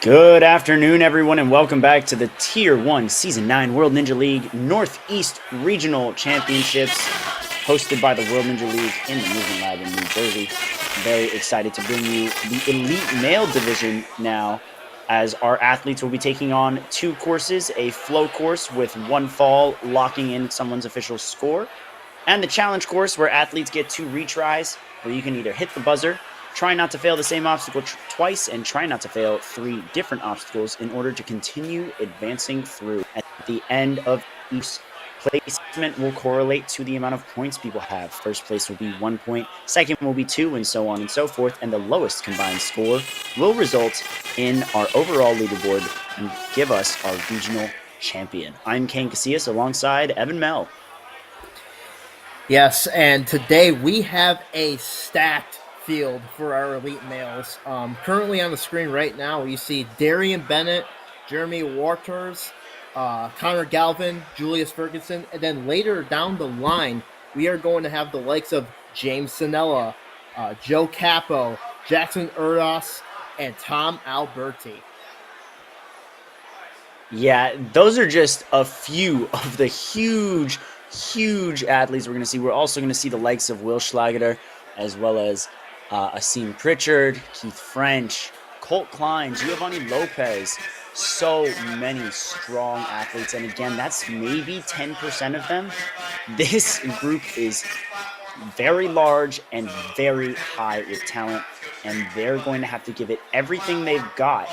Good afternoon, everyone, and welcome back to the Tier 1 Season 9 World Ninja League Northeast Regional Championships, hosted by the World Ninja League in the Movement Lab in New Jersey. I'm very excited to bring you the Elite Male Division now, as our athletes will be taking on two courses, a flow course with one fall locking in someone's official score, and the challenge course where athletes get two retries, where you can either hit the buzzer, try not to fail the same obstacle twice, and try not to fail three different obstacles in order to continue advancing through. At the end of each placement will correlate to the amount of points people have. First place will be 1 point, second will be 2, and so on and so forth, and the lowest combined score will result in our overall leaderboard and give us our regional champion. I'm Kane Casillas alongside Evan Mell. Yes, and today we have a stacked field for our elite males. Currently on the screen right now, you see Darian Bennett, Jeremy Waters, Connor Galvin, Julius Ferguson, and then later down the line, we are going to have the likes of James Sanella, Joe Capo, Jackson Urdas, and Tom Alberti. Yeah, those are just a few of the huge athletes we're going to see. We're also going to see the likes of Will Schlageter, as well as Asim Pritchard, Keith French, Colt Klein, Giovanni Lopez. So many strong athletes. And again, that's maybe 10% of them. This group is very large and very high with talent, and they're going to have to give it everything they've got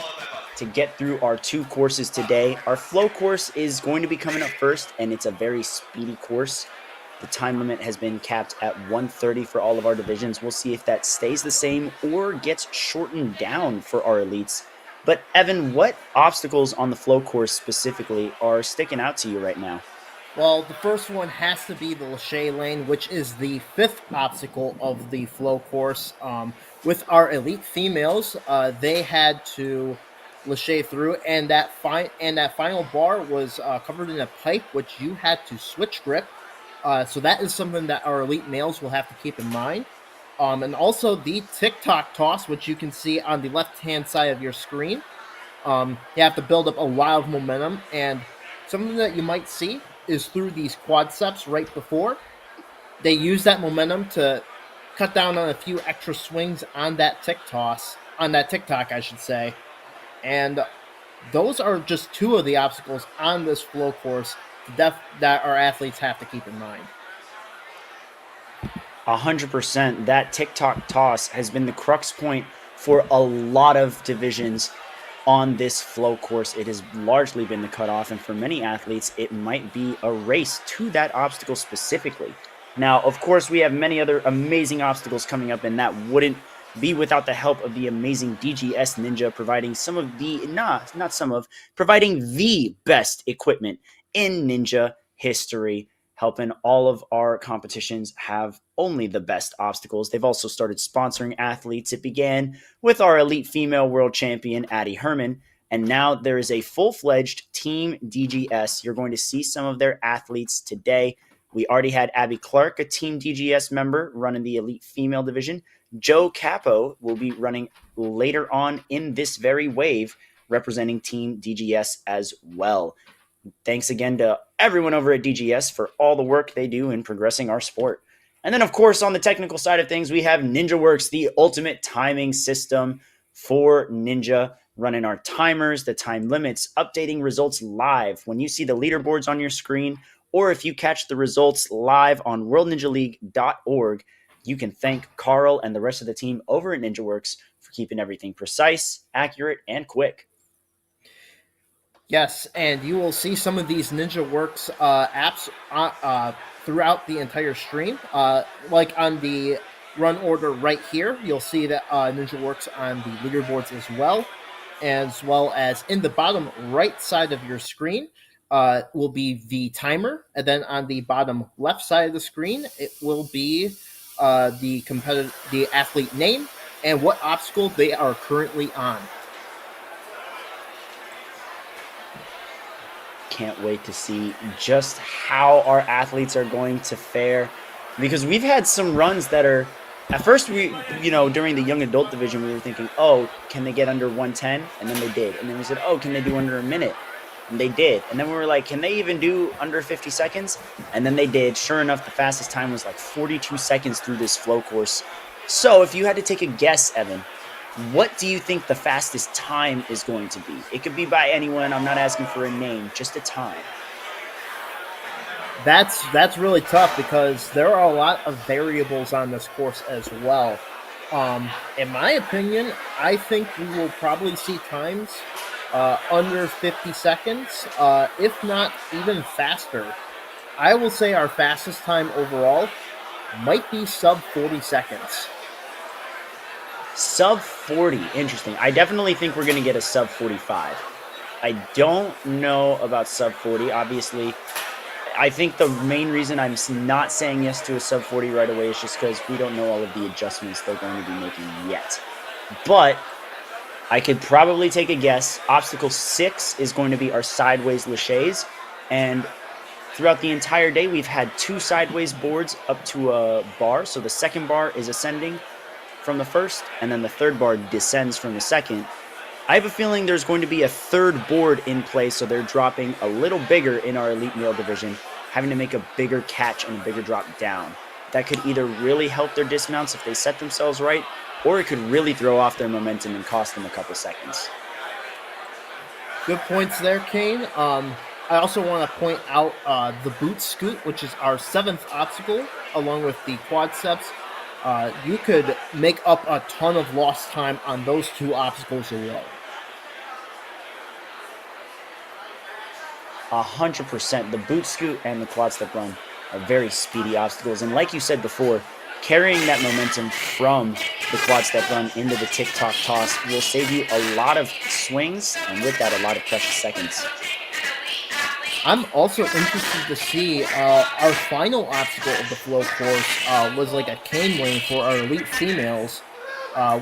to get through our two courses today. Our flow course is going to be coming up first, and it's a very speedy course. The time limit has been capped at 1:30 for all of our divisions. We'll see if that stays the same or gets shortened down for our elites. But Evan, what obstacles on the flow course specifically are sticking out to you right now? Well, the first one has to be the Lachey Lane, which is the fifth obstacle of the flow course. With our elite females, they had to Lachey through, and that final bar was covered in a pipe, which you had to switch grip. So that is something that our elite males will have to keep in mind. And also the TikTok toss, which you can see on the left-hand side of your screen. You have to build up a lot of momentum, and something that you might see is through these quadriceps right before. They use that momentum to cut down on a few extra swings on that TikTok, I should say. And those are just two of the obstacles on this flow course that our athletes have to keep in mind. 100%. That TikTok toss has been the crux point for a lot of divisions on this flow course. It has largely been the cutoff, and for many athletes, it might be a race to that obstacle specifically. Now, of course, we have many other amazing obstacles coming up, and that wouldn't be without the help of the amazing DGS Ninja providing providing the best equipment in Ninja history, helping all of our competitions have only the best obstacles. They've also started sponsoring athletes. It began with our elite female world champion, Addie Herman, and now there is a full-fledged Team DGS. You're going to see some of their athletes today. We already had Abby Clark, a Team DGS member, running the elite female division. Joe Capo will be running later on in this very wave, representing Team DGS as well. Thanks again to everyone over at DGS for all the work they do in progressing our sport. And then, of course, on the technical side of things, we have NinjaWorks, the ultimate timing system for Ninja, running our timers, the time limits, updating results live. When you see the leaderboards on your screen, or if you catch the results live on worldninjaleague.org, you can thank Carl and the rest of the team over at NinjaWorks for keeping everything precise, accurate, and quick. Yes, and you will see some of these NinjaWorks apps throughout the entire stream. Like on the run order right here, you'll see that NinjaWorks on the leaderboards as well as in the bottom right side of your screen will be the timer, and then on the bottom left side of the screen, it will be the athlete name and what obstacle they are currently on. Can't wait to see just how our athletes are going to fare, because we've had some runs that are At first, during the young adult division, we were thinking, oh, can they get under 110? And then they did. And then we said, oh, can they do under a minute? And they did. And then we were like, can they even do under 50 seconds? And then they did. Sure enough, the fastest time was like 42 seconds through this flow course. So if you had to take a guess, Evan, what do you think the fastest time is going to be? It could be by anyone. I'm not asking for a name, just a time. That's really tough because there are a lot of variables on this course as well. In my opinion, I think we will probably see times under 50 seconds, if not even faster. I will say our fastest time overall might be sub 40 seconds. Sub 40, interesting. I definitely think we're going to get a sub 45. I don't know about sub 40. Obviously, I think the main reason I'm not saying yes to a sub 40 right away is just because we don't know all of the adjustments they're going to be making yet. But I could probably take a guess. Obstacle 6 is going to be our sideways laches. And throughout the entire day, we've had 2 sideways boards up to a bar. So the second bar is ascending from the first, and then the third bar descends from the second. I have a feeling there's going to be a third board in place, so they're dropping a little bigger in our elite male division, having to make a bigger catch and a bigger drop down. That could either really help their dismounts if they set themselves right, or it could really throw off their momentum and cost them a couple seconds. Good points there, Kane. I also want to point out the boot scoot, which is our 7th obstacle, along with the quadriceps. You could make up a ton of lost time on those 2 obstacles alone. 100%. The boot scoot and the quad step run are very speedy obstacles. And like you said before, carrying that momentum from the quad step run into the tick-tock toss will save you a lot of swings, and with that, a lot of precious seconds. I'm also interested to see our final obstacle of the flow course was like a cane lane for our elite females.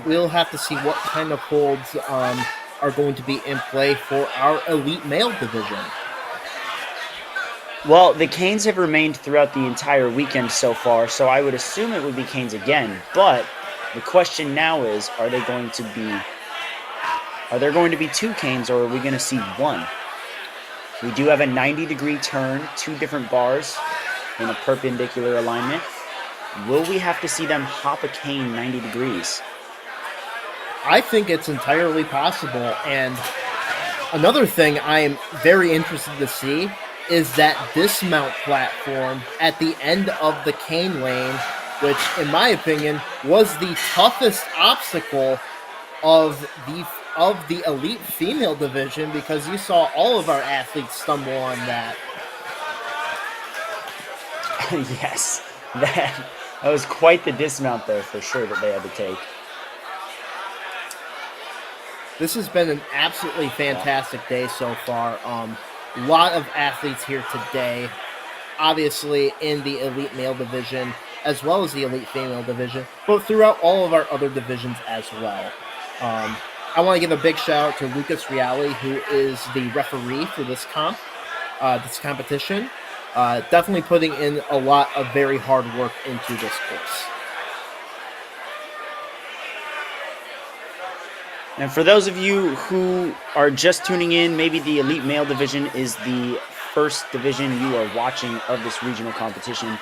We'll have to see what kind of holds are going to be in play for our elite male division. Well, the canes have remained throughout the entire weekend so far, so I would assume it would be canes again. But the question now is, are there going to be 2 canes, or are we going to see 1? We do have a 90-degree turn, 2 different bars in a perpendicular alignment. Will we have to see them hop a cane 90 degrees? I think it's entirely possible. And another thing I am very interested to see is that dismount platform at the end of the cane lane, which, in my opinion, was the toughest obstacle of the elite female division, because you saw all of our athletes stumble on that. Yes, that was quite the dismount there for sure that they had to take. This has been an absolutely fantastic day so far. A lot of athletes here today, obviously in the elite male division as well as the elite female division, but throughout all of our other divisions as well. I want to give a big shout out to Lucas Reale, who is the referee for this competition. Definitely putting in a lot of very hard work into this course. And for those of you who are just tuning in, maybe the elite male division is the first division you are watching of this regional competition.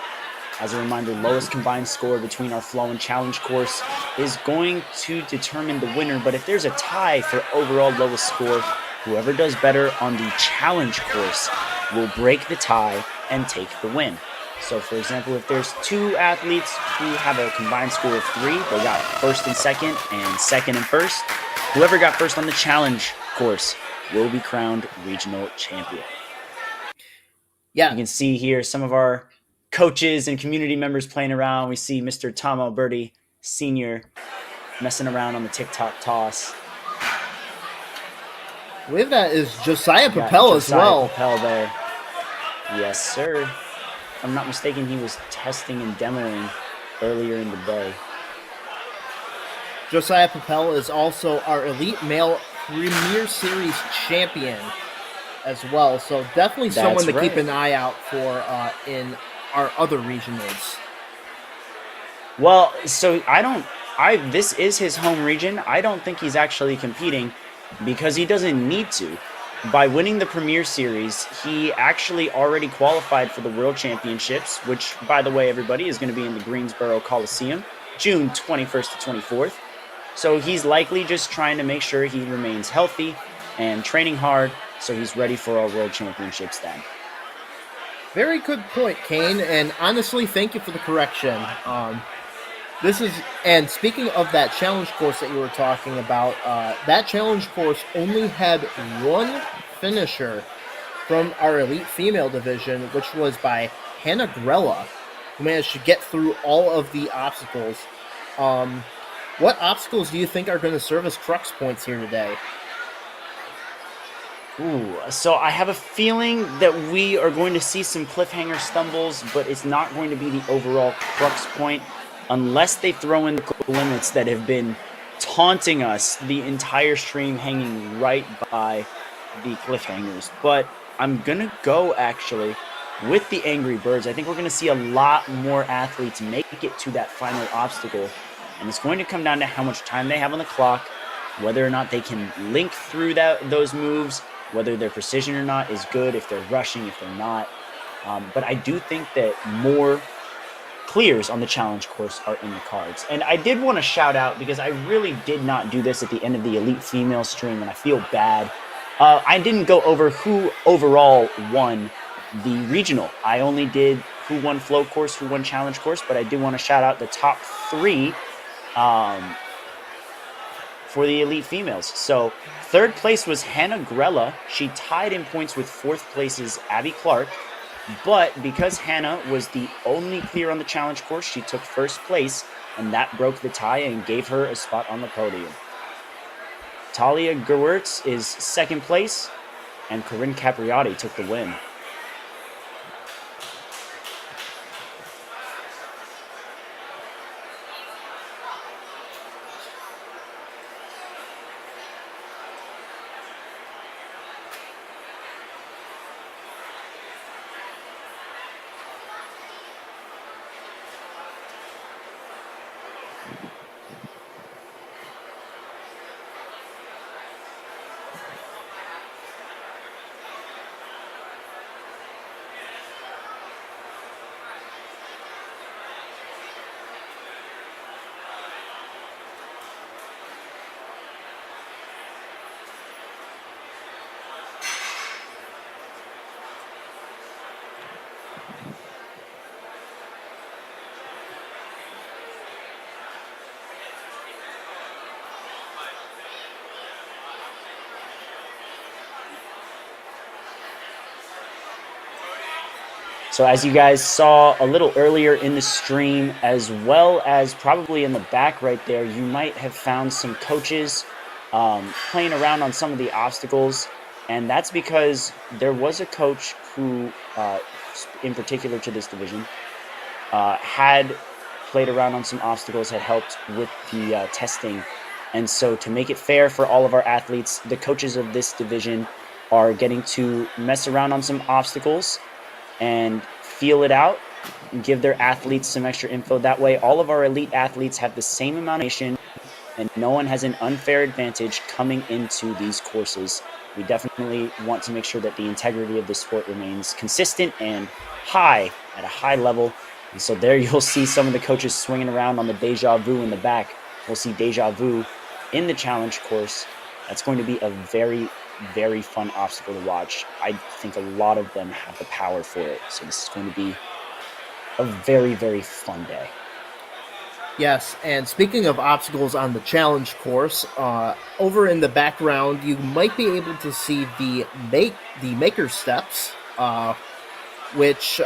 As a reminder, lowest combined score between our flow and challenge course is going to determine the winner. But if there's a tie for overall lowest score, whoever does better on the challenge course will break the tie and take the win. So, for example, if there's 2 athletes who have a combined score of 3, they got first and second and first. Whoever got first on the challenge course will be crowned regional champion. Yeah. You can see here some of our coaches and community members playing around. We see Mr. Tom Alberti, Sr., messing around on the tick-tock toss. I believe that is Josiah Papel as well. Papel there. Yes, sir. If I'm not mistaken, he was testing and demoing earlier in the day. Josiah Papel is also our elite male Premier Series champion as well. So definitely someone to keep an eye out for in our other regionals. Well, so I don't. I This is his home region. I don't think he's actually competing because he doesn't need to. By winning the Premier Series, he actually already qualified for the World Championships, which, by the way, everybody is going to be in the Greensboro Coliseum, June 21st to 24th. So he's likely just trying to make sure he remains healthy and training hard so he's ready for our World Championships then. Very good point, Kane. And honestly, thank you for the correction. This is, and speaking of that challenge course that you were talking about, that challenge course only had one finisher from our elite female division, which was by Hannah Grella, who managed to get through all of the obstacles. Um, what obstacles do you think are going to serve as crux points here today? Ooh, so I have a feeling that we are going to see some cliffhanger stumbles, but it's not going to be the overall crux point unless they throw in the limits that have been taunting us the entire stream, hanging right by the cliffhangers. But I'm gonna go actually with the Angry Birds. I think we're gonna see a lot more athletes make it to that final obstacle, and it's going to come down to how much time they have on the clock, whether or not they can link through those moves, whether their precision or not is good, if they're rushing, if they're not. But I do think that more clears on the challenge course are in the cards. And I did want to shout out, because I really did not do this at the end of the Elite Female stream, and I feel bad. I didn't go over who overall won the regional. I only did who won flow course, who won challenge course, but I do want to shout out the top three um, for the elite females. So third place was Hannah Grella. She tied in points with fourth place's Abby Clark. But because Hannah was the only clear on the challenge course, she took first place, and that broke the tie and gave her a spot on the podium. Talia Gerwertz is second place, and Corinne Capriati took the win. So as you guys saw a little earlier in the stream, as well as probably in the back right there, you might have found some coaches playing around on some of the obstacles. And that's because there was a coach who, in particular to this division, had played around on some obstacles, had helped with the testing. And so to make it fair for all of our athletes, the coaches of this division are getting to mess around on some obstacles and feel it out and give their athletes some extra info. That way, all of our elite athletes have the same amount of information, and no one has an unfair advantage coming into these courses. We definitely want to make sure that the integrity of the sport remains consistent and high, at a high level. And so there you'll see some of the coaches swinging around on the Deja Vu in the back. We'll see Deja Vu in the challenge course. That's going to be a very, very fun obstacle to watch. I think a lot of them have the power for it. So this is going to be a very, very fun day. Yes, and speaking of obstacles on the challenge course, over in the background, you might be able to see the maker steps, which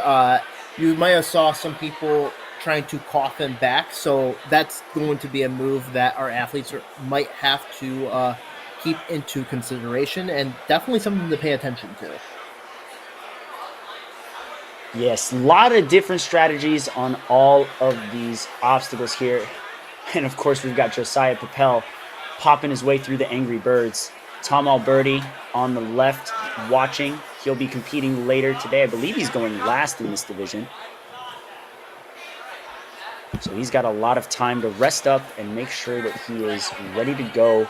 you might have saw some people trying to coffin back. So that's going to be a move that our athletes might have to keep into consideration, and definitely something to pay attention to. Yes, a lot of different strategies on all of these obstacles here. And of course, we've got Josiah Papel popping his way through the Angry Birds. Tom Alberti on the left watching. He'll be competing later today. I believe he's going last in this division. So he's got a lot of time to rest up and make sure that he is ready to go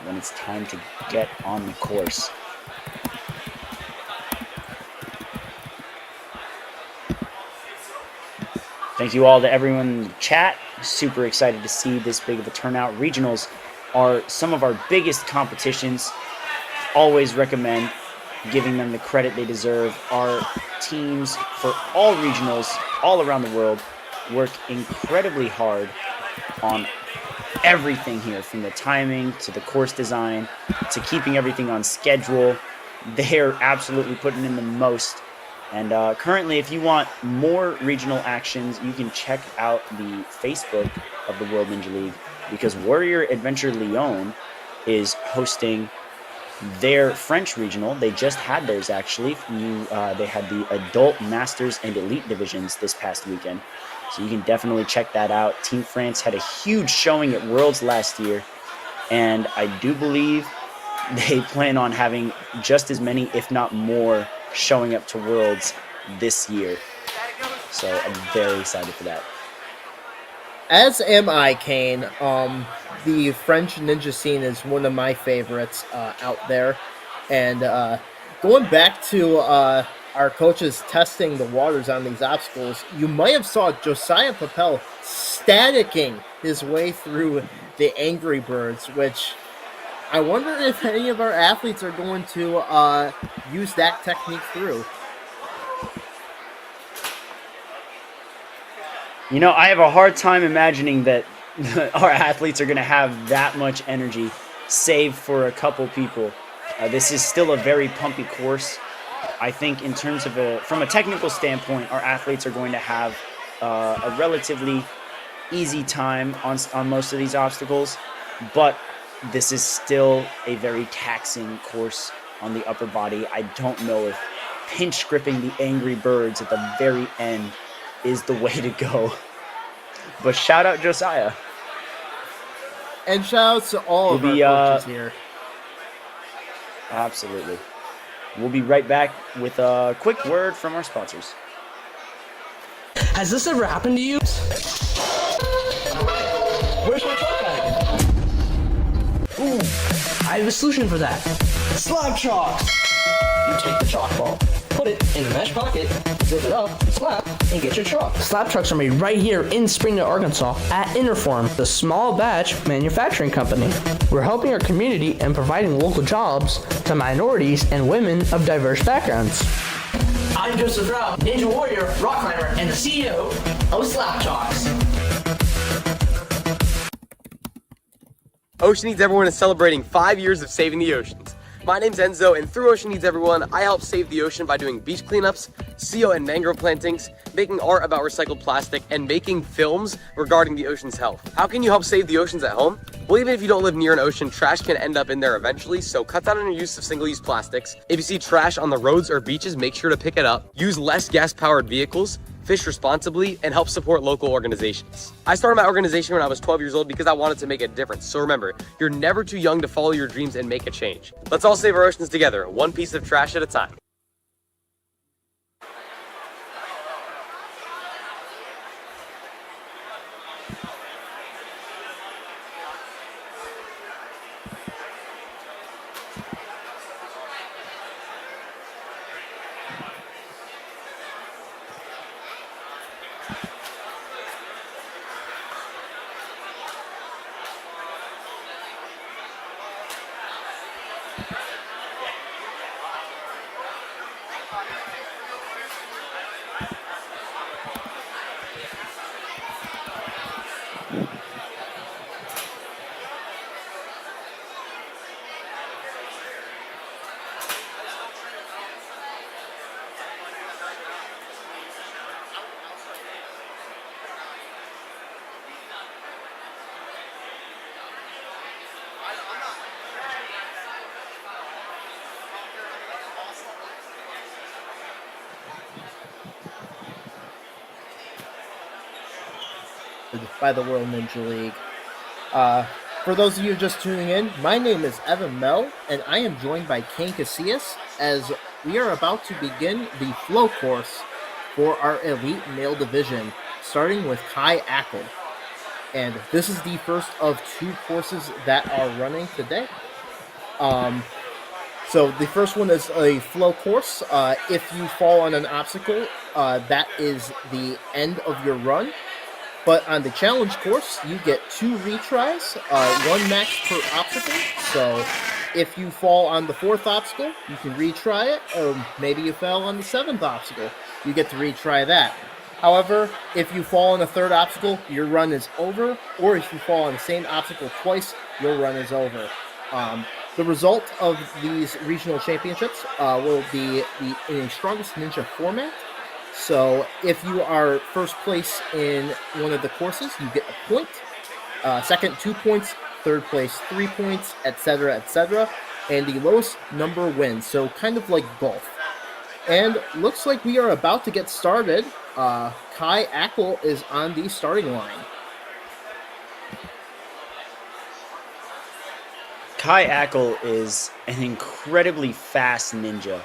when it's time to get on the course. Thank you all to everyone in the chat. Super excited to see this big of a turnout. Regionals are some of our biggest competitions. Always recommend giving them the credit they deserve. Our teams for all regionals all around the world work incredibly hard on everything here, from the timing to the course design to keeping everything on schedule. They're absolutely putting in the most. And currently, if you want more regional actions, you can check out the Facebook of the World Ninja League, because Warrior Adventure Lyon is hosting their French regional. They just had theirs, actually. They had the adult, masters, and elite divisions this past weekend. So you can definitely check that out. Team France had a huge showing at Worlds last year, and I do believe they plan on having just as many, if not more, showing up to Worlds this year. So I'm very excited for that. As am I, Kane. The French ninja scene is one of my favorites out there. And going back to our coaches testing the waters on these obstacles, you might have saw Josiah Papel staticking his way through the Angry Birds, which I wonder if any of our athletes are going to use that technique through. You know, I have a hard time imagining that our athletes are going to have that much energy, save for a couple people. This is still a very pumpy course. I think in terms of from a technical standpoint, our athletes are going to have a relatively easy time on most of these obstacles, but this is still a very taxing course on the upper body. I don't know if pinch gripping the Angry Birds at the very end is the way to go. But shout out Josiah. And shout outs to all of our coaches here. Absolutely. We'll be right back with a quick word from our sponsors. Has this ever happened to you? Where's my truck bag? Ooh, I have a solution for that. Slab chalk! You take the chalk ball, put it in the mesh pocket, zip it up, slap, and get your chalk. Slab trucks are made right here in Springdale, Arkansas at Interform, the small batch manufacturing company. We're helping our community and providing local jobs to minorities and women of diverse backgrounds. I'm Joseph Rao, Ninja Warrior, rock climber, and the CEO of Slap Chalks. Ocean Needs Everyone is celebrating 5 years of saving the oceans. My name's Enzo, and through Ocean Needs Everyone, I help save the ocean by doing beach cleanups, CO and mangrove plantings, making art about recycled plastic, and making films regarding the ocean's health. How can you help save the oceans at home? Well, even if you don't live near an ocean, trash can end up in there eventually, so cut down on your use of single-use plastics. If you see trash on the roads or beaches, make sure to pick it up. Use less gas-powered vehicles, fish responsibly, and help support local organizations. I started my organization when I was 12 years old because I wanted to make a difference. So remember, you're never too young to follow your dreams and make a change. Let's all save our oceans together, one piece of trash at a time. By the World Ninja League. For those of you just tuning in, my name is Evan Mell, and I am joined by Kane Casillas as we are about to begin the flow course for our elite male division. starting with Kai Ackle. And this is the first of 2 courses that are running today. So the first one is a flow course. If you fall on an obstacle, that is the end of your run. But on the challenge course, you get 2 retries, 1 max per obstacle. So if you fall on the 4th obstacle, you can retry it, or maybe you fell on the 7th obstacle, you get to retry that. However, if you fall on the 3rd obstacle, your run is over, or if you fall on the same obstacle twice, your run is over. The result of these regional championships will be in a strongest ninja format. So if you are first place in one of the courses, you get a point. Second, 2 points. Third place, 3 points, etc., etc. And the lowest number wins. So kind of like golf. And looks like we are about to get started. Kai Ackle is on the starting line. Kai Ackle is an incredibly fast ninja.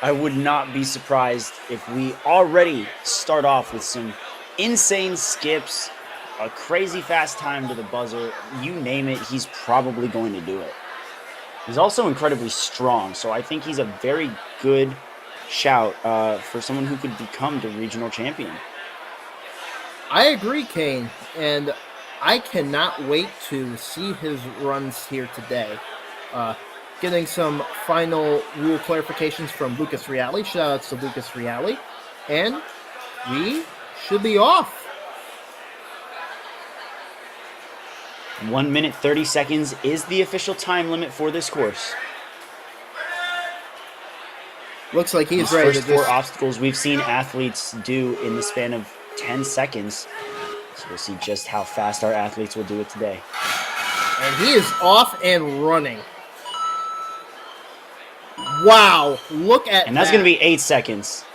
I would not be surprised if we already start off with some insane skips, a crazy fast time to the buzzer. You name it, he's probably going to do it. He's also incredibly strong, so I think he's a very good shout for someone who could become the regional champion. I agree, Kane, and I cannot wait to see his runs here today. Getting some final rule clarifications from Lucas Reale. Shout outs to Lucas Reale. And we should be off. 1 minute 30 seconds is the official time limit for this course. Looks like he's These ready first to 4 obstacles we've seen athletes do in the span of 10 seconds. So we'll see just how fast our athletes will do it today. And he is off and running. Wow, look at that. And that's going to be 8 seconds.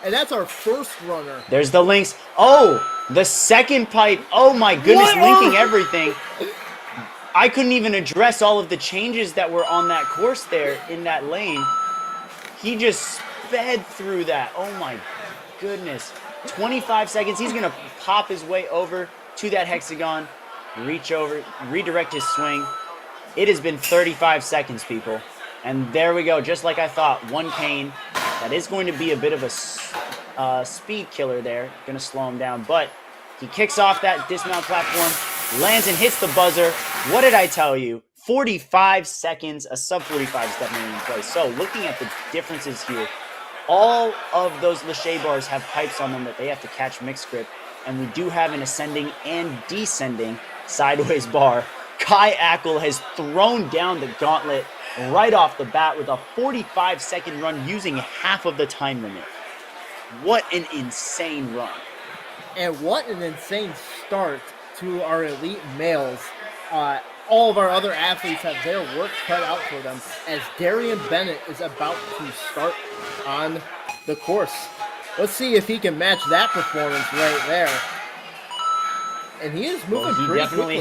And that's our first runner. There's the links. Oh, the second pipe. Oh my goodness, linking everything. I couldn't even address all of the changes that were on that course there in that lane. He just sped through that. Oh my goodness. 25 seconds. He's going to pop his way over to that hexagon, reach over, redirect his swing. It has been 35 seconds, people. And there we go, just like I thought. 1 cane. That is going to be a bit of a speed killer there. Going to slow him down. But he kicks off that dismount platform, lands and hits the buzzer. What did I tell you? 45 seconds. A sub 45 is definitely in place. So looking at the differences here, all of those Lachey bars have pipes on them that they have to catch mixed grip. And we do have an ascending and descending sideways bar. Kai Ackle has thrown down the gauntlet right off the bat with a 45-second run using half of the time limit. What an insane run. And what an insane start to our elite males. All of our other athletes have their work cut out for them as Darian Bennett is about to start on the course. Let's see if he can match that performance right there. And he is moving pretty quickly.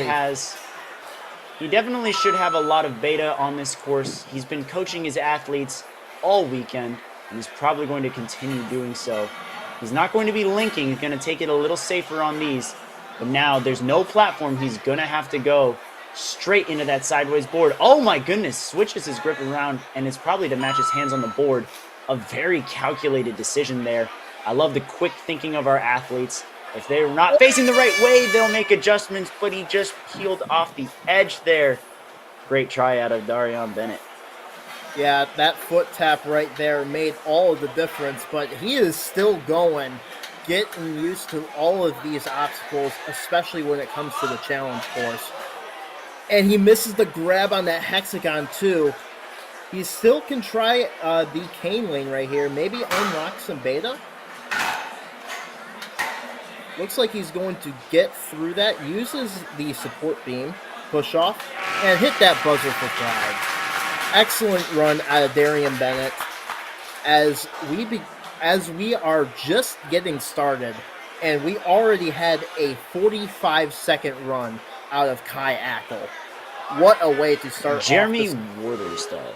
He definitely should have a lot of beta on this course. He's been coaching his athletes all weekend, and he's probably going to continue doing so. He's not going to be linking. He's going to take it a little safer on these. But now there's no platform. He's going to have to go straight into that sideways board. Oh my goodness, switches his grip around, and it's probably to match his hands on the board. A very calculated decision there. I love the quick thinking of our athletes. If they're not facing the right way, they'll make adjustments, but he just peeled off the edge there. Great try out of Darian Bennett. Yeah, that foot tap right there made all of the difference, but he is still going, getting used to all of these obstacles, especially when it comes to the challenge course. And he misses the grab on that hexagon too. He still can try the cane lane right here, maybe unlock some beta. Looks like he's going to get through that, uses the support beam, push off, and hit that buzzer for pride. Excellent run out of Darian Bennett as we are just getting started, and we already had a 45-second run out of Kai Ackle. What a way to start Jeremy off Waters, though.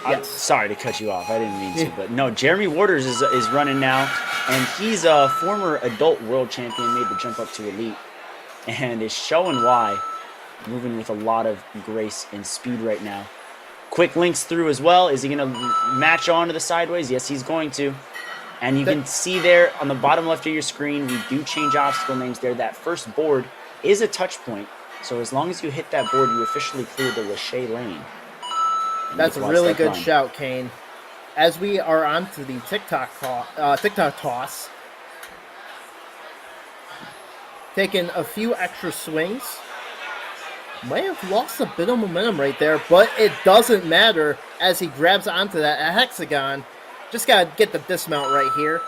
I'm Yes. sorry to cut you off. I didn't mean to, but no, Jeremy Waters is running now, and he's a former adult world champion, made the jump up to elite, and is showing why. Moving with a lot of grace and speed right now. Quick links through as well. Is he going to match on to the sideways? Yes, he's going to. And you can see there on the bottom left of your screen, we do change obstacle names there. That first board is a touch point. So as long as you hit that board, you officially clear the Lachey lane. That's a really good shout, Kane. As we are on to the TikTok toss, taking a few extra swings. Might have lost a bit of momentum right there, but it doesn't matter as he grabs onto that hexagon. Just got to get the dismount right here.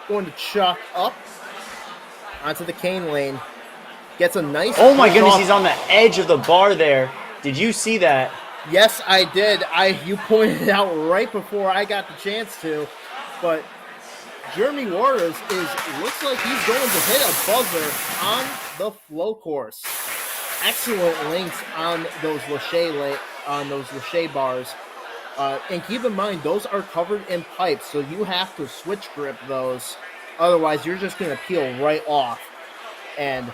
Going to chalk up onto the cane lane. Gets a nice... Oh my goodness, he's on the edge of the bar there. Did you see that? Yes, I did. You pointed it out right before I got the chance to. But Jeremy Waters looks like he's going to hit a buzzer on the flow course. Excellent links on those Lachey bars. And keep in mind, those are covered in pipes, so you have to switch grip those. Otherwise, you're just going to peel right off. And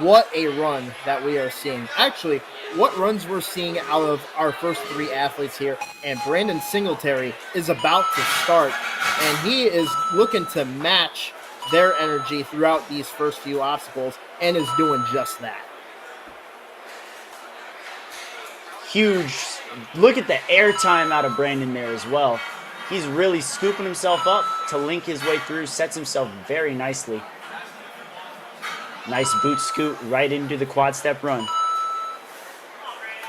what a run that we are seeing. Actually, what runs we're seeing out of our first three athletes here. And Brandon Singletary is about to start. And he is looking to match their energy throughout these first few obstacles and is doing just that. Huge. Look at the airtime out of Brandon there as well. He's really scooping himself up to link his way through, sets himself very nicely. Nice boot scoot right into the quad step run.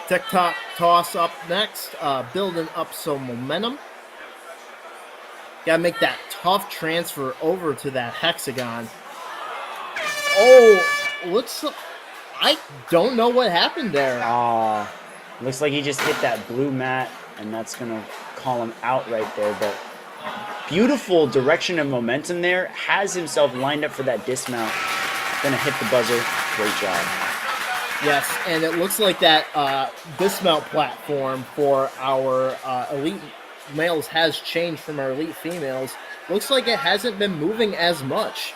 TikTok toss up next, building up some momentum. Got to make that tough transfer over to that hexagon. Oh, I don't know what happened there. Looks like he just hit that blue mat, and that's going to call him out right there. But beautiful direction of momentum there. Has himself lined up for that dismount. Going to hit the buzzer. Great job. Yes, and it looks like that dismount platform for our elite males has changed from our elite females. Looks like it hasn't been moving as much.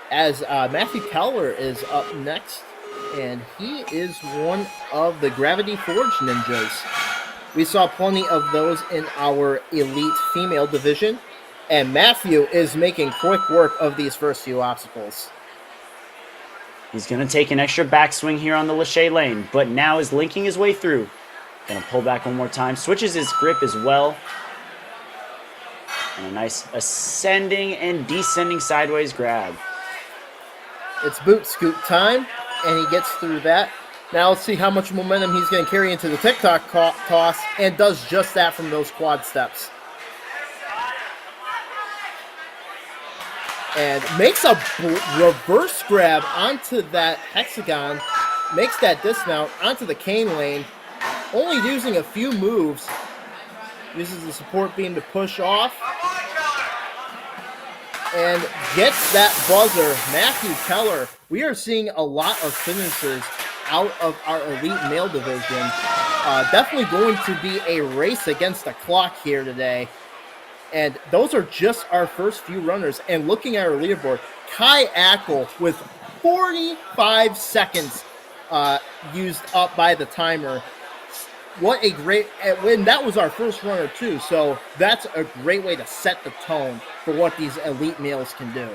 As Matthew Keller is up next. And he is one of the Gravity Forge ninjas. We saw plenty of those in our elite female division. And Matthew is making quick work of these first few obstacles. He's going to take an extra backswing here on the Lachey lane, but now is linking his way through. Going to pull back one more time. Switches his grip as well. And a nice ascending and descending sideways grab. It's boot scoot time. And he gets through that. Now let's see how much momentum he's going to carry into the TikTok toss, and does just that from those quad steps. And makes a reverse grab onto that hexagon, makes that dismount onto the cane lane, only using a few moves. Uses the support beam to push off. And gets that buzzer. Matthew Keller. We are seeing a lot of finishers out of our elite male division. Definitely going to be a race against the clock here today. And those are just our first few runners. And looking at our leaderboard, Kai Ackel with 45 seconds used up by the timer. What a great, and that was our first runner too, so that's a great way to set the tone for what these elite males can do.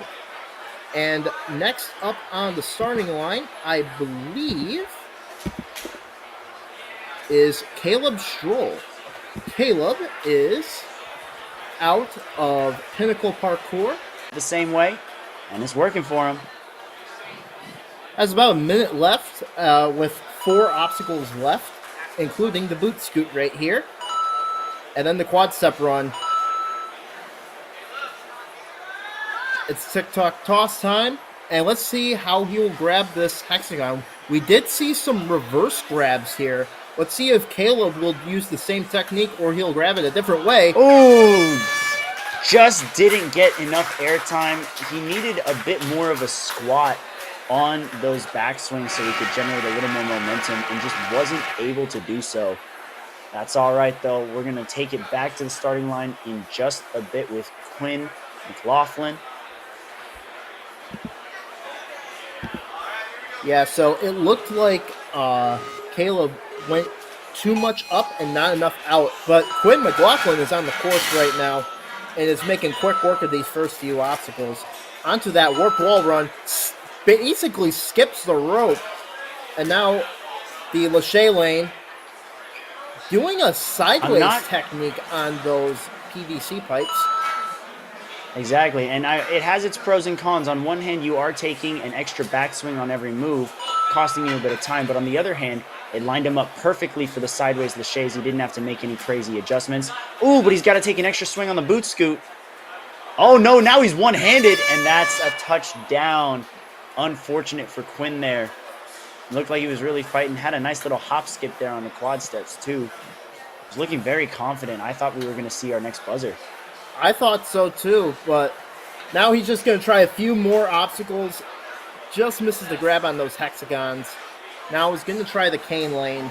And next up on the starting line, I believe, is Caleb Stroll. Caleb is out of Pinnacle Parkour. The same way, and it's working for him. Has about a minute left with 4 obstacles left, including the boot scoot right here. And then the quad step run. It's TikTok toss time. And let's see how he will grab this hexagon. We did see some reverse grabs here. Let's see if Caleb will use the same technique or he'll grab it a different way. Oh, just didn't get enough airtime. He needed a bit more of a squat on those backswings so he could generate a little more momentum and just wasn't able to do so. That's all right, though. We're going to take it back to the starting line in just a bit with Quinn McLaughlin. Yeah, so it looked like Caleb went too much up and not enough out. But Quinn McLaughlin is on the course right now and is making quick work of these first few obstacles. Onto that warp wall run, basically skips the rope. And now the Lachey lane doing a sideways technique on those PVC pipes. Exactly, and it has its pros and cons. On one hand, you are taking an extra backswing on every move, costing you a bit of time. But on the other hand, it lined him up perfectly for the sideways Lachays. He didn't have to make any crazy adjustments. Ooh, but he's got to take an extra swing on the boot scoot. Oh, no, now he's one-handed, and that's a touchdown. Unfortunate for Quinn there. Looked like he was really fighting. Had a nice little hop skip there on the quad steps, too. Was looking very confident. I thought we were going to see our next buzzer. I thought so too, but now he's just going to try a few more obstacles. Just misses the grab on those hexagons. Now he's going to try the cane lane.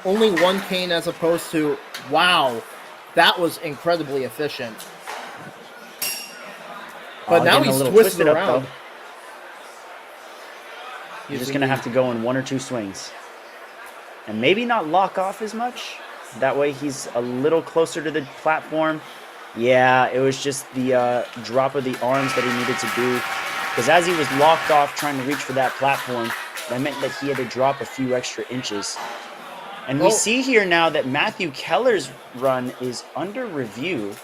Only one cane as opposed to, wow, that was incredibly efficient. But now he's twisted around. You're just going to have to go in one or two swings. And maybe not lock off as much. That way he's a little closer to the platform. Yeah, it was just the drop of the arms that he needed to do. Because as he was locked off trying to reach for that platform, that meant that he had to drop a few extra inches. And we see here now that Matthew Keller's run is under review.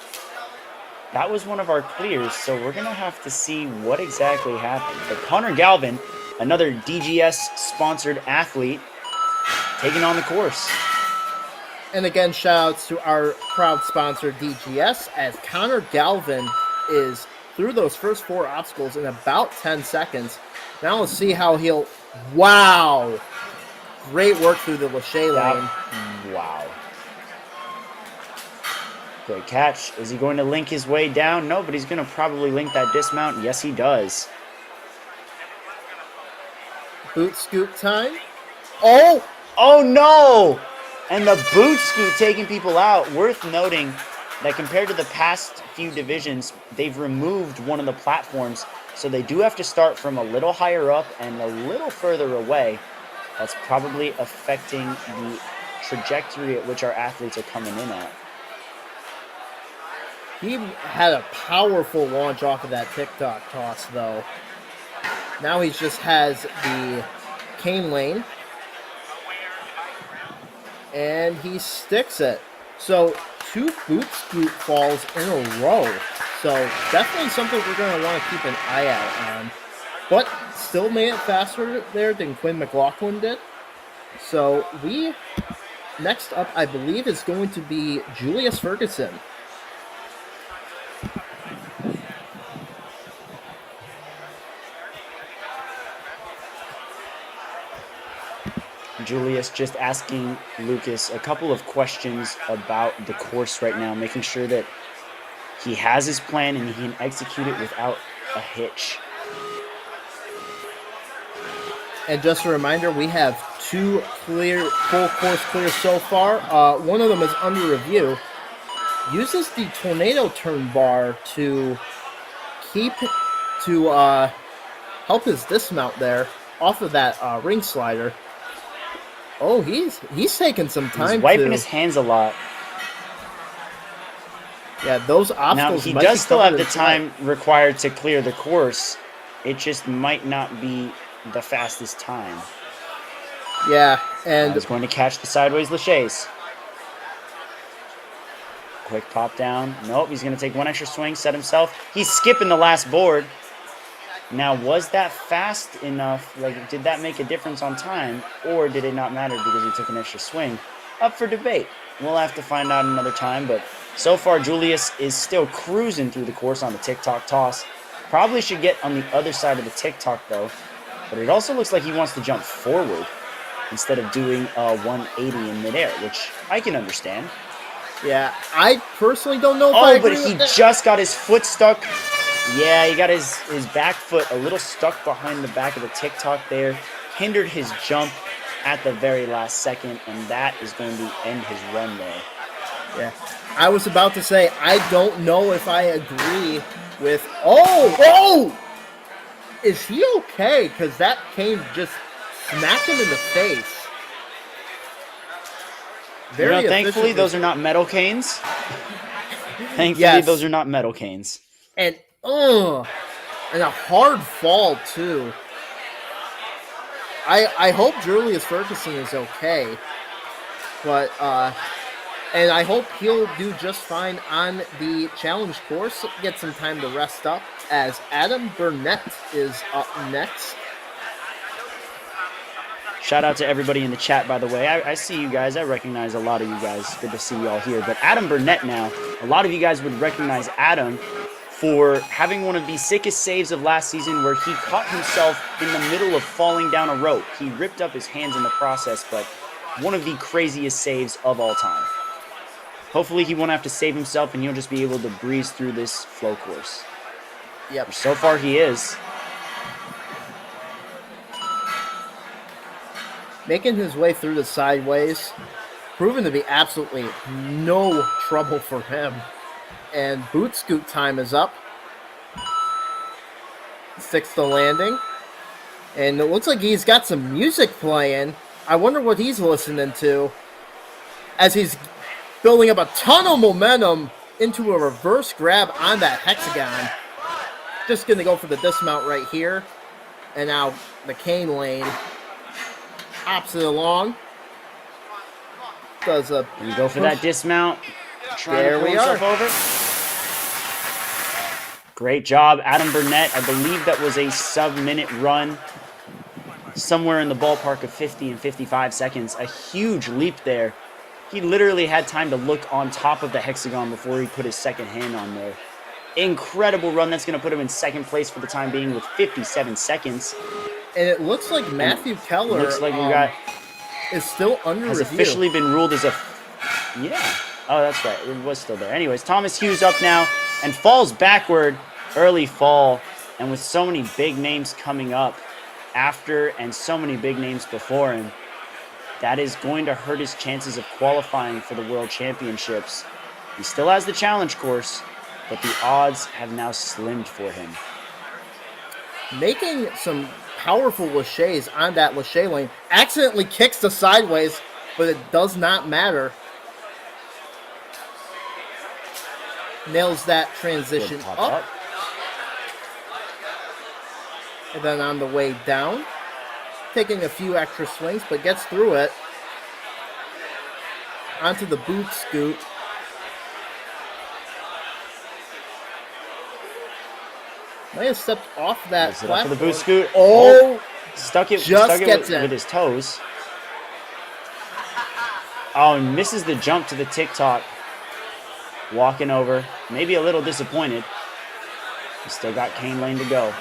That was one of our clears, so we're going to have to see what exactly happened. But Connor Galvin, another DGS-sponsored athlete, taking on the course. And again, shout-outs to our proud sponsor, DGS, as Connor Galvin is through those first four obstacles in about 10 seconds. Now let's see how he'll... Wow! Great work through the Lachey lane. Wow. Great catch. Is he going to link his way down? No, but he's going to probably link that dismount. Yes, he does. Boot scoop time. Oh! Oh, no! And the boot scoot taking people out. Worth noting that compared to the past few divisions, they've removed one of the platforms, so they do have to start from a little higher up and a little further away. That's probably affecting the trajectory at which our athletes are coming in at. He had a powerful launch off of that TikTok toss, though. Now he just has the cane lane. And he sticks it. So 2 boot scoot falls in a row. So definitely something we're going to want to keep an eye out on. But still made it faster there than Quinn McLaughlin did. So next up, I believe, is going to be Julius Ferguson. Julius just asking Lucas a couple of questions about the course right now, making sure that he has his plan and he can execute it without a hitch. And just a reminder, we have 2 full course clears so far. One of them is under review. Uses the tornado turn bar to help his dismount there off of that ring slider. Oh, he's taking some time. He's wiping his hands a lot. Yeah, those obstacles. Now, he does still have the time required to clear the course. It just might not be the fastest time. Yeah, and he's going to catch the sideways Lachays. Quick pop down. Nope, he's going to take one extra swing, set himself. He's skipping the last board. Now, was that fast enough? Like, did that make a difference on time? Or did it not matter because he took an extra swing? Up for debate. We'll have to find out another time. But so far, Julius is still cruising through the course on the TikTok toss. Probably should get on the other side of the TikTok, though. But it also looks like he wants to jump forward instead of doing a 180 in midair, which I can understand. Yeah, I personally don't know if I agree but he with that. just got his foot stuck. Yeah, he got his back foot a little stuck behind the back of the TikTok there. Hindered his jump. at the very last second, and that is going to end his run there. Yeah. I was about to say, I don't know if I agree with. Oh! Is he okay? Because that cane just smacked him in the face. Very Thankfully, efficient. those are not metal canes. Thankfully, Yes. those are not metal canes. And a hard fall too. I hope Julius Ferguson is okay, but and I hope he'll do just fine on the challenge course. Get some time to rest up, as Adam Burnett is up next. Shout out to everybody in the chat, by the way. I see you guys. I recognize a lot of you guys. Good to see you all here. But Adam Burnett now, a lot of you guys would recognize Adam for having one of the sickest saves of last season where he caught himself in the middle of falling down a rope. He ripped up his hands in the process, but one of the craziest saves of all time. Hopefully he won't have to save himself and he'll just be able to breeze through this flow course. Yep. So far he is. Making his way through the sideways, proven to be absolutely no trouble for him. And boot scoot time is up. Sticks the landing. And it looks like he's got some music playing. I wonder what he's listening to as he's building up a ton of momentum into a reverse grab on that hexagon. Just going to go for the dismount right here. And now the cane lane hops it along. Does a We go for that dismount. Trying There to pull we are. himself over. Great job, Adam Burnett. I believe that was a sub-minute run. Somewhere in the ballpark of 50 and 55 seconds. A huge leap there. He literally had time to look on top of the hexagon before he put his second hand on there. Incredible run. That's going to put him in second place for the time being with 57 seconds. And it looks like Matthew Keller Looks like we got is still under has review. officially been ruled as a... Yeah. Oh, that's right. It was still there. Anyways, Thomas Hughes up now and falls backward. Early fall. And with so many big names coming up after and so many big names before him, that is going to hurt his chances of qualifying for the World Championships. He still has the challenge course, but the odds have now slimmed for him. Making some powerful laches on that lache lane. Accidentally kicks the sideways, but it does not matter. Nails that transition Good pop up. And then on the way down, taking a few extra swings, but gets through it. Onto the boot scoot. Might have stepped off that Is it up for platform. the boot scoot? Oh, Stuck it gets with, it. with his toes. Oh, and misses the jump to the TikTok. Walking over. Maybe a little disappointed. He's still got cane lane to go.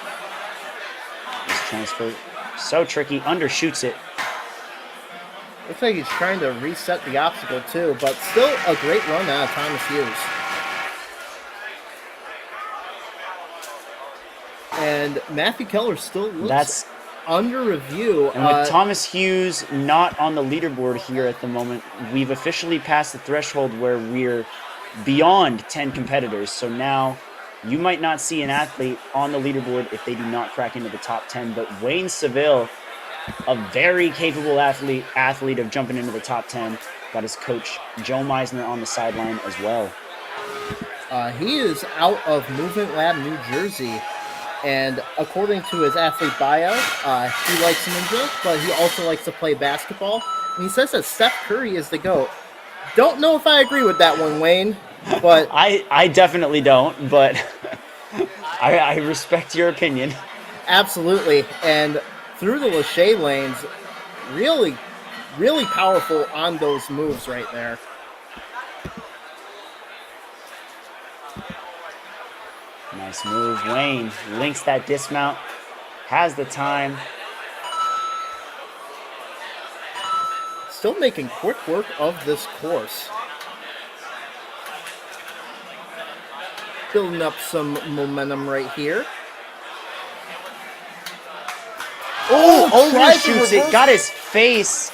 This transfer, so tricky. Undershoots it. looks like he's trying to reset the obstacle too, but still a great run out of Thomas Hughes. And Matthew Keller still looks under review. And with Thomas Hughes not on the leaderboard here at the moment, we've officially passed the threshold where we're beyond 10 competitors. So now you might not see an athlete on the leaderboard if they do not crack into the top 10. But Wayne Seville, a very capable athlete of jumping into the top 10, got his coach Joe Meisner on the sideline as well. He is out of Movement Lab, New Jersey. And according to his athlete bio, he likes ninja, but he also likes to play basketball. And he says that Steph Curry is the GOAT. Don't know if I agree with that one, Wayne, but... I definitely don't, but I respect your opinion. Absolutely. And through the lache lanes, really, really powerful on those moves right there. Nice move. Wayne links that dismount, has the time. Still making quick work of this course. Building up some momentum right here. Oh, tried to overshoots it. reverse- Got his face.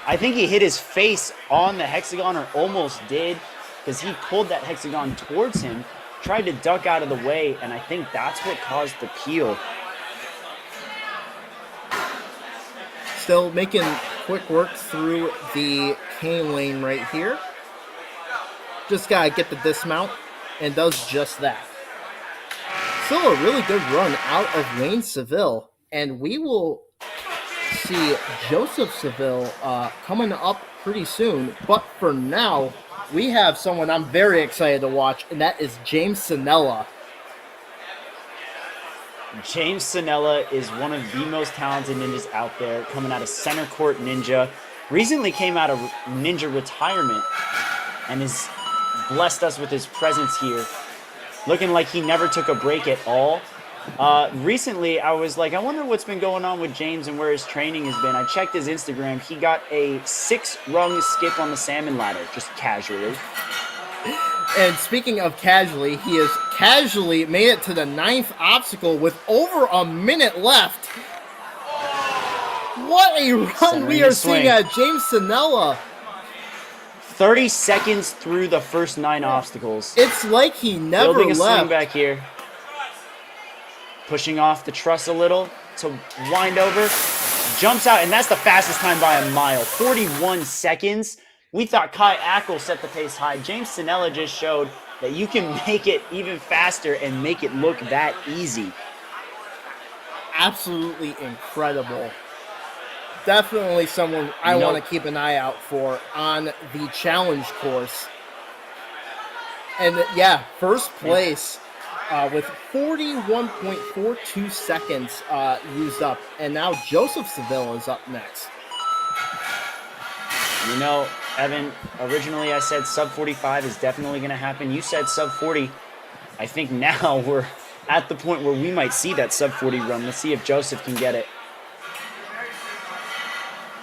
I think he hit his face on the hexagon, or almost did, because he pulled that hexagon towards him, tried to duck out of the way, and I think that's what caused the peel. Still making quick work through the cane lane right here. Just gotta get the dismount, and does just that. Still a really good run out of Wayne Seville, and we will see Joseph Seville coming up pretty soon. But for now, we have someone I'm very excited to watch, and that is James Sinella. James Sinella is one of the most talented ninjas out there, coming out of Center Court Ninja. Recently came out of ninja retirement and has blessed us with his presence here. Looking like he never took a break at all. Recently, I was like, I wonder what's been going on with James and where his training has been. I checked his Instagram. He got a 6-rung skip on the salmon ladder, just casually. And speaking of casually, he has casually made it to the 9th obstacle with over a minute left. What a run Centering we are his seeing swing. at James Sinella. 30 seconds through the first 9 obstacles. It's like he never Building a swing left. back here. Pushing off the truss a little to wind over. Jumps out, and that's the fastest time by a mile. 41 seconds. We thought Kai Ackle set the pace high. James Sinella just showed that you can make it even faster and make it look that easy. Absolutely incredible. Definitely someone I want to keep an eye out for on the challenge course. And yeah, first place with 41.42 seconds used up. And now Joseph Seville is up next. You know, Evan, originally I said sub 45 is definitely going to happen. You said sub 40. I think now we're at the point where we might see that sub 40 run. Let's see if Joseph can get it.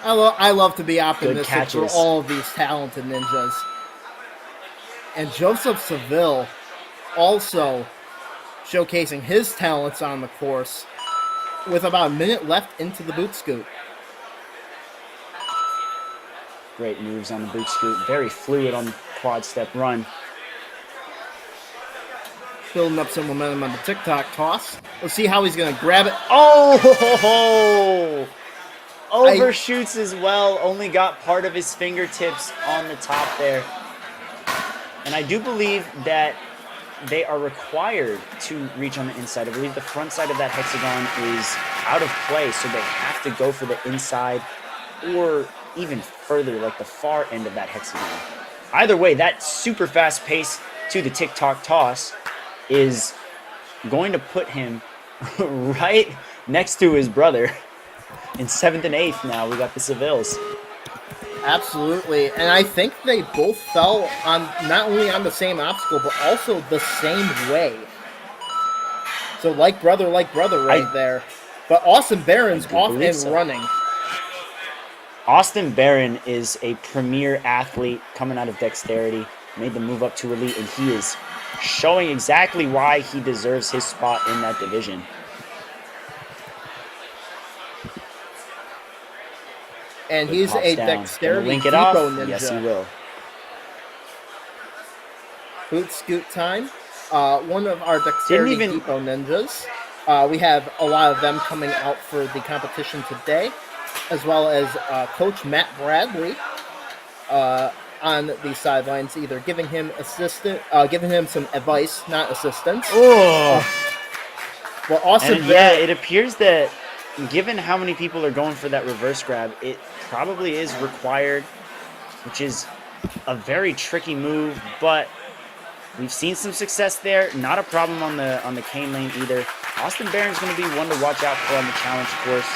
I love to be optimistic for catches. all of these talented ninjas. And Joseph Seville also showcasing his talents on the course with about a minute left into the boot scoot. Great moves on the boot scoot. Very fluid on the quad step run. Building up some momentum on the TikTok toss. Let's see how he's going to grab it. Oh! Overshoots as well. Only got part of his fingertips on the top there. And I do believe that they are required to reach on the inside. I believe the front side of that hexagon is out of play, so they have to go for the inside or even further, like the far end of that hexagon. Either way, that super fast pace to the TikTok toss is going to put him right next to his brother. In 7th and 8th now, we got the Sevilles. Absolutely. And I think they both fell on not only on the same obstacle, but also the same way. So like brother right there. But Austin Barron's off and running. Austin Barron is a premier athlete coming out of Dexterity. Made the move up to Elite, and he is showing exactly why he deserves his spot in that division. And he's a Dexterity link it depot off. ninja. Yes, he will. Boot scoot time. One of our Dexterity depot ninjas. We have a lot of them coming out for the competition today, as well as Coach Matt Bradley on the sidelines, either giving him some advice, not assistance. Oh. Well, awesome. Yeah, it appears that given how many people are going for that reverse grab, it probably is required, which is a very tricky move, but we've seen some success there. Not a problem on the cane lane either. Austin Barron's going to be one to watch out for on the challenge course.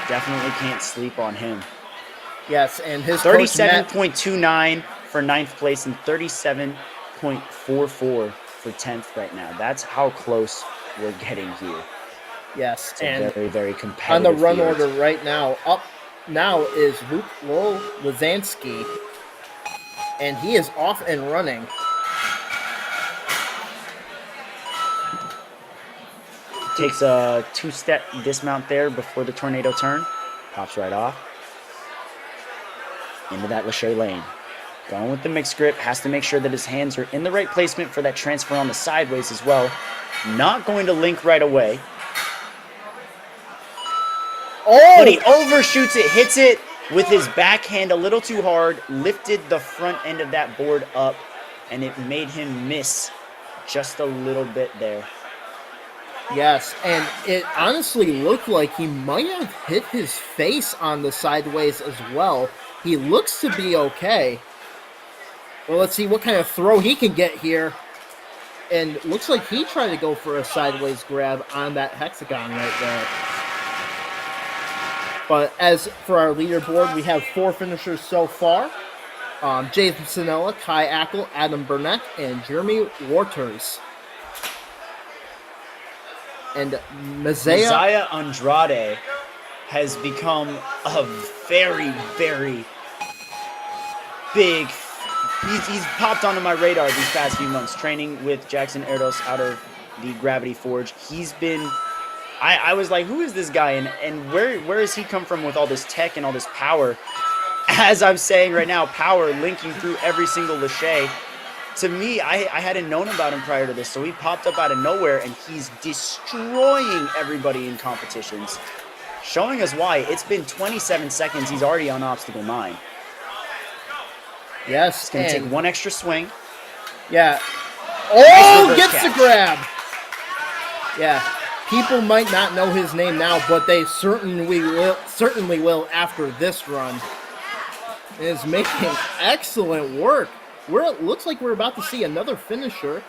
Definitely can't sleep on him. Yes, and his 37.29 for 9th place and 37.44 for 10th right now. That's how close we're getting here. Yes, it's and a very, very competitive on the run field. order right now, up now is Luke Lazansky, and he is off and running. takes a 2-step dismount there before the tornado turn. Pops right off. Into that Lachey lane. Going with the mixed grip. Has to make sure that his hands are in the right placement for that transfer on the sideways as well. Not going to link right away. Oh! But he overshoots it, hits it with his backhand a little too hard, lifted the front end of that board up, and it made him miss just a little bit there. Yes, and it honestly looked like he might have hit his face on the sideways as well. He looks to be okay. Well, let's see what kind of throw he can get here. And looks like he tried to go for a sideways grab on that hexagon right there. But as for our leaderboard, we have 4 finishers so far. James Sinella, Kai Ackle, Adam Burnett, and Jeremy Waters. And Messiah Andrade has become a very, very big. He's popped onto my radar these past few months, training with Jackson Erdos out of the Gravity Forge. He's been. I was like, who is this guy, and where has he come from with all this tech and all this power? As I'm saying right now, power linking through every single Lachey. To me, I hadn't known about him prior to this, so he popped up out of nowhere, and he's destroying everybody in competitions. Showing us why. It's been 27 seconds. He's already on Obstacle 9. Yes, It's going to take one extra swing. Yeah. Nice Oh, gets catch. the grab. Yeah. People might not know his name now, but they certainly will after this run. And is making excellent work. It looks like we're about to see another finisher.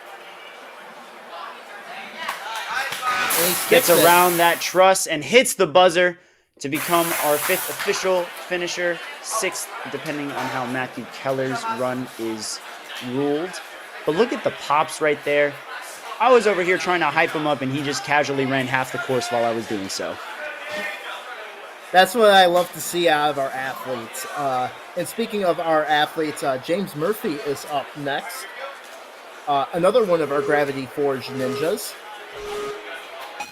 Gets around that truss and hits the buzzer to become our 5th official finisher, 6th depending on how Matthew Keller's run is ruled. But look at the pops right there. I was over here trying to hype him up, and he just casually ran half the course while I was doing so. That's what I love to see out of our athletes. And speaking of our athletes, James Murphy is up next. Another one of our Gravity Forge ninjas.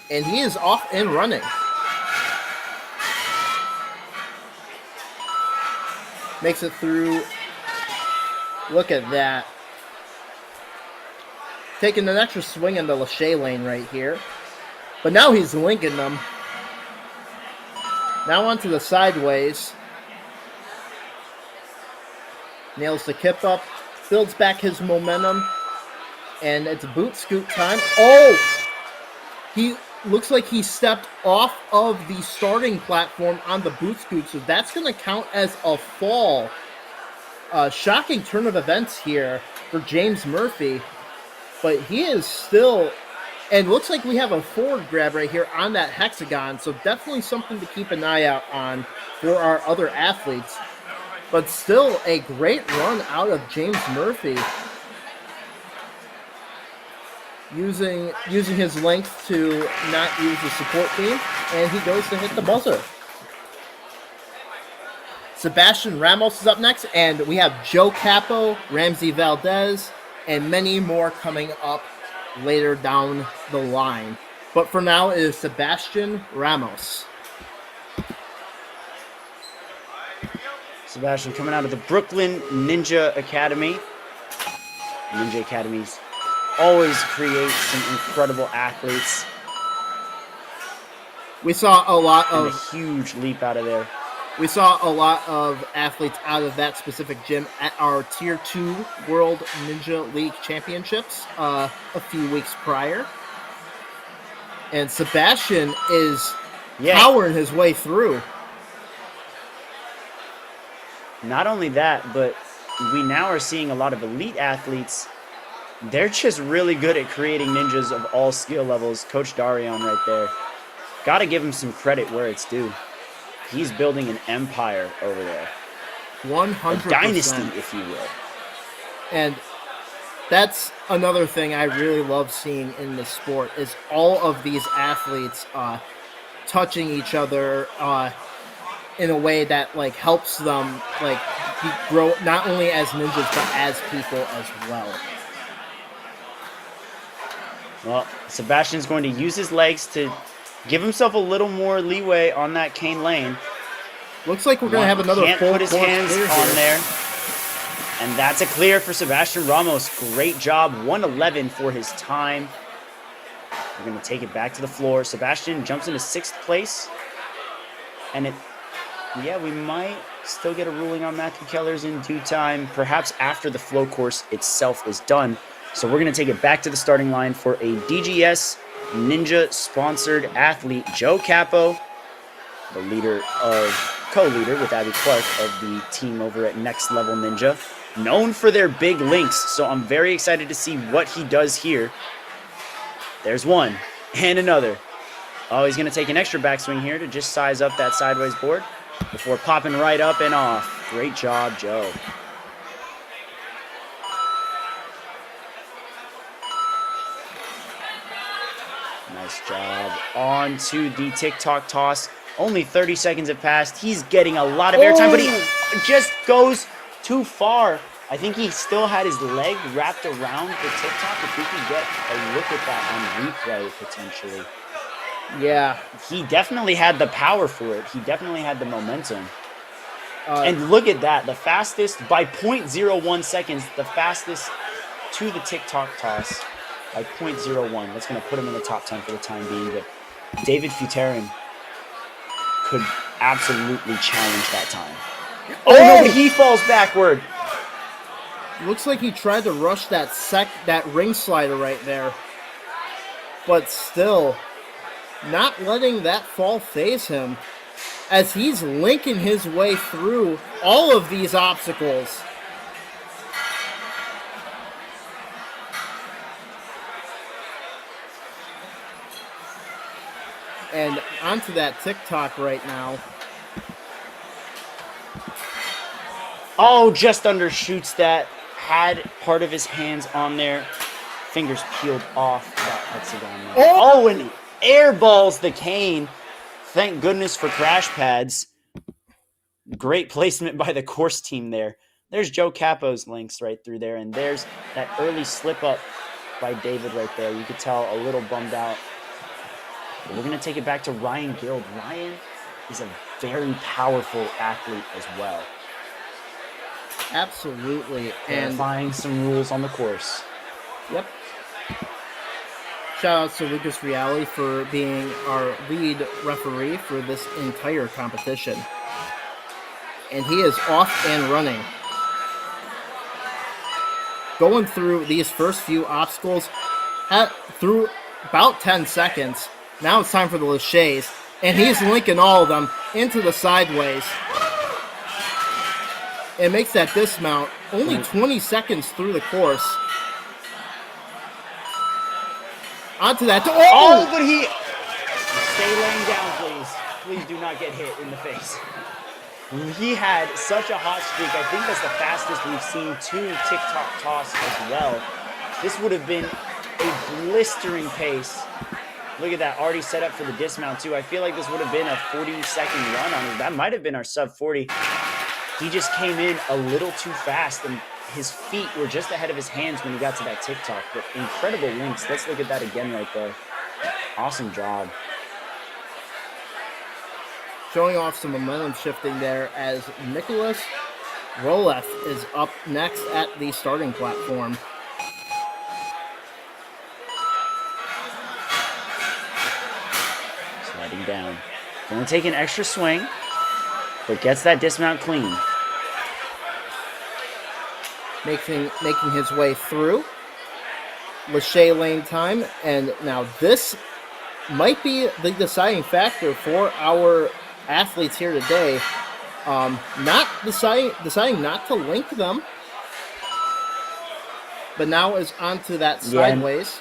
And he is off and running. Makes it through. Look at that. Taking an extra swing in the Lachey lane right here. But now he's linking them. Now onto the sideways. Nails the kip up. Builds back his momentum. And it's boot scoot time. Oh! He looks like he stepped off of the starting platform on the boot scoot. So that's going to count as a fall. Shocking turn of events here for James Murphy. But he is still, and looks like we have a forward grab right here on that hexagon, so definitely something to keep an eye out on for our other athletes. But still a great run out of James Murphy. Using his length to not use the support beam, and he goes to hit the buzzer. Sebastian Ramos is up next, and we have Joe Capo, Ramsey Valdez, and many more coming up later down the line. But for now, it is Sebastian Ramos. Sebastian coming out of the Brooklyn Ninja Academy. Ninja Academies always create some incredible athletes. We saw a lot And of a huge leap out of there. We saw a lot of athletes out of that specific gym at our Tier 2 World Ninja League Championships a few weeks prior. And Sebastian is powering his way through. Not only that, but we now are seeing a lot of elite athletes. They're just really good at creating ninjas of all skill levels. Coach Darion right there. Got to give him some credit where it's due. He's building an empire over there. 100%. A dynasty, if you will. And that's another thing I really love seeing in the sport is all of these athletes touching each other in a way that helps them grow not only as ninjas but as people as well. Well, Sebastian's going to use his legs to give himself a little more leeway on that cane lane. Looks like we're going to have another Can't full put his course hands clear on here. there. And that's a clear for Sebastian Ramos. Great job. 111 for his time. We're going to take it back to the floor. Sebastian jumps into 6th place. And we might still get a ruling on Matthew Kellers in due time, perhaps after the flow course itself is done. So we're going to take it back to the starting line for a DGS Ninja sponsored athlete, Joe Capo, the co-leader with Abby Clark of the team over at Next Level Ninja, known for their big links. So I'm very excited to see what he does here. There's one and another. Oh, he's going to take an extra backswing here to just size up that sideways board before popping right up and off. Great job, Joe. Nice job. On to the TikTok toss. Only 30 seconds have passed. He's getting a lot of airtime, but he just goes too far. I think he still had his leg wrapped around the TikTok. If we could get a look at that on replay, potentially. Yeah. He definitely had the power for it. He definitely had the momentum. And look at that. The fastest, by 0.01 seconds, the fastest to the TikTok toss by 0.01. That's going to put him in the top 10 for the time being. But David Futerin could absolutely challenge that time. Oh, no, but he falls backward. Looks like he tried to rush that ring slider right there. But still, not letting that fall phase him as he's linking his way through all of these obstacles. And onto that TikTok right now. Oh, just undershoots that. Had part of his hands on there. Fingers peeled off. That hexagon. Oh, and airballs the cane. Thank goodness for crash pads. Great placement by the course team there. There's Joe Capo's links right through there. And there's that early slip up by David right there. You could tell a little bummed out. But we're going to take it back to Ryan Guild. Ryan is a very powerful athlete as well. Absolutely. And Clarifying some rules on the course. Yep. Shout out to Lucas Reale for being our lead referee for this entire competition. And he is off and running. Going through these first few obstacles through about 10 seconds. Now it's time for the laches. And he's linking all of them into the sideways. It makes that dismount only 20 seconds through the course. Onto that. Oh, but he... Stay laying down, please. Please do not get hit in the face. He had such a hot streak. I think that's the fastest we've seen two TikTok toss as well. This would have been a blistering pace. Look at that. Already set up for the dismount, too. I feel like this would have been a 40-second run on him. That might have been our sub 40. He just came in a little too fast, and his feet were just ahead of his hands when he got to that TikTok. But incredible links. Let's look at that again right there. Awesome job. Showing off some momentum shifting there as Nicholas Rolef is up next at the starting platform. Sliding down. Gonna take an extra swing, but gets that dismount clean. Making his way through. Lache lane time, and now this might be the deciding factor for our athletes here today. Not deciding not to link them, but now is onto that sideways,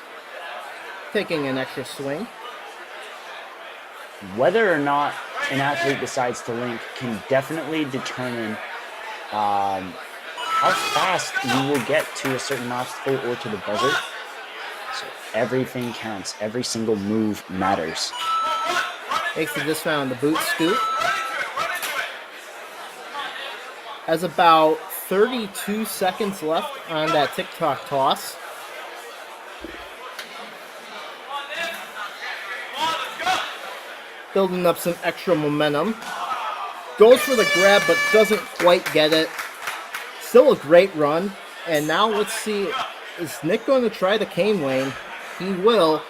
taking an extra swing. Whether or not an athlete decides to link can definitely determine how fast you will get to a certain obstacle or to the buzzer. So everything counts. Every single move matters. Makes the dismount on the boot scoop. Has about 32 seconds left on that TikTok toss. building up some extra momentum. Goes for the grab, but doesn't quite get it. Still a great run. And now let's see, is Nick going to try the cane lane? He will.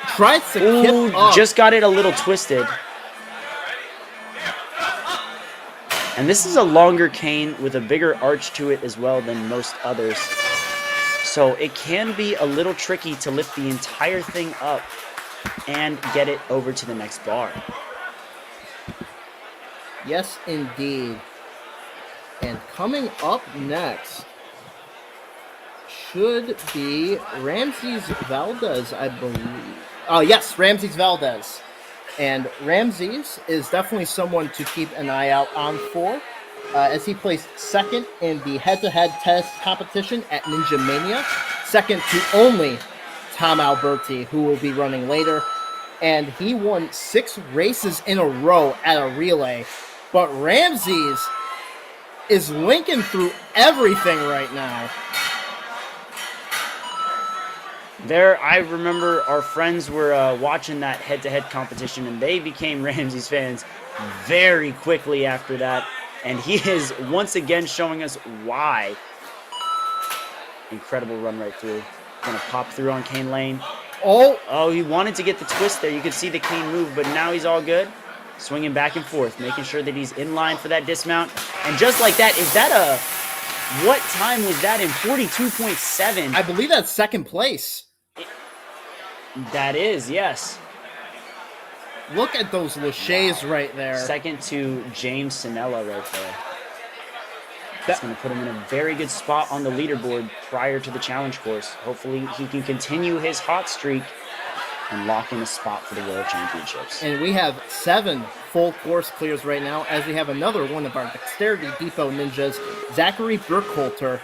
Tries to kip up. Just got it a little twisted. And this is a longer cane with a bigger arch to it as well than most others. So it can be a little tricky to lift the entire thing up and get it over to the next bar. Yes, indeed. And coming up next should be Ramses Valdez, I believe. Oh, yes, Ramses Valdez. And Ramses is definitely someone to keep an eye out on for, as he placed second in the head-to-head test competition at Ninja Mania, second to only Tom Alberti, who will be running later. And he won 6 races in a row at a relay. But Ramses is linking through everything right now. There, I remember our friends were watching that head-to-head competition, and they became Ramses fans very quickly after that. And he is once again showing us why. Incredible run right through. Gonna pop through on cane lane. Oh, he wanted to get the twist there. You could see the cane move, but now he's all good. Swinging back and forth, making sure that he's in line for that dismount. And just like that, is that a... What time was that in? 42.7. I believe that's second place. That is, yes. Look at those laches right there. Second to James Sinella right there. That's going to put him in a very good spot on the leaderboard prior to the challenge course. Hopefully he can continue his hot streak and lock in a spot for the World Championships. And we have 7 full course clears right now, as we have another one of our Dexterity Depot ninjas, Zachary Burkholter.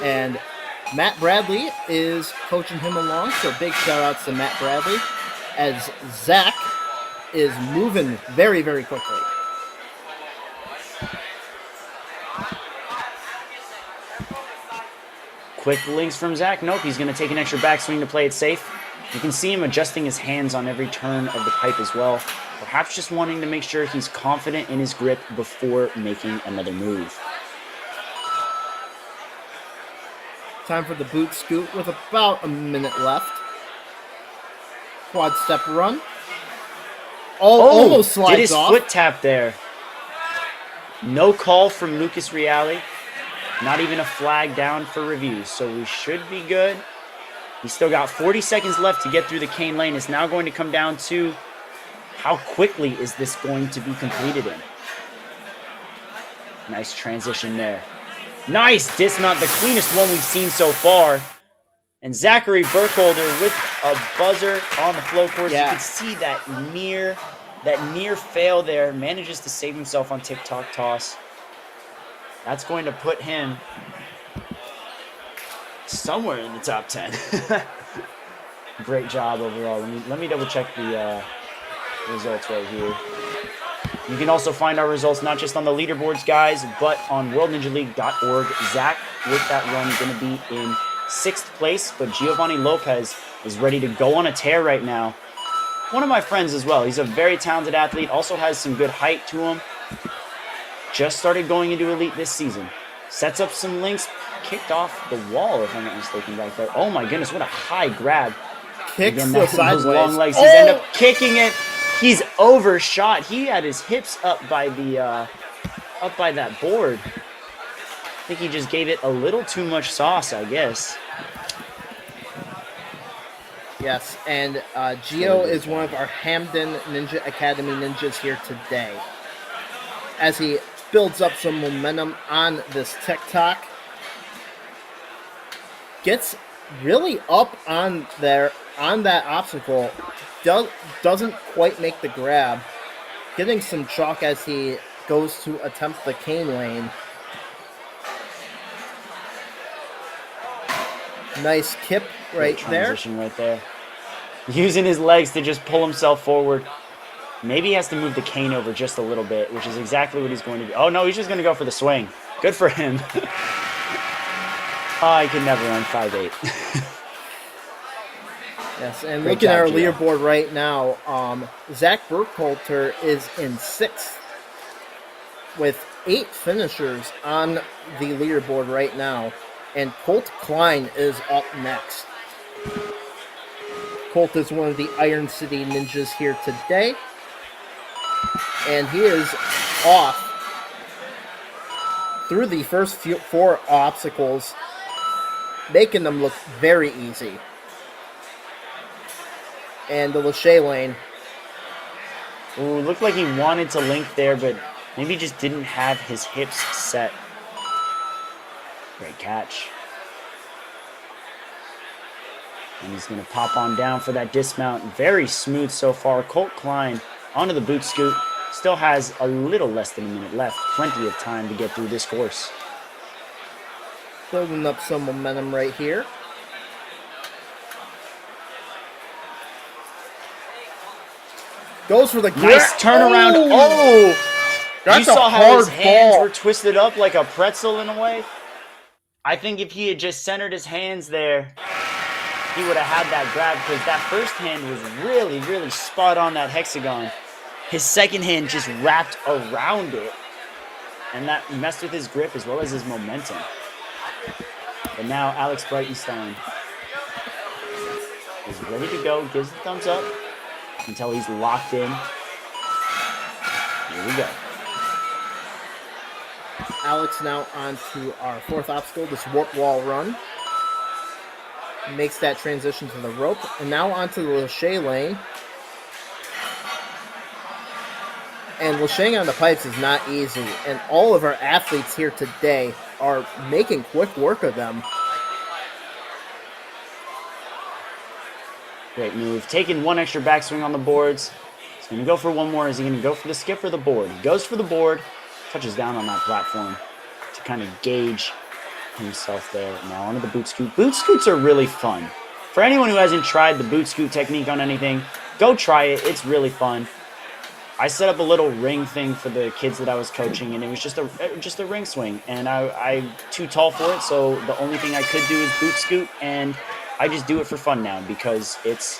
And Matt Bradley is coaching him along, so big shout outs to Matt Bradley, as Zach is moving very, very quickly. Quick links from Zach. Nope, he's going to take an extra backswing to play it safe. You can see him adjusting his hands on every turn of the pipe as well. Perhaps just wanting to make sure he's confident in his grip before making another move. Time for the boot scoot with about a minute left. Quad step run. Almost slides did his off. foot tap there. No call from Lucas Reale. Not even a flag down for review, so we should be good. He's still got 40 seconds left to get through the cane lane. It's now going to come down to how quickly is this going to be completed in. Nice transition there. Nice dismount, the cleanest one we've seen so far. And Zachary Burkholder with a buzzer on the flow course. Yeah. You can see that near fail there. Manages to save himself on tick-tock toss. That's going to put him somewhere in the top 10. Great job overall. Let me double check the results right here. You can also find our results not just on the leaderboards, guys, but on worldninjaleague.org. Zach, with that run, going to be in 6th place, but Giovanni Lopez is ready to go on a tear right now. One of my friends as well. He's a very talented athlete, also has some good height to him. Just started going into Elite this season. Sets up some links, kicked off the wall, if I'm not mistaken, back there. Oh my goodness, what a high grab. Kicks Again, the sideways. those long legs. He's end up kicking it. He's overshot. He had his hips up by that board. I think he just gave it a little too much sauce, I guess. Yes, and Gio is one of our Hamden Ninja Academy ninjas here today, as he builds up some momentum on this TikTok. Gets really up on that obstacle. Doesn't quite make the grab. Getting some chalk as he goes to attempt the cane lane. Nice kip right there. Transition right there. Using his legs to just pull himself forward. Maybe he has to move the cane over just a little bit, which is exactly what he's going to do. Oh, no, he's just going to go for the swing. Good for him. I could never run 5'8". Yes, and Great looking at job, our Gio. leaderboard right now, Zach Burkhalter is in 6th with 8 finishers on the leaderboard right now, and Colt Klein is up next. Colt is one of the Iron City Ninjas here today, and he is off through the first 4 obstacles, making them look very easy. And the Lachey lane. Ooh, looked like he wanted to link there, but maybe just didn't have his hips set. Great catch. And he's going to pop on down for that dismount. Very smooth so far. Colt Klein onto the boot scoot. Still has a little less than a minute left. Plenty of time to get through this course. Building up some momentum right here. Goes for the Nice turnaround. Oh! That's You saw a how his hard hands ball. were twisted up like a pretzel in a way? I think if he had just centered his hands there, he would have had that grab, because that first hand was really, really spot on that hexagon. His second hand just wrapped around it, and that messed with his grip as well as his momentum. But now Alex Breitenstein is ready to go, gives the thumbs up until he's locked in. Here we go. Alex now on to our 4th obstacle, this warp wall run. Makes that transition to the rope. And now onto the Lachey lane. And Lachey on the pipes is not easy. And all of our athletes here today are making quick work of them. Great move. Taking one extra backswing on the boards. He's going to go for one more. Is he going to go for the skip or the board? He goes for the board. Touches down on that platform to kind of gauge himself there. Now onto the boot scoot. Boot scoots are really fun. For anyone who hasn't tried the boot scoot technique on anything, go try it. It's really fun. I set up a little ring thing for the kids that I was coaching, and it was just a ring swing. And I'm too tall for it, so the only thing I could do is boot scoot, and I just do it for fun now because it's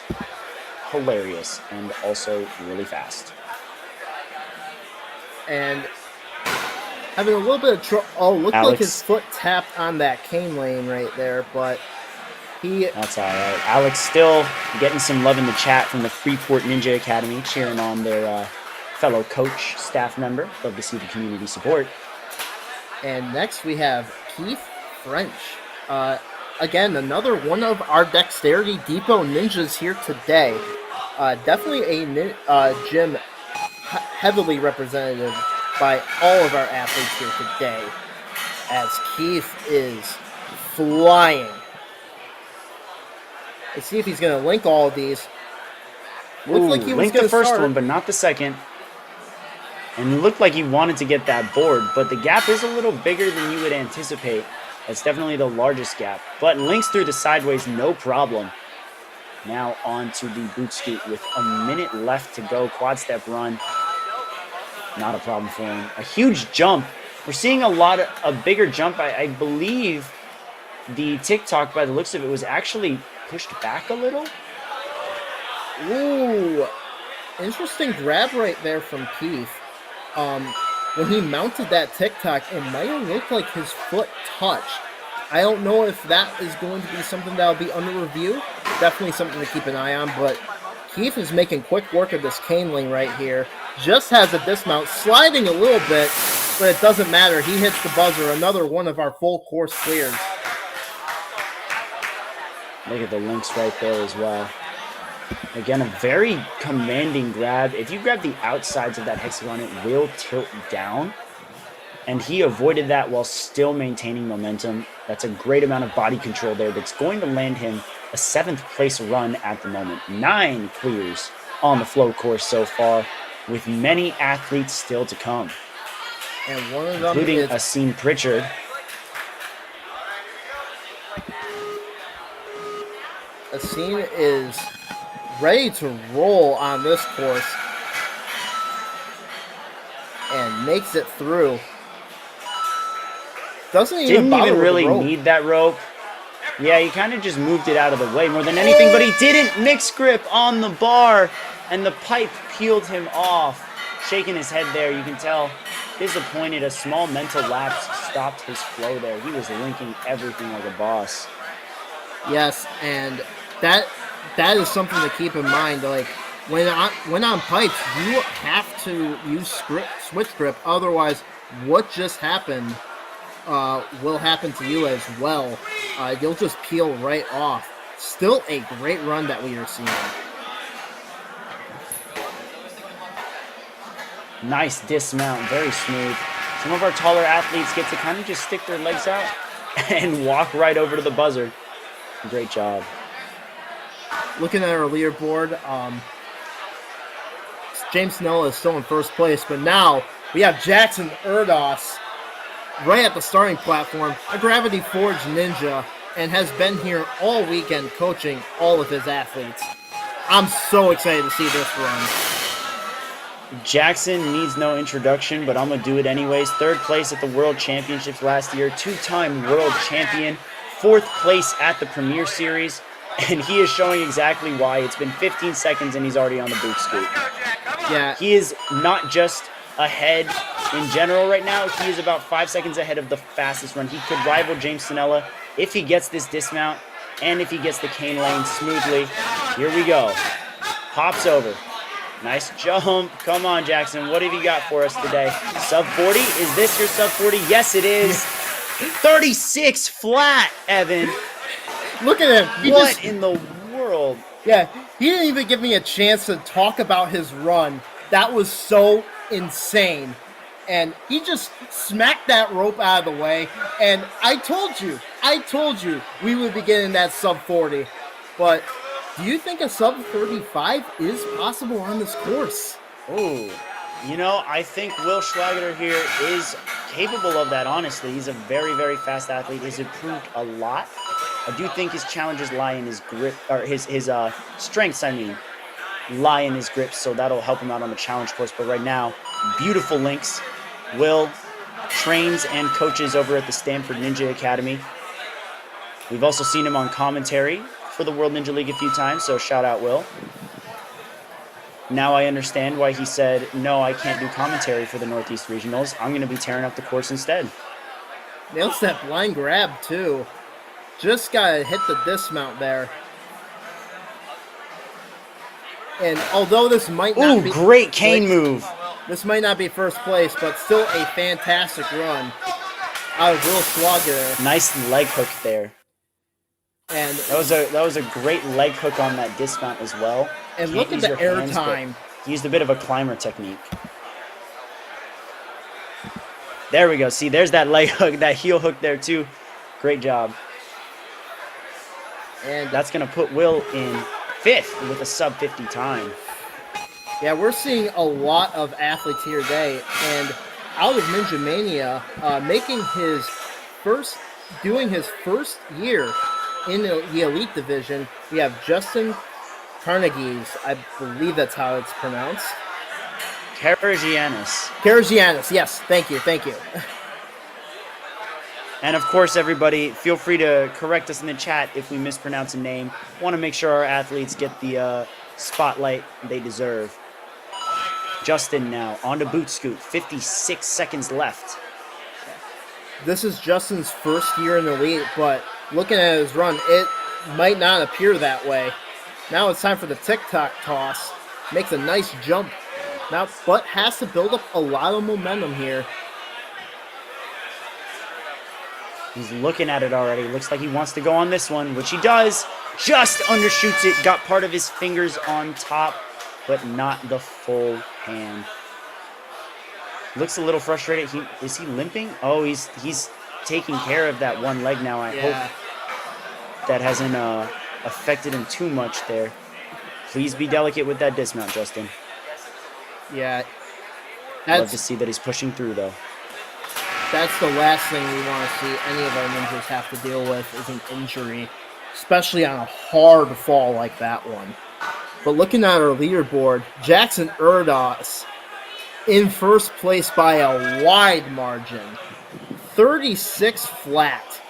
hilarious and also really fast. And having a little bit of trouble. Oh, looked Alex. like his foot tapped on that cane lane right there, but he. That's all right. Alex still getting some love in the chat from the Freeport Ninja Academy, cheering on their fellow coach, staff member. Love to see the community support. And next we have Keith French. Again, another one of our Dexterity Depot ninjas here today. Definitely a gym heavily representative by all of our athletes here today, as Keith is flying. Let's see if he's going to link all of these. Looks like he was linked going the to first start. one, but not the second. And it looked like he wanted to get that board, but the gap is a little bigger than you would anticipate. That's definitely the largest gap, but links through the sideways, no problem. Now on to the boot scoot with a minute left to go. Quad step run. Not a problem for him. A huge jump. We're seeing a bigger jump. I believe the TikTok, by the looks of it, was actually pushed back a little. Ooh, interesting grab right there from Keith. When he mounted that TikTok, it might have looked like his foot touched. I don't know if that is going to be something that will be under review. Definitely something to keep an eye on, but Keith is making quick work of this cane lane right here. Just has a dismount, sliding a little bit, but it doesn't matter. He hits the buzzer. Another one of our full course clears. Look at the links right there as well. Again, a very commanding grab. If you grab the outsides of that hexagon, it will tilt down. And he avoided that while still maintaining momentum. That's a great amount of body control there. That's going to land him a 7th place run at the moment. 9 clears on the flow course so far, with many athletes still to come. And one of them including is Asim Pritchard. Asim is ready to roll on this course and makes it through. Doesn't even Didn't bother even with really the rope. need that rope. Yeah, he kind of just moved it out of the way more than anything, but he didn't. Mixed grip on the bar, and the pipe peeled him off. Shaking his head there, you can tell disappointed. A small mental lapse stopped his flow there. He was linking everything like a boss. Yes, and that is something to keep in mind. Like when on pipes, you have to use switch grip. Otherwise, what just happened will happen to you as well. You'll just peel right off. Still a great run that we are seeing. Nice dismount, very smooth. Some of our taller athletes get to kind of just stick their legs out and walk right over to the buzzer. Great job. Looking at our leaderboard, James Snella is still in first place, but now we have Jackson Erdos right at the starting platform, a Gravity Forge ninja, and has been here all weekend coaching all of his athletes. I'm so excited to see this run. Jackson needs no introduction, but I'm going to do it anyways. Third place at the World Championships last year, two-time world champion, fourth place at the Premier Series, and he is showing exactly why. It's been 15 seconds and he's already on the boot scoot. Yeah, He is not just ahead in general right now, he is about 5 seconds ahead of the fastest run. He could rival James Sinella if he gets this dismount and if he gets the cane lane smoothly. Here we go. Hops over. Nice jump. Come on, Jackson. What have you got for us today? Sub 40? Is this your sub 40? Yes, it is. 36 flat, Evan. look at him. What in the world? Yeah, he didn't even give me a chance to talk about his run. That was so insane. And he just smacked that rope out of the way. And I told you we would be getting that sub 40. But do you think a sub 35 is possible on this course? Ooh. You know, I think Will Schlager here is capable of that, honestly. He's a very, very fast athlete. He's improved a lot. I do think his challenges lie in his grip, or his strengths, lie in his grip, so that'll help him out on the challenge course. But right now, beautiful links. Will trains and coaches over at the Stanford Ninja Academy. We've also seen him on commentary for the World Ninja League a few times, so shout out Will. Now I understand why he said, no, I can't do commentary for the Northeast Regionals. I'm going to be tearing up the course instead. Nails that blind grab, too. Just got to hit the dismount there. And although this might not be... great cane move. This might not be first place, but still a fantastic run out of Will Schlager. Nice leg hook there. And that was a great leg hook on that dismount as well. And Can't look at use the your air hands, time. He used a bit of a climber technique. There we go. See, there's that leg hook, that heel hook there too. Great job. And that's going to put Will in fifth with a sub 50 time. Yeah, we're seeing a lot of athletes here today. And out of Ninja Mania, doing his first year in the Elite Division, we have Justin Carnegie's, I believe that's how it's pronounced. Karagianis, yes, thank you. And of course, everybody, feel free to correct us in the chat if we mispronounce a name. Want to make sure our athletes get the spotlight they deserve. Justin now on to boot scoot, 56 seconds left. This is Justin's first year in the Elite, but looking at his run, it might not appear that way. Now it's time for the TikTok toss. Makes a nice jump. Now, but has to build up a lot of momentum here. He's looking at it already. Looks like he wants to go on this one, which he does. Just undershoots it. Got part of his fingers on top, but not the full hand. Looks a little frustrated. Is he limping? Oh, he's taking care of that one leg now. I hope that hasn't affected him too much there. Please be delicate with that dismount, Justin. Yeah. Love to see that he's pushing through, though. That's the last thing we want to see any of our ninjas have to deal with is an injury, especially on a hard fall like that one. But looking at our leaderboard, Jackson Erdos in first place by a wide margin. 36 flat.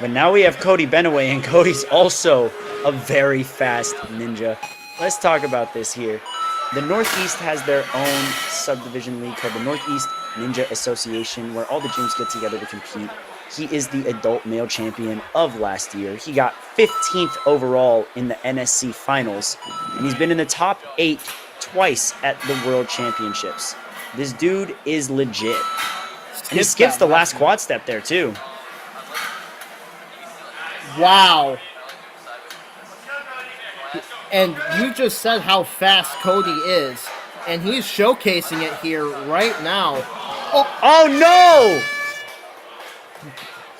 But now we have Cody Benaway, and Cody's also a very fast ninja. Let's talk about this here. The Northeast has their own subdivision league called the Northeast Ninja Association, where all the gyms get together to compete. He is the adult male champion of last year. He got 15th overall in the NSC finals, and he's been in the top 8 twice at the World Championships. This dude is legit. And he skips the last quad step there, too. Wow. And you just said how fast Cody is, and he's showcasing it here right now. Oh no!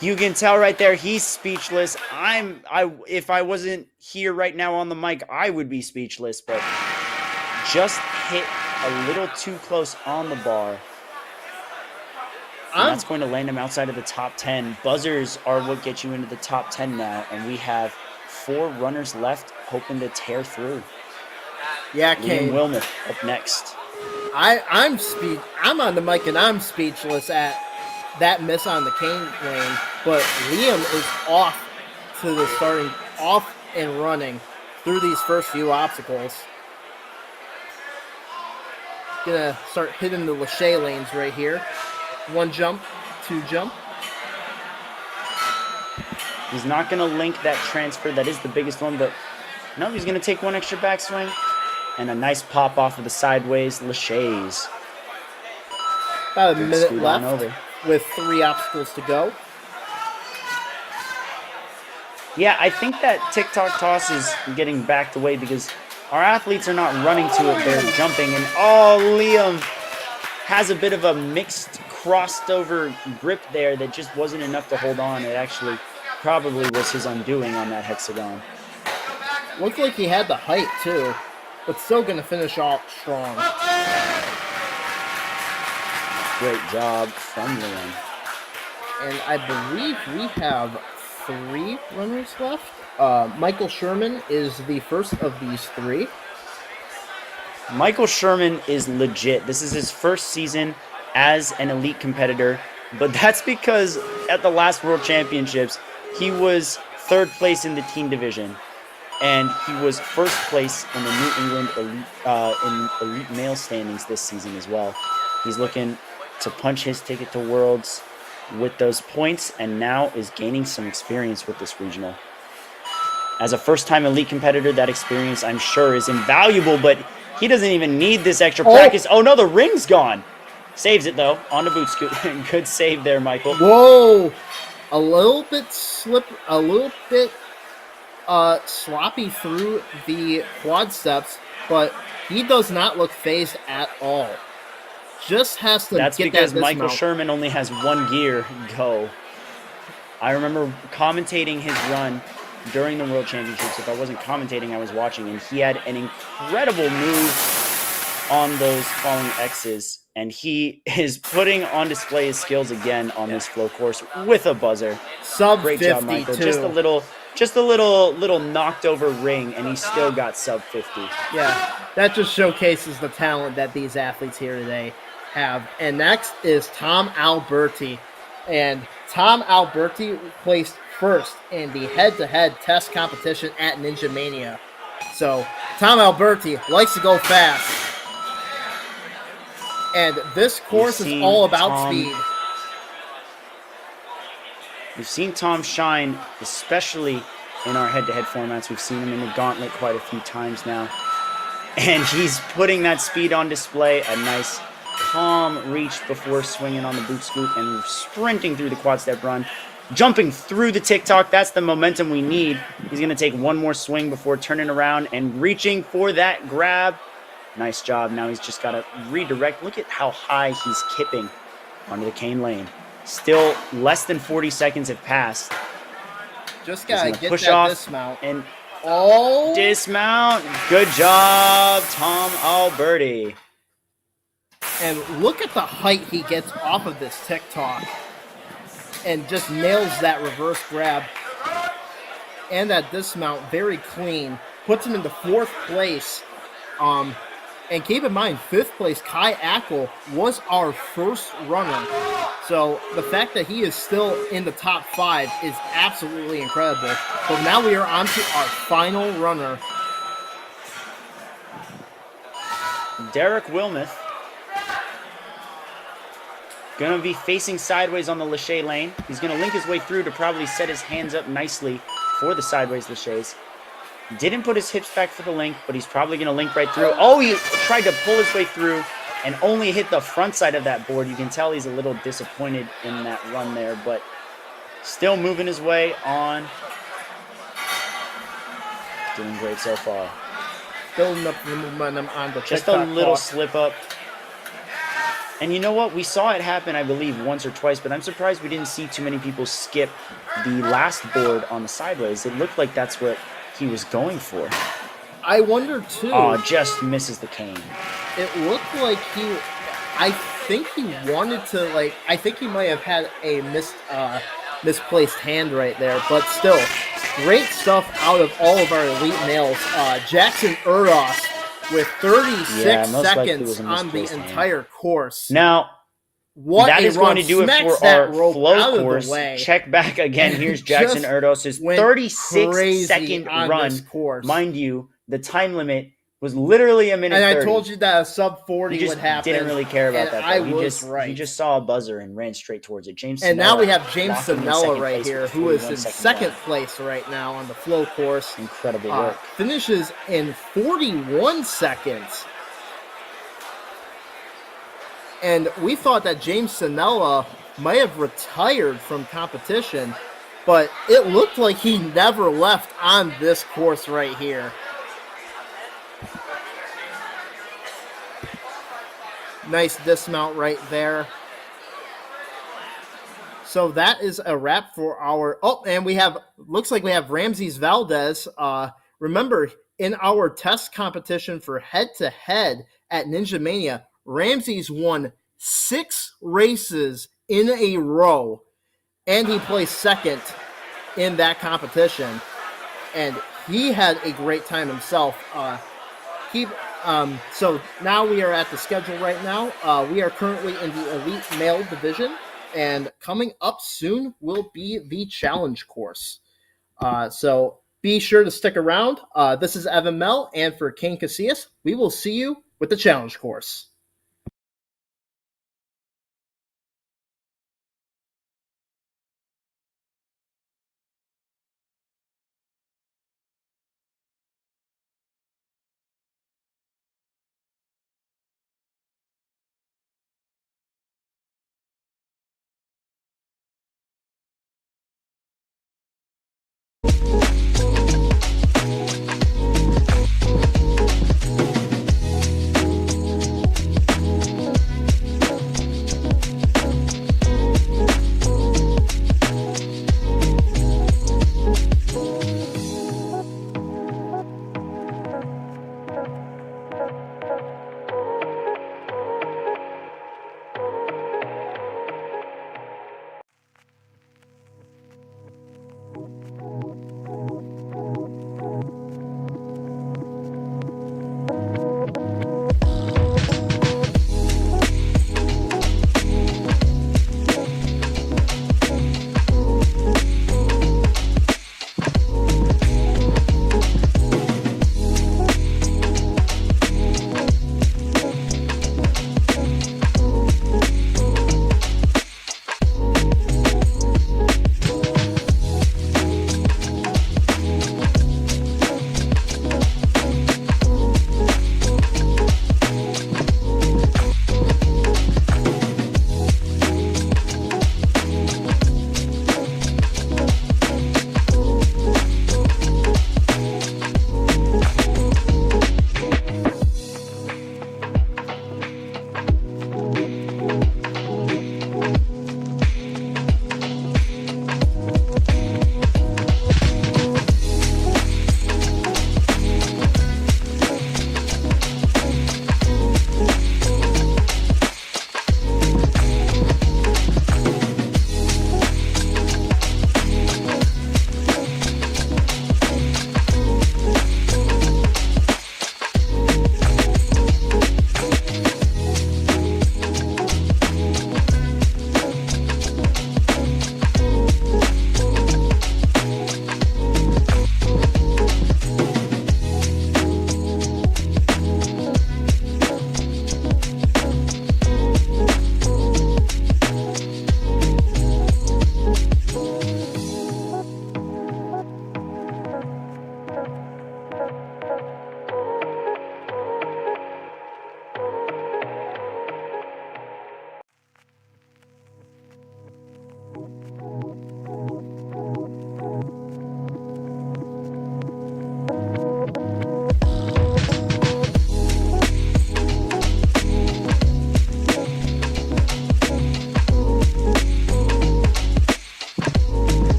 You can tell right there he's speechless. If I wasn't here right now on the mic, I would be speechless, but just hit a little too close on the bar. And that's going to land him outside of the top 10. Buzzers are what get you into the top 10 now, and we have 4 runners left hoping to tear through. Yeah, Liam Kane. Wilmoth up next. I'm on the mic and I'm speechless at that miss on the cane lane, but Liam is off to the starting, off and running through these first few obstacles. Gonna start hitting the Lachey lanes right here. 1 jump, 2 jump. He's not going to link that transfer. That is the biggest one, but no, he's going to take 1 extra backswing. And a nice pop off of the sideways Lachey's. About a minute left with 3 obstacles to go. Yeah, I think that TikTok toss is getting backed away because our athletes are not running to it. They're jumping. And Liam has a bit of a mixed crossed over grip there that just wasn't enough to hold on. It actually probably was his undoing on that hexagon. Looked like he had the height too, but still going to finish off strong. Great job from Liam. And I believe we have 3 runners left. Michael Sherman is the first of these 3. Michael Sherman is legit. This is his first season as an elite competitor, but that's because at the last World Championships, he was 3rd place in the team division, and he was 1st place in the New England elite male standings this season as well. He's looking to punch his ticket to Worlds with those points, and now is gaining some experience with this regional. As a first-time elite competitor, that experience, I'm sure, is invaluable, but he doesn't even need this extra practice. Oh no, the ring's gone. Saves it, though, on the boot scoot. Good save there, Michael. Whoa! A little bit sloppy through the quad steps, but he does not look phased at all. Just has to That's get because that Michael dismount. Sherman only has 1 gear go. I remember commentating his run during the World Championships. If I wasn't commentating, I was watching, and he had an incredible move on those falling X's, and he is putting on display his skills again on this flow course with a buzzer. Sub Great 50 job, Michael. too. Just a little knocked over ring, and he still got sub 50. Yeah, that just showcases the talent that these athletes here today have. And next is Tom Alberti. And Tom Alberti placed 1st in the head-to-head test competition at Ninja Mania. So Tom Alberti likes to go fast. And this course is all about speed. We've seen Tom shine, especially in our head-to-head formats. We've seen him in the gauntlet quite a few times now. And he's putting that speed on display. A nice, calm reach before swinging on the boot scoot and sprinting through the quad step run. Jumping through the TikTok. That's the momentum we need. He's going to take 1 more swing before turning around and reaching for that grab. Nice job. Now he's just got to redirect. Look at how high he's kipping onto the cane lane. Still less than 40 seconds have passed. Just got to get push that off dismount. And Oh! dismount. Good job, Tom Alberti. And look at the height he gets off of this TikTok. And just nails that reverse grab. And that dismount very clean. Puts him into 4th place. And keep in mind, 5th place, Kai Ackel, was our first runner. So the fact that he is still in the top 5 is absolutely incredible. But now we are on to our final runner. Derek Wilmoth going to be facing sideways on the Lachey lane. He's going to link his way through to probably set his hands up nicely for the sideways Lachays. Didn't put his hips back for the link, but he's probably going to link right through. Oh, he tried to pull his way through and only hit the front side of that board. You can tell he's a little disappointed in that run there, but still moving his way on. Doing great so far. Building up the momentum on the Just TikTok a little clock. slip up. And you know what? We saw it happen, I believe, once or twice, but I'm surprised we didn't see too many people skip the last board on the sideways. It looked like that's what he was going for. I wonder, too. Oh, just misses the cane. It looked like I think he wanted to, I think he might have had a misplaced hand right there, but still, great stuff out of all of our elite males. Jackson Erdos with 36 seconds on the entire course. Now, what that is run. going to do it Smacks for our that rope flow out of the course. way. Check back again. Here's Jackson Just Erdos' went 36-second on run. this course. Mind you, the time limit was literally a minute And 30. I told you that a sub 40 He just would happen. didn't really care about and that. I Though. was right. He just saw a buzzer and ran straight towards it. James And Sinella now we have James locking in Sinella second right place here, with who is 41 in seconds second left. place right now on the flow course. Incredible work. Finishes in 41 seconds. And we thought that James Sinella might have retired from competition, but it looked like he never left on this course right here. Nice dismount right there. So that is a wrap for our... Oh, and we have... Looks like we have Ramses Valdez. Remember, in our test competition for head-to-head at Ninja Mania, Ramses won 6 races in a row, and he placed second in that competition. And he had a great time himself. So now we are at the schedule right now. We are currently in the elite male division, and coming up soon will be the challenge course. So be sure to stick around. This is Evan Mell, and for Kane Casillas, we will see you with the challenge course.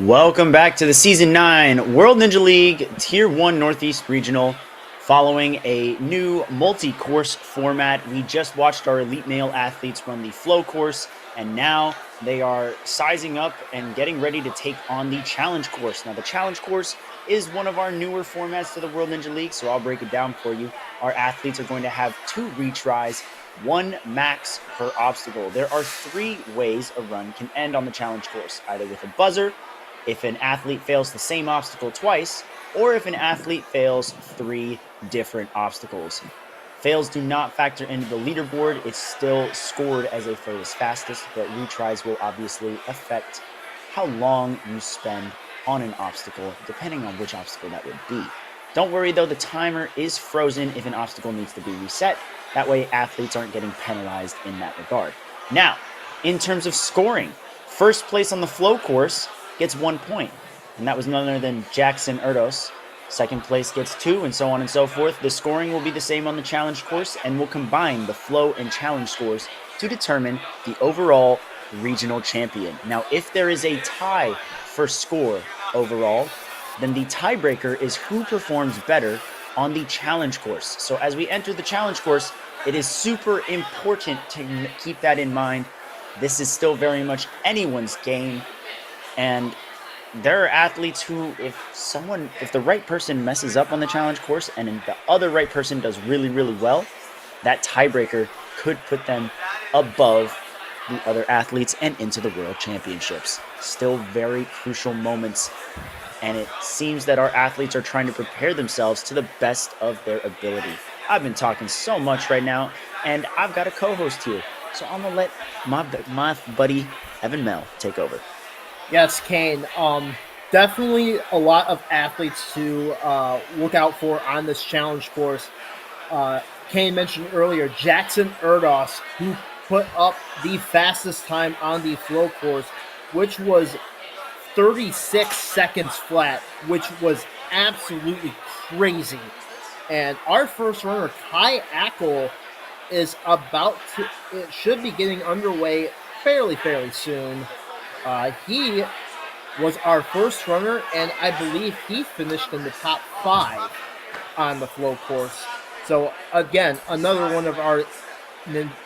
Welcome back to the Season 9 World Ninja League Tier 1 Northeast Regional. Following a new multi-course format, we just watched our elite male athletes run the flow course, and now they are sizing up and getting ready to take on the challenge course. Now, the challenge course is one of our newer formats to the World Ninja League, so I'll break it down for you. Our athletes are going to have 2 retries, 1 max per obstacle. There are 3 ways a run can end on the challenge course, either with a buzzer, if an athlete fails the same obstacle twice, or if an athlete fails 3 different obstacles. Fails do not factor into the leaderboard. It's still scored as a furthest fastest, but retries will obviously affect how long you spend on an obstacle, depending on which obstacle that would be. Don't worry though, the timer is frozen if an obstacle needs to be reset. That way athletes aren't getting penalized in that regard. Now, in terms of scoring, first place on the flow course gets 1 point, and that was none other than Jackson Erdos. Second place gets 2, and so on and so forth. The scoring will be the same on the challenge course, and we'll combine the flow and challenge scores to determine the overall regional champion. Now, if there is a tie for score overall, then the tiebreaker is who performs better on the challenge course. So as we enter the challenge course, it is super important to keep that in mind. This is still very much anyone's game. And there are athletes who, if the right person messes up on the challenge course and the other right person does really, really well, that tiebreaker could put them above the other athletes and into the World Championships. Still very crucial moments, and it seems that our athletes are trying to prepare themselves to the best of their ability. I've been talking so much right now, and I've got a co-host here, so I'm gonna let my buddy Evan Mel take over. Yes, Kane. Definitely a lot of athletes to look out for on this challenge course. Kane mentioned earlier Jackson Erdos, who put up the fastest time on the flow course, which was 36 seconds flat, which was absolutely crazy. And our first runner, Kai Ackel, is it should be getting underway fairly soon. He was our first runner, and I believe he finished in the top 5 on the flow course. So, again, another one of our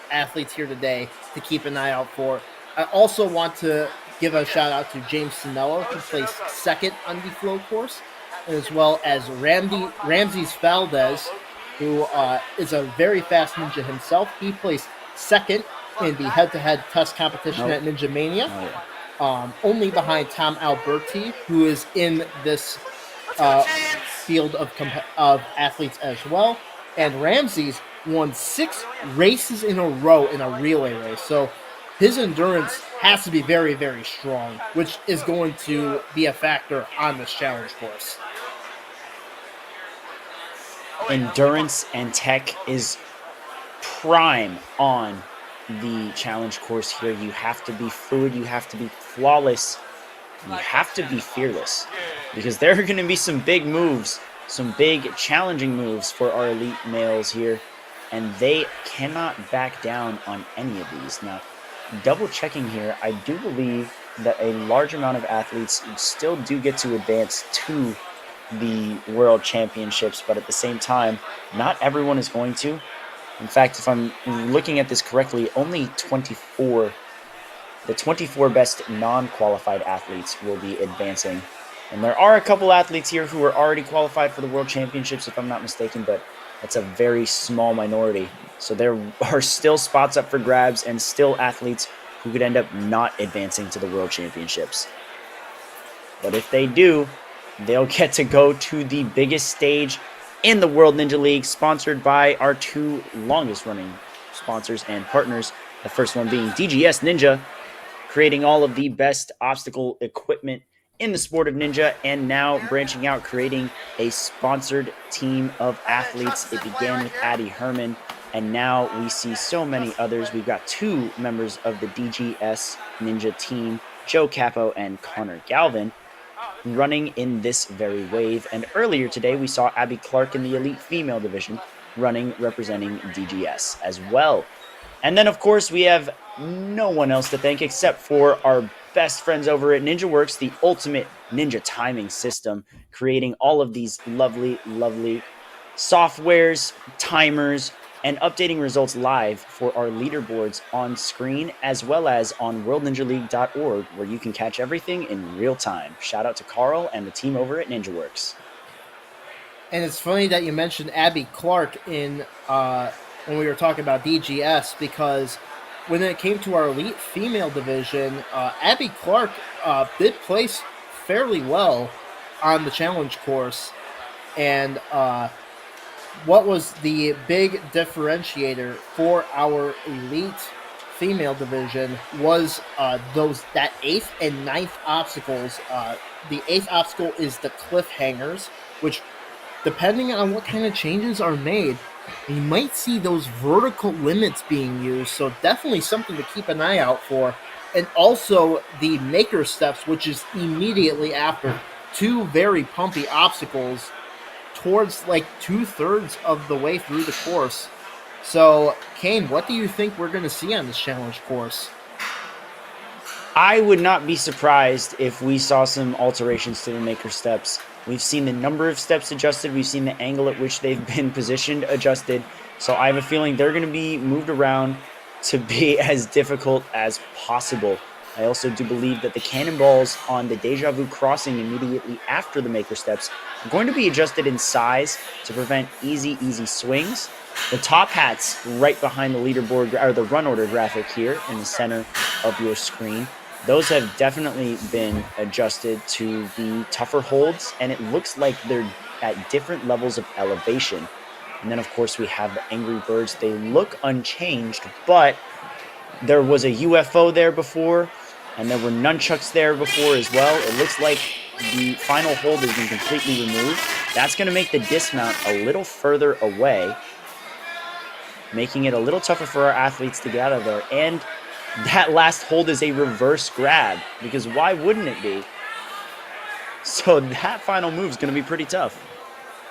athletes here today to keep an eye out for. I also want to give a shout-out to James Sinello, who placed second on the flow course, as well as Ramses Valdez, who is a very fast ninja himself. He placed second in the head-to-head test competition at Ninja Mania. Oh, yeah. Only behind Tom Alberti, who is in this field of athletes as well. And Ramses won 6 races in a row in a relay race. So his endurance has to be very, very strong, which is going to be a factor on this challenge course. Endurance and tech is prime on the challenge course here. You have to be fluid, you have to be flawless, you have to be fearless, because there are going to be some big moves, some big challenging moves for our elite males here, and they cannot back down on any of these. Now, double checking here, I do believe that a large amount of athletes still do get to advance to the World Championships, but at the same time, not everyone is going to. In fact, if I'm looking at this correctly, only the 24 best non-qualified athletes will be advancing. And there are a couple athletes here who are already qualified for the World Championships, if I'm not mistaken, but that's a very small minority. So there are still spots up for grabs and still athletes who could end up not advancing to the World Championships. But if they do, they'll get to go to the biggest stage in the World Ninja League, sponsored by our 2 longest running sponsors and partners. The first one being DGS Ninja, creating all of the best obstacle equipment in the sport of ninja, and now branching out, creating a sponsored team of athletes. It began with Addie Herman, and now we see so many others. We've got 2 members of the DGS Ninja team, Joe Capo and Connor Galvin, running in this very wave. And earlier today, we saw Abby Clark in the elite female division running, representing DGS as well. And then, of course, we have no one else to thank except for our best friends over at NinjaWorks, the ultimate ninja timing system, creating all of these lovely, lovely softwares, timers, and updating results live for our leaderboards on screen, as well as on worldninjaleague.org, where you can catch everything in real time. Shout out to Carl and the team over at NinjaWorks. And it's funny that you mentioned Abby Clark in when we were talking about DGS, because when it came to our elite female division, Abby Clark did place fairly well on the challenge course. And what was the big differentiator for our elite female division was that 8th and 9th obstacles. The 8th obstacle is the cliffhangers, which, depending on what kind of changes are made, you might see those vertical limits being used. So definitely something to keep an eye out for. And also the maker steps, which is immediately after. Two very pumpy obstacles towards like 2/3 of the way through the course. So, Kane, what do you think we're going to see on this challenge course? I would not be surprised if we saw some alterations to the maker steps. We've seen the number of steps adjusted. We've seen the angle at which they've been positioned adjusted. So I have a feeling they're going to be moved around to be as difficult as possible. I also do believe that the cannonballs on the Deja Vu crossing immediately after the maker steps are going to be adjusted in size to prevent easy swings. The top hats right behind the leaderboard, or the run order graphic here in the center of your screen, those have definitely been adjusted to be tougher holds, and it looks like they're at different levels of elevation. And then, of course, we have the Angry Birds. They look unchanged, but there was a UFO there before, and there were nunchucks there before as well. It looks like the final hold has been completely removed. That's going to make the dismount a little further away, making it a little tougher for our athletes to get out of there. And that last hold is a reverse grab, because why wouldn't it be? So that final move is going to be pretty tough.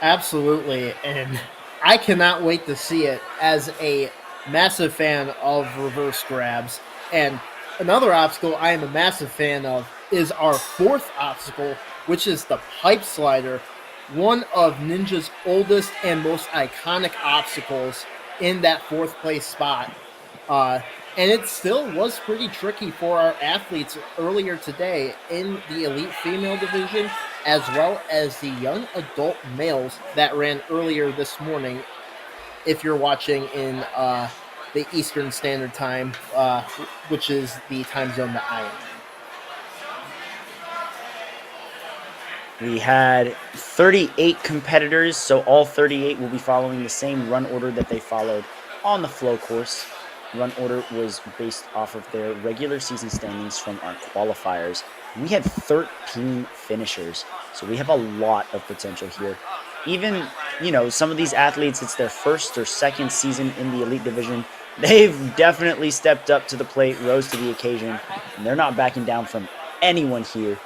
Absolutely, and I cannot wait to see it as a massive fan of reverse grabs. And another obstacle I am a massive fan of is our 4th obstacle, which is the pipe slider, one of Ninja's oldest and most iconic obstacles in that 4th place spot. And it still was pretty tricky for our athletes earlier today in the elite female division, as well as the young adult males that ran earlier this morning, if you're watching in the Eastern Standard Time, which is the time zone that I am in. We had 38 competitors, so all 38 will be following the same run order that they followed on the flow course. Run order was based off of their regular season standings from our qualifiers. We had 13 finishers, so we have a lot of potential here. Even, some of these athletes, it's their first or second season in the elite division. They've definitely stepped up to the plate, rose to the occasion, and they're not backing down from anyone here.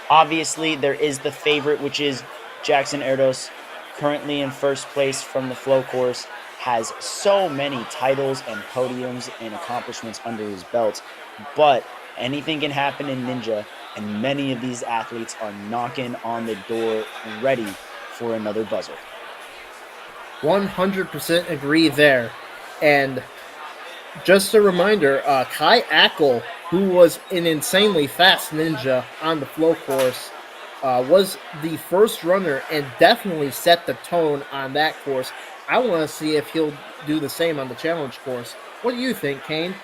Obviously, there is the favorite, which is Jackson Erdos, currently in first place from the flow course. Has so many titles and podiums and accomplishments under his belt, but anything can happen in Ninja, and many of these athletes are knocking on the door ready for another buzzer. 100% agree there. And just a reminder, Kai Ackel, who was an insanely fast ninja on the flow course, was the first runner and definitely set the tone on that course. I want to see if he'll do the same on the challenge course. What do you think, Kane?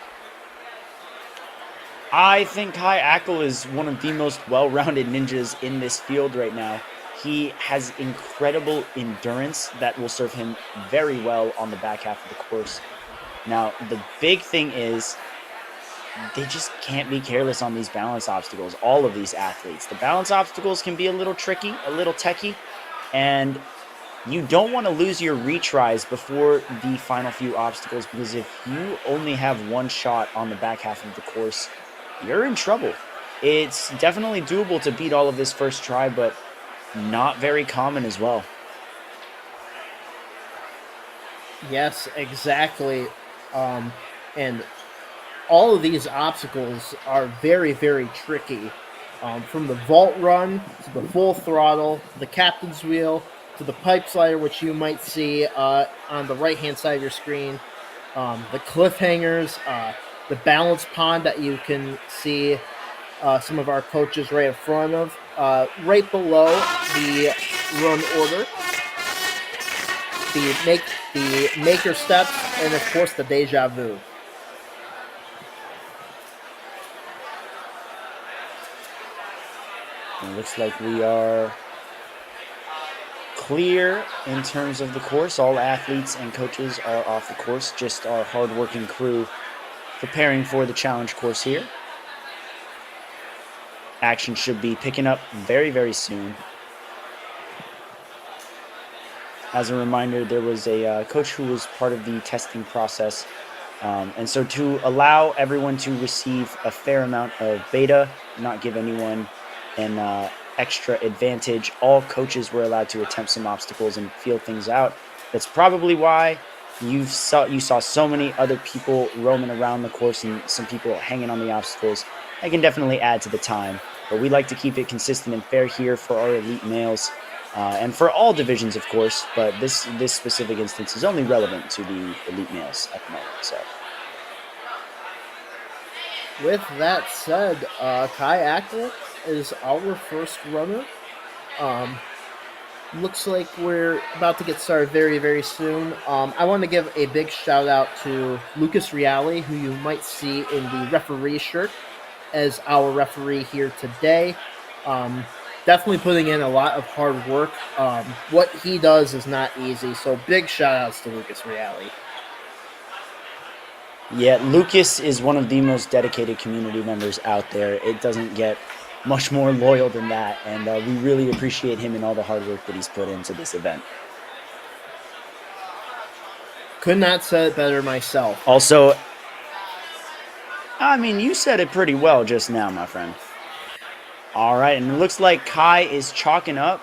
I think Kai Ackel is one of the most well-rounded ninjas in this field right now. He has incredible endurance that will serve him very well on the back half of the course. Now, the big thing is they just can't be careless on these balance obstacles, all of these athletes. The balance obstacles can be a little tricky, a little techy, and you don't want to lose your retries before the final few obstacles, because if you only have one shot on the back half of the course, you're in trouble. It's definitely doable to beat all of this first try, but not very common as well. Yes, exactly. And all of these obstacles are very, very tricky. From the vault run to the full throttle, the captain's wheel, to the pipe slider, which you might see on the right hand side of your screen, the cliffhangers, the balance pond that you can see some of our coaches right in front of, right below the run order, the maker steps, and of course the deja vu. It looks like we are clear in terms of the course. All athletes and coaches are off the course, just our hardworking crew preparing for the challenge course here. Action should be picking up very, very soon. As a reminder, there was a coach who was part of the testing process. And so to allow everyone to receive a fair amount of beta, not give anyone an extra advantage, all coaches were allowed to attempt some obstacles and feel things out. That's probably why you saw so many other people roaming around the course and some people hanging on the obstacles. That can definitely add to the time, but we like to keep it consistent and fair here for our elite males. And for all divisions, of course, but this specific instance is only relevant to the elite males at the moment. So, With that said, Kai Ackle is our first runner. Looks like we're about to get started very, very soon. I want to give a big shout out to Lucas Reale, who you might see in the referee shirt as our referee here today. Definitely putting in a lot of hard work. What he does is not easy, so big shout outs to Lucas Reale. yeah, Lucas is one of the most dedicated community members out there. It doesn't get much more loyal than that, and we really appreciate him and all the hard work that he's put into this event. Could not say it better myself. Also, I mean, you said it pretty well just now, my friend. All right, and it looks like Kai is chalking up,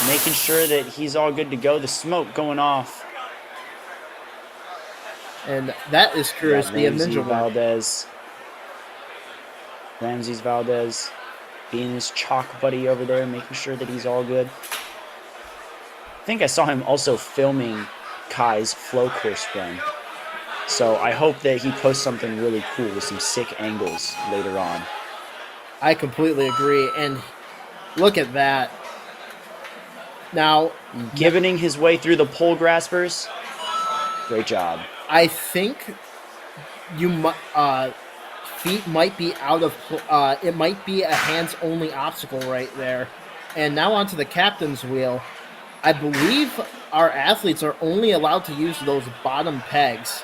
making sure that he's all good to go. The smoke going off. And that is courtesy of Ninja World. Ramses Valdez being his chalk buddy over there, making sure that he's all good. I think I saw him also filming Kai's flow course run. So I hope that he posts something really cool with some sick angles later on. I completely agree. And look at that. Now, Gibboning his way through the pole graspers. Great job. I think feet might be out of. It might be a hands-only obstacle right there. And now onto the captain's wheel. I believe our athletes are only allowed to use those bottom pegs.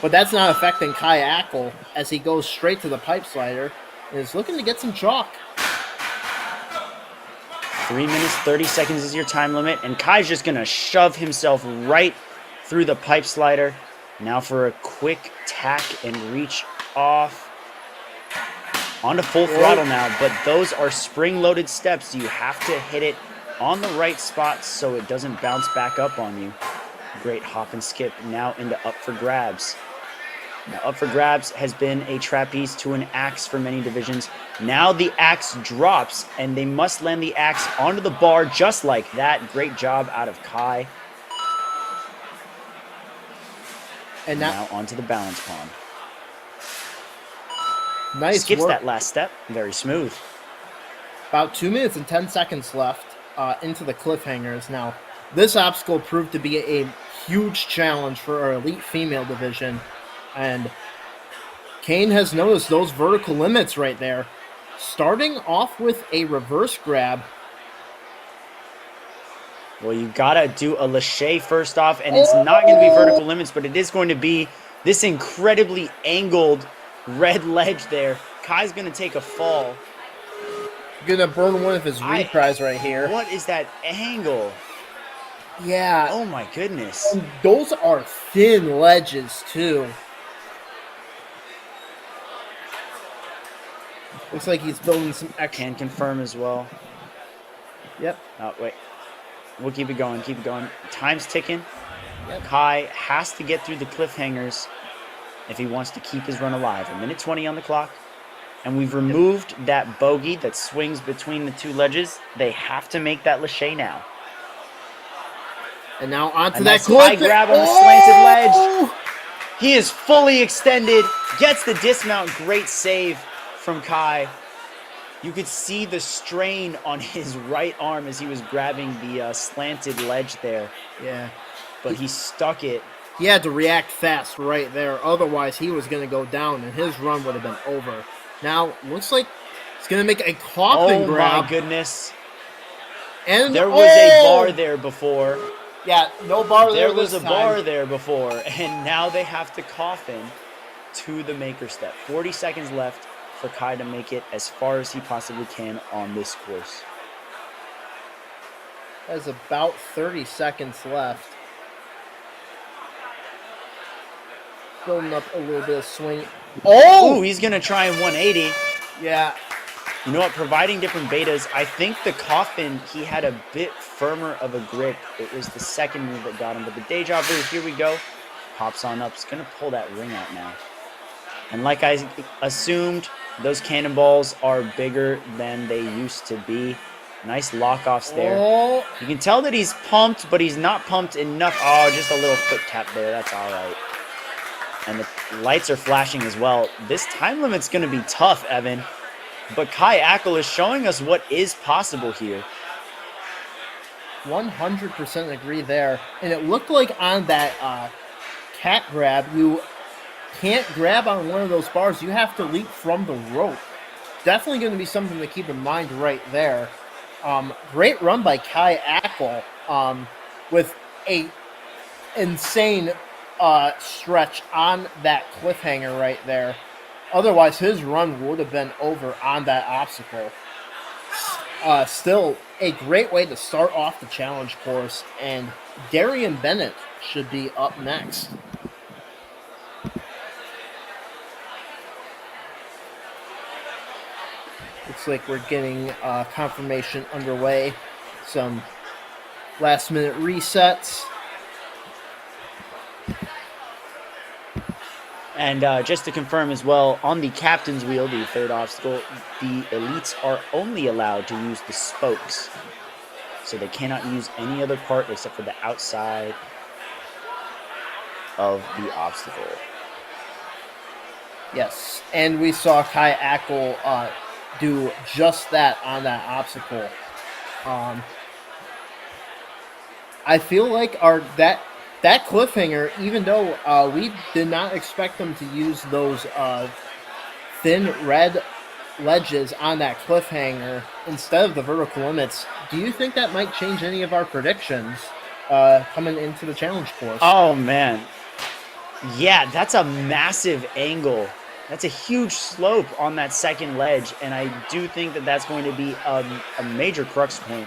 But that's not affecting Kai Ackle as he goes straight to the pipe slider and is looking to get some chalk. 3 minutes, 30 seconds is your time limit, and Kai's just going to shove himself right through the pipe slider. Now for a quick tack and reach off. Onto full throttle now, but those are spring-loaded steps. You have to hit it on the right spots so it doesn't bounce back up on you. Great hop and skip now into up for grabs. Now up for grabs has been a trapeze to an axe for many divisions. Now the axe drops and they must land the axe onto the bar just like that. Great job out of Kai. And now onto the balance pond. Nice Skips work. that last step. Very smooth. About 2 minutes and 10 seconds left into the cliffhangers. Now, this obstacle proved to be a huge challenge for our elite female division. And Kane has noticed those vertical limits right there. Starting off with a reverse grab. Well, you gotta do a lache first off, and it's not going to be vertical limits, but it is going to be this incredibly angled red ledge there. Kai's going to take a fall. Gonna burn one of his reprise right here. What is that angle? Yeah. Oh my goodness. And those are thin ledges too. Looks like he's building some extra. Can confirm as well. Yep. Oh, wait. We'll keep it going. Keep it going. Time's ticking. Kai has to get through the cliffhangers if he wants to keep his run alive. 1:20 on the clock. And we've removed that bogey that swings between the two ledges. They have to make that Lachey now. And now onto A that nice high grab on the slanted ledge. He is fully extended, gets the dismount. Great save from Kai. You could see the strain on his right arm as he was grabbing the slanted ledge there. Yeah. But he stuck it. He had to react fast right there. Otherwise, he was going to go down, and his run would have been over. Now, looks like he's going to make a coffin grab. Oh, my goodness. And there was a bar there before. Yeah, no bar there. There was a bar there before, and now they have to coffin to the maker step. 40 seconds left for Kai to make it as far as he possibly can on this course. There's about 30 seconds left. Building up a little bit of swing. Oh, he's going to try in 180. Yeah. You know what? Providing different betas, I think the coffin, he had a bit firmer of a grip. It was the second move that got him. But the deja vu, here we go. Pops on up. He's going to pull that ring out now. And like I assumed, those cannonballs are bigger than they used to be. Nice lock-offs there. Oh. You can tell that he's pumped, but he's not pumped enough. Oh, just a little foot tap there. That's all right. And the lights are flashing as well. This time limit's going to be tough, Evan. But Kai Ackle is showing us what is possible here. 100% agree there. And it looked like on that cat grab, you can't grab on one of those bars. You have to leap from the rope. Definitely going to be something to keep in mind right there. Great run by Kai Ackle with a insane stretch on that cliffhanger right there. Otherwise, his run would have been over on that obstacle. Still, a great way to start off the challenge course, and Darian Bennett should be up next. Looks like we're getting confirmation underway. Some last-minute resets. And just to confirm as well, on the captain's wheel, the third obstacle, the elites are only allowed to use the spokes. So they cannot use any other part except for the outside of the obstacle. Yes, and we saw Kai Ackle do just that on that obstacle. I feel like that cliffhanger, even though we did not expect them to use those thin red ledges on that cliffhanger instead of the vertical limits, do you think that might change any of our predictions coming into the challenge course? Oh, man. Yeah, that's a massive angle. That's a huge slope on that second ledge, and I do think that that's going to be a major crux point.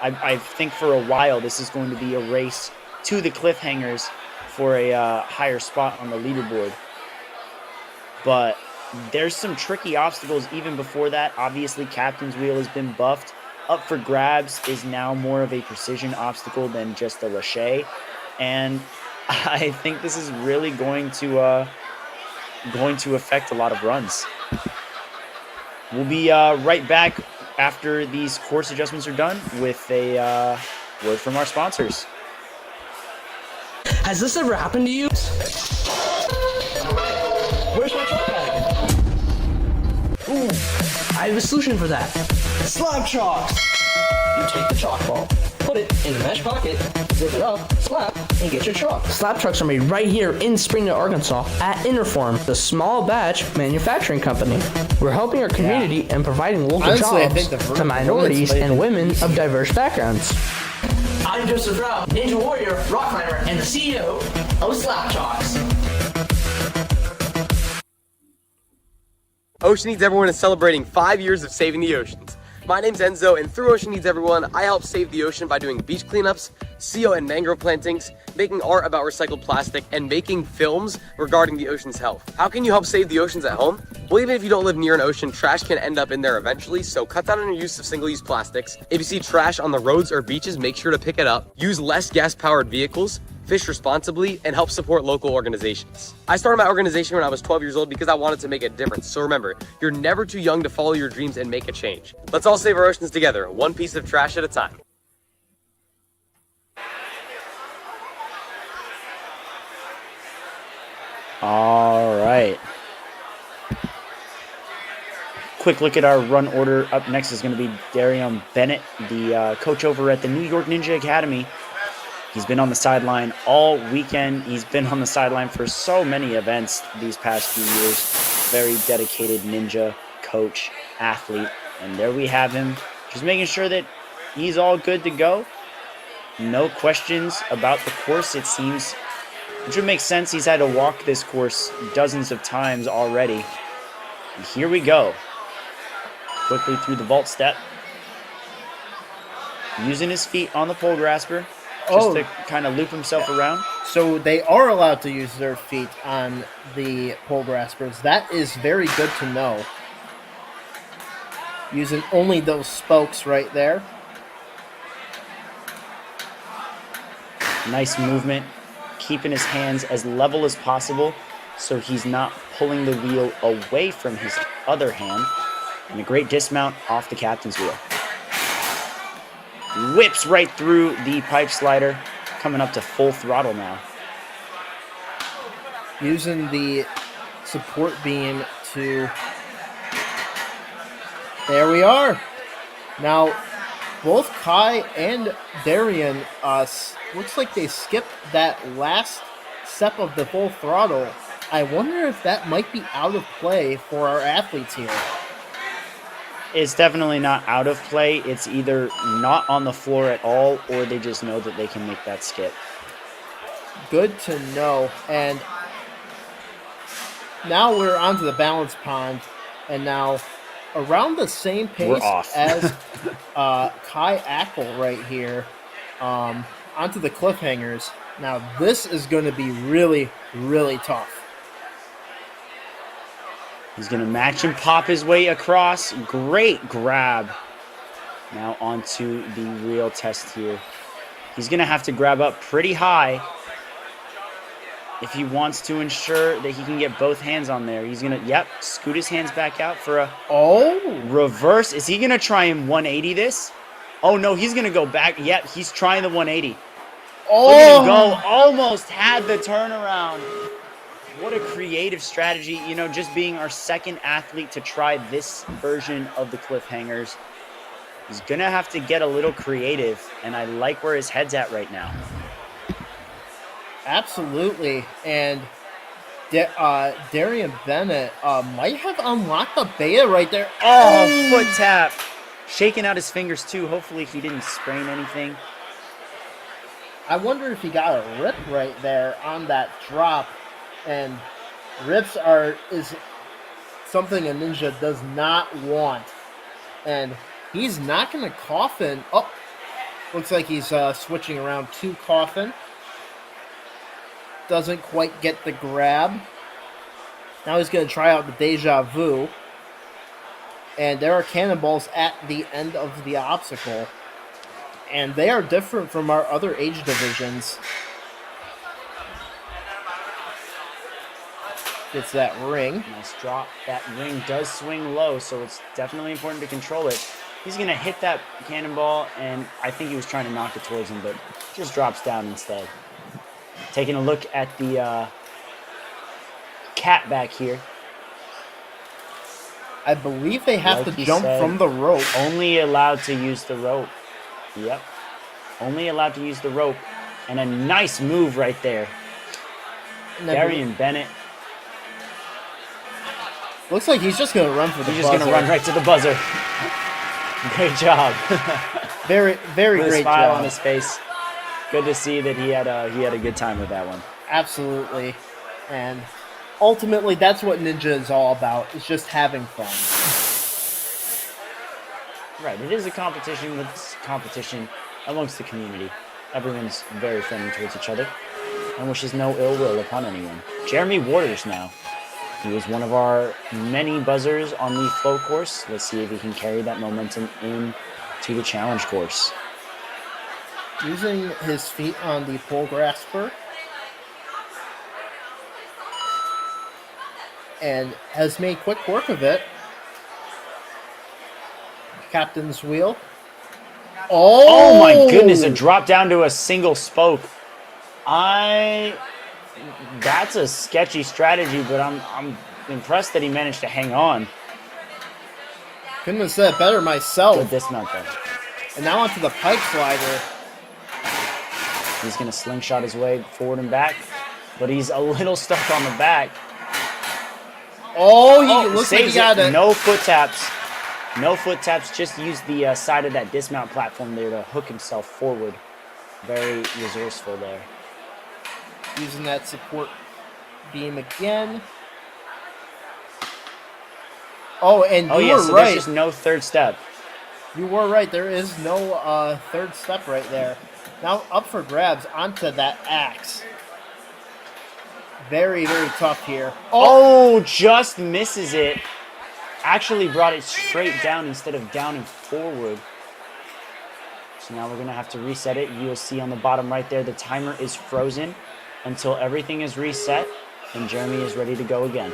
I think for a while this is going to be a race to the cliffhangers for a higher spot on the leaderboard. But there's some tricky obstacles even before that. Obviously, Captain's Wheel has been buffed. Up for grabs is now more of a precision obstacle than just a Lachey. And I think this is really going to affect a lot of runs. We'll be right back after these course adjustments are done with a word from our sponsors. Has this ever happened to you? Where's my truck bag? Ooh, I have a solution for that. Slab chalks! You take the chalk ball, put it in the mesh pocket, zip it up, slap, and get your chalk. Slab trucks are made right here in Springdale, Arkansas at Interform, the small batch manufacturing company. We're helping our community and providing local jobs to minorities and women of diverse backgrounds. I'm Joseph Rao, Ninja Warrior, Rock Climber, and the CEO of Slap Chalks. Ocean Needs Everyone is celebrating 5 years of saving the oceans. My name's Enzo, and through Ocean Needs Everyone, I help save the ocean by doing beach cleanups, CO and mangrove plantings, making art about recycled plastic, and making films regarding the ocean's health. How can you help save the oceans at home? Well, even if you don't live near an ocean, trash can end up in there eventually, so cut down on your use of single-use plastics. If you see trash on the roads or beaches, make sure to pick it up. Use less gas-powered vehicles. fish responsibly, and help support local organizations. I started my organization when I was 12 years old because I wanted to make a difference. So remember, you're never too young to follow your dreams and make a change. Let's all save our oceans together, one piece of trash at a time. All right. Quick look at our run order. Up next is going to be Darian Bennett, the coach over at the New York Ninja Academy. He's been on the sideline all weekend. He's been on the sideline for so many events these past few years. Very dedicated ninja coach, athlete. And there we have him, just making sure that he's all good to go. No questions about the course, it seems. Which would make sense. He's had to walk this course dozens of times already. And here we go. Quickly through the vault step. Using his feet on the pole grasper just to kind of loop himself around. So they are allowed to use their feet on the pole graspers. That is very good to know. Using only those spokes right there. Nice movement. Keeping his hands as level as possible so he's not pulling the wheel away from his other hand. And a great dismount off the captain's wheel. Whips right through the pipe slider, coming up to full throttle now. Using the support beam to... There we are. Now, both Kai and Darian looks like they skipped that last step of the full throttle. I wonder if that might be out of play for our athletes here. It's definitely not out of play. It's either not on the floor at all, or they just know that they can make that skip. Good to know. And now we're onto the balance pond, and now around the same pace as Kai Ackle right here, onto the cliffhangers. Now this is going to be really, really tough. He's going to match and pop his way across. Great grab. Now onto the real test here. He's going to have to grab up pretty high if he wants to ensure that he can get both hands on there. He's going to, scoot his hands back out for a reverse. Is he going to try and 180 this? Oh, no, he's going to go back. Yep, he's trying the 180. Look at him go. Almost had the turnaround. What a creative strategy. You know, just being our second athlete to try this version of the cliffhangers. He's going to have to get a little creative, and I like where his head's at right now. Absolutely. And Darian Bennett might have unlocked the beta right there. Oh, foot tap. Shaking out his fingers, too. Hopefully he didn't sprain anything. I wonder if he got a rip right there on that drop. And rips is something a ninja does not want. And he's not going to coffin. Oh, looks like he's switching around to coffin. Doesn't quite get the grab. Now he's going to try out the deja vu. And there are cannonballs at the end of the obstacle. And they are different from our other age divisions. Gets that ring. Nice drop. That ring does swing low, so it's definitely important to control it. He's going to hit that cannonball, and I think he was trying to knock it towards him, but just drops down instead. Taking a look at the cat back here. I believe they have to jump from the rope. Only allowed to use the rope. Yep. Only allowed to use the rope. And a nice move right there. Darian Bennett. Looks like he's just going to run for the buzzer. He's just going to run right to the buzzer. Great job. Very, very with great a smile job on his face. Good to see that he had a good time with that one. Absolutely. And ultimately, that's what Ninja is all about. It's just having fun. Right. It is a competition with competition amongst the community. Everyone's very friendly towards each other and wishes no ill will upon anyone. Jeremy Waters now. He was one of our many buzzers on the flow course. Let's see if he can carry that momentum in to the challenge course. Using his feet on the pole grasper. And has made quick work of it. Captain's wheel. Oh my goodness, a drop down to a single spoke. That's a sketchy strategy, but I'm impressed that he managed to hang on. Couldn't have said it better myself. Good dismount though. And now onto the pipe slider. He's going to slingshot his way forward and back, but he's a little stuck on the back. Oh, he looks like he got it. No foot taps. No foot taps. Just use the side of that dismount platform there to hook himself forward. Very resourceful there. Using that support beam again. Oh, and you were so right. There's just no third step. You were right. There is no third step right there. Now up for grabs onto that axe. Very, very tough here. Oh, just misses it. Actually brought it straight down instead of downing forward. So now we're going to have to reset it. You'll see on the bottom right there, the timer is frozen until everything is reset and Jeremy is ready to go again.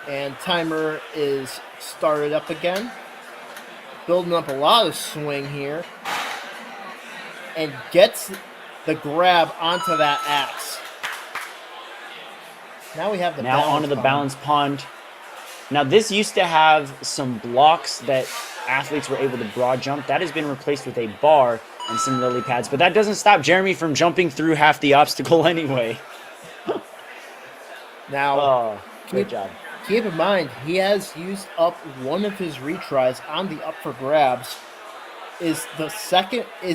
And timer is started up again. Building up a lot of swing here. And gets the grab onto that axe. Now we have the now onto the balance pond. Now this used to have some blocks that athletes were able to broad jump. That has been replaced with a bar and some lily pads, but that doesn't stop Jeremy from jumping through half the obstacle anyway. Now, great job. Keep in mind, he has used up one of his retries on the up for grabs. Is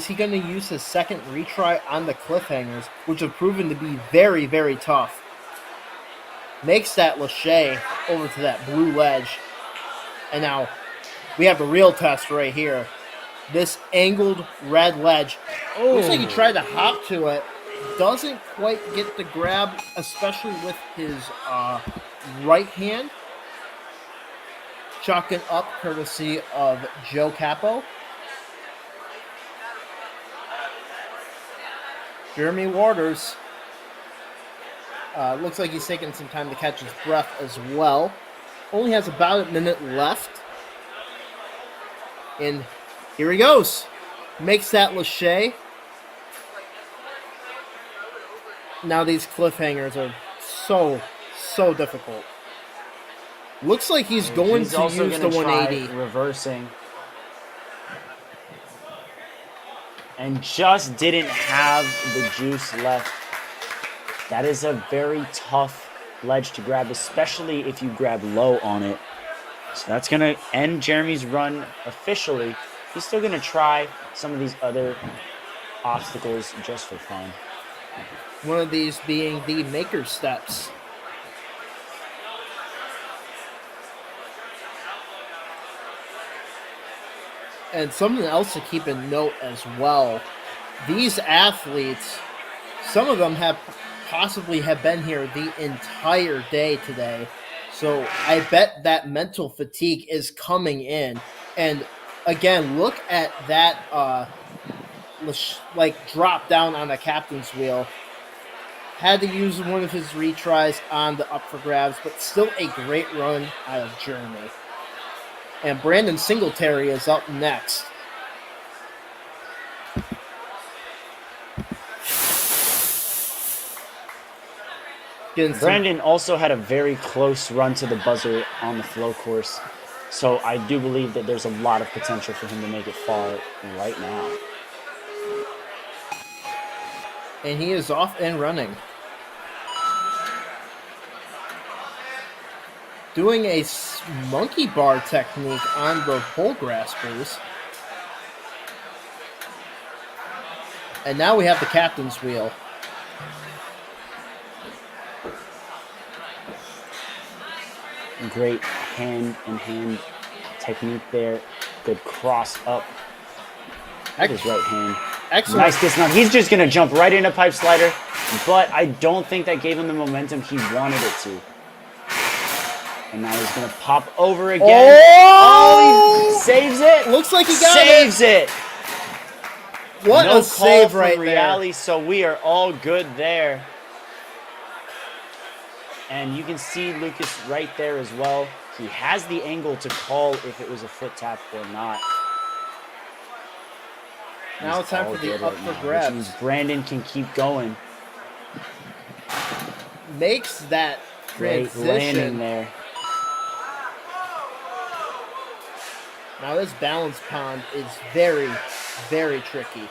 he going to use his second retry on the cliffhangers, which have proven to be very, very tough? Makes that Lachey over to that blue ledge. And now we have the real test right here. This angled red ledge. Looks like he tried to hop to it. Doesn't quite get the grab, especially with his right hand. Chalking up courtesy of Joe Capo. Jeremy Waters. Looks like he's taking some time to catch his breath as well. Only has about a minute left. And here he goes. Makes that Lachey. Now these cliffhangers are so difficult. Looks like he's going to use the 180. Reversing. And just didn't have the juice left. That is a very tough ledge to grab, especially if you grab low on it. So that's going to end Jeremy's run officially. He's still going to try some of these other obstacles just for fun. One of these being the maker steps. And something else to keep in note as well. These athletes, some of them possibly have been here the entire day today. So I bet that mental fatigue is coming in. And again, look at that drop down on the captain's wheel. Had to use one of his retries on the up for grabs, but still a great run out of Jeremy. And Brandon Singletary is up next. Brandon also had a very close run to the buzzer on the flow course. So I do believe that there's a lot of potential for him to make it far right now. And he is off and running. Doing a monkey bar technique on the pole graspers. And now we have the captain's wheel. Great hand-in-hand technique there. Good cross up with his right hand. Excellent. Nice dismount. He's just going to jump right into pipe slider, but I don't think that gave him the momentum he wanted it to. And now he's going to pop over again. Oh! He saves it. Looks like he got Saves it. What No a call save from right there. Reali, so we are all good there. And you can see Lucas right there as well. He has the angle to call if it was a foot tap or not. Now it's time for the up for grabs. Which means Brandon can keep going. Makes that Great transition. landing there. Now this balance pond is very, very tricky.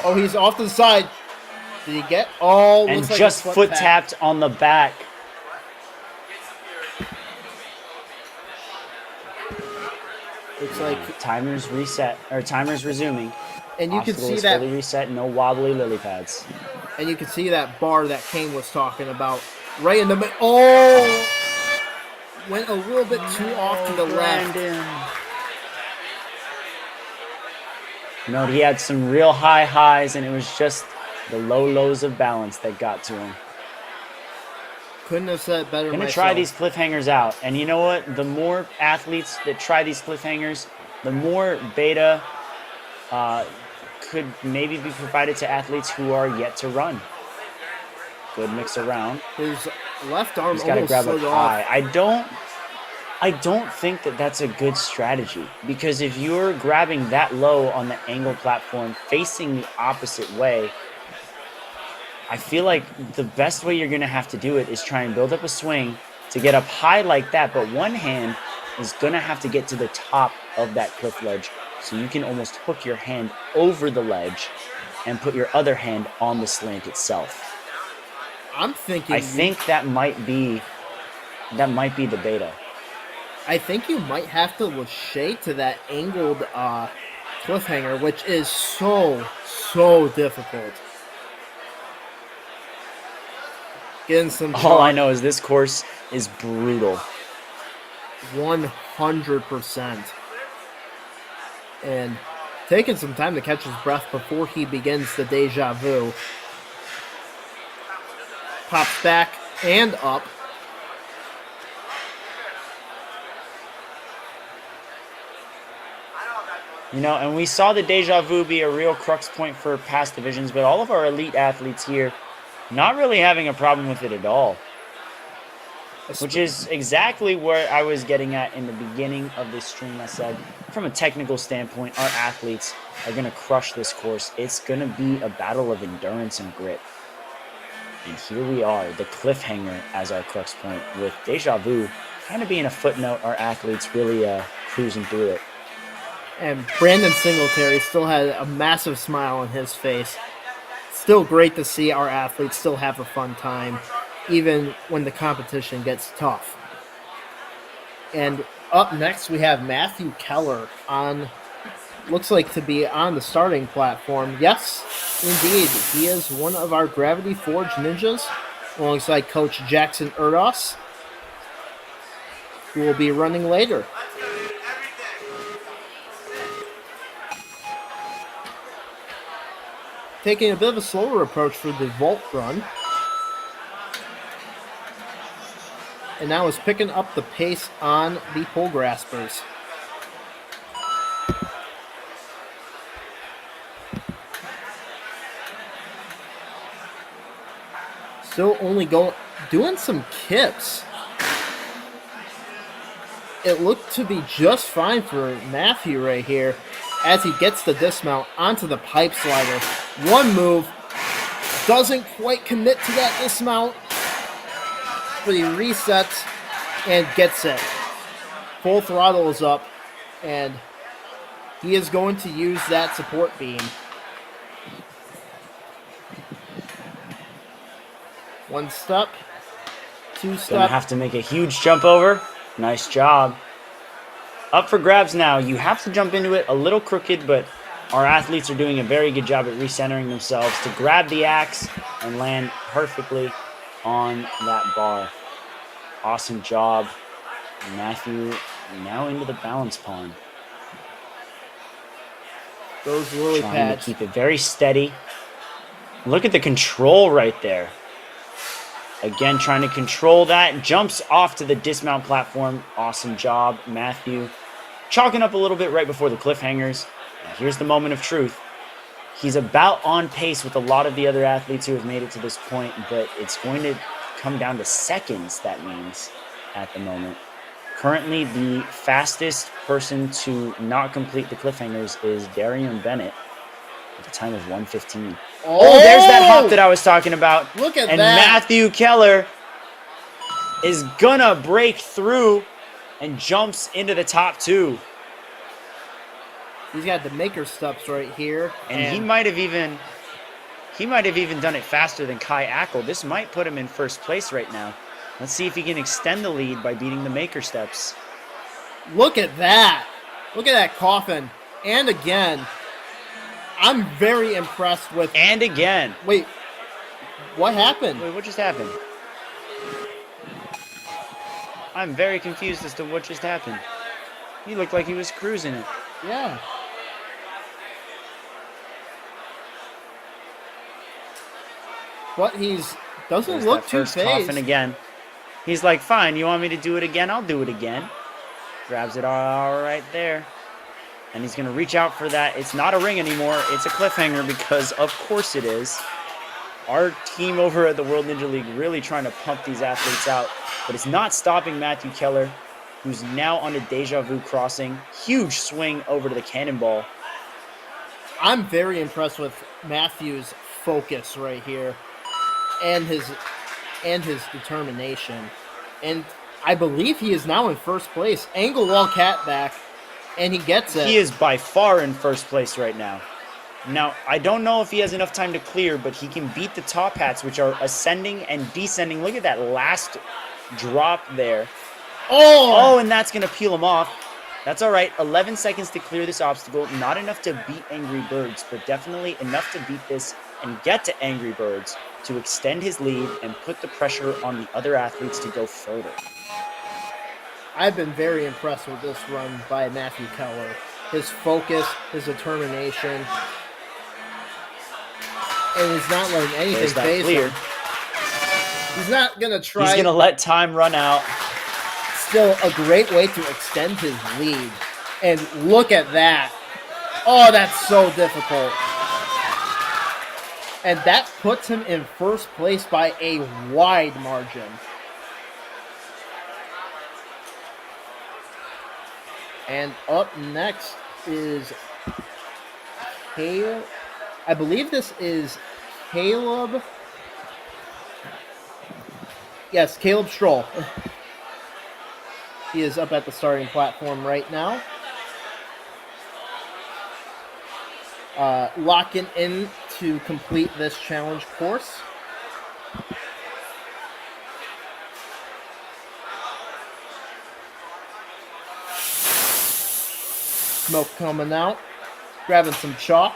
Oh, he's off to the side. Did he get? Oh, And looks like just a foot tap. tapped on the back. Looks like, Timer's reset, or timer's resuming. and you can Obstacle see is that, fully reset, no wobbly lily pads. and you can see that bar that Kane was talking about, right in the middle. Oh, went a little bit too off to the left. No, he had some real high highs, and it was just the low lows of balance that got to him. Couldn't have said it better Gonna myself. try these cliffhangers out, and you know what? The more athletes that try these cliffhangers, the more beta could maybe be provided to athletes who are yet to run. Good mix around. His left arm He's got to almost grab slid it off. high. I don't think that that's a good strategy, because if you're grabbing that low on the angle platform facing the opposite way, I feel like the best way you're going to have to do it is try and build up a swing to get up high like that, but one hand is going to have to get to the top of that cliff ledge, so you can almost hook your hand over the ledge and put your other hand on the slant itself. I'm thinking. I think that might be the beta. I think you might have to lachey to that angled cliffhanger, which is so difficult. Getting some. All I know is this course is brutal. 100%. And taking some time to catch his breath before he begins the deja vu. Pops back and up. You know, and we saw the deja vu be a real crux point for past divisions, but all of our elite athletes here not really having a problem with it at all. Which is exactly where I was getting at in the beginning of this stream. I said, from a technical standpoint, our athletes are going to crush this course. It's going to be a battle of endurance and grit. And here we are, the cliffhanger as our crux point, with deja vu kind of being a footnote. Our athletes really cruising through it. And Brandon Singletary still had a massive smile on his face. Still great to see our athletes still have a fun time, even when the competition gets tough. And up next, we have Matthew Keller on, looks like to be on the starting platform. Yes, indeed, he is one of our Gravity Forge ninjas, alongside Coach Jackson Erdos, who will be running later. Taking a bit of a slower approach for the vault run. And now is picking up the pace on the pole graspers. Still only doing some kips. It looked to be just fine for Matthew right here as he gets the dismount onto the pipe slider. One move, doesn't quite commit to that dismount, but he resets and gets it. Full throttle is up, and he is going to use that support beam. One step, two Gonna step. have to make a huge jump over. Nice job. Up for grabs now. You have to jump into it a little crooked, but our athletes are doing a very good job at recentering themselves to grab the axe and land perfectly on that bar. Awesome job. Matthew now into the balance pond. Those lily Trying pads. to keep it very steady. Look at the control right there. Again, trying to control that. Jumps off to the dismount platform. Awesome job, Matthew. Chalking up a little bit right before the cliffhangers. And here's the moment of truth. He's about on pace with a lot of the other athletes who have made it to this point, but it's going to come down to seconds, that means, at the moment. Currently, the fastest person to not complete the cliffhangers is Darian Bennett at a time of 1:15. Oh, there's that hop that I was talking about. Look at and that. Matthew Keller is gonna break through and jumps into the top 2. He's got the maker steps right here. And he might have even done it faster than Kai Ackle. This might put him in first place right now. Let's see if he can extend the lead by beating the maker steps. Look at that. Look at that coffin. And again, I'm very impressed with... And again. Wait, what happened? Wait, what just happened? I'm very confused as to what just happened. He looked like he was cruising it. Yeah. But doesn't look too first coffin phased. again. He's like, fine, you want me to do it again? I'll do it again. Grabs it all right there. And he's going to reach out for that. It's not a ring anymore. It's a cliffhanger because, of course, it is. Our team over at the World Ninja League really trying to pump these athletes out. But it's not stopping Matthew Keller, who's now on a Deja Vu crossing. Huge swing over to the cannonball. I'm very impressed with Matthew's focus right here and his determination. And I believe he is now in first place. Angle wall cat back, and he gets it. He is by far in first place right now. Now, I don't know if he has enough time to clear, but he can beat the top hats, which are ascending and descending. Look at that last drop there. Oh, and that's going to peel him off. That's all right. 11 seconds to clear this obstacle. Not enough to beat Angry Birds, but definitely enough to beat this and get to Angry Birds to extend his lead and put the pressure on the other athletes to go further. I've been very impressed with this run by Matthew Keller. His focus, his determination, and he's not letting anything phase him. He's not going to try. He's going to let time run out. Still a great way to extend his lead. And look at that. Oh, that's so difficult. And that puts him in first place by a wide margin. And up next is Caleb. I believe this is Caleb. Yes, Caleb Stroll. He is up at the starting platform right now. Locking in to complete this challenge course. Smoke coming out. Grabbing some chalk.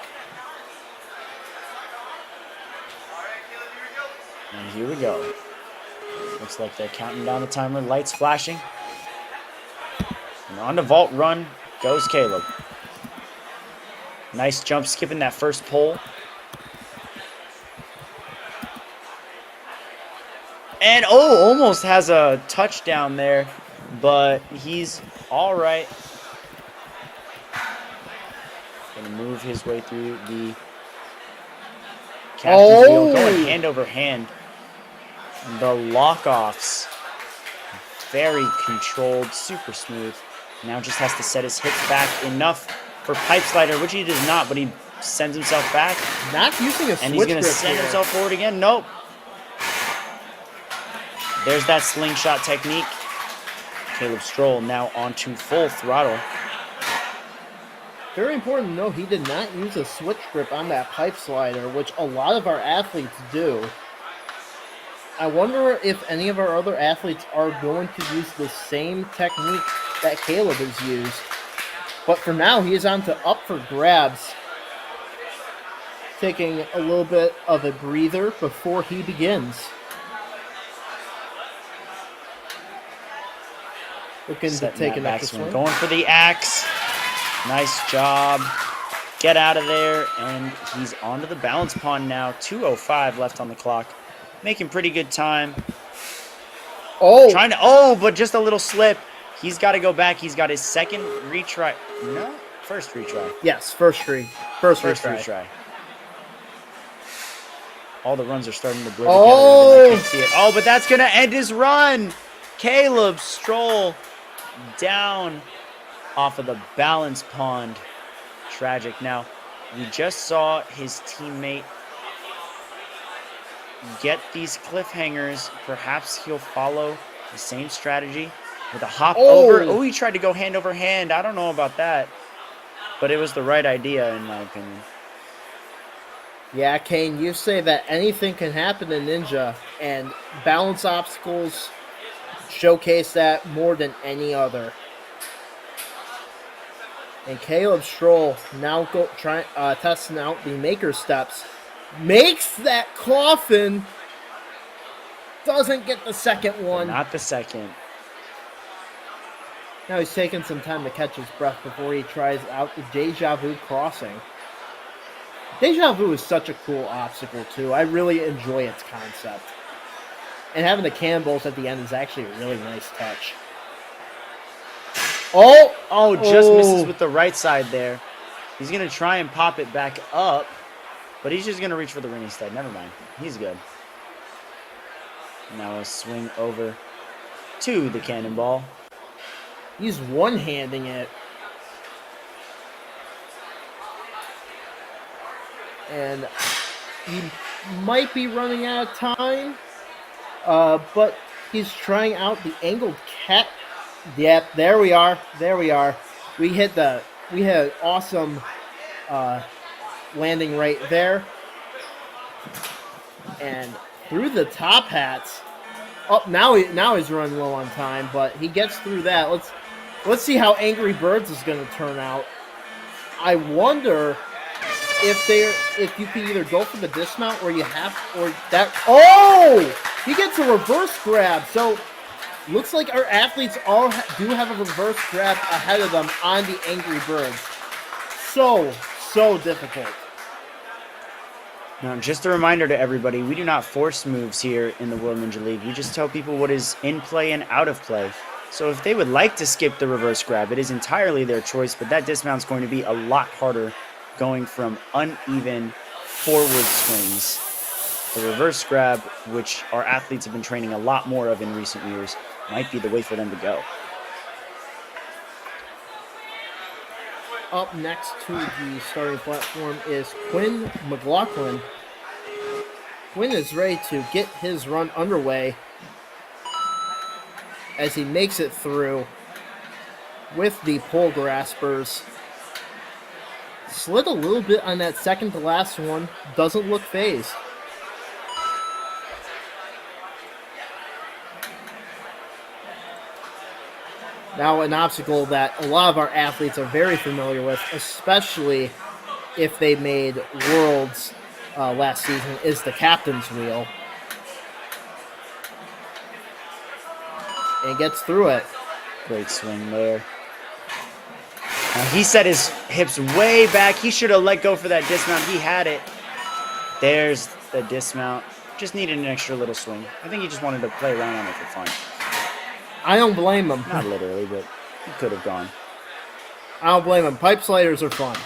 And here we go. Looks like they're counting down the timer. Lights flashing. And on the vault run goes Caleb. Nice jump, skipping that first pole. And, almost has a touchdown there, but he's all right. Going to move his way through the captain's wheel, going hand over hand. The lock-offs, very controlled, super smooth. Now just has to set his hips back enough for pipe slider, which he does not, but he sends himself back. Not using a switch grip. And he's going to send himself forward again. Nope. There's that slingshot technique. Caleb Stroll now onto full throttle. Very important to know he did not use a switch grip on that pipe slider, which a lot of our athletes do. I wonder if any of our other athletes are going to use the same technique that Caleb has used. But for now, he is on to up for grabs. Taking a little bit of a breather before he begins. Looking to take an extra swing. Going for the axe. Nice job. Get out of there. And he's onto the balance pond now. 2:05 left on the clock. Making pretty good time. But just a little slip. He's got to go back. He's got his second retry. No, first retry. Yes, first retry. All the runs are starting to blur together. Oh! I can't see it. Oh, but that's going to end his run. Caleb Stroll down off of the balance pond. Tragic. Now, we just saw his teammate get these cliffhangers. Perhaps he'll follow the same strategy with a hop over. Oh, he tried to go hand over hand. I don't know about that, but it was the right idea in my opinion. Yeah, Kane, you say that anything can happen in Ninja, and balance obstacles showcase that more than any other. And Caleb Stroll now testing out the maker steps. Makes that coffin. Doesn't get the second one. But not the second. Now he's taking some time to catch his breath before he tries out the Deja Vu crossing. Deja Vu is such a cool obstacle, too. I really enjoy its concept. And having the cannonballs at the end is actually a really nice touch. Oh, just misses with the right side there. He's going to try and pop it back up, but he's just going to reach for the ring instead. Never mind. He's good. Now a swing over to the cannonball. He's one-handing it. And he might be running out of time, but he's trying out the angled cat. Yep, there we are. There we are. We hit an awesome landing right there, and through the top hats. Oh, now he's running low on time, but he gets through that. Let's see how Angry Birds is going to turn out. I wonder if you can either go for the dismount or that. Oh, he gets a reverse grab. So looks like our athletes all do have a reverse grab ahead of them on the Angry Birds. So difficult. Now, just a reminder to everybody, we do not force moves here in the World Ninja League. We just tell people what is in play and out of play. So if they would like to skip the reverse grab, it is entirely their choice, but that dismount is going to be a lot harder going from uneven forward swings. The reverse grab, which our athletes have been training a lot more of in recent years, might be the way for them to go. Up next to the starting platform is Quinn McLaughlin. Quinn is ready to get his run underway as he makes it through with the pole graspers. Slid a little bit on that second to last one. Doesn't look phased. Now an obstacle that a lot of our athletes are very familiar with, especially if they made Worlds last season, is the captain's wheel. And gets through it. Great swing there. Now he set his hips way back. He should have let go for that dismount. He had it. There's the dismount. Just needed an extra little swing. I think he just wanted to play around on it for fun. I don't blame him. Not literally, but he could have gone. I don't blame him. Pipe sliders are fun.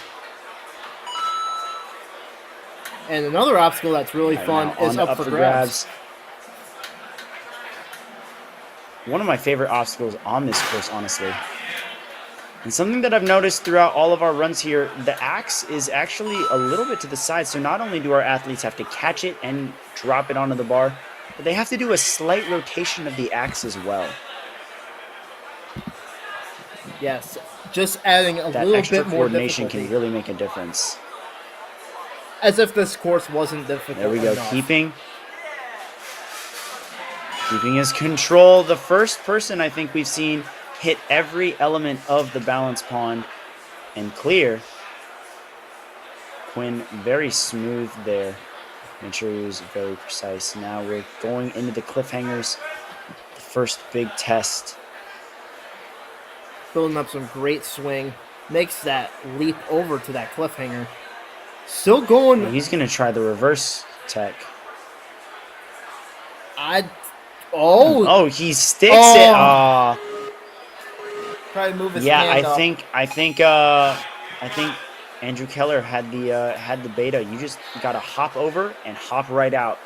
And another obstacle that's really fun is up for grabs. One of my favorite obstacles on this course, honestly. And something that I've noticed throughout all of our runs here, the axe is actually a little bit to the side. So not only do our athletes have to catch it and drop it onto the bar, but they have to do a slight rotation of the axe as well. Yes, just adding a that little extra bit more coordination difficulty. can really make a difference. As if this course wasn't difficult. There we go, enough. keeping his control. The first person I think we've seen hit every element of the balance pond and clear. Quinn very smooth there. Make sure he was very precise. Now we're going into the cliffhangers. The first big test. Building up some great swing. Makes that leap over to that cliffhanger. Still going. He's going to try the reverse tech. Oh, he sticks it. Try to move his yeah, hand I up. think Andrew Keller had the beta. You just got to hop over and hop right out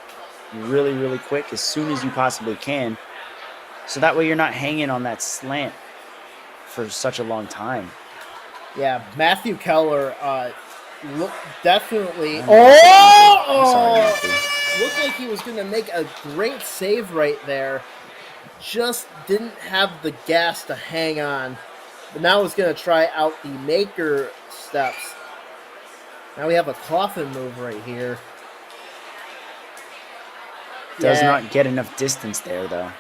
really, really quick as soon as you possibly can. So that way you're not hanging on that slant for such a long time. Yeah, Matthew Keller definitely. I'm sorry, Oh! Matthew. Looked like he was going to make a great save right there. Just didn't have the gas to hang on. But now he's going to try out the maker steps. Now we have a coffin move right here. Does not get enough distance there, though.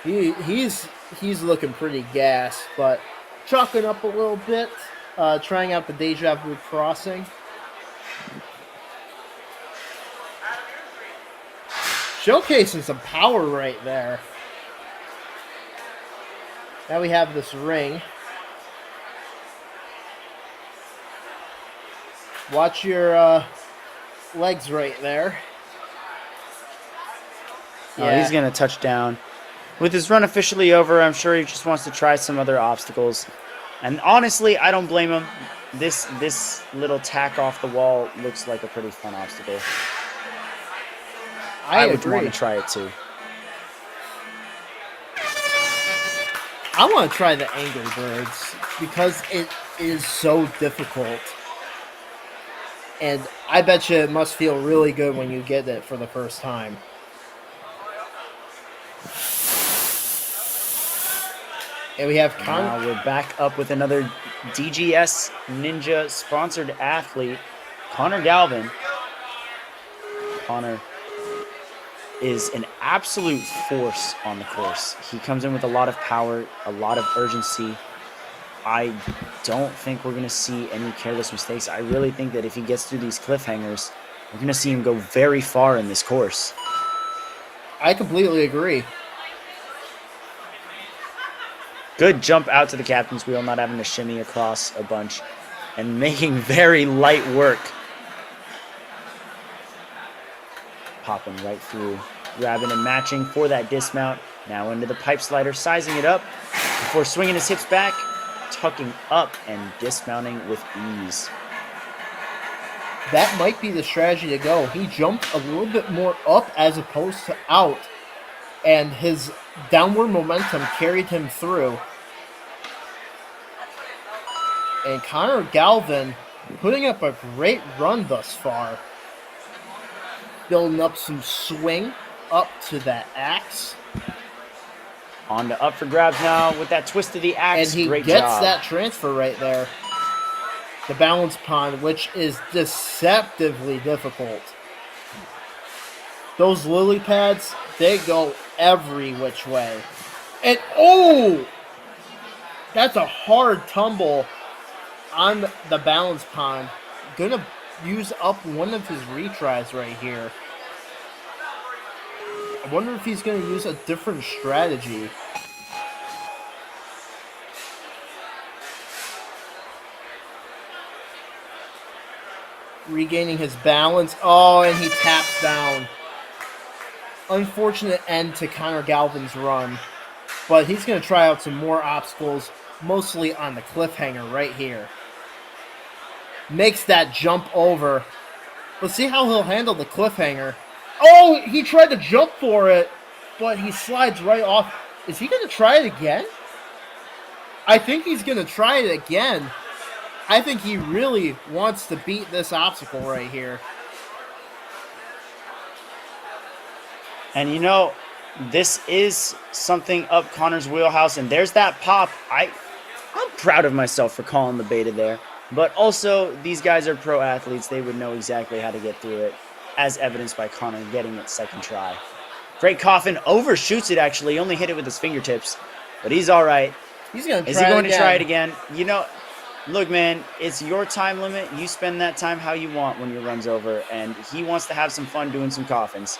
He's looking pretty gassed, but chalking up a little bit, trying out the Deja Vu crossing. Showcasing some power right there. Now we have this ring. Watch your legs right there. Oh, he's going to touch down. With his run officially over, I'm sure he just wants to try some other obstacles. And honestly, I don't blame him. This little tack off the wall looks like a pretty fun obstacle. I would want to try it too. I want to try the Angry Birds because it is so difficult. And I bet you it must feel really good when you get it for the first time. And we have now we're back up with another DGS Ninja sponsored athlete, Connor Galvin. Connor is an absolute force on the course. He comes in with a lot of power, a lot of urgency. I don't think we're going to see any careless mistakes. I really think that if he gets through these cliffhangers, we're going to see him go very far in this course. I completely agree. Good jump out to the captain's wheel, not having to shimmy across a bunch and making very light work. Popping right through, grabbing and matching for that dismount. Now into the pipe slider, sizing it up before swinging his hips back, tucking up and dismounting with ease. That might be the strategy to go. He jumped a little bit more up as opposed to out, and his downward momentum carried him through. And Connor Galvin putting up a great run thus far. Building up some swing up to that axe. On to up for grabs now with that twist of the axe. And he Great gets job. that transfer right there. The balance pond, which is deceptively difficult. Those lily pads, they go every which way. And oh! That's a hard tumble on the balance pond. Gonna use up one of his retries right here. I wonder if he's gonna use a different strategy. Regaining his balance. Oh, and he taps down. Unfortunate end to Connor Galvin's run. But he's going to try out some more obstacles, mostly on the cliffhanger right here. Makes that jump over. Let's see how he'll handle the cliffhanger. Oh, he tried to jump for it, but he slides right off. Is he going to try it again? I think he's going to try it again. I think he really wants to beat this obstacle right here. And you know, this is something up Connor's wheelhouse, and there's that pop. I'm proud of myself for calling the beta there. But also, these guys are pro athletes. They would know exactly how to get through it, as evidenced by Connor getting it second try. Great coffin, overshoots it actually. He only hit it with his fingertips, but he's all right. He's going to Is he going to try it again? You know, look, man, it's your time limit. You spend that time how you want when your run's over, and he wants to have some fun doing some coffins.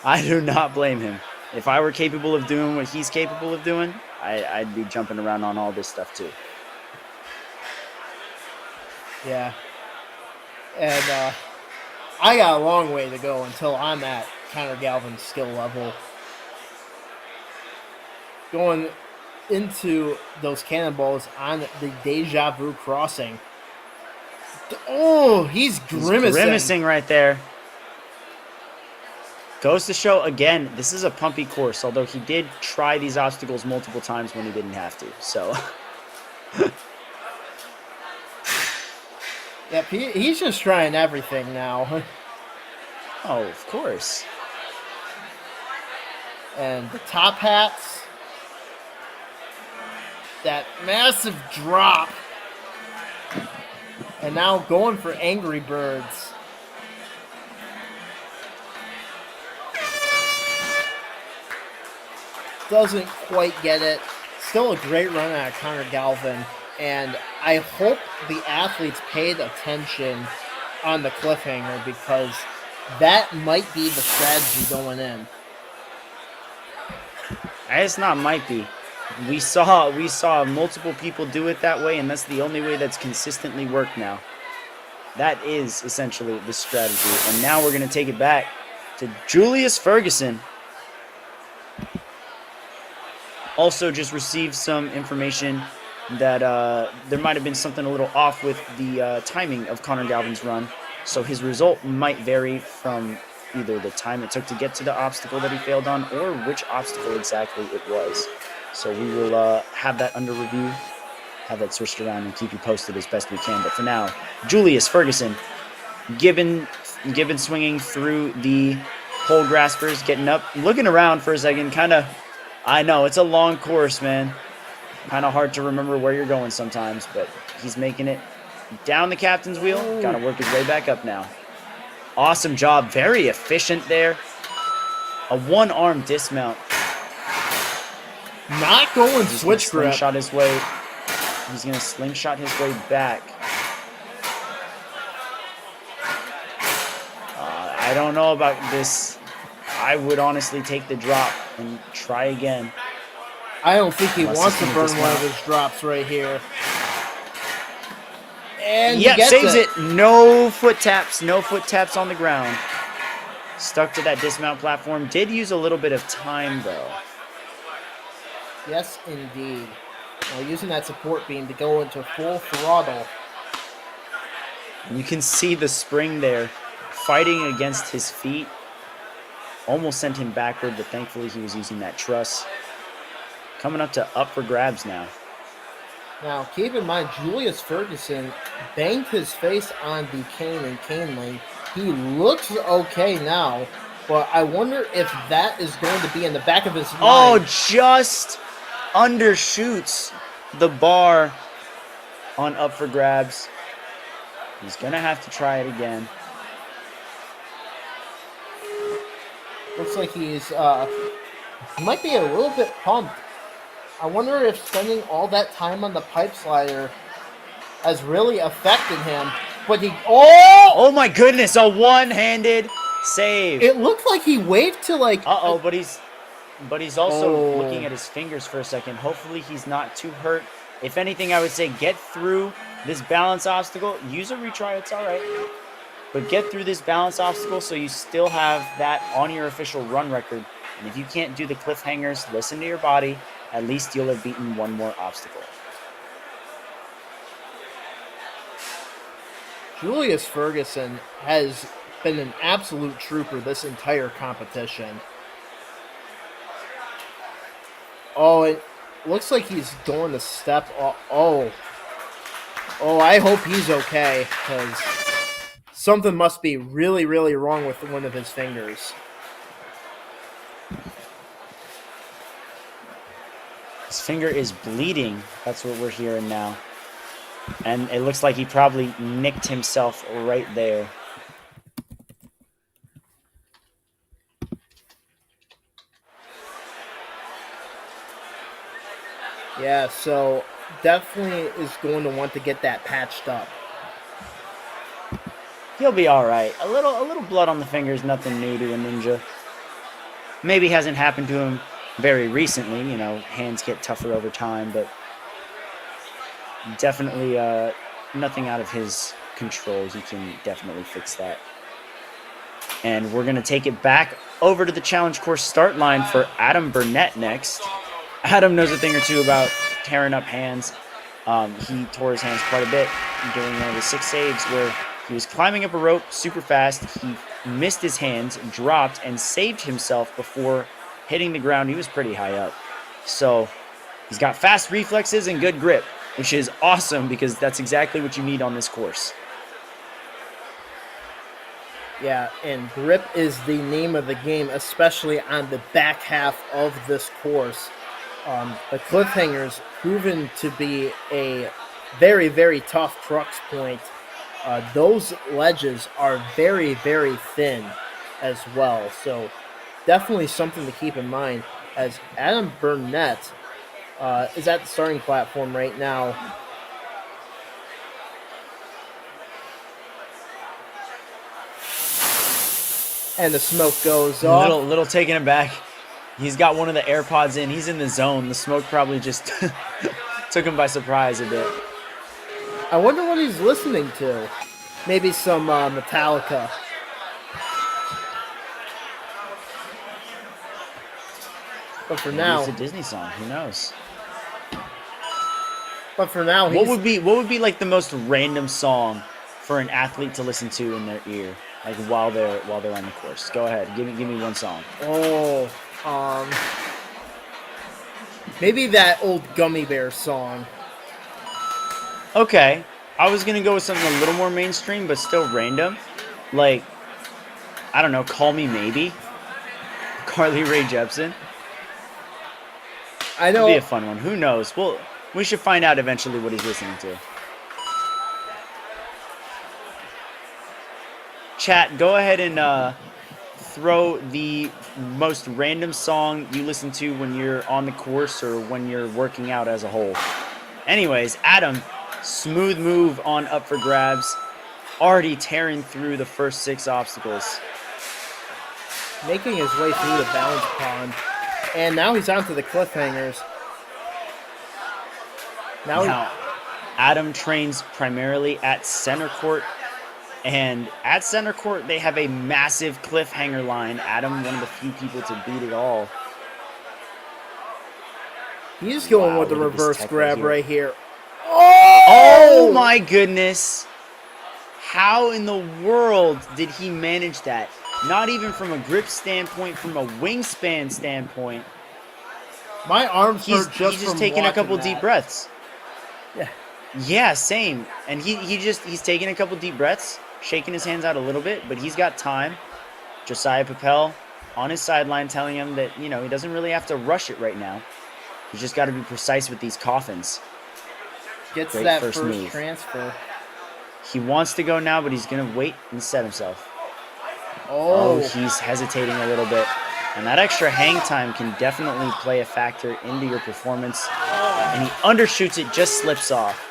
I do not blame him. If I were capable of doing what he's capable of doing, I'd be jumping around on all this stuff too. Yeah. And I got a long way to go until I'm at Connor Galvin's skill level. Going into those cannonballs on the Deja Vu crossing. Oh, he's He's grimacing. grimacing right there. Goes to show, again, this is a pumpy course, although he did try these obstacles multiple times when he didn't have to. So, Yep, he's just trying everything now. oh, of course. And the top hats. That massive drop. And now going for Angry Birds. Doesn't quite get it. Still a great run out of Connor Galvin. And I hope the athletes paid attention on the cliffhanger because that might be the strategy going in. It's not might be. We saw multiple people do it that way, and that's the only way that's consistently worked now. That is essentially the strategy. And now we're going to take it back to Julius Ferguson. Also just received some information that there might have been something a little off with the timing of Connor Galvin's run. So his result might vary from either the time it took to get to the obstacle that he failed on or which obstacle exactly it was. So we will have that under review, have that switched around, and keep you posted as best we can. But for now, Julius Ferguson, Gibbon swinging through the pole graspers, getting up, looking around for a second, kind of, I know, it's a long course, man. Kind of hard to remember where you're going sometimes, but he's making it down the captain's wheel. Got to work his way back up now. Awesome job. Very efficient there. A one-arm dismount. Not going switch grip. He's going to slingshot his way back. I don't know about this. I would honestly take the drop and try again. I don't think he wants to burn one of his drops right here. And yep, saves it. No foot taps on the ground. Stuck to that dismount platform. Did use a little bit of time, though. Yes, indeed. Using that support beam to go into full throttle. You can see the spring there fighting against his feet. Almost sent him backward, but thankfully he was using that truss. Coming up for grabs now. Now, keep in mind, Julius Ferguson banged his face on the cane and cane lane. He looks okay now, but I wonder if that is going to be in the back of his mind. Oh, just undershoots the bar on up for grabs. He's going to have to try it again. Looks like he might be a little bit pumped. I wonder if spending all that time on the pipe slider has really affected him. But oh my goodness, a one-handed save. It looked like he waved to but he's also looking at his fingers for a second. Hopefully he's not too hurt. If anything, I would say get through this balance obstacle. Use a retry, it's all right. But get through this balance obstacle so you still have that on your official run record. And if you can't do the cliffhangers, listen to your body. At least you'll have beaten one more obstacle. Julius Ferguson has been an absolute trooper this entire competition. Oh, it looks like he's going to step off. Oh, I hope he's okay, because something must be really, really wrong with one of his fingers. His finger is bleeding. That's what we're hearing now. And it looks like he probably nicked himself right there. Yeah, so definitely is going to want to get that patched up. He'll be all right. A little blood on the finger is nothing new to a ninja. Maybe hasn't happened to him very recently. You know, hands get tougher over time, but definitely nothing out of his control. He can definitely fix that. And we're going to take it back over to the challenge course start line for Adam Burnett next. Adam knows a thing or two about tearing up hands. He tore his hands quite a bit during one of the 6 saves where he was climbing up a rope super fast. He missed his hands, dropped, and saved himself before hitting the ground. He was pretty high up. So he's got fast reflexes and good grip, which is awesome because that's exactly what you need on this course. Yeah, and grip is the name of the game, especially on the back half of this course. The cliffhangers proven to be a very, very tough crux point. Those ledges are very, very thin as well. So definitely something to keep in mind as Adam Burnett is at the starting platform right now. And the smoke goes off. Little taken aback. He's got one of the AirPods in. He's in the zone. The smoke probably just took him by surprise a bit. I wonder what he's listening to. Maybe some Metallica. But for Maybe now, it's a Disney song. Who knows? But for now, what would be like the most random song for an athlete to listen to in their ear, like while they're on the course? Go ahead, give me one song. Oh, maybe that old Gummy Bear song. Okay, I was gonna go with something a little more mainstream, but still random, like I don't know, "Call Me Maybe," Carly Rae Jepsen. I know. It'll be a fun one. Who knows? Well, we should find out eventually what he's listening to. Chat, go ahead and throw the most random song you listen to when you're on the course or when you're working out as a whole. Anyways, Adam, smooth move on up for grabs. Already tearing through the first 6 obstacles. Making his way through the balance pond. And now he's onto the cliffhangers. Now, Adam trains primarily at center court. And at center court, they have a massive cliffhanger line. Adam, one of the few people to beat it all. He's going with the reverse grab right here. Oh my goodness. How in the world did he manage that? Not even from a grip standpoint, from a wingspan standpoint. My arms hurt he's just taking a couple deep breaths. Yeah. Yeah, same. And he's taking a couple deep breaths, shaking his hands out a little bit, but he's got time. Josiah Papel on his sideline telling him that, he doesn't really have to rush it right now. He's just got to be precise with these coffins. Gets great that first move. Transfer. He wants to go now, but he's going to wait and set himself. Oh, he's hesitating a little bit. And that extra hang time can definitely play a factor into your performance. And he undershoots it, just slips off.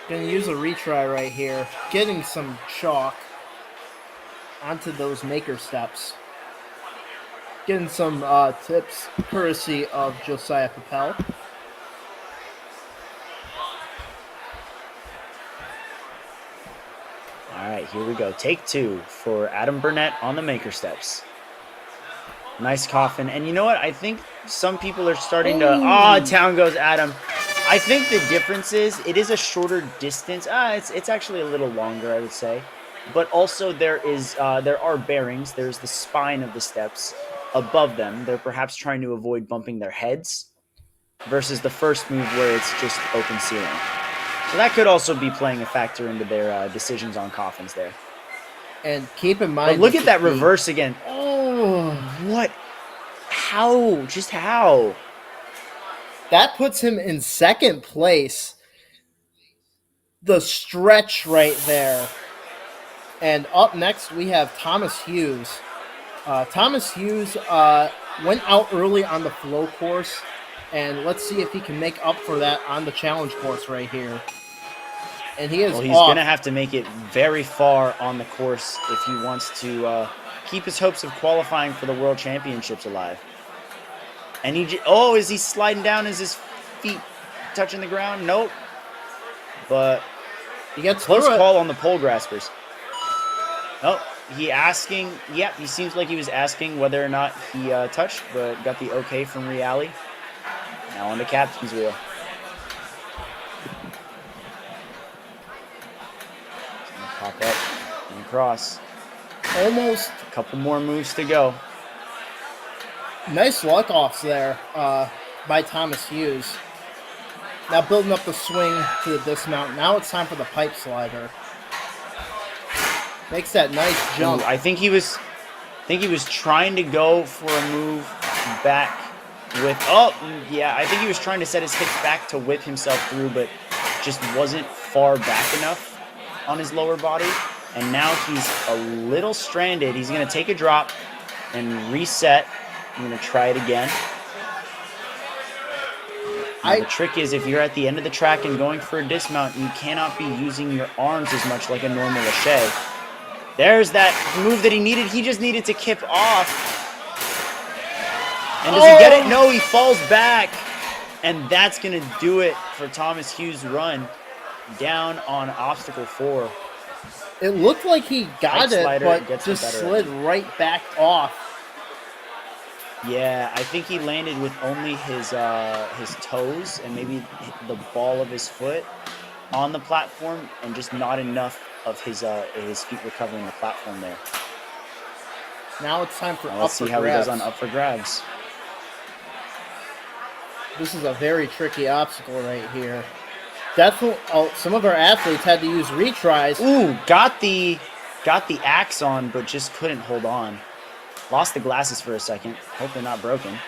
Gonna use a retry right here. Getting some chalk onto those maker steps. Getting some tips courtesy of Josiah Papel. All right, here we go. Take 2 for Adam Burnett on the maker steps. Nice coffin. And you know what? I think some people are starting to... down goes Adam. I think the difference is it is a shorter distance. It's actually a little longer, I would say. But also there are bearings. There's the spine of the steps above them. They're perhaps trying to avoid bumping their heads versus the first move where it's just open ceiling. So that could also be playing a factor into their decisions on coffins there. And keep in mind... But look at that reverse again. Oh, what? How? Just how? That puts him in second place. The stretch right there. And up next, we have Thomas Hughes. Thomas Hughes went out early on the flow course. And let's see if he can make up for that on the challenge course right here. And he is Well, he's going to have to make it very far on the course if he wants to keep his hopes of qualifying for the World Championships alive. And is he sliding down? Is his feet touching the ground? Nope. But he gets close call on the pole graspers. Oh, he seems like he was asking whether or not he touched, but got the okay from Reali. Now on the captain's wheel. It's gonna pop up and across. Almost. A couple more moves to go. Nice luck offs there by Thomas Hughes. Now building up the swing to the dismount. Now it's time for the pipe slider. Makes that nice jump. Ooh, I think he was trying to go for a move back with. Oh, yeah. I think he was trying to set his hips back to whip himself through, but just wasn't far back enough on his lower body. And now he's a little stranded. He's going to take a drop and reset. I'm going to try it again. Now, the trick is if you're at the end of the track and going for a dismount, you cannot be using your arms as much like a normal lache. There's that move that he needed. He just needed to kip off. And does he get it? No, he falls back. And that's going to do it for Thomas Hughes' run down on obstacle 4. It looked like he got it, but gets just better slid right back off. Yeah, I think he landed with only his toes and maybe the ball of his foot on the platform, and just not enough of his feet recovering the platform there. Now it's time for up let's for see how grabs. he does on up for grabs. This is a very tricky obstacle right here. Definitely, some of our athletes had to use retries. Ooh, got the axe on, but just couldn't hold on. Lost the glasses for a second. Hope they're not broken.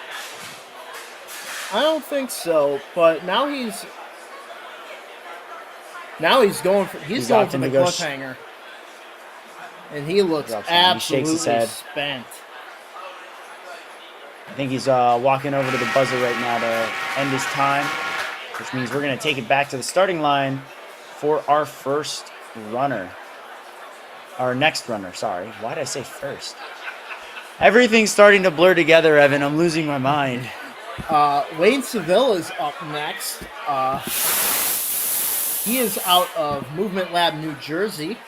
I don't think so, but now he's going for the cliffhanger, and he looks absolutely spent. I think he's walking over to the buzzer right now to end his time, which means we're going to take it back to the starting line for our first runner. Our next runner, sorry. Why did I say first? Everything's starting to blur together, Evan. I'm losing my mind. Wayne Seville is up next. He is out of Movement Lab, New Jersey.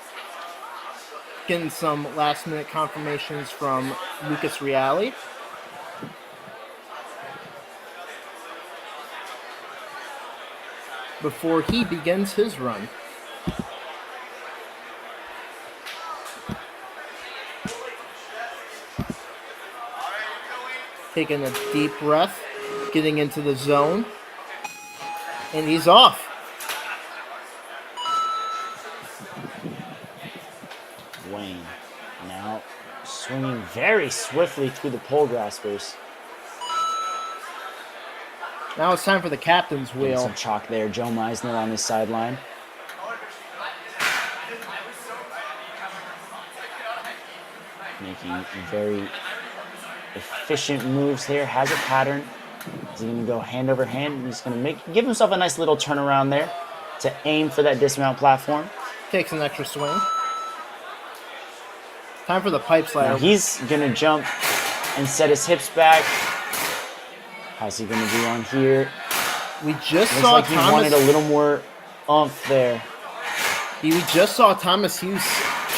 Getting some last-minute confirmations from Lucas Reale. Before he begins his run. Taking a deep breath, getting into the zone, and he's off. Wayne now swinging very swiftly through the pole graspers. Now it's time for the captain's wheel. Some chalk there. Joe Meisner on his sideline. Making very efficient moves here. Has a pattern. Is he going to go hand over hand? He's going to give himself a nice little turnaround there to aim for that dismount platform. Takes an extra swing. Time for the pipe slider. Now he's going to jump and set his hips back. How's he going to do on here? We just Looks saw like he wanted a little more oomph there. We just saw Thomas Hughes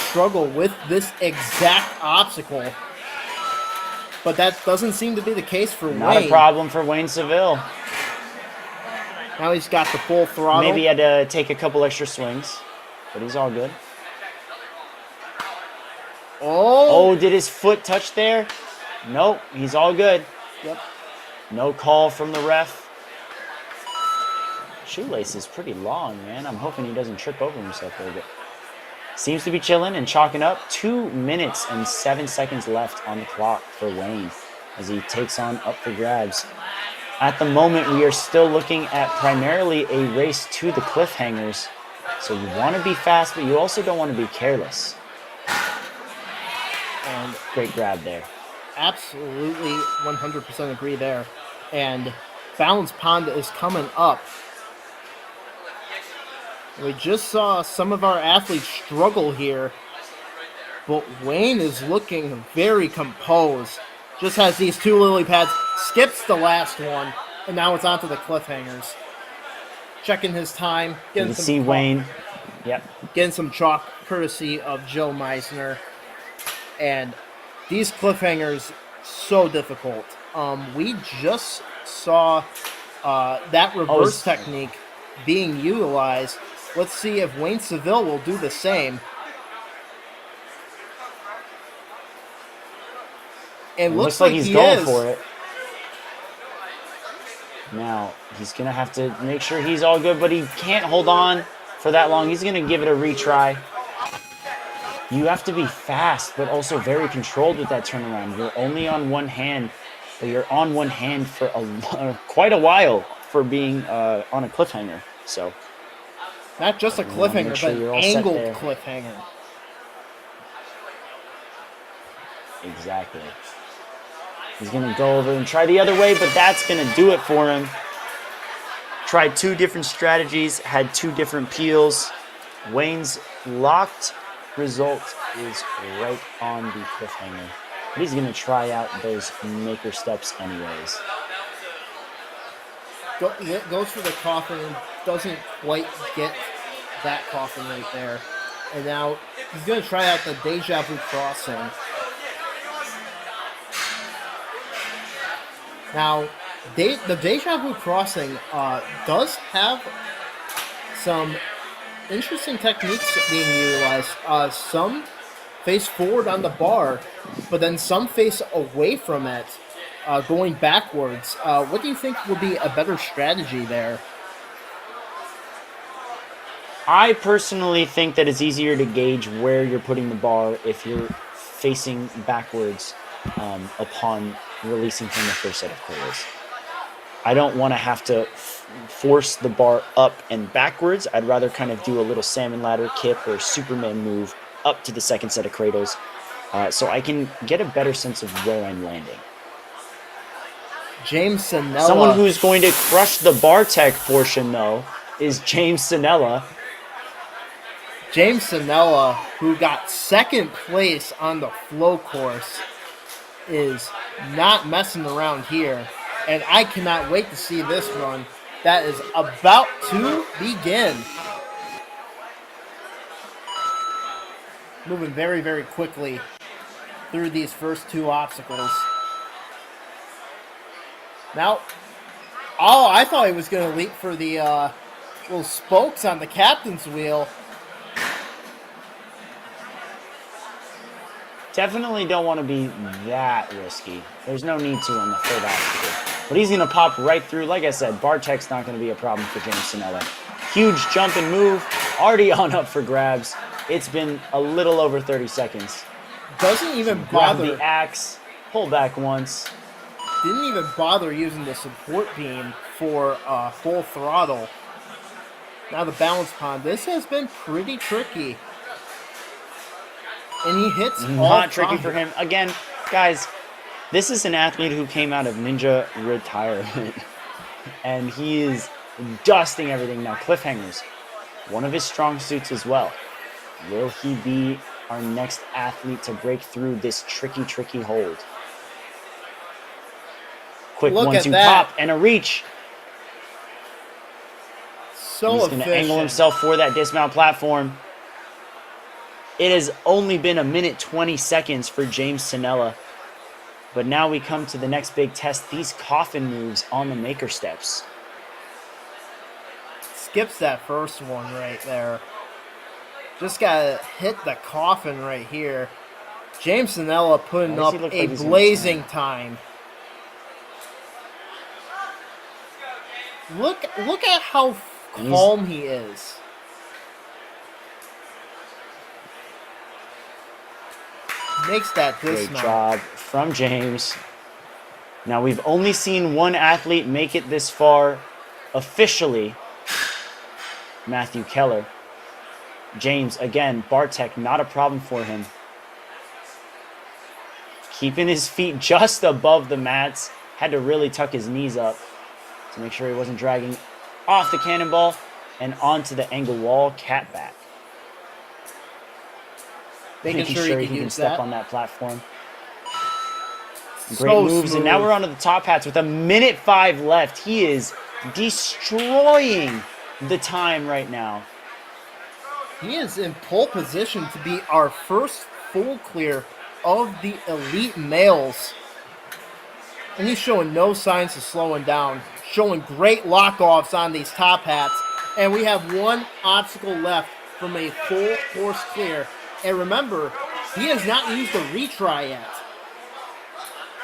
struggle with this exact obstacle. But that doesn't seem to be the case for Wayne. Not a problem for Wayne Seville. Now he's got the full throttle. Maybe he had to take a couple extra swings, but he's all good. Oh, did his foot touch there? Nope, he's all good. Yep. No call from the ref. Shoelace is pretty long, man. I'm hoping he doesn't trip over himself there, but seems to be chilling and chalking up. 2 minutes and 7 seconds left on the clock for Wayne as he takes on up for grabs. At the moment, we are still looking at primarily a race to the cliffhangers. So you want to be fast, but you also don't want to be careless. And great grab there. Absolutely 100% agree there. And Balance Pond is coming up. We just saw some of our athletes struggle here, but Wayne is looking very composed. Just has these 2 lily pads, skips the last one, and now it's onto the cliffhangers. Checking his time. You can see Wayne. Yep. Getting some chalk courtesy of Joe Meisner. And these cliffhangers, so difficult. We just saw that Oh, reverse technique being utilized. Let's see if Wayne Seville will do the same. it And looks looks like like he's he going is. for it. Now, he's going to have to make sure he's all good, but he can't hold on for that long. He's going to give it a retry. You have to be fast, but also very controlled with that turnaround. You're only on one hand, or you're on one hand for quite a while for being on a cliffhanger. So, Not just a you want to make cliffhanger, sure but an you're all set angled there. cliffhanger. Exactly. He's going to go over and try the other way, but that's going to do it for him. Tried two different strategies, had two different peels. Wayne's locked result is right on the cliffhanger. But he's going to try out those maker steps anyways. Goes for the coffin and doesn't quite get that coffin right there. And now he's going to try out the Deja Vu crossing. Now, the Deja Vu crossing does have some interesting techniques being utilized. Some face forward on the bar, but then some face away from it, going backwards. What do you think would be a better strategy there? I personally think that it's easier to gauge where you're putting the bar if you're facing backwards upon releasing from the first set of cradles. I don't want to have to force the bar up and backwards. I'd rather kind of do a little salmon ladder kip or Superman move up to the second set of cradles so I can get a better sense of where I'm landing. James Sinella. Someone who's going to crush the bar tech portion, though, is James Sinella. James Sinella, who got second place on the flow course, is not messing around here. And I cannot wait to see this run that is about to begin. Moving very, very quickly through these first two obstacles. Now, oh, I thought he was going to leap for the little spokes on the captain's wheel. Definitely don't want to be that risky. There's no need to on the third obstacle. But he's going to pop right through. Like I said, bar tech's not going to be a problem for James Sinella. Huge jump and move, already on up for grabs. It's been a little over 30 seconds. Doesn't even Grab bother. the axe, pull back once. Didn't even bother using the support beam for full throttle. Now the balance pond. This has been pretty tricky. And he hits all Not tricky five. for him. Again, guys, this is an athlete who came out of ninja retirement. And he is dusting everything now. Cliffhangers, one of his strong suits as well. Will he be our next athlete to break through this tricky, tricky hold? Quick Look at 1-2 that. pop and a reach. So He's going to angle efficient. himself for that dismount platform. It has only been 1:20 seconds for James Sinella. But now we come to the next big test. These coffin moves on the maker steps. Skips that first one right there. Just gotta hit the coffin right here. James Sinella putting Why does up he look a like he's gonna blazing turn? time. Look at how calm he is. Makes that Great dismount. job from James. Now we've only seen one athlete make it this far officially. Matthew Keller. James, again, Bartek, not a problem for him. Keeping his feet just above the mats. Had to really tuck his knees up to make sure he wasn't dragging off the cannonball and onto the angle wall catback. Making sure he can use step that. on that platform. Great So moves, and now smooth. we're onto the top hats with 1:05 left. He is destroying the time right now. He is in pole position to be our first full clear of the elite males. And he's showing no signs of slowing down. showing great lock-offs on these top hats. And we have one obstacle left from a full course clear. And remember, he has not used a retry yet.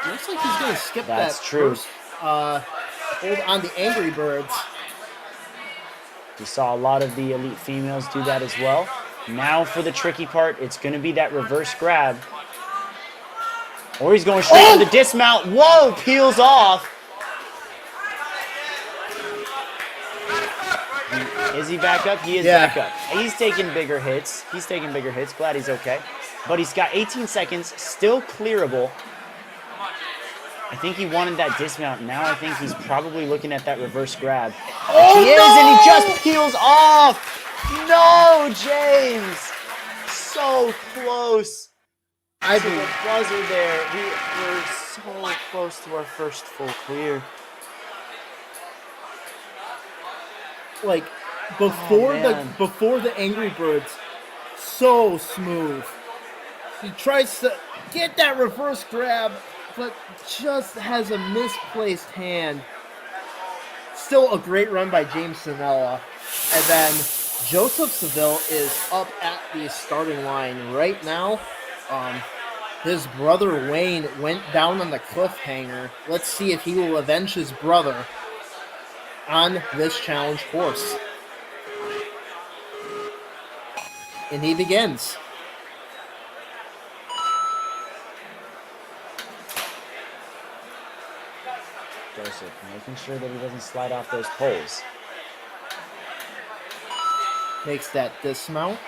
Looks like he's going to skip That's that true. first hold on the Angry Birds. We saw a lot of the elite females do that as well. Now for the tricky part, it's going to be that reverse grab. Or he's going straight for the dismount. Whoa, peels off. Is he back up? He is back up. He's taking bigger hits. Glad he's okay. But he's got 18 seconds, still clearable. I think he wanted that dismount. Now I think he's probably looking at that reverse grab. Oh, he is, and he just peels off. No, James. So close to the buzzer there. We were so close to our first full clear. Like before the Angry Birds, so smooth. He tries to get that reverse grab, but just has a misplaced hand. Still a great run by James Sanella. And then Joseph Seville is up at the starting line right now. His brother Wayne went down on the cliffhanger. Let's see if he will avenge his brother on this challenge course. And he begins. Joseph making sure that he doesn't slide off those poles. Makes that dismount.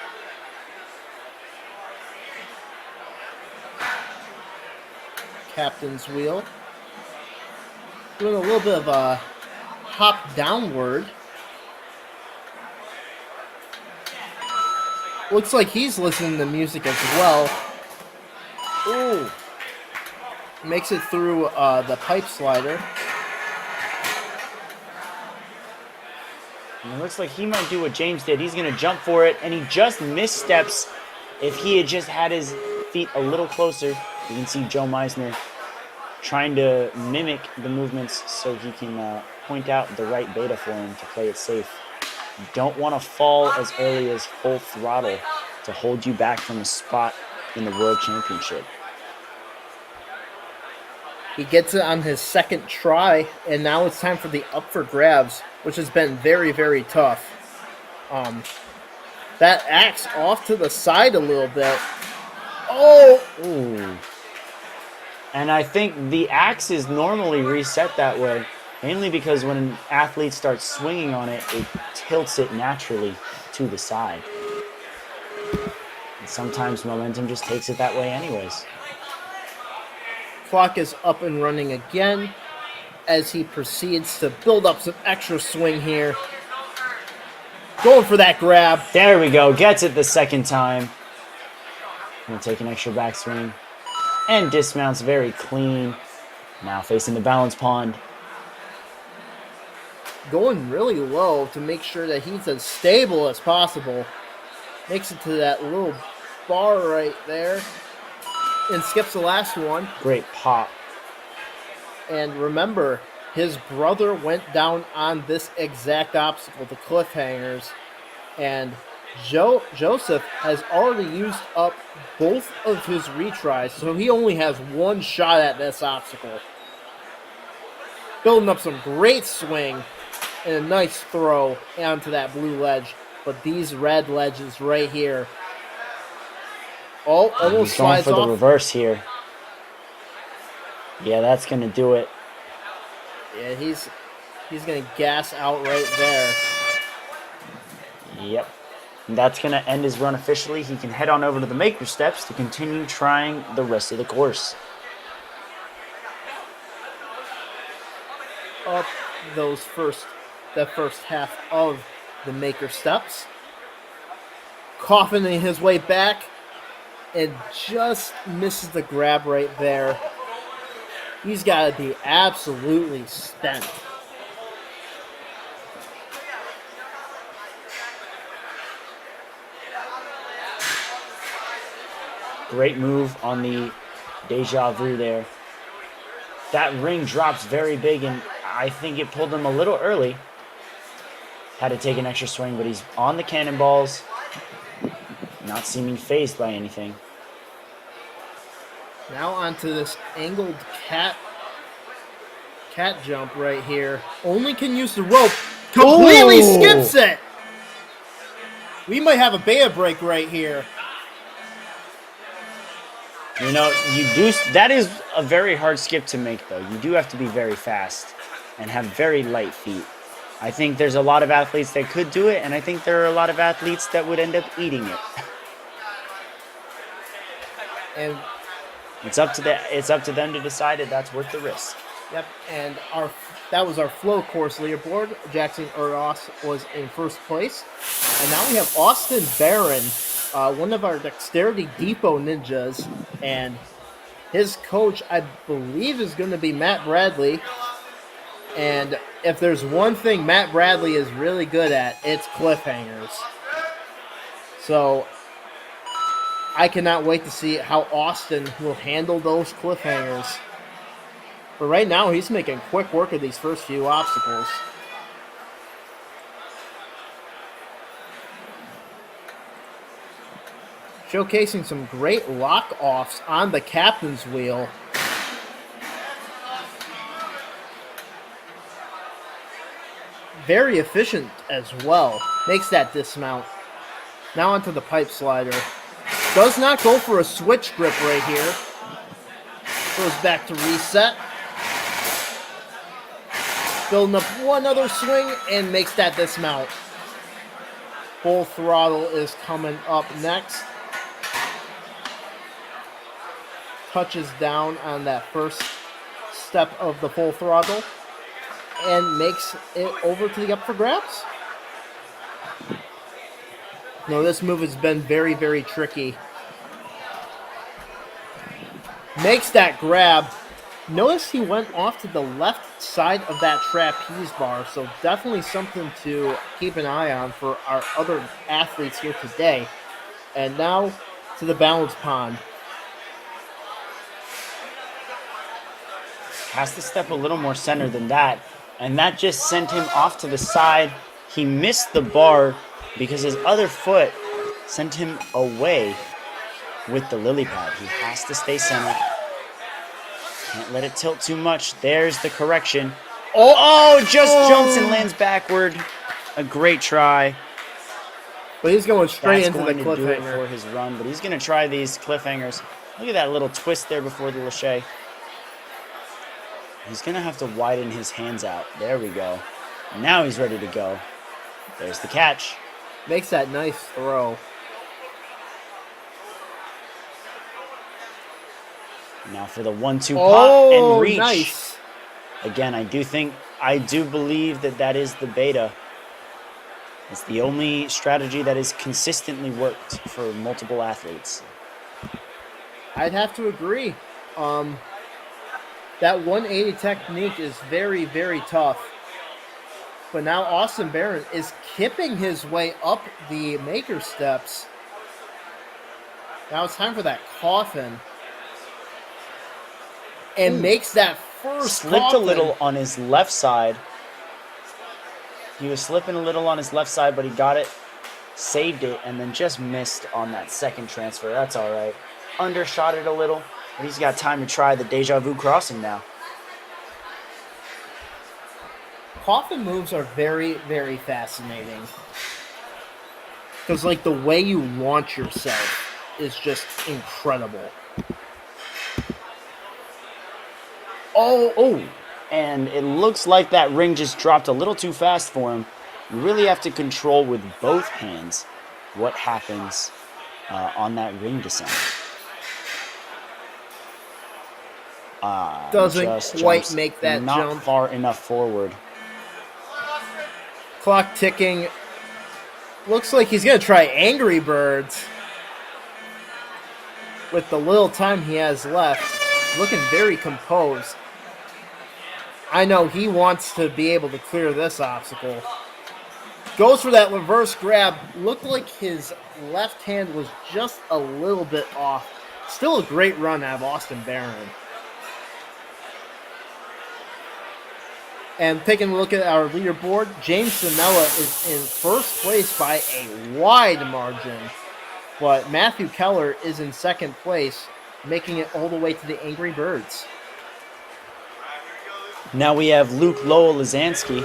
Captain's wheel. Doing a little bit of a hop downward. Looks like he's listening to music as well. Ooh. Makes it through the pipe slider. And it looks like he might do what James did. He's going to jump for it, and he just missteps. If he had just had his feet a little closer, you can see Joe Meisner trying to mimic the movements so he can point out the right beta for him to play it safe. You don't want to fall as early as full throttle to hold you back from a spot in the World Championship. He gets it on his second try, and now it's time for the up for grabs, which has been very, very tough. That axe off to the side a little bit. Oh! Ooh. And I think the axe is normally reset that way, mainly because when an athlete starts swinging on it, it tilts it naturally to the side. And sometimes momentum just takes it that way anyways. Clock is up and running again as he proceeds to build up some extra swing here. Going for that grab. There we go. Gets it the second time. Gonna take an extra backswing. And dismounts very clean. Now facing the balance pond. Going really low to make sure that he's as stable as possible. Makes it to that little bar right there. And skips the last one. Great pop. And remember, his brother went down on this exact obstacle, the cliffhangers. And Joseph has already used up both of his retries, so he only has one shot at this obstacle. Building up some great swing and a nice throw onto that blue ledge. But these red ledges right here. Oh, almost He's going slides for the off. reverse here. Yeah, that's going to do it. Yeah, he's going to gas out right there. Yep. And that's going to end his run officially. He can head on over to the maker steps to continue trying the rest of the course. Up the first half of the maker steps. Coughing his way back. And just misses the grab right there. He's got to be absolutely spent. Great move on the deja vu there. That ring drops very big, and I think it pulled him a little early. Had to take an extra swing, but he's on the cannonballs, not seeming phased by anything. Now onto this angled cat jump right here. Only can use the rope. Completely skips it. We might have a beta break right here. You know, that is a very hard skip to make, though. You do have to be very fast and have very light feet. I think there's a lot of athletes that could do it, and I think there are a lot of athletes that would end up eating it. And it's up to them to decide if that's worth the risk. Yep, and that was our flow course leaderboard. Jackson Urias was in first place. And now we have Austin Barron, one of our Dexterity Depot ninjas, and his coach, I believe, is going to be Matt Bradley. And if there's one thing Matt Bradley is really good at, it's cliffhangers. So I cannot wait to see how Austin will handle those cliffhangers. But right now, he's making quick work of these first few obstacles. Showcasing some great lock-offs on the captain's wheel. Very efficient as well. Makes that dismount. Now onto the pipe slider. Does not go for a switch grip right here. Goes back to reset. Building up one other swing and makes that dismount. Full throttle is coming up next. Touches down on that first step of the full throttle and makes it over to the up for grabs. No, this move has been very, very tricky. Makes that grab. Notice he went off to the left side of that trapeze bar, so definitely something to keep an eye on for our other athletes here today. And now to the balance pond. Has to step a little more center than that, and that just sent him off to the side. He missed the bar because his other foot sent him away with the lily pad. He has to stay center. Can't let it tilt too much. There's the correction. Just jumps and lands backward. A great try. But he's going straight That's into going the to do it cliffhanger for his run, but he's going to try these cliffhangers. Look at that little twist there before the lâché. He's going to have to widen his hands out. There we go. And now he's ready to go. There's the catch. Makes that nice throw. Now for the 1-2 pop and reach. Nice. Again, I do believe that is the beta. It's the only strategy that has consistently worked for multiple athletes. I'd have to agree. That 180 technique is very, very tough. But now Austin Barron is kipping his way up the maker steps. Now it's time for that coffin. And makes that first Slipped coffin. a little on his left side. He was slipping a little on his left side, but he got it, saved it, and then just missed on that second transfer. That's all right. Undershot it a little, but he's got time to try the deja vu crossing now. Coffin moves are very, very fascinating. Because, like, the way you launch yourself is just incredible. And it looks like that ring just dropped a little too fast for him. You really have to control with both hands what happens on that ring descent. Doesn't quite make that not jump. far enough forward. Clock ticking. Looks like he's going to try Angry Birds. With the little time he has left. Looking very composed. I know he wants to be able to clear this obstacle. Goes for that reverse grab. Looked like his left hand was just a little bit off. Still a great run out of Austin Barron. And taking a look at our leaderboard, James Zanella is in first place by a wide margin. But Matthew Keller is in second place, making it all the way to the Angry Birds. Now we have Luke Lowell-Lazansky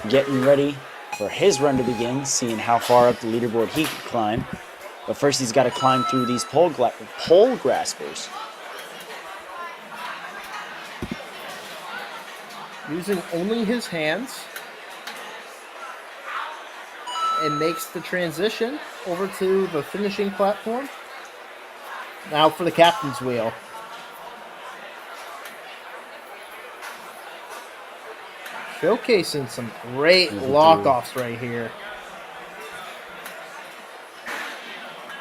getting ready for his run to begin, seeing how far up the leaderboard he can climb. But first he's got to climb through these pole graspers. Using only his hands, and makes the transition over to the finishing platform. Now for the captain's wheel. Showcasing some great lockoffs right here.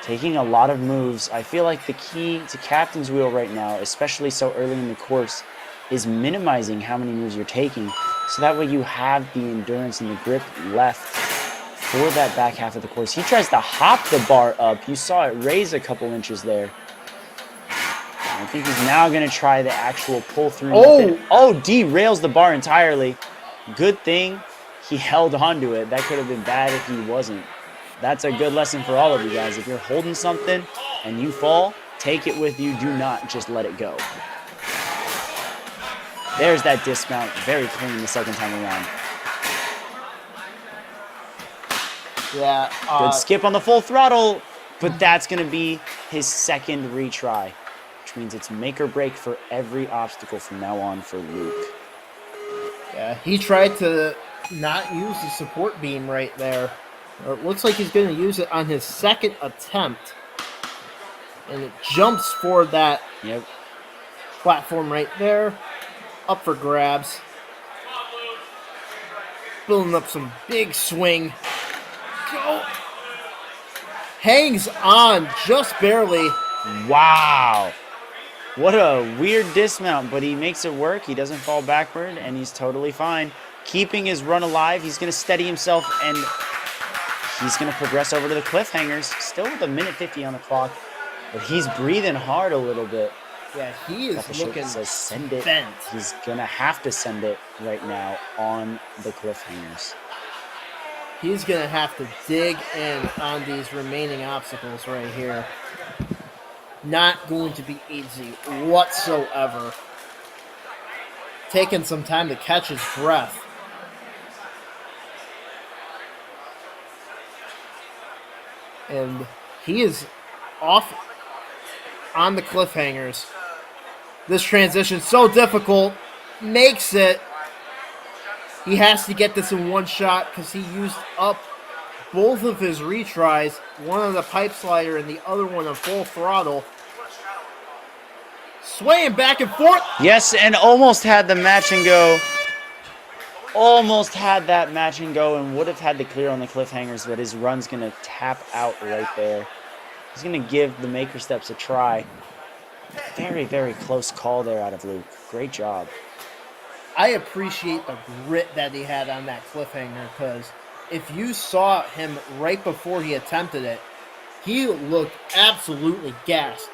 Taking a lot of moves. I feel like the key to captain's wheel right now, especially so early in the course, is minimizing how many moves you're taking, so that way you have the endurance and the grip left for that back half of the course. He tries to hop the bar up. You saw it raise a couple inches there. I think he's now going to try the actual pull through method. Oh, derails the bar entirely. Good thing he held on to it. That could have been bad if he wasn't. That's a good lesson for all of you guys. If you're holding something and you fall, take it with you. Do not just let it go. There's that dismount. Very clean the second time around. Yeah. Good skip on the full throttle, but that's going to be his second retry, which means it's make or break for every obstacle from now on for Luke. Yeah, he tried to not use the support beam right there. It looks like he's going to use it on his second attempt. And it jumps for that platform right there. Up for grabs. Building up some big swing. Go. Hangs on just barely. Wow. What a weird dismount, but he makes it work. He doesn't fall backward, and he's totally fine. Keeping his run alive, he's going to steady himself, and he's going to progress over to the cliffhangers. Still with 1:50 on the clock, but he's breathing hard a little bit. Yeah, he is looking says send it. bent. He's going to have to send it right now on the cliffhangers. He's going to have to dig in on these remaining obstacles right here. Not going to be easy whatsoever. Taking some time to catch his breath. And he is off on the cliffhangers. This transition so difficult. Makes it. He has to get this in one shot because he used up both of his retries. One on the pipe slider and the other one on full throttle. Swaying back and forth. Yes, and almost had the match and go. Almost had that match and go and would have had the clear on the cliffhangers, but his run's going to tap out right there. He's going to give the Maker Steps a try. Very, very close call there out of Luke. Great job. I appreciate the grit that he had on that cliffhanger because if you saw him right before he attempted it, he looked absolutely gassed.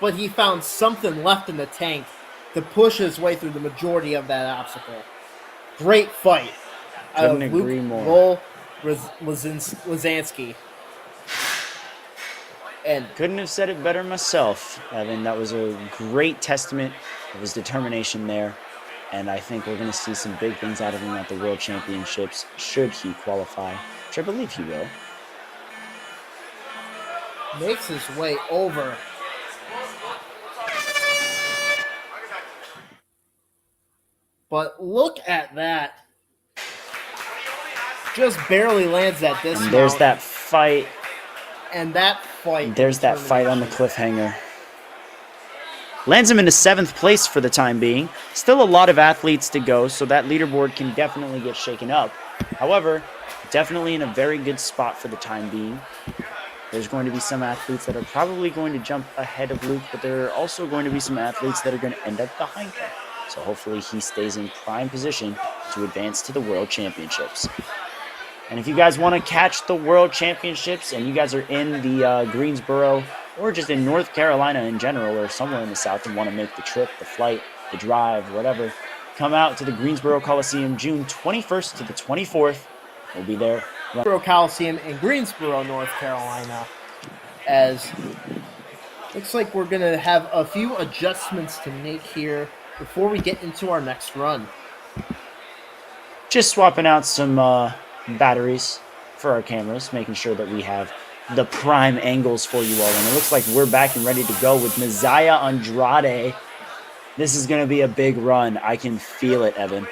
But he found something left in the tank to push his way through the majority of that obstacle. Great fight. Couldn't agree more. Lazansky. And couldn't have said it better myself, Evan. That was a great testament of his determination there. And I think we're going to see some big things out of him at the World Championships, should he qualify, which I believe he will. Makes his way over. But look at that. Just barely lands that dismount. And there's that fight. And that fight. There's that fight on the cliffhanger. Lands him into 7th place for the time being. Still a lot of athletes to go, so that leaderboard can definitely get shaken up. However, definitely in a very good spot for the time being. There's going to be some athletes that are probably going to jump ahead of Luke, but there are also going to be some athletes that are going to end up behind him. So hopefully he stays in prime position to advance to the World Championships. And if you guys want to catch the World Championships and you guys are in the Greensboro or just in North Carolina in general or somewhere in the South and want to make the trip, the flight, the drive, whatever, come out to the Greensboro Coliseum June 21st to the 24th. We'll be there. Greensboro Coliseum in Greensboro, North Carolina, as looks like we're going to have a few adjustments to make here before we get into our next run. Just swapping out some batteries for our cameras, making sure that we have the prime angles for you all. And it looks like we're back and ready to go with Messiah Andrade. This is going to be a big run. I can feel it, Evan.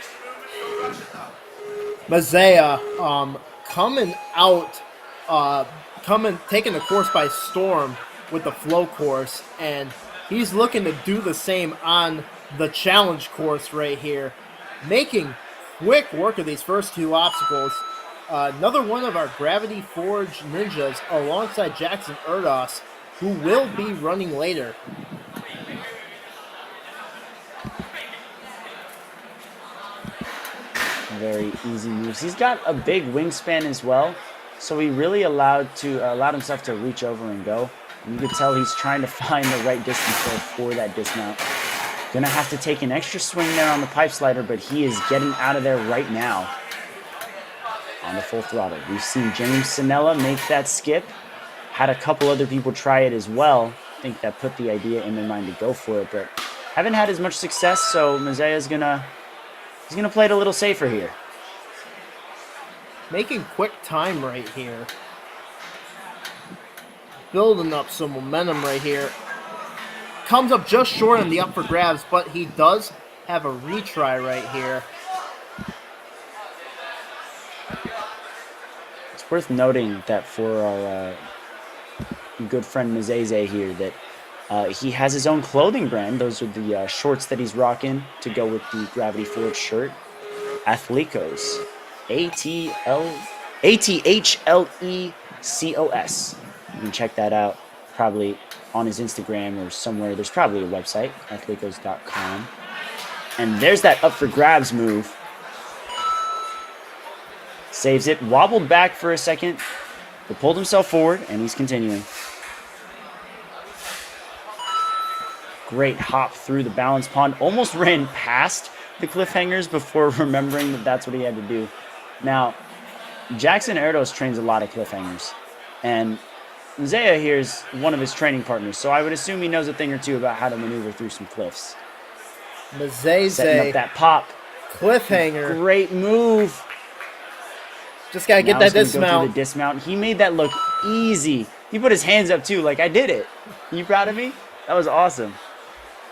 Messiah coming out, taking the course by storm with the flow course, and he's looking to do the same on the challenge course right here, making quick work of these first two obstacles. Another one of our Gravity Forge ninjas alongside Jackson Erdos, who will be running later. Very easy moves. He's got a big wingspan as well, so he really allowed himself to reach over and go. And you could tell he's trying to find the right distance there for that dismount. Gonna have to take an extra swing there on the pipe slider, but he is getting out of there right now on the full throttle. We've seen James Sinella make that skip. Had a couple other people try it as well. I think that put the idea in their mind to go for it, but haven't had as much success, so Messiah's gonna play it a little safer here. Making quick time right here. Building up some momentum right here. Comes up just short on the up for grabs, but he does have a retry right here. It's worth noting that for our good friend Mizeze here, that he has his own clothing brand. Those are the shorts that he's rocking to go with the Gravity Forge shirt. Athlecos. ATHLECOS. You can check that out probably on his Instagram or somewhere. There's probably a website, athlecos.com. And there's that up for grabs move. Saves it, wobbled back for a second, but pulled himself forward, and he's continuing. Great hop through the balance pond. Almost ran past the cliffhangers before remembering that that's what he had to do. Now, Jackson Erdos trains a lot of cliffhangers, and Zaya here is one of his training partners, so I would assume he knows a thing or two about how to maneuver through some cliffs. Mizeze. Setting up that pop. Cliffhanger. Great move. Just gotta get Now that he's gonna go through dismount. the dismount. He made that look easy. He put his hands up too, like I did it. You proud of me? That was awesome.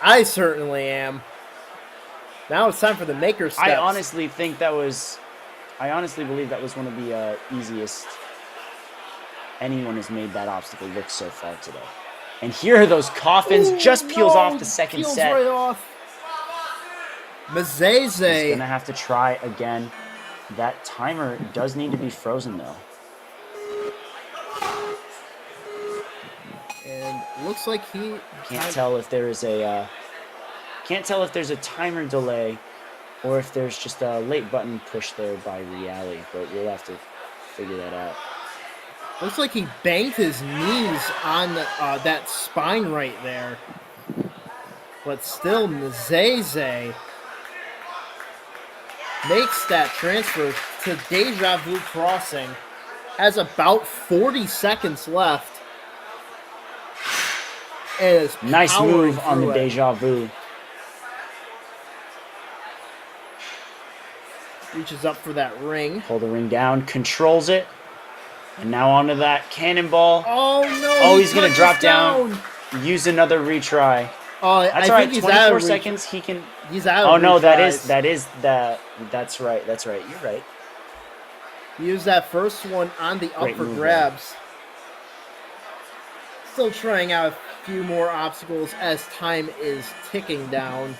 I certainly am. Now it's time for the maker steps. I honestly believe that was one of the easiest anyone has made that obstacle look so far today. And here are those coffins. Ooh, just peels no, off the second peels set. right off. Mizeze. He's gonna have to try again. That timer does need to be frozen though. And looks like he Can't tell if there is a timer delay or if there's just a late button push there by Reali, but we'll have to figure that out. Looks like he banged his knees on that spine right there. But still, Mizeze makes that transfer to Deja Vu Crossing. Has about 40 seconds left. And is Nice powering move on the through it. Deja Vu. Reaches up for that ring. Pull the ring down, controls it. And now onto that cannonball. Oh no! Oh, he's gonna touches drop down. Use another retry. That's That's all right. 24 seconds. He can. He's out. Oh of no, retries. that's right. That's right. You're right. Use that first one on the up Great for move grabs. Still trying out a few more obstacles as time is ticking down.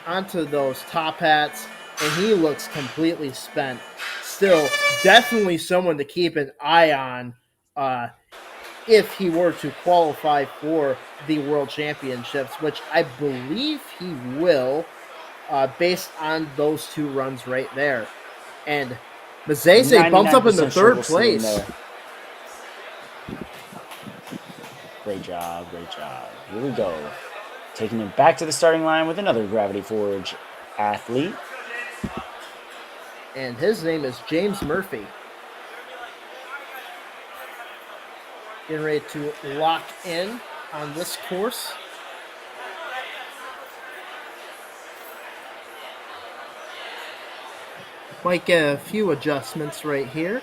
Onto those top hats, and he looks completely spent. Still, definitely someone to keep an eye on if he were to qualify for the World Championships, which I believe he will, based on those two runs right there. And Mizeze bumps up into 99% sure third we'll see him place. there. Great job, great job. Here we go. Taking it back to the starting line with another Gravity Forge athlete. And his name is James Murphy. Getting ready to lock in on this course. Might get a few adjustments right here.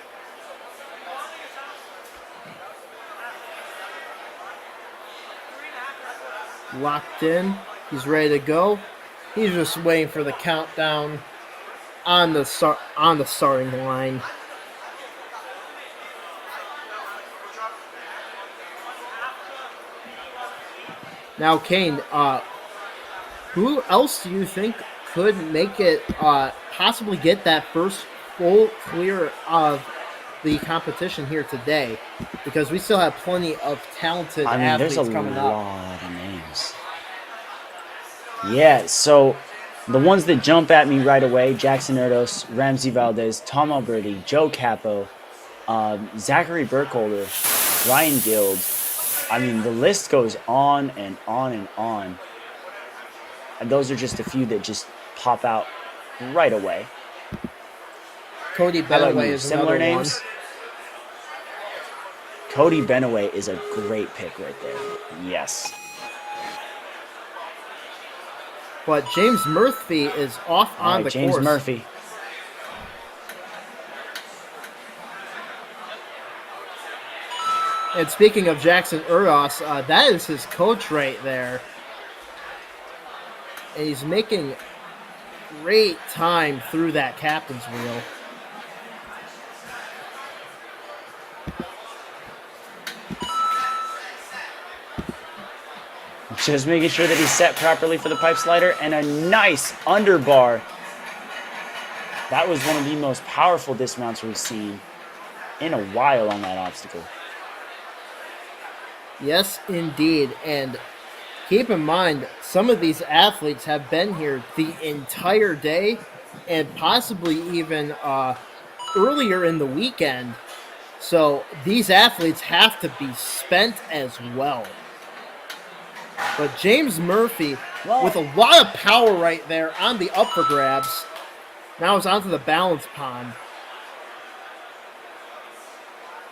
Locked in. He's ready to go. He's just waiting for the countdown on the starting line. Now, Kane, who else do you think could make it possibly get that first full clear of the competition here today? Because we still have plenty of talented athletes there's a coming lot of names. Yeah, so the ones that jump at me right away: Jackson Erdos, Ramsey Valdez, Tom Alberti, Joe Capo, Zachary Burkholder, Ryan Guild. I mean, the list goes on and on and on. And those are just a few that just pop out right away. Cody How about Benaway you? is Similar another names? one. Cody Benaway is a great pick right there. Yes. But James Murphy is off on the James course. Murphy. And speaking of Jackson Erdos, that is his coach right there. And he's making great time through that captain's wheel. Just making sure that he's set properly for the pipe slider, and a nice underbar. That was one of the most powerful dismounts we've seen in a while on that obstacle. Yes, indeed. And keep in mind, some of these athletes have been here the entire day and possibly even earlier in the weekend. So these athletes have to be spent as well. But James Murphy, with a lot of power right there on the up for grabs. Now it's onto the balance pond.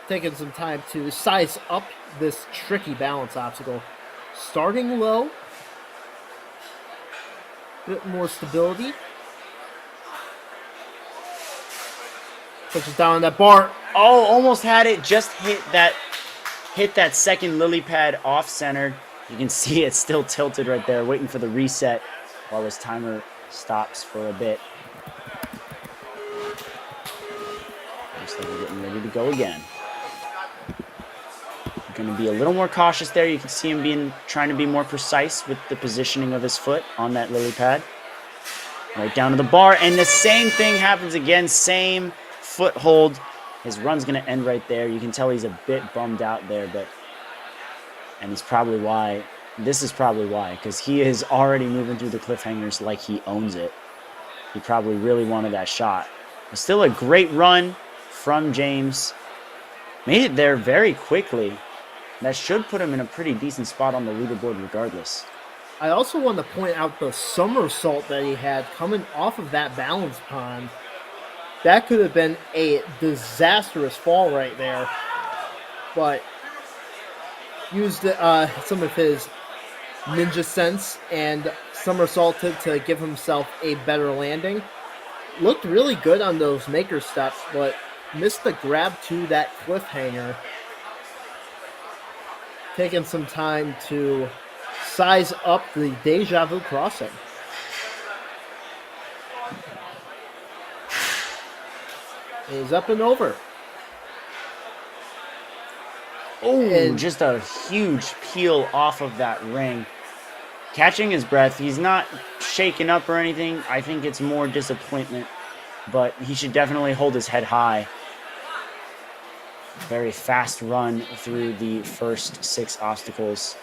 Taking some time to size up this tricky balance obstacle. Starting low. Bit more stability. Pushes down on that bar. Oh, almost had it. Just hit that second lily pad off center. You can see it's still tilted right there, waiting for the reset while his timer stops for a bit. Looks like we're getting ready to go again. Going to be a little more cautious there. You can see him trying to be more precise with the positioning of his foot on that lily pad. Right down to the bar, and the same thing happens again. Same foothold. His run's going to end right there. You can tell he's a bit bummed out there, and he's probably why. This is probably why, because he is already moving through the cliffhangers like he owns it. He probably really wanted that shot. But still a great run from James. Made it there very quickly. That should put him in a pretty decent spot on the leaderboard regardless. I also want to point out the somersault that he had coming off of that balance pond. That could have been a disastrous fall right there. But used some of his ninja sense and somersaulted to give himself a better landing. Looked really good on those maker steps, but missed the grab to that cliffhanger. Taking some time to size up the Deja Vu crossing. He's up and over. Oh, just a huge peel off of that ring. Catching his breath. He's not shaken up or anything. I think it's more disappointment, but he should definitely hold his head high. Very fast run through the first 6 obstacles.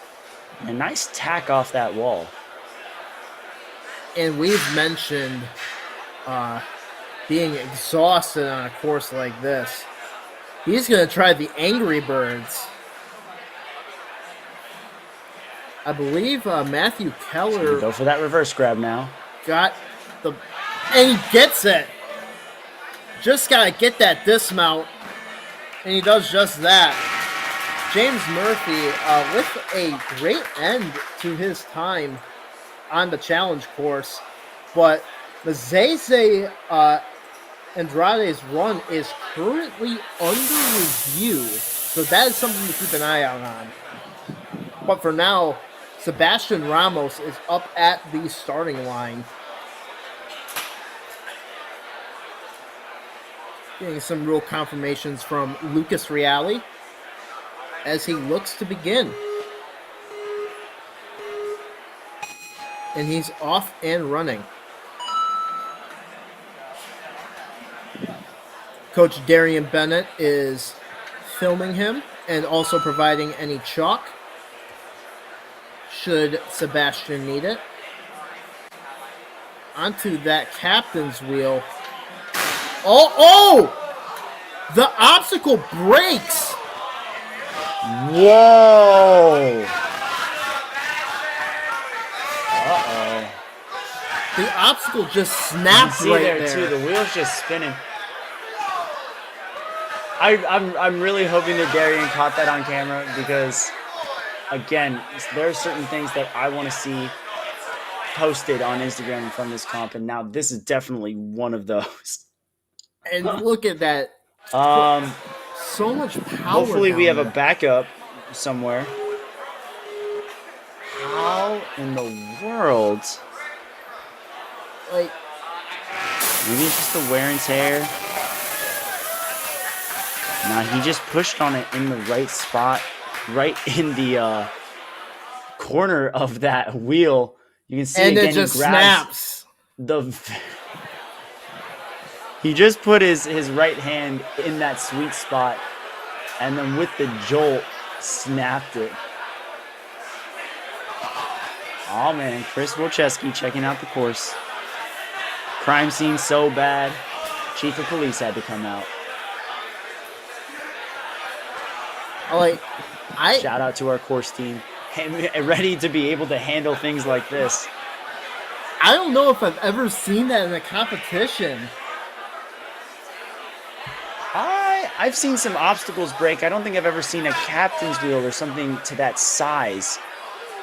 A nice tack off that wall. And we've mentioned being exhausted on a course like this. He's going to try the Angry Birds. I believe Matthew Keller Go for that reverse grab now. got And he gets it. Just gotta get that dismount, and he does just that. James Murphy with a great end to his time on the challenge course, but the Zeze Andrade's run is currently under review, so that is something to keep an eye out on. But for now, Sebastian Ramos is up at the starting line. Getting some real confirmations from Lucas Reale as he looks to begin. And he's off and running. Coach Darian Bennett is filming him and also providing any chalk should Sebastian need it. Onto that captain's wheel. Oh! The obstacle breaks! Whoa! Uh-oh. The obstacle just You snapped see right there, there. too. The wheel's just spinning. I'm really hoping that Darian caught that on camera because, again, there are certain things that I want to see posted on Instagram from this comp, and now this is definitely one of those. And look at that. So much power. Hopefully we down have a there. backup somewhere. How in the world? Like, Maybe it's just the wear and tear. Nah, he just pushed on it in the right spot, right in the corner of that wheel. You can see and again, it just he grabs snaps. He just put his right hand in that sweet spot, and then with the jolt, snapped it. Oh man, Chris Wojcicki checking out the course. Crime scene so bad, Chief of Police had to come out. Shout out to our course team, ready to be able to handle things like this. I don't know if I've ever seen that in a competition. I've seen some obstacles break. I don't think I've ever seen a captain's wheel or something to that size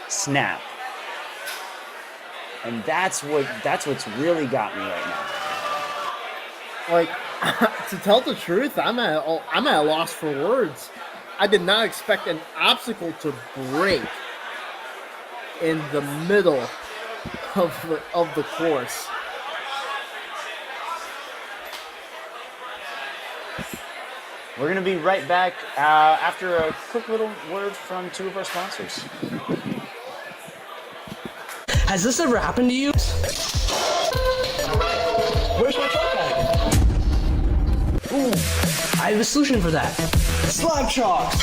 snap. And that's what's really got me right now. Like, to tell the truth, I'm at a loss for words. I did not expect an obstacle to break in the middle of the course. We're going to be right back after a quick little word from two of our sponsors. Has this ever happened to you? Where's my truck bag? Ooh, I have a solution for that. Slab chalks!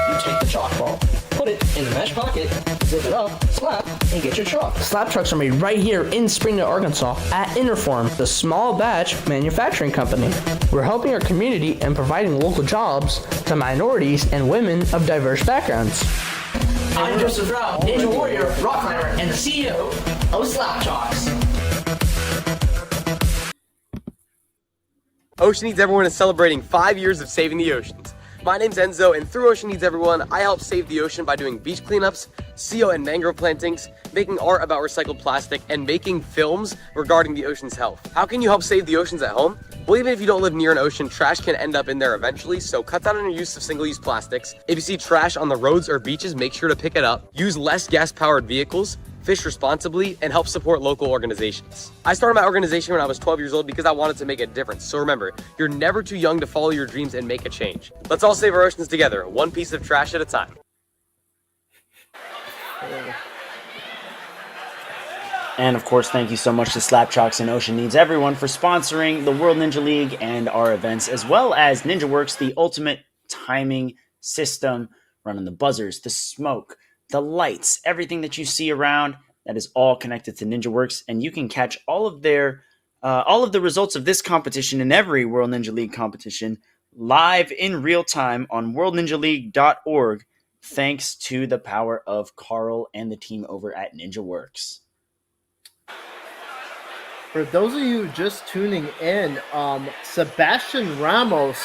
You take the chalk ball, put it in the mesh pocket, zip it up, slap, and get your chalk. Slab trucks are made right here in Springdale, Arkansas at Interform, the small batch manufacturing company. We're helping our community and providing local jobs to minorities and women of diverse backgrounds. I'm Joseph Rao, Ninja Warrior, rock climber, and the CEO of Slap Chalks. Ocean Needs Everyone is celebrating 5 years of saving the oceans. My name's Enzo, and through Ocean Needs Everyone, I help save the ocean by doing beach cleanups, CO and mangrove plantings, making art about recycled plastic, and making films regarding the ocean's health. How can you help save the oceans at home? Well, even if you don't live near an ocean, trash can end up in there eventually, so cut down on your use of single-use plastics. If you see trash on the roads or beaches, make sure to pick it up. Use less gas-powered vehicles, fish responsibly, and help support local organizations. I started my organization when I was 12 years old because I wanted to make a difference. So remember, you're never too young to follow your dreams and make a change. Let's all save our oceans together, one piece of trash at a time. And of course, thank you so much to Slap Chalks and Ocean Needs Everyone for sponsoring the World Ninja League and our events, as well as NinjaWorks, the ultimate timing system, running the buzzers, the smoke, the lights, everything that you see around. That is all connected to NinjaWorks, and you can catch all of the results of this competition and every World Ninja League competition live in real time on worldninjaleague.org, thanks to the power of Carl and the team over at NinjaWorks. For those of you just tuning in, Sebastian Ramos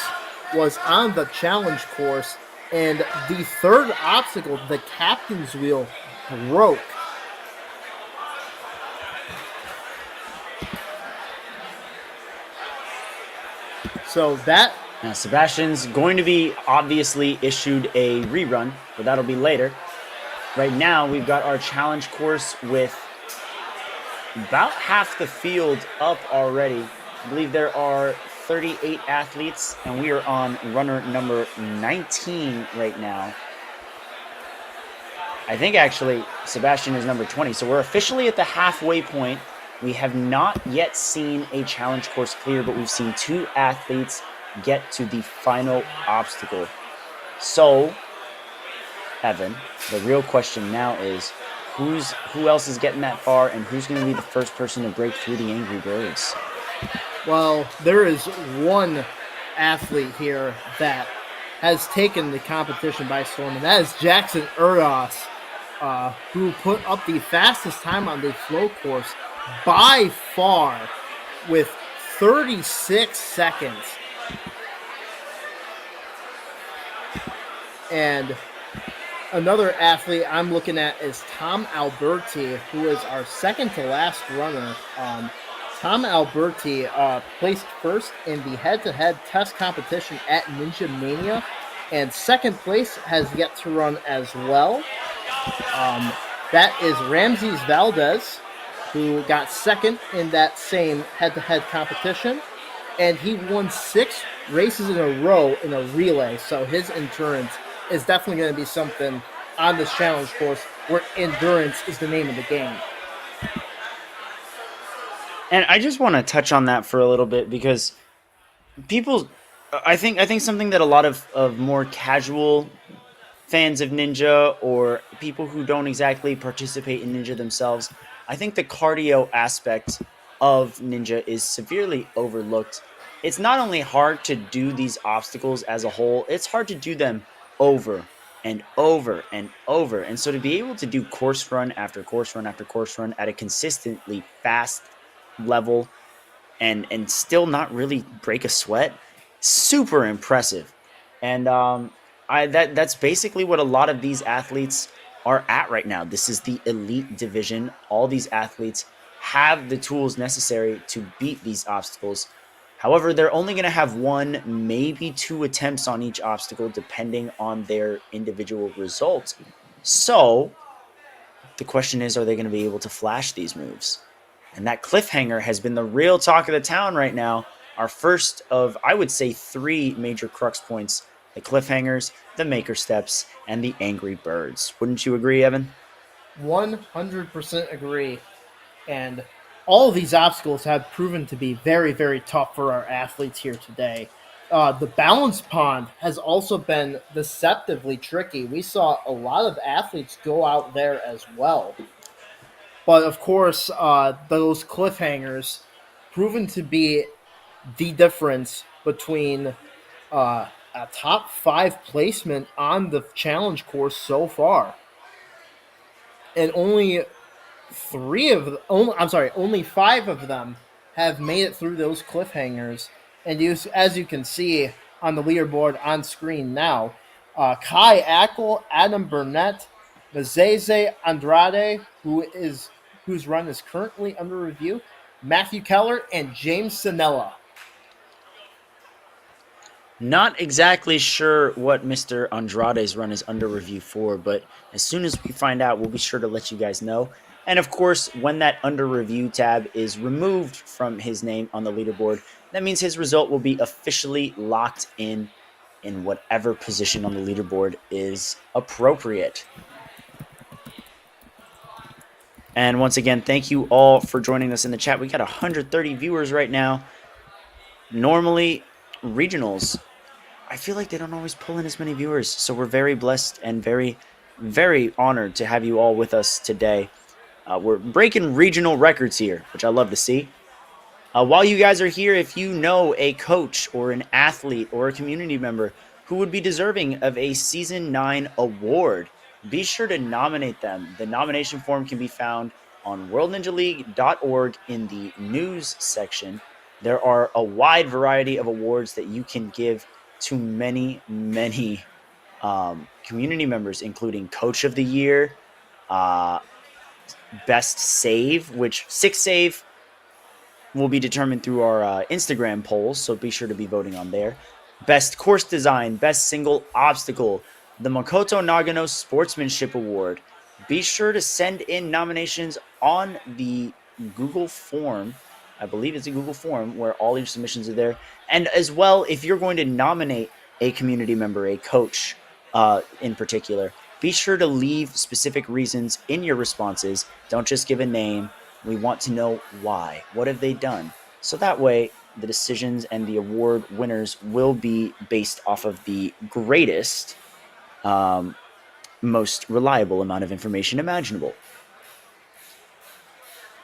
was on the challenge course, and the third obstacle, the captain's wheel, broke. So that Now, Sebastian's going to be obviously issued a rerun, but that'll be later. Right now, we've got our challenge course with about half the field up already. I believe there are 38 athletes, and we are on runner number 19 right now. I think actually Sebastian is number 20, so we're officially at the halfway point. We have not yet seen a challenge course clear, but we've seen 2 athletes get to the final obstacle. So, Evan, the real question now is who else is getting that far, and who's going to be the first person to break through the Angry Birds? Well, there is one athlete here that has taken the competition by storm, and that is Jackson Urdas, who put up the fastest time on the flow course by far with 36 seconds. And another athlete I'm looking at is Tom Alberti, who is our second to last runner. Tom Alberti placed first in the head-to-head test competition at Ninja Mania, and second place has yet to run as well. That is Ramses Valdez, who got second in that same head-to-head competition, and he won 6 races in a row in a relay, so his endurance is definitely going to be something on this challenge course where endurance is the name of the game. And I just want to touch on that for a little bit because I think something that a lot of more casual fans of Ninja or people who don't exactly participate in Ninja themselves, I think the cardio aspect of Ninja is severely overlooked. It's not only hard to do these obstacles as a whole, it's hard to do them over and over and over. And so to be able to do course run after course run after course run at a consistently fast level and still not really break a sweat, super impressive. And that's basically what a lot of these athletes are at right now. This is the elite division. All these athletes have the tools necessary to beat these obstacles. However, they're only going to have 1, maybe 2 attempts on each obstacle, depending on their individual results. So the question is, are they going to be able to flash these moves? And that cliffhanger has been the real talk of the town right now. Our first of, I would say, 3 major crux points: the cliffhangers, the maker steps, and the Angry Birds. Wouldn't you agree, Evan? 100% agree. And all of these obstacles have proven to be very, very tough for our athletes here today. The balance pond has also been deceptively tricky. We saw a lot of athletes go out there as well. But of course, those cliffhangers proven to be the difference between a top 5 placement on the challenge course so far. And only 5 of them have made it through those cliffhangers. And as you can see on the leaderboard on screen now, Kai Ackel, Adam Burnett, Mazeze Andrade, whose run is currently under review, Matthew Keller, and James Sinella. Not exactly sure what Mr. Andrade's run is under review for, but as soon as we find out, we'll be sure to let you guys know. And of course, when that under review tab is removed from his name on the leaderboard, that means his result will be officially locked in whatever position on the leaderboard is appropriate. And once again, thank you all for joining us in the chat. We got 130 viewers right now. Normally, regionals, I feel like they don't always pull in as many viewers, so we're very blessed and very, very honored to have you all with us today. We're breaking regional records here, which I love to see. While you guys are here, if you know a coach or an athlete or a community member who would be deserving of a Season 9 award, be sure to nominate them. The nomination form can be found on worldninjaleague.org in the news section, there are a wide variety of awards that you can give to many community members, including Coach of the Year, uh, Best Save, which six save will be determined through our Instagram polls, so be sure to be voting on there. Best Course Design, Best Single Obstacle, the Makoto Nagano Sportsmanship Award. Be sure to send in nominations on the Google form. I believe it's a Google form where all your submissions are there. And as well, if you're going to nominate a community member, a coach in particular, be sure to leave specific reasons in your responses. Don't just give a name. We want to know why. What have they done? So that way, the decisions and the award winners will be based off of the greatest, most reliable amount of information imaginable.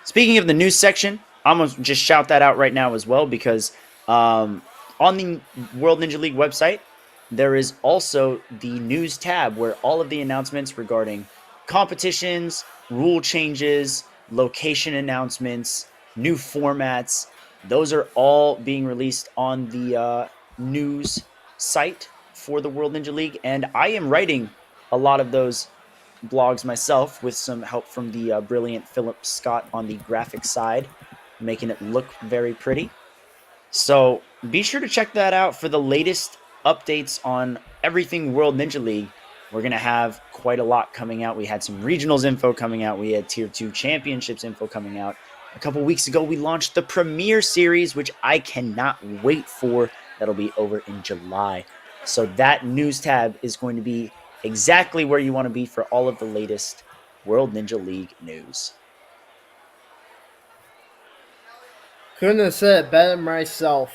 Speaking of the news section, I'm going to just shout that out right now as well, because on the World Ninja League website, there is also the news tab where all of the announcements regarding competitions, rule changes, location announcements, new formats, those are all being released on the news site for the World Ninja League. And I am writing a lot of those blogs myself with some help from the brilliant Philip Scott on the graphic side, making it look very pretty. So be sure to check that out for the latest updates on everything World Ninja League. We're going to have quite a lot coming out. We had some regionals info coming out. We had Tier 2 championships info coming out. A couple weeks ago, we launched the Premier Series, which I cannot wait for. That'll be over in July. So that news tab is going to be exactly where you want to be for all of the latest World Ninja League news. Couldn't have said it better myself.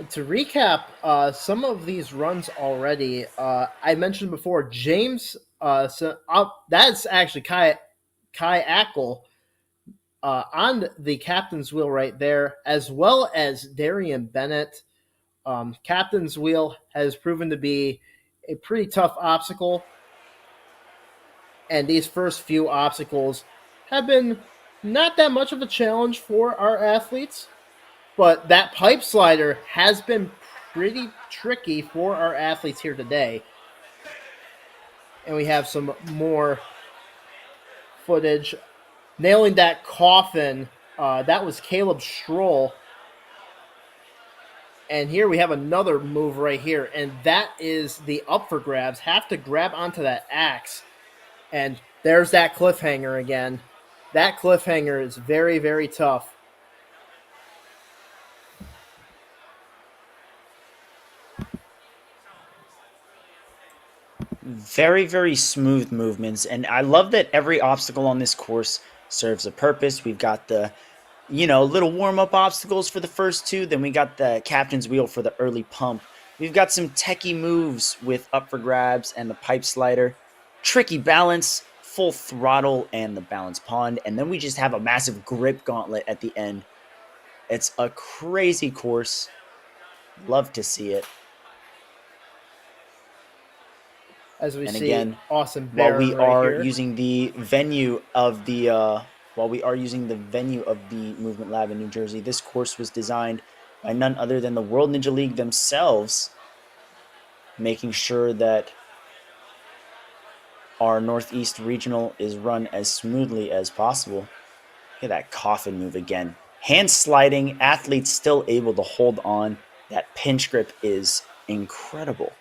To recap some of these runs already, I mentioned before James. That's actually Kai Ackle on the captain's wheel right there, as well as Darian Bennett. Captain's wheel has proven to be a pretty tough obstacle, and these first few obstacles have been not that much of a challenge for our athletes, but that pipe slider has been pretty tricky for our athletes here today. And we have some more footage. Nailing that coffin, that was Caleb Stroll. And here we have another move right here, and that is the up for grabs. Have to grab onto that axe. And there's that cliffhanger again. That cliffhanger is very, very tough. Very, very smooth movements. And I love that every obstacle on this course serves a purpose. We've got the, little warm-up obstacles for the first two. Then we got the captain's wheel for the early pump. We've got some techie moves with up for grabs and the pipe slider. Tricky balance, full throttle, and the balance pond. And then we just have a massive grip gauntlet at the end. It's a crazy course. Love to see it. As we and see, again, awesome bear while we right are here. using the venue of the Movement Lab in New Jersey, this course was designed by none other than the World Ninja League themselves, making sure that our Northeast Regional is run as smoothly as possible. Look at that coffin move again. Hand sliding, athletes still able to hold on. That pinch grip is incredible.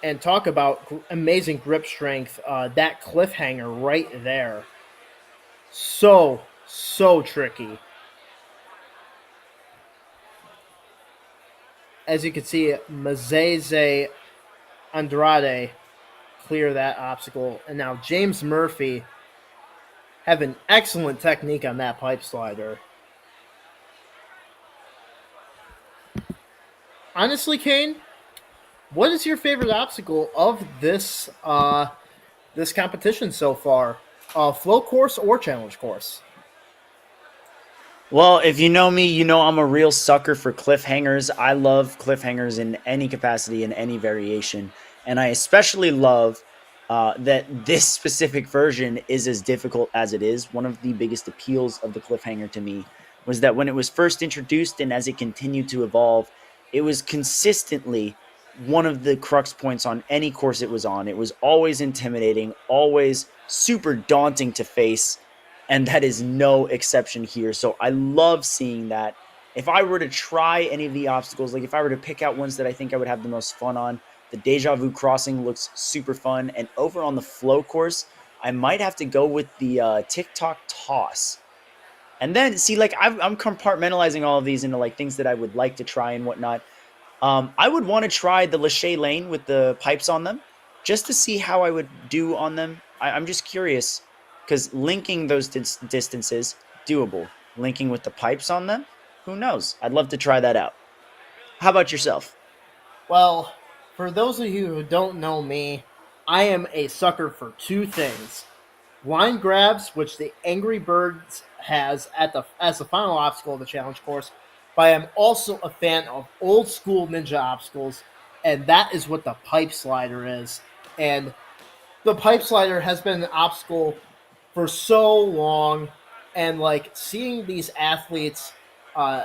And talk about amazing grip strength. That cliffhanger right there. So tricky. As you can see, Mazeze Andrade clear that obstacle. And now James Murphy have an excellent technique on that pipe slider. Honestly, Kane, what is your favorite obstacle of this this competition so far? Flow course or challenge course? Well, if you know me, you know I'm a real sucker for cliffhangers. I love cliffhangers in any capacity, in any variation. And I especially love that this specific version is as difficult as it is. One of the biggest appeals of the cliffhanger to me was that when it was first introduced and as it continued to evolve, it was consistently one of the crux points on any course it was on. It was always intimidating, always super daunting to face, and that is no exception here. So I love seeing that. If I were to try any of the obstacles, like if I were to pick out ones that I think I would have the most fun on, the Deja Vu Crossing looks super fun. And over on the flow course, I might have to go with the TikTok toss. And then see, like I'm compartmentalizing all of these into like things that I would like to try and whatnot. I would want to try the Lachey Lane with the pipes on them just to see how I would do on them. I'm just curious because linking those distances, doable. Linking with the pipes on them, who knows? I'd love to try that out. How about yourself? Well, for those of you who don't know me, I am a sucker for two things: line grabs, which the Angry Birds has at the as the final obstacle of the challenge course, but I am also a fan of old school ninja obstacles, and that is what the pipe slider is. And the pipe slider has been an obstacle for so long, and like seeing these athletes uh,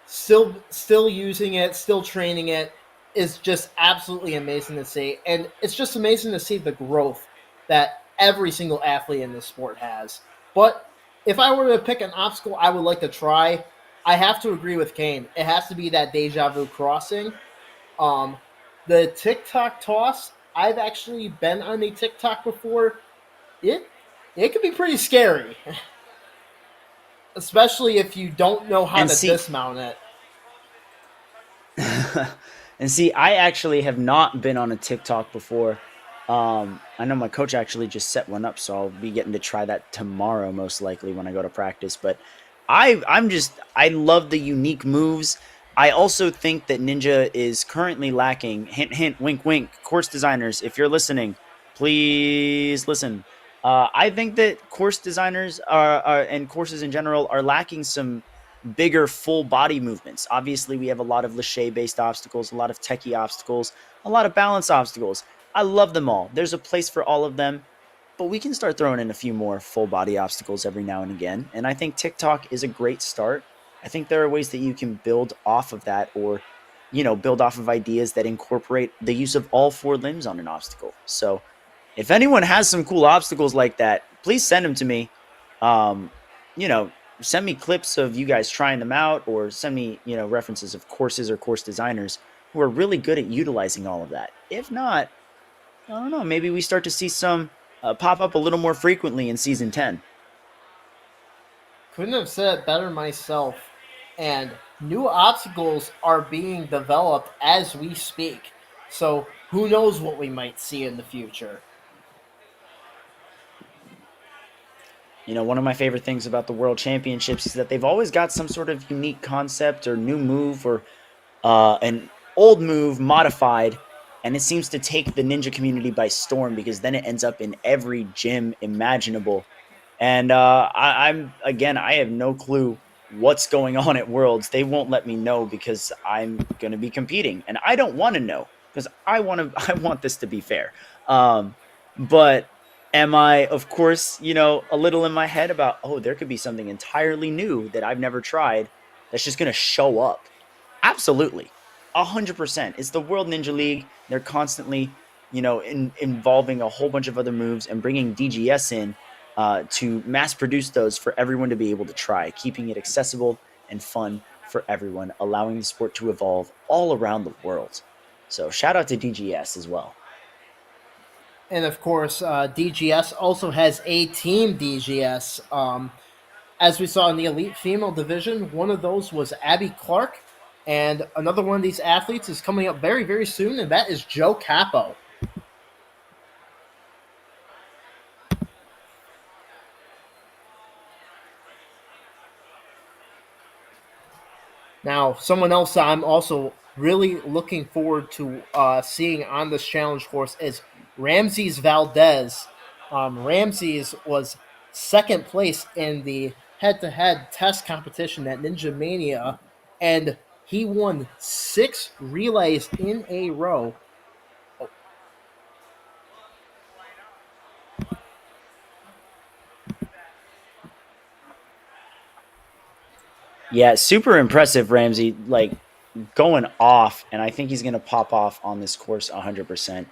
still using it, still training it is just absolutely amazing to see. And it's just amazing to see the growth that every single athlete in this sport has. But if I were to pick an obstacle I would like to try, I have to agree with Kane. It has to be that Deja Vu crossing. Um, the TikTok toss, I've actually been on a TikTok before. It it could be pretty scary, especially if you don't know how And to see, dismount it. and see, I actually have not been on a TikTok before. I know my coach actually just set one up, so I'll be getting to try that tomorrow, most likely when I go to practice. But I love the unique moves. I also think that Ninja is currently lacking. Hint, hint, wink, wink. Course designers, if you're listening, please listen. I think that course designers and courses in general are lacking some bigger full body movements. Obviously, we have a lot of Lachey based obstacles, a lot of techie obstacles, a lot of balance obstacles. I love them all. There's a place for all of them, but we can start throwing in a few more full body obstacles every now and again. And I think TikTok is a great start. I think there are ways that you can build off of that or, build off of ideas that incorporate the use of all four limbs on an obstacle. So if anyone has some cool obstacles like that, please send them to me. Um, you know, send me clips of you guys trying them out or send me, references of courses or course designers who are really good at utilizing all of that. If not, I don't know, maybe we start to see some pop up a little more frequently in season 10. Couldn't have said it better myself. And new obstacles are being developed as we speak. So who knows what we might see in the future. One of my favorite things about the World Championships is that they've always got some sort of unique concept or new move or an old move modified, and it seems to take the ninja community by storm because then it ends up in every gym imaginable. And I'm again, I have no clue what's going on at Worlds. They won't let me know because I'm going to be competing, and I don't want to know because I want to. I want this to be fair. Um, but am I, of course, a little in my head about, oh, there could be something entirely new that I've never tried that's just going to show up. Absolutely. 100%. It's the World Ninja League. They're constantly, involving a whole bunch of other moves and bringing DGS in to mass produce those for everyone to be able to try, keeping it accessible and fun for everyone, allowing the sport to evolve all around the world. So shout out to DGS as well. And of course, DGS also has a team DGS. As we saw in the elite female division, one of those was Abby Clark. And another one of these athletes is coming up very, very soon, and that is Joe Capo. Now, someone else I'm also really looking forward to seeing on this challenge course is Ramses Valdez. Ramses was second place in the head-to-head test competition at Ninja Mania, and he won 6 relays in a row. Yeah, super impressive, Ramsey. Like going off, and I think he's going to pop off on this course 100%.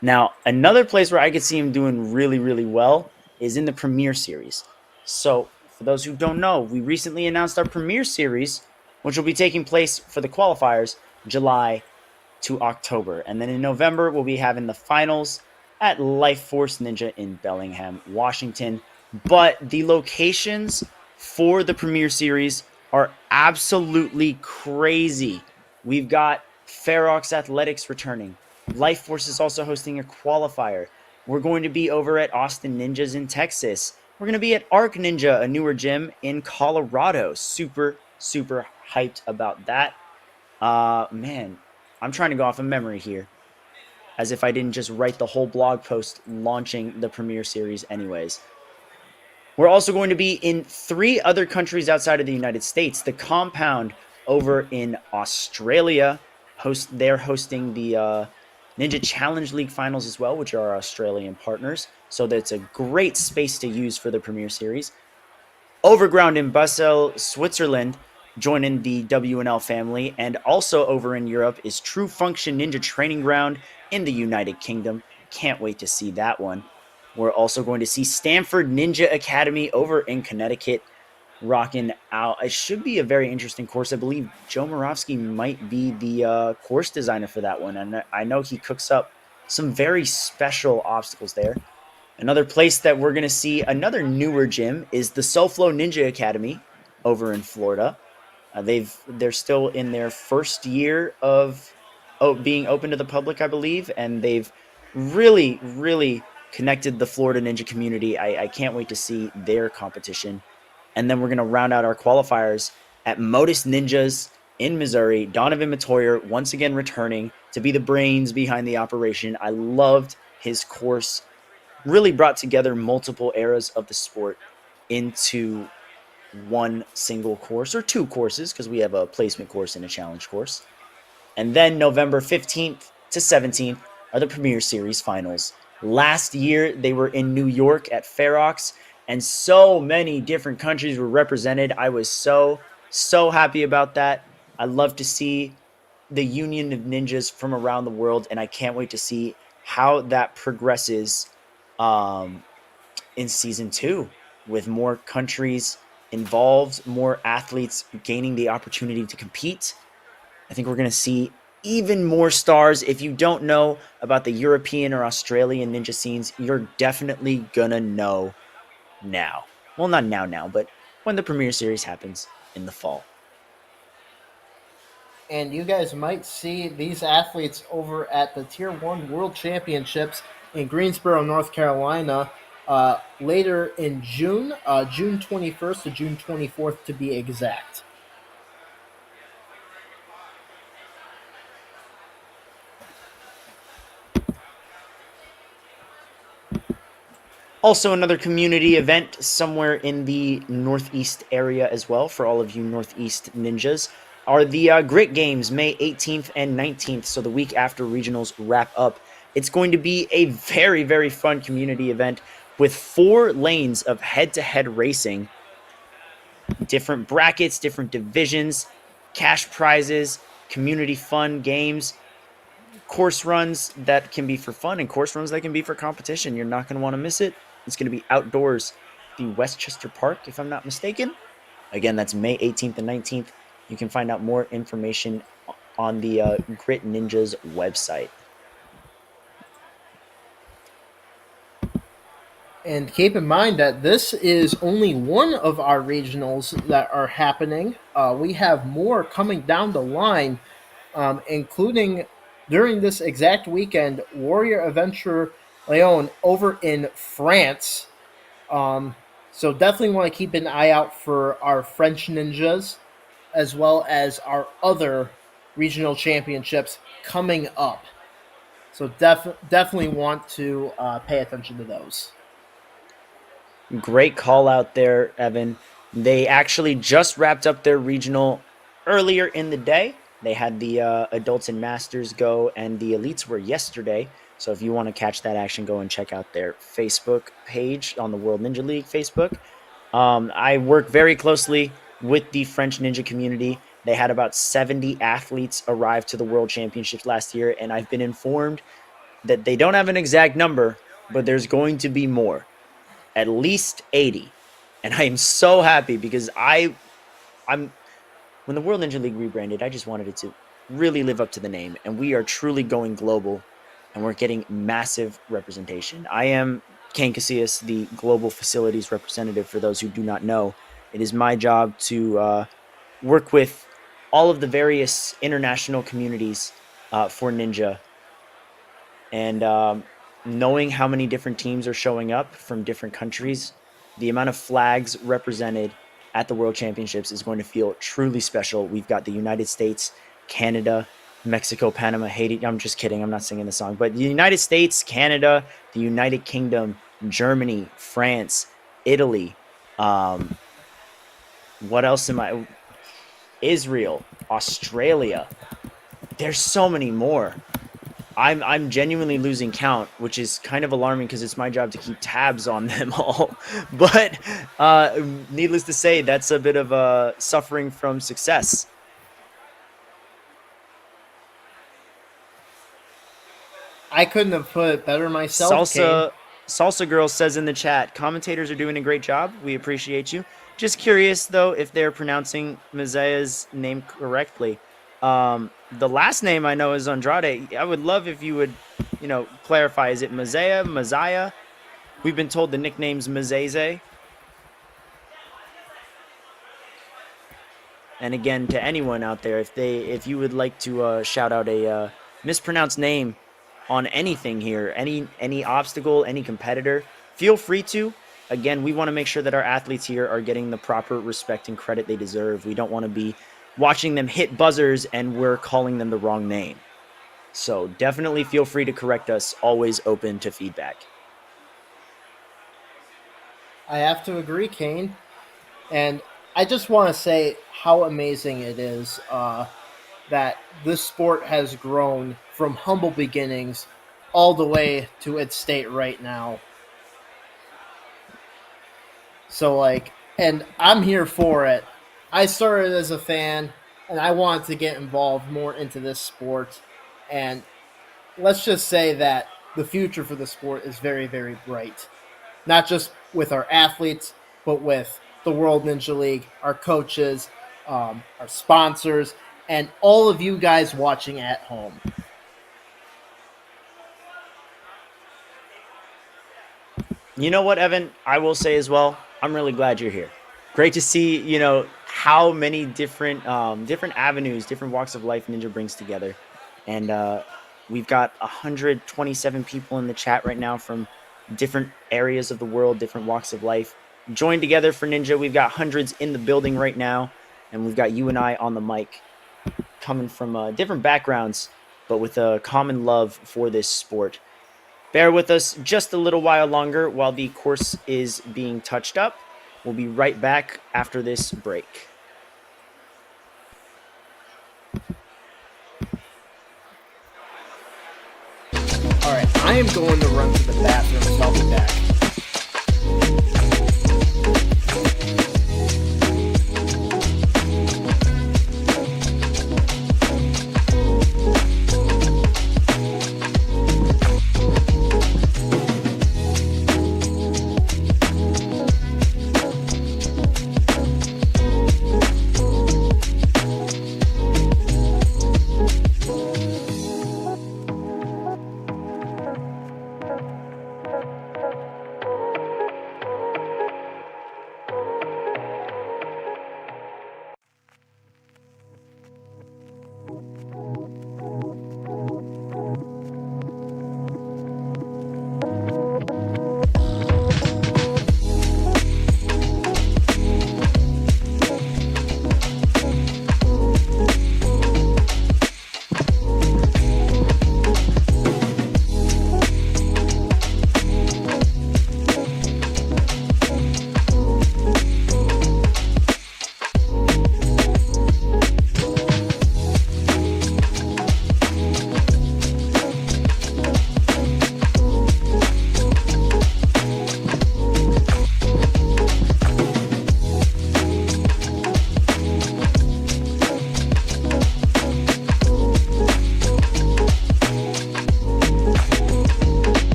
Now, another place where I could see him doing really, really well is in the Premier Series. So, for those who don't know, we recently announced our Premier Series, which will be taking place for the qualifiers July to October. And then in November, we'll be having the finals at Life Force Ninja in Bellingham, Washington. But the locations for the Premier Series are absolutely crazy. We've got Ferox Athletics returning. Life Force is also hosting a qualifier. We're going to be over at Austin Ninjas in Texas. We're going to be at Arc Ninja, a newer gym in Colorado. Super, super hyped about that. Man, I'm trying to go off of memory here, as if I didn't just write the whole blog post launching the Premier Series, anyways. We're also going to be in 3 other countries outside of the United States. The Compound over in Australia, they're hosting the Ninja Challenge League finals as well, which are our Australian partners. So that's a great space to use for the Premier Series. Overground in Basel, Switzerland, joining the WNL family, and also over in Europe is True Function Ninja Training Ground in the United Kingdom. Can't wait to see that one. We're also going to see Stanford Ninja Academy over in Connecticut rocking out. It should be a very interesting course. I believe Joe Moravsky might be the course designer for that one, and I know he cooks up some very special obstacles there. Another place that we're going to see another newer gym is the SoFlo Ninja Academy over in Florida. They're still in their first year of being open to the public, I believe, and they've really connected the Florida Ninja community. I can't wait to see their competition. And then we're going to round out our qualifiers at Modus Ninjas in Missouri. Donovan Matoyer once again returning to be the brains behind the operation. I loved his course, really brought together multiple eras of the sport into one single course, or 2 courses, because we have a placement course and a challenge course. And then November 15th to 17th are the Premier Series finals. Last year, they were in New York at Ferox, and so many different countries were represented. I was so happy about that. I love to see the union of ninjas from around the world, and I can't wait to see how that progresses um, in season 2 with more countries involved, more athletes gaining the opportunity to compete. I think we're going to see even more stars. If you don't know about the European or Australian ninja scenes, you're definitely going to know now. Well, not now, but when the Premier Series happens in the fall. And you guys might see these athletes over at the Tier 1 World Championships in Greensboro, North Carolina, later in June, June 21st to June 24th to be exact. Also, another community event somewhere in the Northeast area as well, for all of you Northeast ninjas, are the Grit Games, May 18th and 19th. So, the week after regionals wrap up, it's going to be a very fun community event with 4 lanes of head to head racing, different brackets, different divisions, cash prizes, community fun games, course runs that can be for fun, and course runs that can be for competition. You're not going to want to miss it. It's going to be outdoors, the Westchester Park, if I'm not mistaken. Again, that's May 18th and 19th. You can find out more information on the Grit Ninjas website. And keep in mind that this is only one of our regionals that are happening. We have more coming down the line, including during this exact weekend, Warrior Adventure Leon over in France. So definitely want to keep an eye out for our French ninjas, as well as our other regional championships coming up. So definitely want to pay attention to those. Great call out there, Evan. They actually just wrapped up their regional earlier in the day. They had the adults and masters go, and the elites were yesterday. So if you want to catch that action, go and check out their Facebook page on the World Ninja League Facebook. I work very closely with the French Ninja community. They had about 70 athletes arrive to the World Championships last year, and I've been informed that they don't have an exact number, but there's going to be more, at least 80. And I am so happy because I'm when the World Ninja League rebranded, I just wanted it to really live up to the name, and we are truly going global, and we're getting massive representation. I am Kane Casillas, the global facilities representative. For those who do not know, it is my job to work with all of the various international communities for Ninja, and knowing how many different teams are showing up from different countries, the amount of flags represented at the World Championships is going to feel truly special. We've got the United States, Canada, Mexico, Panama, Haiti. I'm just kidding. I'm not singing the song. But the United States, Canada, the United Kingdom, Germany, France, Italy. What else am I? Israel, Australia. There's so many more. I'm genuinely losing count, which is kind of alarming because it's my job to keep tabs on them all. But needless to say, that's a bit of suffering from success. I couldn't have put it better myself, Kane. Salsa Girl says in the chat, commentators are doing a great job. We appreciate you. Just curious though if they're pronouncing Mazia's name correctly. The last name I know is Andrade. I would love if you would, clarify. Is it Mazia, Mazaya? We've been told the nickname's Mazeze. And again, to anyone out there, if you would like to shout out a mispronounced name on anything here, any obstacle, any competitor, feel free to. Again, we want to make sure that our athletes here are getting the proper respect and credit they deserve. We don't want to be watching them hit buzzers and we're calling them the wrong name. So definitely feel free to correct us. Always open to feedback. I have to agree, Kane. And I just want to say how amazing it is that this sport has grown from humble beginnings all the way to its state right now. So, and I'm here for it. I started as a fan, and I wanted to get involved more into this sport. And let's just say that the future for the sport is very, very bright. Not just with our athletes, but with the World Ninja League, our coaches, our sponsors, and all of you guys watching at home. You know what, Evan? I will say as well, I'm really glad you're here. Great to see, how many different avenues, different walks of life Ninja brings together. And we've got 127 people in the chat right now from different areas of the world, different walks of life. Joined together for Ninja. We've got hundreds in the building right now, and we've got you and I on the mic coming from different backgrounds, but with a common love for this sport. Bear with us just a little while longer while the course is being touched up. We'll be right back after this break. All right, I am going to run to the bathroom, so I'll be back.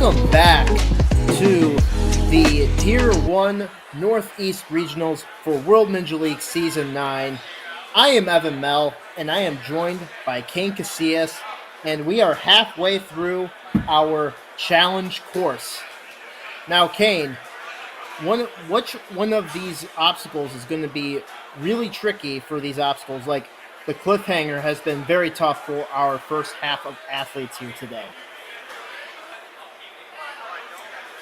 welcome back to the Tier 1 Northeast Regionals for World Ninja League Season 9. I am Evan Mell, and I am joined by Kane Casillas, and we are halfway through our challenge course. Now, Kane, which one of these obstacles is going to be really tricky for these obstacles? Like, the cliffhanger has been very tough for our first half of athletes here today.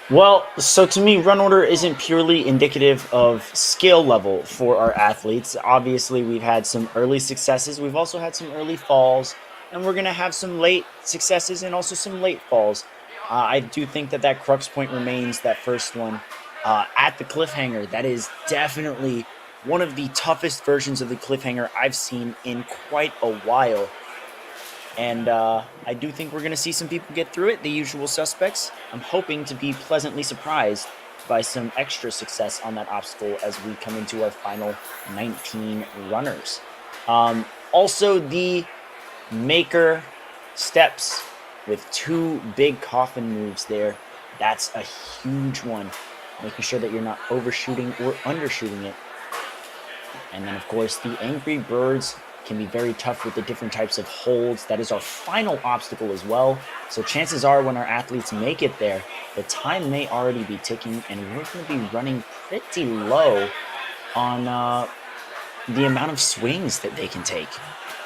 Well, so to me, run order isn't purely indicative of skill level for our athletes. Obviously, we've had some early successes. We've also had some early falls, and we're going to have some late successes and also some late falls. I do think that crux point remains that first one at the cliffhanger. That is definitely one of the toughest versions of the cliffhanger I've seen in quite a while. And I do think we're going to see some people get through it, the usual suspects. I'm hoping to be pleasantly surprised by some extra success on that obstacle as we come into our final 19 runners. Also, the maker steps with 2 big coffin moves there. That's a huge one, making sure that you're not overshooting or undershooting it. And then, of course, the Angry Birds can be very tough with the different types of holds. That is our final obstacle as well. So chances are when our athletes make it there, the time may already be ticking, and we're going to be running pretty low on the amount of swings that they can take.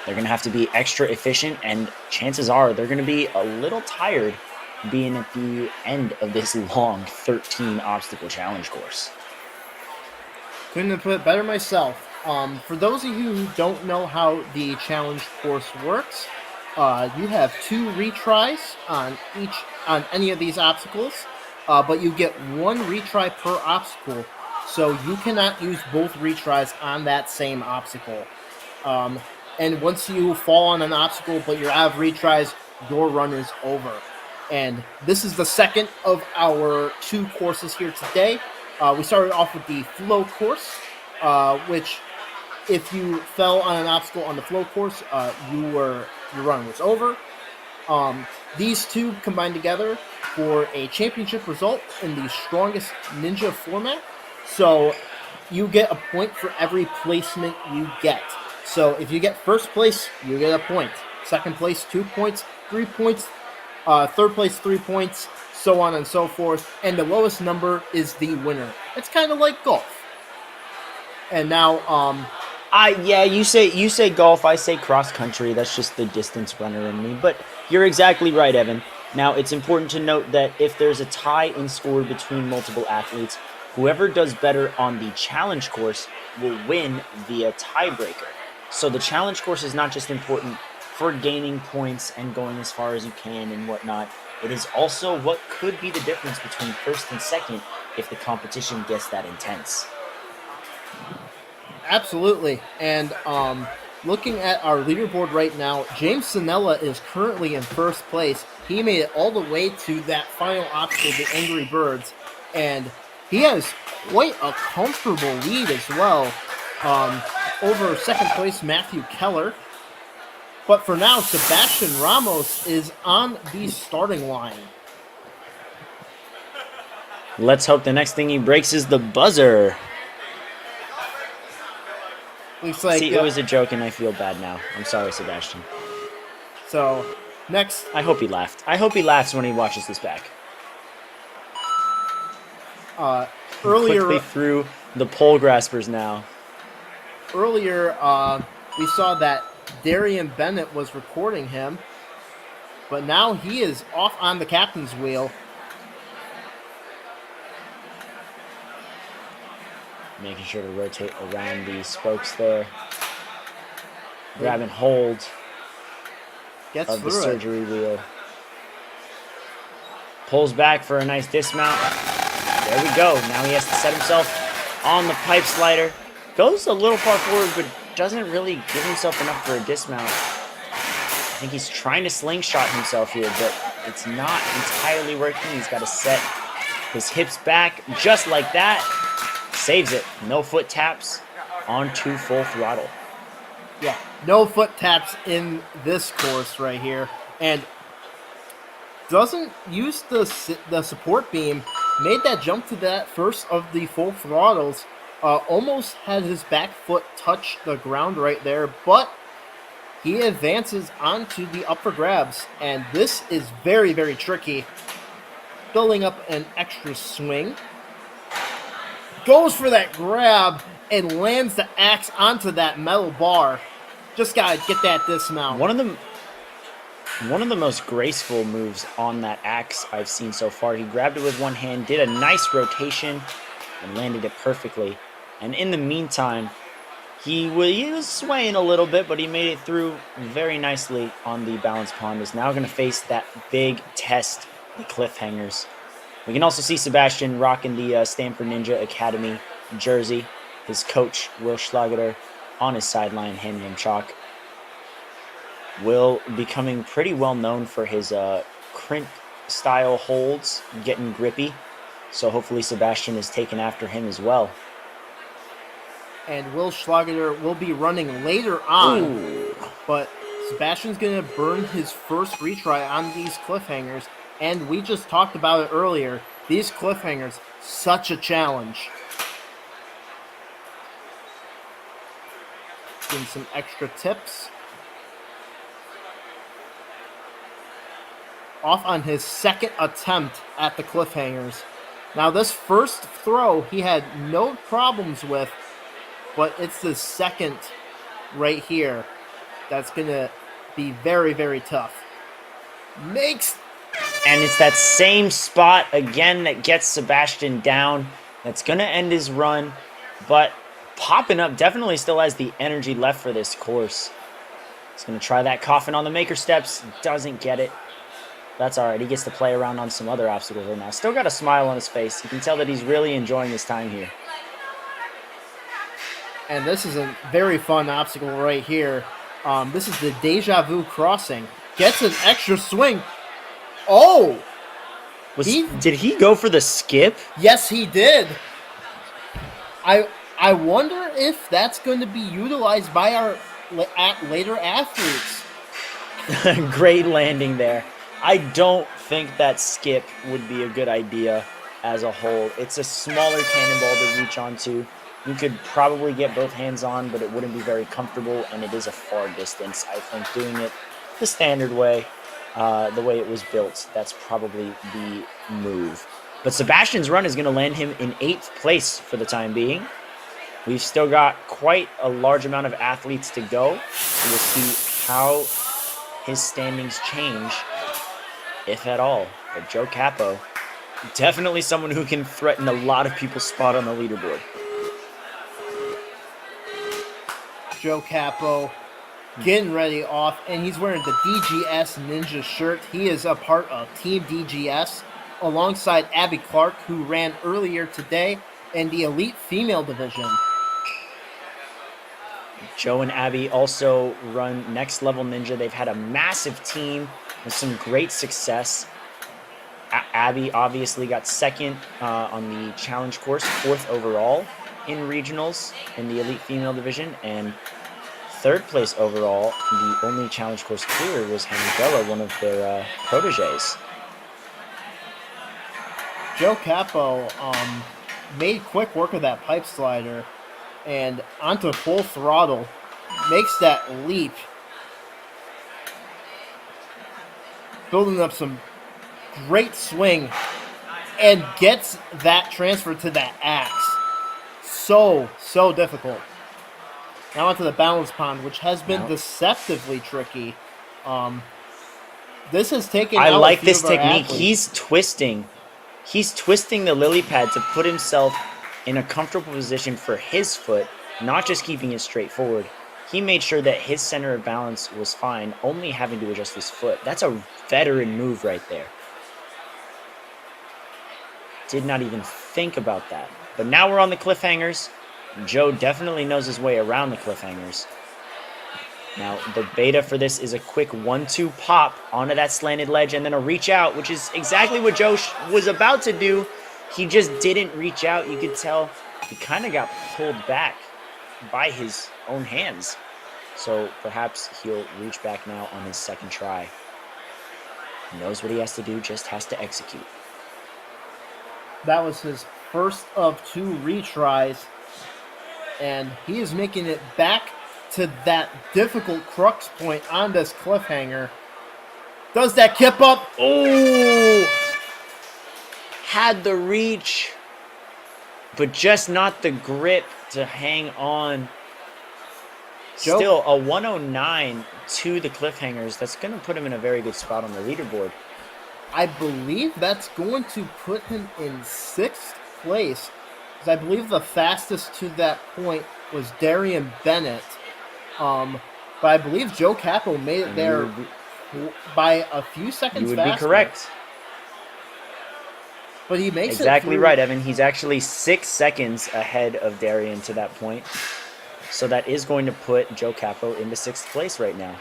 They're going to have to be extra efficient, and chances are they're going to be a little tired being at the end of this long 13 obstacle challenge course. Couldn't have put it better myself. For those of you who don't know how the challenge course works, you have 2 retries on any of these obstacles, but you get 1 retry per obstacle, so you cannot use both retries on that same obstacle. And once you fall on an obstacle but you're out of retries, your run is over. And this is the second of our 2 courses here today. We started off with the flow course, which if you fell on an obstacle on the flow course, your run was over. These 2 combined together for a championship result in the strongest ninja format. So you get a point for every placement you get. So if you get first place, you get a point. Second place, 2 points. 3 points. Third place, 3 points. So on and so forth. And the lowest number is the winner. It's kind of like golf. And now, you say golf, I say cross country. That's just the distance runner in me. But you're exactly right, Evan. Now, it's important to note that if there's a tie in score between multiple athletes, whoever does better on the challenge course will win via tiebreaker. So the challenge course is not just important for gaining points and going as far as you can and whatnot. It is also what could be the difference between first and second if the competition gets that intense. Absolutely. And looking at our leaderboard right now, James Sanella is currently in first place. He made it all the way to that final obstacle, the Angry Birds, and he has quite a comfortable lead as well over second place Matthew Keller. But for now, Sebastian Ramos is on the starting line. Let's hope the next thing he breaks is the buzzer. Looks like, See, it was a joke and I feel bad now. I'm sorry, Sebastian. So, next... I hope he laughed. I hope he laughs when he watches this back. Earlier... Quickly through the pole graspers now. Earlier, we saw that Darian Bennett was recording him, but now he is off on the captain's wheel. Making sure to rotate around the spokes there. Grab and hold Gets of the through surgery wheel. Pulls back for a nice dismount. There we go. Now he has to set himself on the pipe slider. Goes a little far forward, but doesn't really give himself enough for a dismount. I think he's trying to slingshot himself here, but it's not entirely working. He's got to set his hips back just like that. Saves it. No foot taps onto full throttle. Yeah, no foot taps in this course right here. And doesn't use the support beam, made that jump to that first of the full throttles, almost had his back foot touch the ground right there, but he advances onto the upper grabs, and this is very, very tricky. Building up an extra swing, goes for that grab, and lands the axe onto that metal bar. Just gotta get that dismount. One of the most graceful moves on that axe I've seen so far. He grabbed it with one hand, did a nice rotation, and landed it perfectly. And in the meantime, he was swaying a little bit, but he made it through very nicely on the balance pond. Is now going to face that big test, the cliffhangers. We can also see Sebastian rocking the Stanford Ninja Academy jersey. His coach, Will Schlageter, on his sideline handing him chalk. Will becoming pretty well known for his crimp style holds, getting grippy. So hopefully Sebastian is taken after him as well. And Will Schlageter will be running later on. Ooh. But Sebastian's going to burn his first retry on these cliffhangers. And we just talked about it earlier. These cliffhangers, such a challenge. Getting some extra tips. Off on his second attempt at the cliffhangers. Now this first throw he had no problems with, but it's the second right here that's going to be very, very tough. And it's that same spot again that gets Sebastian down. That's going to end his run, but popping up definitely still has the energy left for this course. He's going to try that coffin on the maker steps. Doesn't get it. That's all right. He gets to play around on some other obstacles right now. Still got a smile on his face. You can tell that he's really enjoying his time here. And this is a very fun obstacle right here. This is the Deja Vu crossing. Gets an extra swing. Oh! Did he go for the skip? Yes, he did. I wonder if that's going to be utilized by our later athletes. Great landing there. I don't think that skip would be a good idea as a whole. It's a smaller cannonball to reach onto. You could probably get both hands on, but it wouldn't be very comfortable, and it is a far distance. I think doing it the standard way, the way it was built, that's probably the move. But Sebastian's run is going to land him in 8th place for the time being. We've still got quite a large amount of athletes to go. So we'll see how his standings change, if at all. But Joe Capo, definitely someone who can threaten a lot of people's spot on the leaderboard. Joe Capo getting ready off, and he's wearing the DGS Ninja shirt. He is a part of Team DGS alongside Abby Clark, who ran earlier today in the Elite Female Division. Joe and Abby also run Next Level Ninja. They've had a massive team with some great success. Abby obviously got second on the challenge course, 4th overall in regionals in the Elite Female Division, and 3rd place overall. The only challenge course clear was Hannibella, one of their proteges. Joe Capo made quick work of that pipe slider and onto full throttle, makes that leap, building up some great swing, and gets that transfer to that axe. So difficult. Now onto the balance pond, which has been deceptively tricky. This has taken I out like a few this of our technique. athletes. He's twisting the lily pad to put himself in a comfortable position for his foot, not just keeping it straight forward. He made sure that his center of balance was fine, only having to adjust his foot. That's a veteran move right there. Did not even think about that. But now we're on the cliffhangers. Joe definitely knows his way around the cliffhangers. Now, the beta for this is a quick 1-2 pop onto that slanted ledge and then a reach out, which is exactly what Joe was about to do. He just didn't reach out. You could tell he kind of got pulled back by his own hands. So perhaps he'll reach back now on his second try. knows what he has to do, just has to execute. That was his first of 2 retries, and he is making it back to that difficult crux point on this cliffhanger. Does that kip up? Oh! Had the reach, but just not the grip to hang on. Joe? Still a 109 to the cliffhangers. That's going to put him in a very good spot on the leaderboard. I believe that's going to put him in 6th place, because I believe the fastest to that point was Darian Bennett. But I believe Joe Capo made it there by a few seconds You would faster. be correct. But he makes Exactly it right, Evan. He's actually 6 seconds ahead of Darian to that point. So that is going to put Joe Capo into 6th place right now.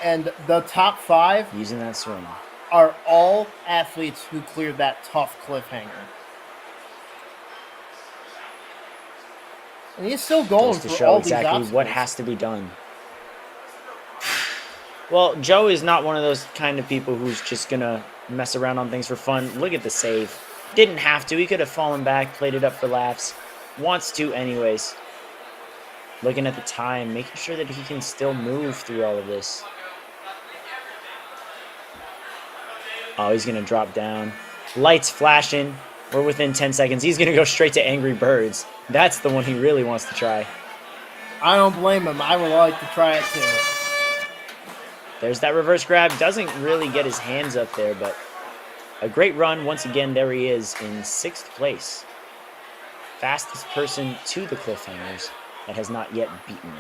And the top 5 Using that swing. are all athletes who cleared that tough cliffhanger. And he's still going Goes to for show all these exactly what obstacles. has to be done. Well, Joe is not one of those kind of people who's just going to mess around on things for fun. Look at the save. Didn't have to. He could have fallen back, played it up for laughs. Wants to anyways. Looking at the time, making sure that he can still move through all of this. Oh, he's going to drop down. Lights flashing. We're within 10 seconds. He's going to go straight to Angry Birds. That's the one he really wants to try. I don't blame him. I would like to try it too. There's that reverse grab. Doesn't really get his hands up there, but a great run. Once again, there he is in 6th place. Fastest person to the cliffhangers that has not yet beaten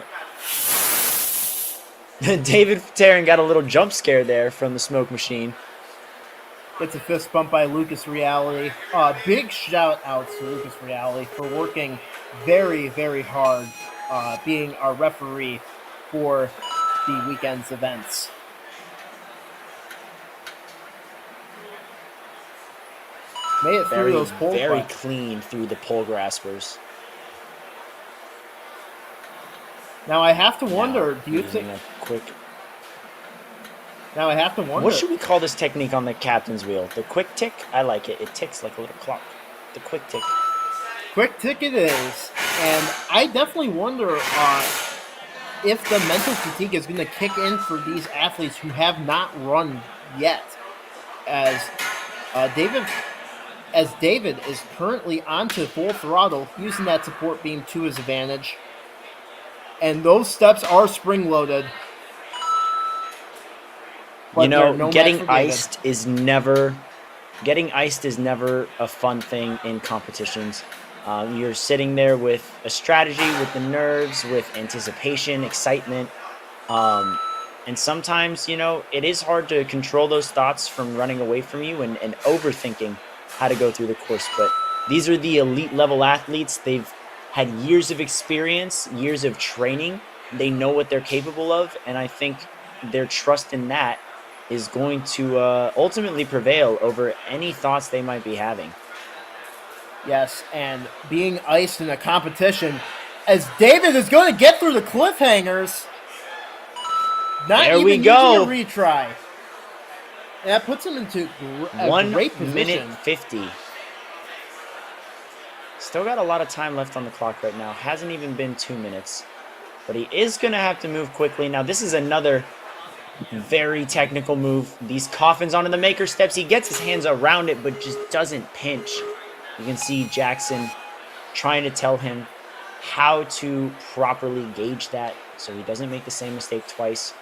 it. David Taryn got a little jump scare there from the smoke machine. Gets a fist bump by Lucas Reality. Big shout out to Lucas Reality for working very, very hard, being our referee for the weekend's events. Made it through those pole Very butts. clean through the pole graspers. Now I have to wonder, Now, do you using think... a quick... Now I have to wonder... What should we call this technique on the captain's wheel? The quick tick? I like it. It ticks like a little clock. The quick tick. Quick tick it is. And I definitely wonder if the mental fatigue is going to kick in for these athletes who have not run yet. As David is currently onto full throttle, using that support beam to his advantage. And those steps are spring-loaded. You know, no getting match for David. iced is never a fun thing in competitions. You're sitting there with a strategy, with the nerves, with anticipation, excitement. And sometimes, you know, it is hard to control those thoughts from running away from you and overthinking how to go through the course. But these are the elite level athletes. They've had years of experience, years of training. They know what they're capable of. And I think their trust in that is going to ultimately prevail over any thoughts they might be having. Yes, and being iced in a competition, as David is going to get through the cliffhangers. Not There even we go. using a retry. And that puts him into a 1 great position. minute 50. Still got a lot of time left on the clock right now. Hasn't even been 2 minutes. But he is going to have to move quickly. Now, this is another very technical move. These coffins onto the maker steps. He gets his hands around it, but just doesn't pinch. You can see Jackson trying to tell him how to properly gauge that so he doesn't make the same mistake twice.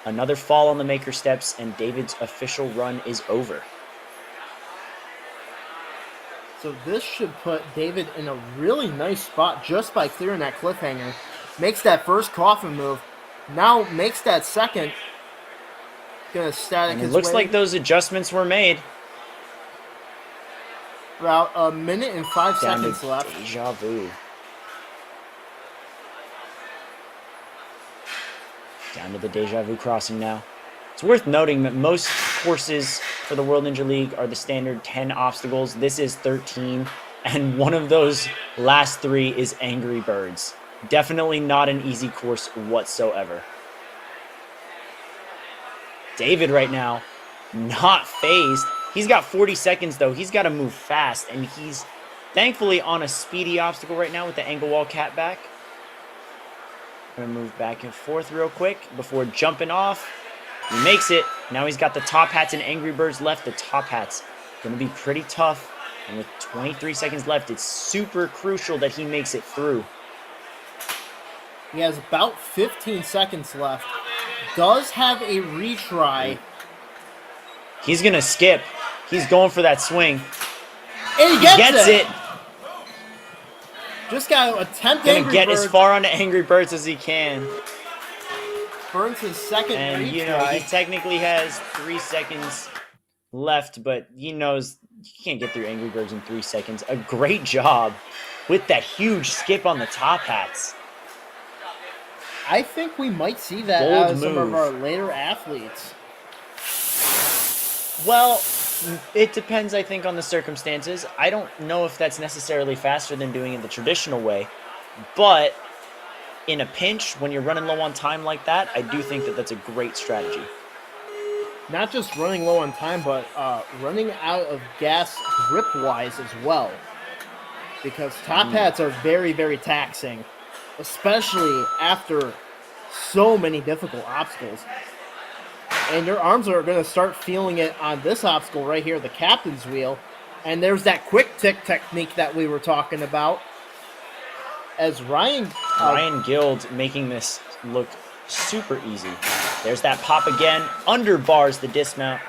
Another fall on the maker steps, and David's official run is over. So this should put David in a really nice spot just by clearing that cliffhanger. Makes that first coffin move. Now makes that second. Gonna static And it his looks way. like those adjustments were made. About a minute and 5 Down seconds to left. Deja Vu. Down to the Deja Vu crossing now. It's worth noting that most courses for the World Ninja League are the standard 10 obstacles. This is 13, and one of those last 3 is Angry Birds. Definitely not an easy course whatsoever. David right now, not phased. He's got 40 seconds, though. He's got to move fast, and he's thankfully on a speedy obstacle right now with the angle wall cat back. Gonna move back and forth real quick before jumping off. He makes it. Now he's got the top hats and Angry Birds left. The top hats gonna be pretty tough. And with 23 seconds left, it's super crucial that he makes it through. He has about 15 seconds left. Does have a retry. He's gonna skip. He's going for that swing. And he Gets it. Just got to attempt Gonna Angry get Birds. as far onto Angry Birds as he can. Burns his second And, retry. you know, he technically has 3 seconds left, but he knows you can't get through Angry Birds in 3 seconds. A great job with that huge skip on the top hats. I think we might see that Bold out of some move. of our later athletes. Well, it depends, I think, on the circumstances. I don't know if that's necessarily faster than doing it the traditional way, but in a pinch, when you're running low on time like that, I do think that that's a great strategy. Not just running low on time, but running out of gas grip-wise as well. Because top hats are very, very taxing, especially after so many difficult obstacles. And your arms are going to start feeling it on this obstacle right here, the captain's wheel. And there's that quick tick technique that we were talking about. As Ryan Guild making this look super easy. There's that pop again. Underbars the dismount.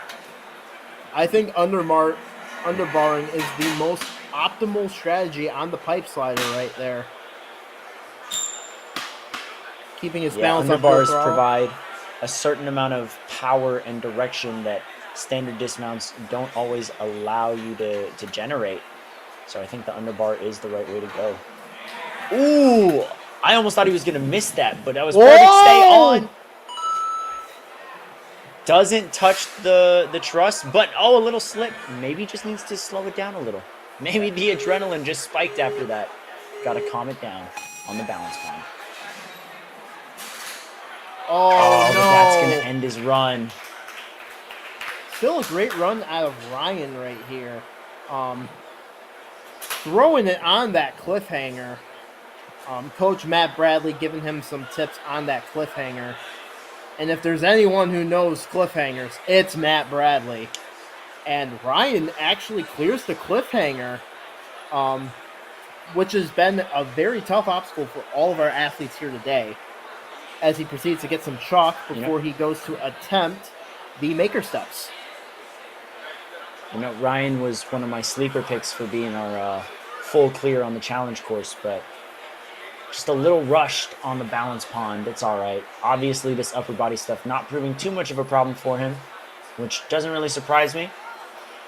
I think underbarring is the most optimal strategy on the pipe slider right there. Keeping his balance on underbars full throttle. provide a certain amount of power and direction that standard dismounts don't always allow you to generate. So I think the underbar is the right way to go. Ooh! I almost thought he was going to miss that, but that was perfect. Whoa! Stay on. Doesn't touch the truss, but a little slip. Maybe just needs to slow it down a little. Maybe the adrenaline just spiked after that. Got to calm it down on the balance pond. Oh, no. That's going to end his run. Still a great run out of Ryan right here. Throwing it on that cliffhanger. Coach Matt Bradley giving him some tips on that cliffhanger. And if there's anyone who knows cliffhangers, it's Matt Bradley. And Ryan actually clears the cliffhanger, which has been a very tough obstacle for all of our athletes here today, as he proceeds to get some chalk before he goes to attempt the maker steps. You know, Ryan was one of my sleeper picks for being our full clear on the challenge course, but just a little rushed on the balance pond. It's all right. Obviously, this upper body stuff not proving too much of a problem for him, which doesn't really surprise me.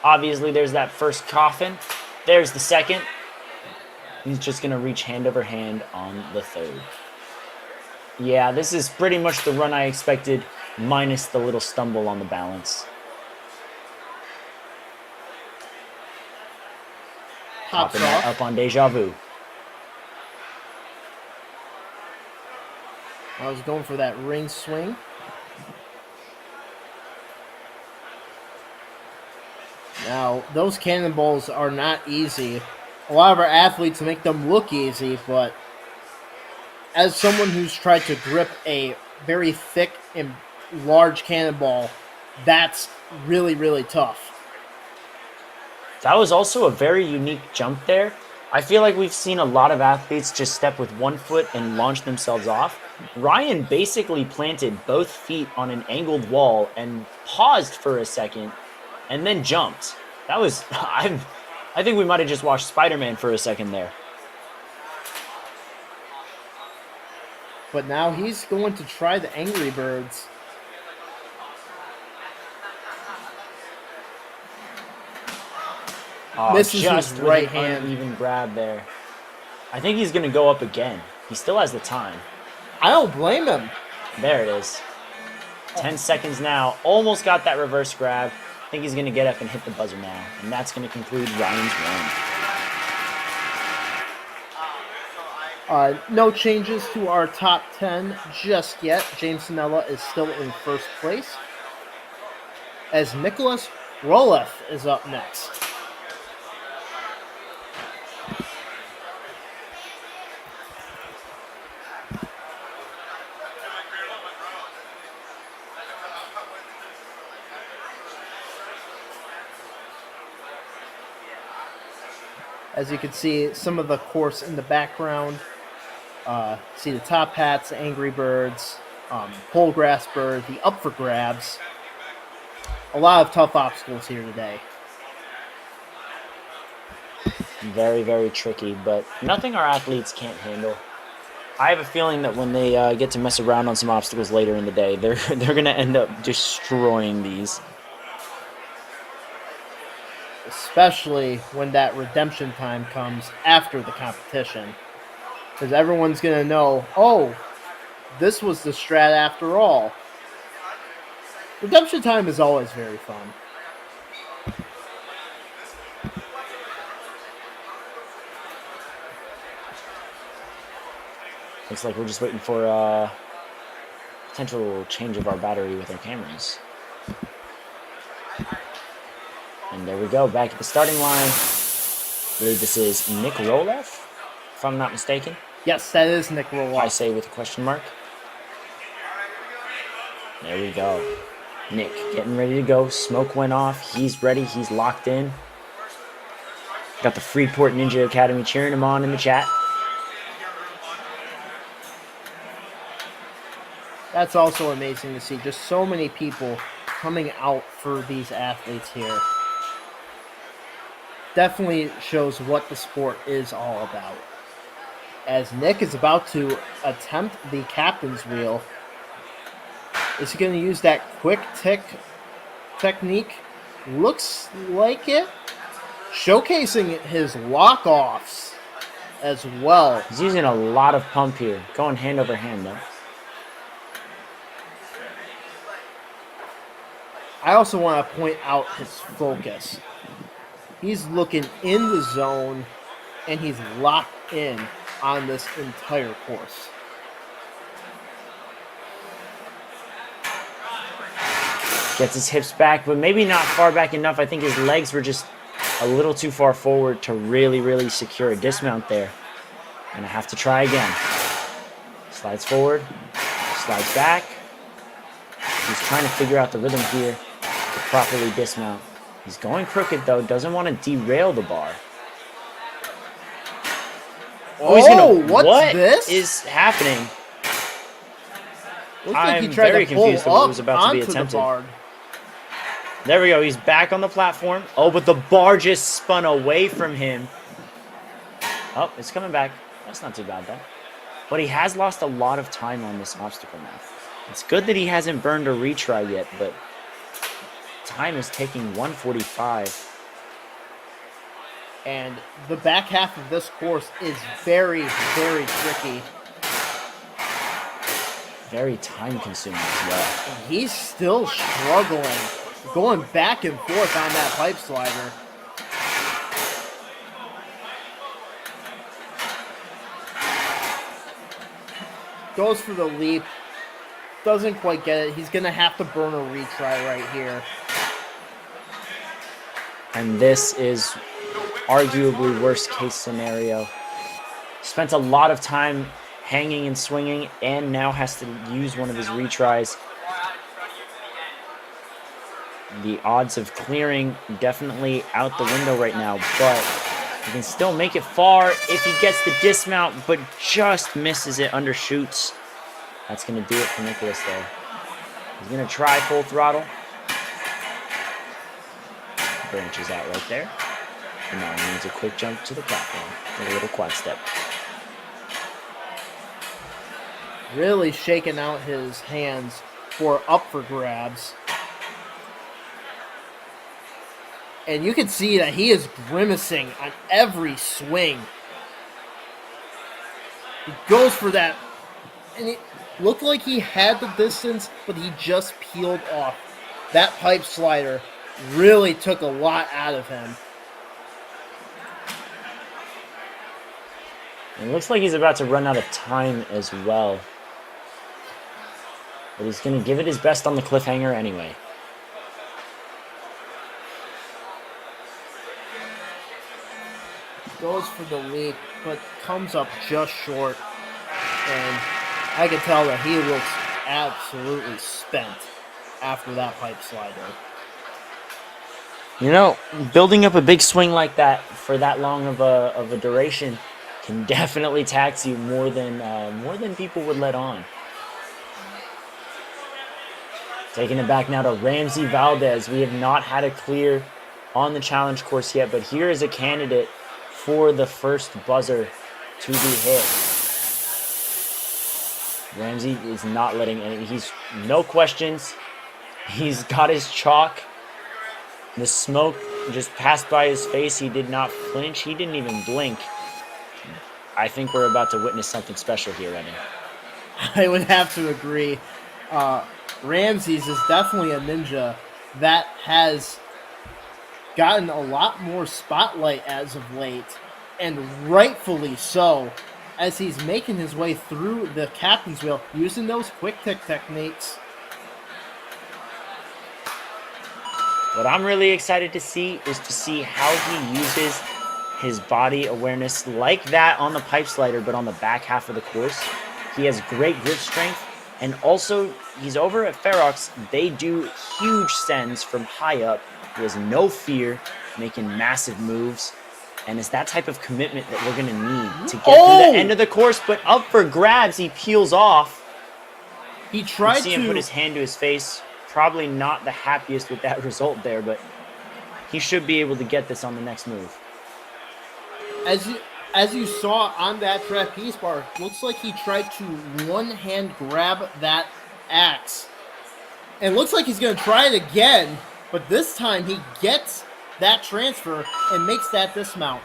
Obviously, there's that first coffin. There's the second. He's just going to reach hand over hand on the third. Yeah, this is pretty much the run I expected, minus the little stumble on the balance. Popping that up on Deja Vu. I was going for that ring swing. Now, those cannonballs are not easy. A lot of our athletes make them look easy, but as someone who's tried to grip a very thick and large cannonball, that's really, really tough. That was also a very unique jump there. I feel like we've seen a lot of athletes just step with one foot and launch themselves off. Ryan basically planted both feet on an angled wall and paused for a second and then jumped. That was, I think we might have just watched Spider-Man for a second there. But now he's going to try the Angry Birds. Misses just his with right an hand. uneven grab there. I think he's going to go up again. He still has the time. I don't blame him. There it is. 10 seconds now. Almost got that reverse grab. I think he's going to get up and hit the buzzer now. And that's going to conclude Ryan's run. No changes to our top 10 just yet. James Sinella is still in first place. as Nicholas Roloff is up next. As you can see, some of the course in the background. See the top hats, the Angry Birds, Pole Grasper, the Up for Grabs. A lot of tough obstacles here today. Very, very tricky, but nothing our athletes can't handle. I have a feeling that when they get to mess around on some obstacles later in the day, they're going to end up destroying these. Especially when that redemption time comes after the competition. Because everyone's going to know, oh, this was the strat after all. Redemption time is always very fun. Looks like we're just waiting for a potential change of our battery with our cameras. And there we go, back at the starting line. I believe this is Nick Roloff, if I'm not mistaken. Yes, that is Nick Roloff. I say with a question mark. There we go. Nick getting ready to go. Smoke went off. He's ready. He's locked in. Got the Freeport Ninja Academy cheering him on in the chat. That's also amazing to see. Just so many people coming out for these athletes here. Definitely shows what the sport is all about. As Nick is about to attempt the captain's wheel, is he going to use that quick tick technique? Looks like it. Showcasing his lock-offs as well. He's using a lot of pump here. Going hand over hand, though. I also want to point out his focus. He's looking in the zone, and he's locked in on this entire course. Gets his hips back, but maybe not far back enough. I think his legs were just a little too far forward to really, really secure a dismount there. Gonna have to try again. Slides forward, slides back. He's trying to figure out the rhythm here to properly dismount. He's going crooked, though. Doesn't want to derail the bar. Oh, he's gonna, what's this? What is happening? Looks like he I'm tried very to pull confused at what up was about to be onto the attempted. bar. There we go. He's back on the platform. Oh, but the bar just spun away from him. Oh, it's coming back. That's not too bad, though. But he has lost a lot of time on this obstacle now. It's good that he hasn't burned a retry yet, but time is taking 1:45. And the back half of this course is very, very tricky. Very time-consuming as well. And he's still struggling, going back and forth on that pipe slider. Goes for the leap. Doesn't quite get it. He's going to have to burn a retry right here. And this is arguably worst-case scenario. Spent a lot of time hanging and swinging, and now has to use one of his retries. The odds of clearing definitely out the window right now, but he can still make it far if he gets the dismount, but just misses it, undershoots. That's going to do it for Nicholas, though. He's going to try full throttle. Branches out right there. And now he needs a quick jump to the platform with a little quad step. Really shaking out his hands for up for grabs. And you can see that he is grimacing on every swing. He goes for that. And it looked like he had the distance, but he just peeled off. That pipe slider really took a lot out of him. It looks like he's about to run out of time as well. But he's going to give it his best on the cliffhanger anyway. goes for the leap, but comes up just short. And I can tell that he looks absolutely spent after that pipe slider. You know, building up a big swing like that for that long of a duration can definitely tax you more than people would let on. Taking it back now to Ramsey Valdez. We have not had a clear on the challenge course yet, but here is a candidate for the first buzzer to be hit. Ramsey is not letting any. He's no questions. He's got his chalk. The smoke just passed by his face. He did not flinch. He didn't even blink. I think we're about to witness something special here, Evan. I would have to agree. Ramses is definitely a ninja that has gotten a lot more spotlight as of late, and rightfully so, as he's making his way through the captain's wheel using those quick tick techniques. What I'm really excited to see is to see how he uses his body awareness like that on the pipe slider, but on the back half of the course. He has great grip strength, and also he's over at Ferox. They do huge sends from high up. He has no fear, making massive moves, and it's that type of commitment that we're going to need to get through the end of the course. But up for grabs, he peels off. He tried to see him put his hand to his face. Probably not the happiest with that result there, but he should be able to get this on the next move. As you saw on that trapeze bar, looks like he tried to one-hand grab that axe. And looks like he's going to try it again, but this time he gets that transfer and makes that dismount.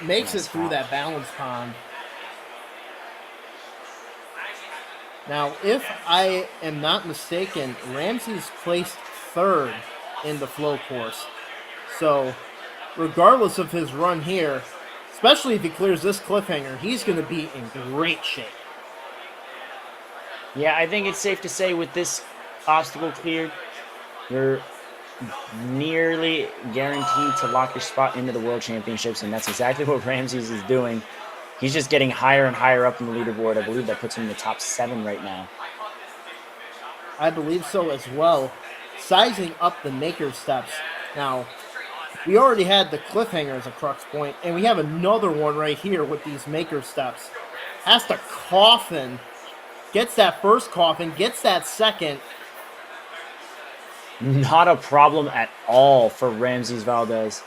Makes it through that balance pond. Now, if I am not mistaken, Ramsey's placed third in the flow course. So, regardless of his run here, especially if he clears this cliffhanger, he's going to be in great shape. Yeah, I think it's safe to say with this obstacle cleared, you're nearly guaranteed to lock your spot into the World Championships, and that's exactly what Ramses is doing. He's just getting higher and higher up in the leaderboard. I believe that puts him in the top 7 right now. I believe so as well. Sizing up the maker steps. Now, we already had the cliffhanger as a crux point, and we have another one right here with these maker steps. Has to coffin. Gets that first coffin, gets that second. Not a problem at all for Ramses Valdez.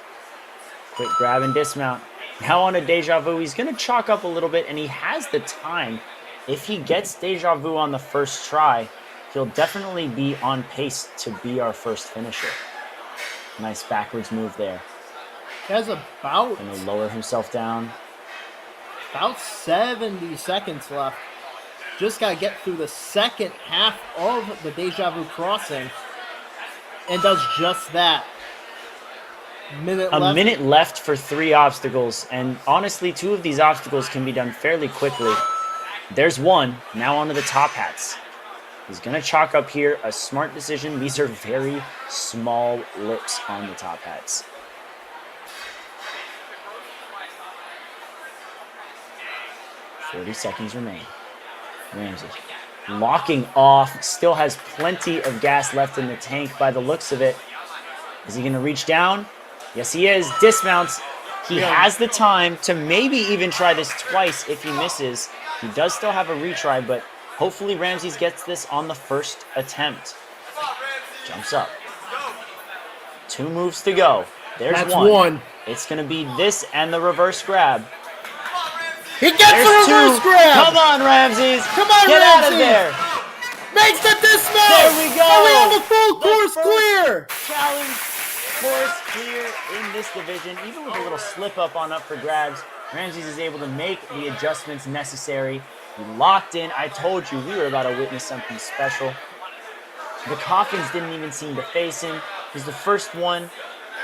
Quick grab and dismount. Now on a Deja Vu, he's going to chalk up a little bit, and he has the time. If he gets Deja Vu on the first try, he'll definitely be on pace to be our first finisher. Nice backwards move there. He has about... Going to lower himself down. About 70 seconds left. Just got to get through the second half of the Deja Vu crossing. And does just that. A minute left for 3 obstacles, and honestly, 2 of these obstacles can be done fairly quickly. There's one. Now onto the top hats. He's going to chalk up here. A smart decision. These are very small lips on the top hats. .40 seconds remain. Ramsey locking off. Still has plenty of gas left in the tank by the looks of it. Is he going to reach down? Yes, he is. Dismounts. He has the time to maybe even try this twice if he misses. He does still have a retry, but hopefully Ramses gets this on the first attempt. Jumps up. 2 moves to go. There's one. It's going to be this and the reverse grab. He gets the reverse grab! Come on, Ramses! Come on, Get Ramses! out of there! Makes the dismount! There we go! And we have a full course clear! Challenge course clear in this division. Even with a little slip up on up for grabs, Ramses is able to make the adjustments necessary. He locked in. I told you we were about to witness something special. The coffins didn't even seem to face him. He's the first one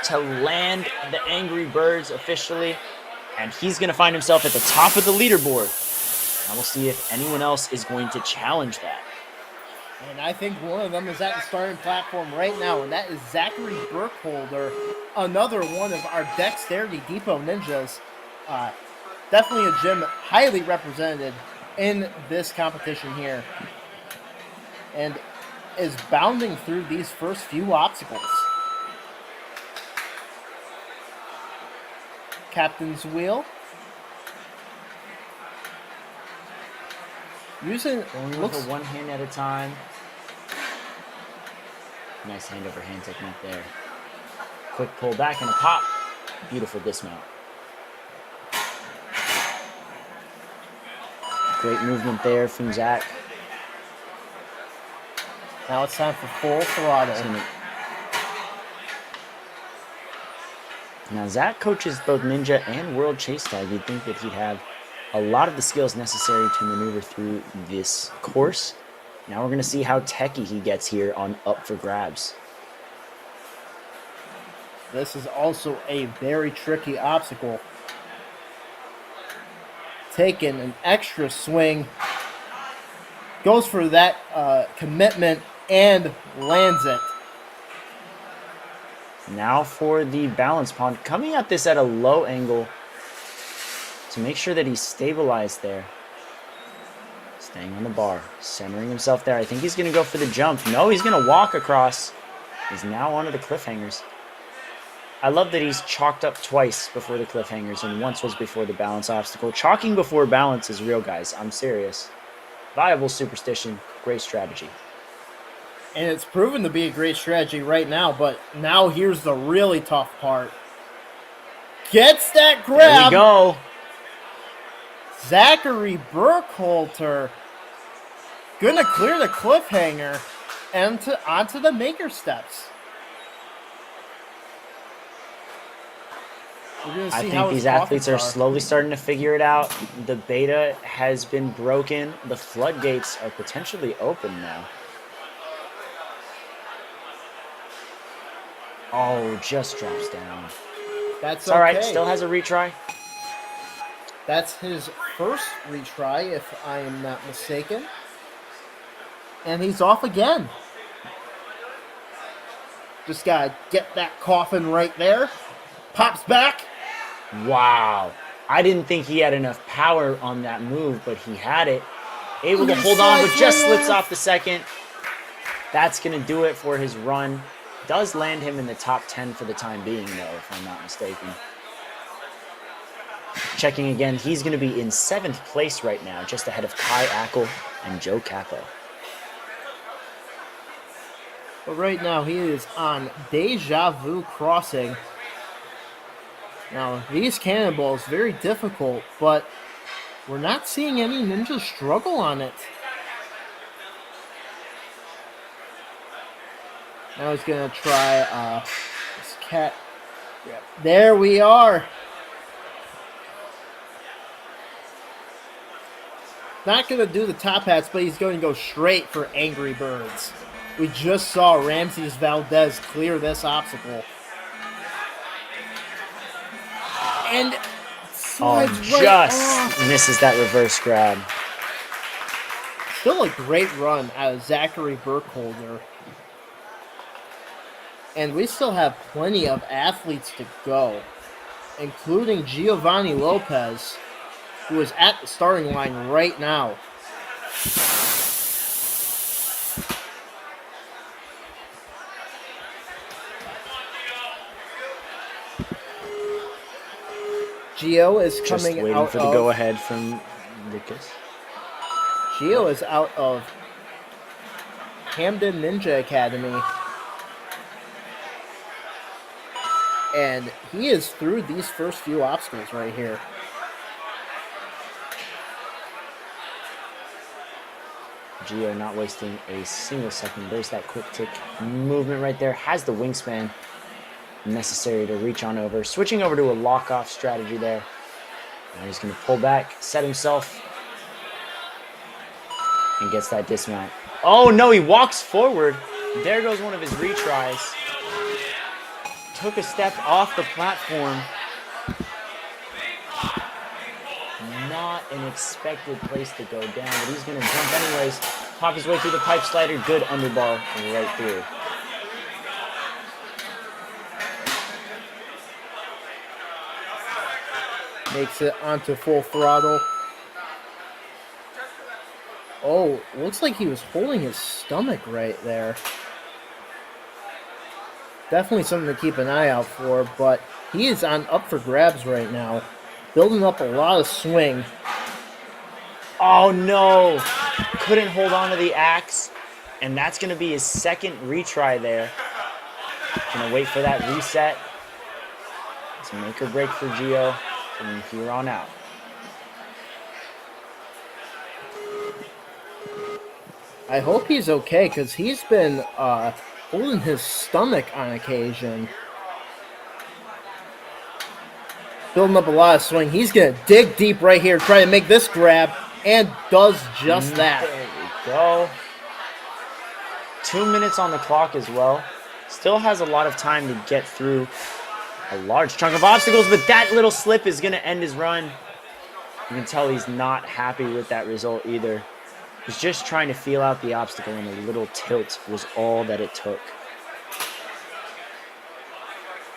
to land the Angry Birds officially, and he's going to find himself at the top of the leaderboard. Now we'll see if anyone else is going to challenge that. And I think one of them is at the starting platform right now, and that is Zachary Burkholder, another one of our Dexterity Depot ninjas. Definitely a gym highly represented in this competition here, and is bounding through these first few obstacles. Captain's wheel. Using Only looks with a one hand at a time. Nice hand over hand technique there. Quick pull back and a pop. Beautiful dismount. Great movement there from Zach. now it's time for full throttle. Now Zach coaches both Ninja and World Chase Tag. You'd think that he'd have a lot of the skills necessary to maneuver through this course. Now we're going to see how techy he gets here on Up for Grabs. This is also a very tricky obstacle. Taking an extra swing. Goes for that commitment and lands it. Now for the balance pond. Coming at this at a low angle to make sure that he's stabilized there. Staying on the bar, centering himself there. I think he's going to go for the jump. No, he's going to walk across. He's now onto the cliffhangers. I love that he's chalked up twice before the cliffhangers, and once was before the balance obstacle. Chalking before balance is real, guys. I'm serious. Viable superstition, great strategy. And it's proven to be a great strategy right now, but now here's the really tough part. Gets that grab. There we go. Zachary Burkholder gonna clear the cliffhanger and onto the maker steps. I think these athletes are slowly starting to figure it out. The beta has been broken. The floodgates are potentially open now. Oh, just drops down. That's all right. Still has a retry. That's his first retry, if I am not mistaken. And he's off again. Just gotta get that coffin right there. Pops back. Wow. I didn't think he had enough power on that move, but he had it. Able to hold on, but just slips off the second. That's going to do it for his run. Does land him in the top 10 for the time being, though, if I'm not mistaken. Checking again, he's going to be in 7th place right now, just ahead of Kai Ackle and Joe Capo. But right now, he is on Deja Vu Crossing. Now, these cannonballs, very difficult, but we're not seeing any ninjas struggle on it. Now he's going to try this cat. Yeah. There we are. Not going to do the top hats, but he's going to go straight for Angry Birds. We just saw Ramses Valdez clear this obstacle. And just misses that reverse grab. Still a great run out of Zachary Burkholder. And we still have plenty of athletes to go, including Giovanni Lopez, who is at the starting line right now. Gio is coming just waiting out for the go-ahead from Lucas. Gio is out of Hamden Ninja Academy. And he is through these first few obstacles right here. Gio not wasting a single second. There's that quick tick movement right there. Has the wingspan necessary to reach on over. Switching over to a lock-off strategy there. Now he's going to pull back, set himself, and gets that dismount. Oh, no, he walks forward. There goes one of his retries. Took a step off the platform. Not an expected place to go down, but he's going to jump anyways. pop his way through the pipe slider. Good underbar right through. Makes it onto full throttle. Oh, looks like he was holding his stomach right there. Definitely something to keep an eye out for, but he is on up for grabs right now. Building up a lot of swing. Oh no! Couldn't hold on to the axe. And that's going to be his second retry there. Gonna wait for that reset. It's a make or break for Gio from here on out. I hope he's okay, because he's been holding his stomach on occasion. Building up a lot of swing. He's going to dig deep right here, try to make this grab, and does just that. There we go. 2 minutes on the clock as well. Still has a lot of time to get through a large chunk of obstacles, but that little slip is going to end his run. You can tell he's not happy with that result either. He's just trying to feel out the obstacle, and a little tilt was all that it took.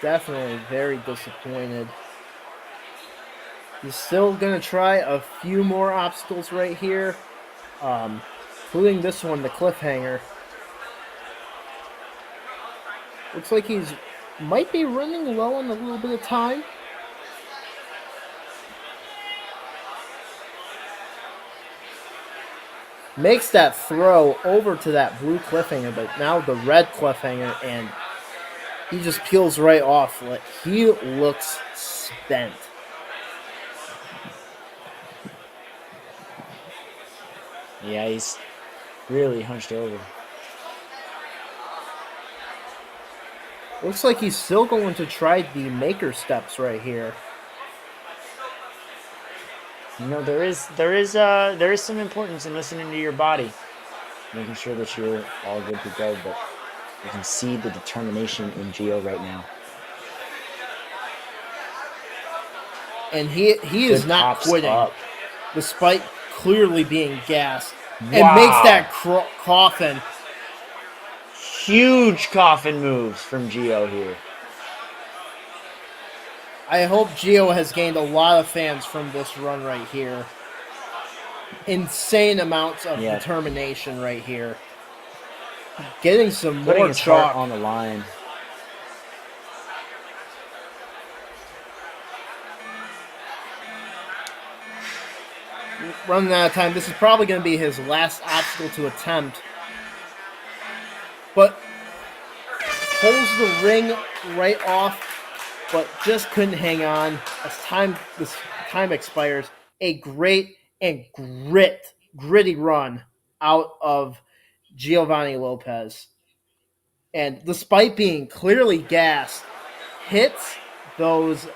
Definitely very disappointed. He's still going to try a few more obstacles right here, including this one, the cliffhanger. Looks like he's might be running low on a little bit of time. Makes that throw over to that blue cliffhanger, but now the red cliffhanger, and he just peels right off. He looks spent. Yeah, he's really hunched over. Looks like he's still going to try the maker steps right here. You know, there is some importance in listening to your body, making sure that you're all good to go. But you can see the determination in Gio right now. And he is Good not pops quitting, up. despite clearly being gassed. And Wow. makes that coffin. Huge coffin moves from Gio here. I hope Gio has gained a lot of fans from this run right here. Insane amounts of determination right here. Getting some Putting more his heart chalk. on the line. Running out of time. This is probably going to be his last obstacle to attempt. But pulls the ring right off, but just couldn't hang on as this time expires. A great and gritty run out of Giovanni Lopez. And despite being clearly gassed, hits those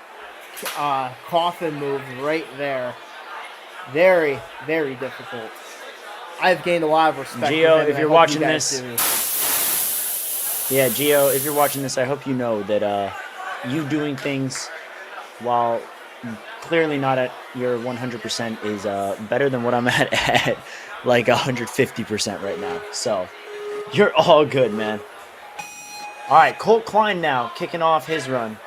coffin moves right there. Very, very difficult. I've gained a lot of respect. Gio, if you're watching this. Yeah, Gio, if you're watching this, I hope you know that you doing things while clearly not at your 100% is better than what I'm at like 150% right now. So you're all good, man. All right, Colt Klein now kicking off his run.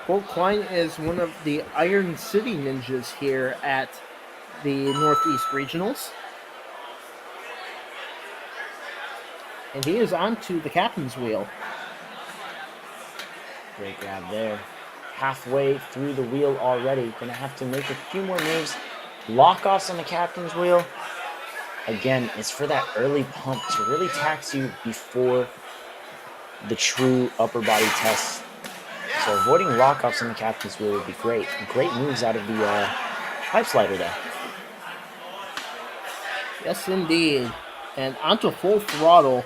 Colt Klein is one of the Iron City Ninjas here at the Northeast Regionals. And he is onto the captain's wheel. Great grab there. Halfway through the wheel already. Gonna have to make a few more moves. Lock-offs on the captain's wheel. Again, it's for that early pump to really tax you before the true upper body test. So avoiding lock-offs on the captain's wheel would be great. Great moves out of the pipe slider there. Yes, indeed. And onto full throttle.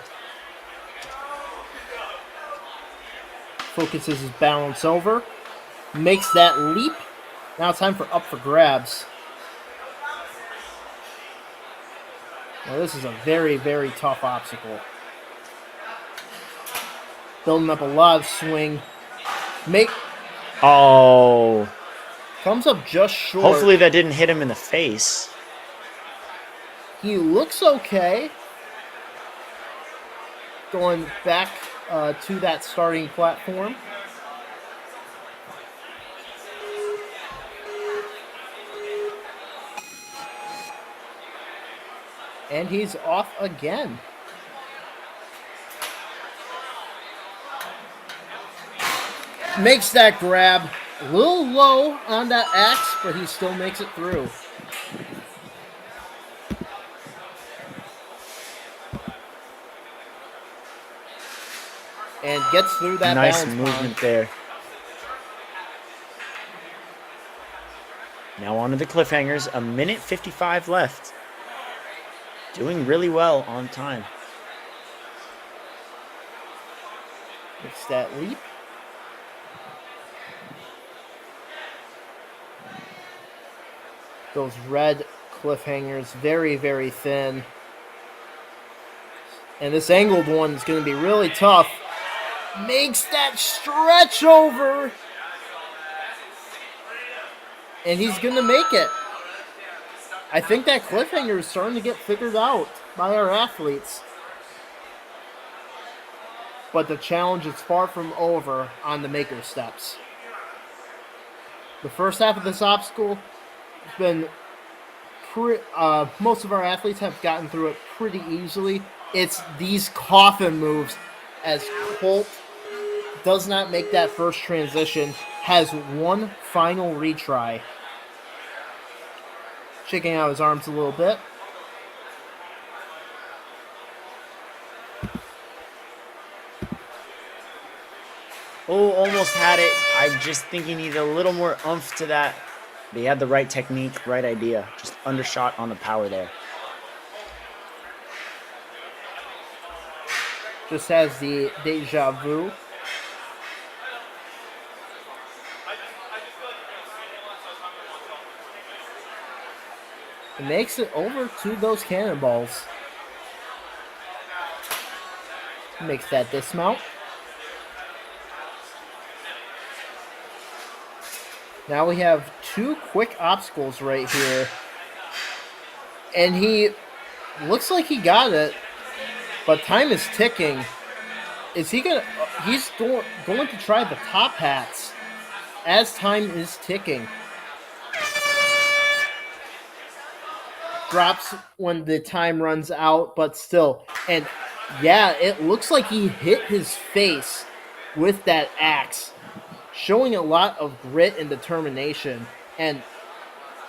Focuses his balance over. Makes that leap. Now it's time for up for grabs. Well, this is a very, very tough obstacle. Building up a lot of swing. Oh. Comes up just short. Hopefully that didn't hit him in the face. He looks okay. Going back to that starting platform. And he's off again. Makes that grab. A little low on that axe, but he still makes it through. And gets through that nice balance movement pond. there. Now on to the cliffhangers. 1:55 left. Doing really well on time. Makes that leap. Those red cliffhangers, very, very thin. And this angled one is going to be really tough. Makes that stretch over. And he's going to make it. I think that cliffhanger is starting to get figured out by our athletes. But the challenge is far from over on the maker steps. The first half of this obstacle has been most of our athletes have gotten through it pretty easily. It's these coffin moves as Colt does not make that first transition, has one final retry. Shaking out his arms a little bit. Oh, almost had it. I just think he needed a little more oomph to that. But he had the right technique, right idea. Just undershot on the power there. Just has the deja vu. It makes it over to those cannonballs. Makes that dismount. Now we have two quick obstacles right here. And he looks like he got it, but time is ticking. Is he gonna? He's going to try the top hats as time is ticking. Drops when the time runs out, but still. And yeah, it looks like he hit his face with that axe, showing a lot of grit and determination. And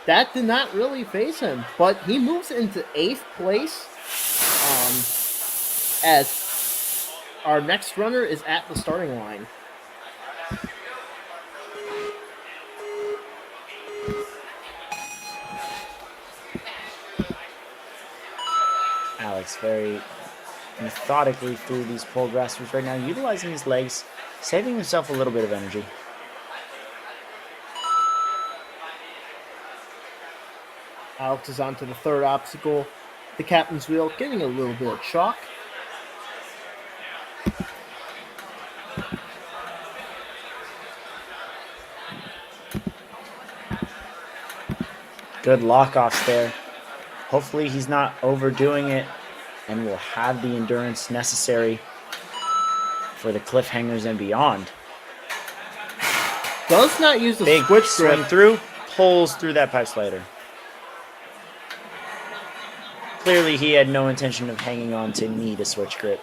that did not really faze him, but he moves into 8th place as our next runner is at the starting line. Alex very methodically through these pole graspers right now, utilizing his legs, saving himself a little bit of energy. Alex is on to the third obstacle. The captain's wheel getting a little bit of chalk. Good lock-offs there. Hopefully he's not overdoing it and will have the endurance necessary for the cliffhangers and beyond. Does not use the Big switch swing grip. through, pulls through that pipe slider. Clearly he had no intention of hanging on to need a switch grip.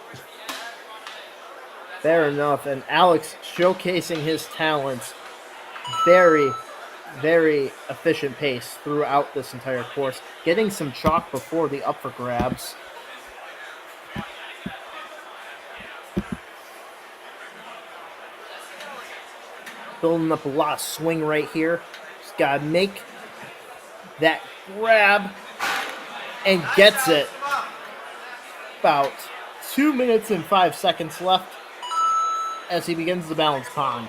Fair enough. And Alex showcasing his talents. Very, very efficient pace throughout this entire course. Getting some chalk before the up for grabs. Building up a lot of swing right here. Just gotta make that grab and gets it. About 2 minutes and 5 seconds left as he begins the balance pond.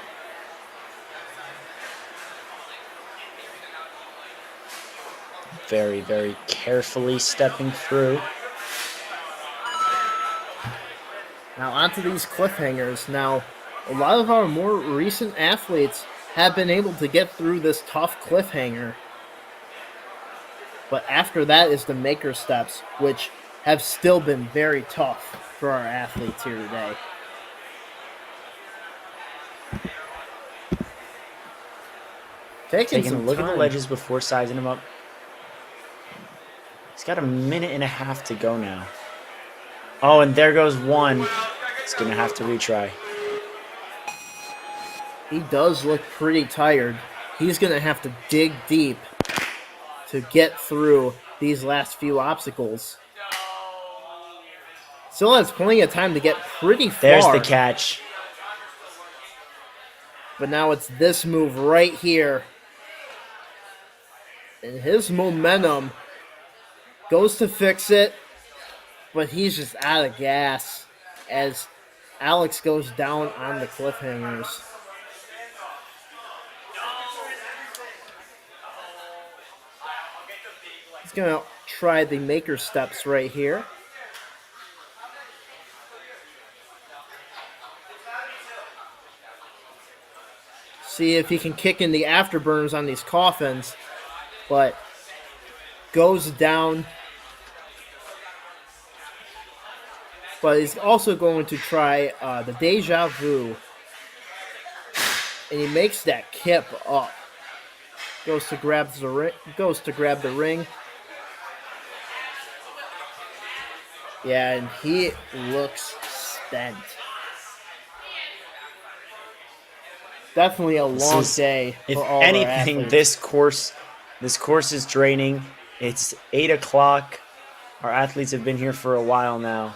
Very, very carefully stepping through. Now onto these cliffhangers. Now, a lot of our more recent athletes have been able to get through this tough cliffhanger. But after that is the maker steps, which have still been very tough for our athletes here today. Taking a some look at the time. ledges before sizing them up. He's got a minute and a half to go now. Oh, and there goes one. He's going to have to retry. He does look pretty tired. He's going to have to dig deep to get through these last few obstacles. Still has plenty of time to get pretty far. There's the catch. But now it's this move right here. And his momentum goes to fix it, but he's just out of gas as Alex goes down on the cliffhangers. He's going to try the maker steps right here. See if he can kick in the afterburners on these coffins, but goes down. But he's also going to try the Deja Vu, and he makes that kip up. Goes to grab the ring. Yeah, and he looks spent. Definitely a long day for all If anything, our athletes. this course is draining. It's 8 o'clock. Our athletes have been here for a while now.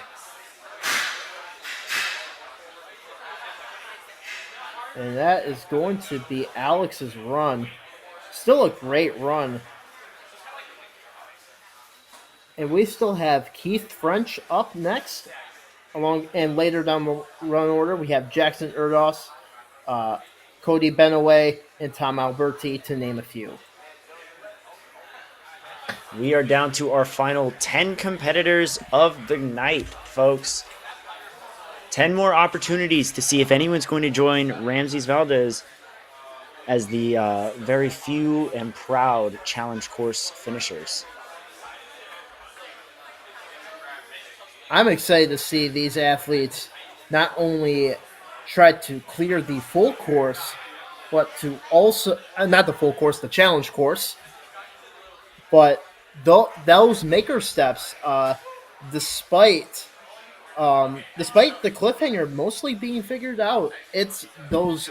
And that is going to be Alex's run. Still a great run. And we still have Keith French up next. And later down the run order, we have Jackson Erdos, Cody Benaway, and Tom Alberti, to name a few. We are down to our final 10 competitors of the night, folks. 10 more opportunities to see if anyone's going to join Ramses Valdez as the very few and proud challenge course finishers. I'm excited to see these athletes not only try to clear the full course, but to also, not the full course, the challenge course, but those maker steps, despite the cliffhanger mostly being figured out, it's those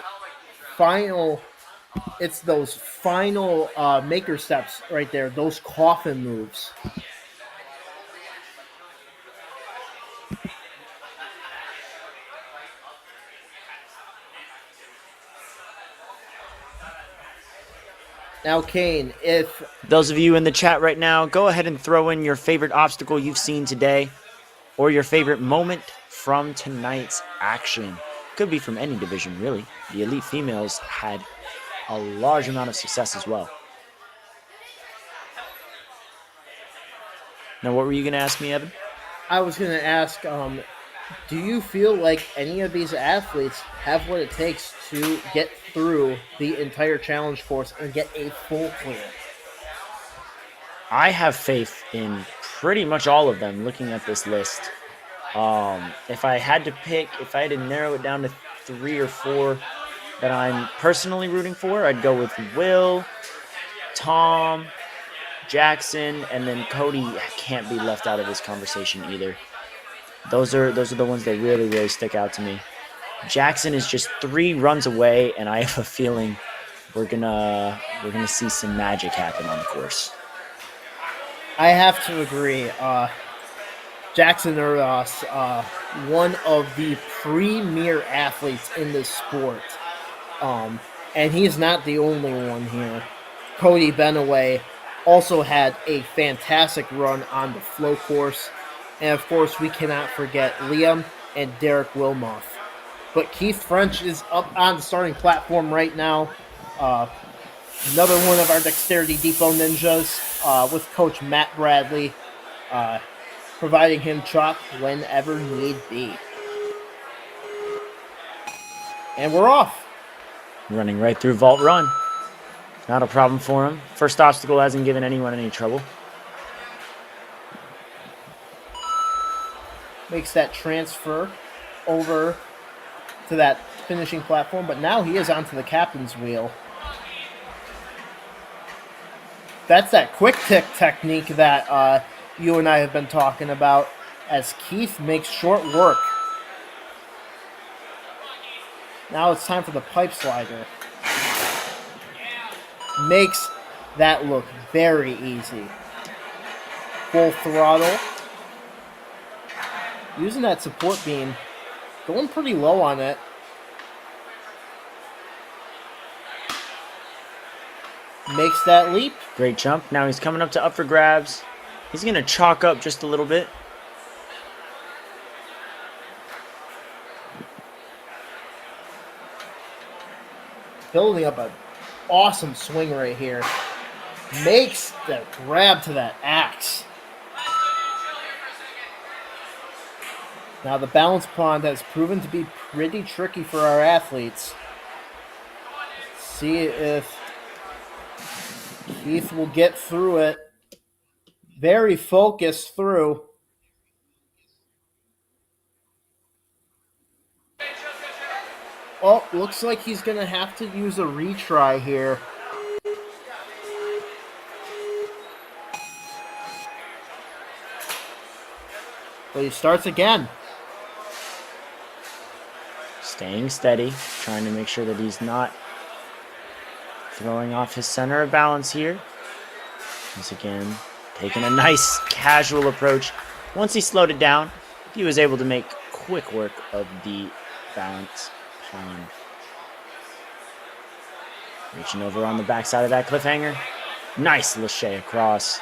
final maker steps right there, those coffin moves. Now, Kane, if those of you in the chat right now, go ahead and throw in your favorite obstacle you've seen today or your favorite moment from tonight's action. Could be from any division, really. The elite females had a large amount of success as well. Now, what were you going to ask me, Evan? I was going to ask, do you feel like any of these athletes have what it takes to get through the entire challenge course and get a full clear? I have faith in pretty much all of them looking at this list. If I had to narrow it down to 3 or 4 that I'm personally rooting for, I'd go with Will, Tom, Jackson, and then Cody can't be left out of this conversation either. Those are the ones that really, really stick out to me. Jackson is just 3 runs away, and I have a feeling we're gonna see some magic happen on the course. I have to agree. Jackson Erdos, one of the premier athletes in this sport, and he's not the only one here. Cody Benaway also had a fantastic run on the flow course. And, of course, we cannot forget Liam and Derek Wilmoth. But Keith French is up on the starting platform right now. Another one of our Dexterity Depot ninjas with Coach Matt Bradley, providing him chalk whenever need be. And we're off. Running right through Vault Run. Not a problem for him. First obstacle hasn't given anyone any trouble. makes that transfer over to that finishing platform, but now he is onto the captain's wheel. That's that quick tick technique that you and I have been talking about, as Keith makes short work. Now it's time for the pipe slider. Makes that look very easy. Full throttle. Using that support beam. Going pretty low on it. Makes that leap. Great jump. Now he's coming up to up for grabs. He's going to chalk up just a little bit. Building up an awesome swing right here. Makes that grab to that axe. Now the balance pond has proven to be pretty tricky for our athletes. See if Keith will get through it. Very focused through. Oh, looks like he's going to have to use a retry here. But he starts again. Staying steady, trying to make sure that he's not throwing off his center of balance here. Once again, taking a nice casual approach. Once he slowed it down, he was able to make quick work of the balance pond. Reaching over on the backside of that cliffhanger. Nice lâché across.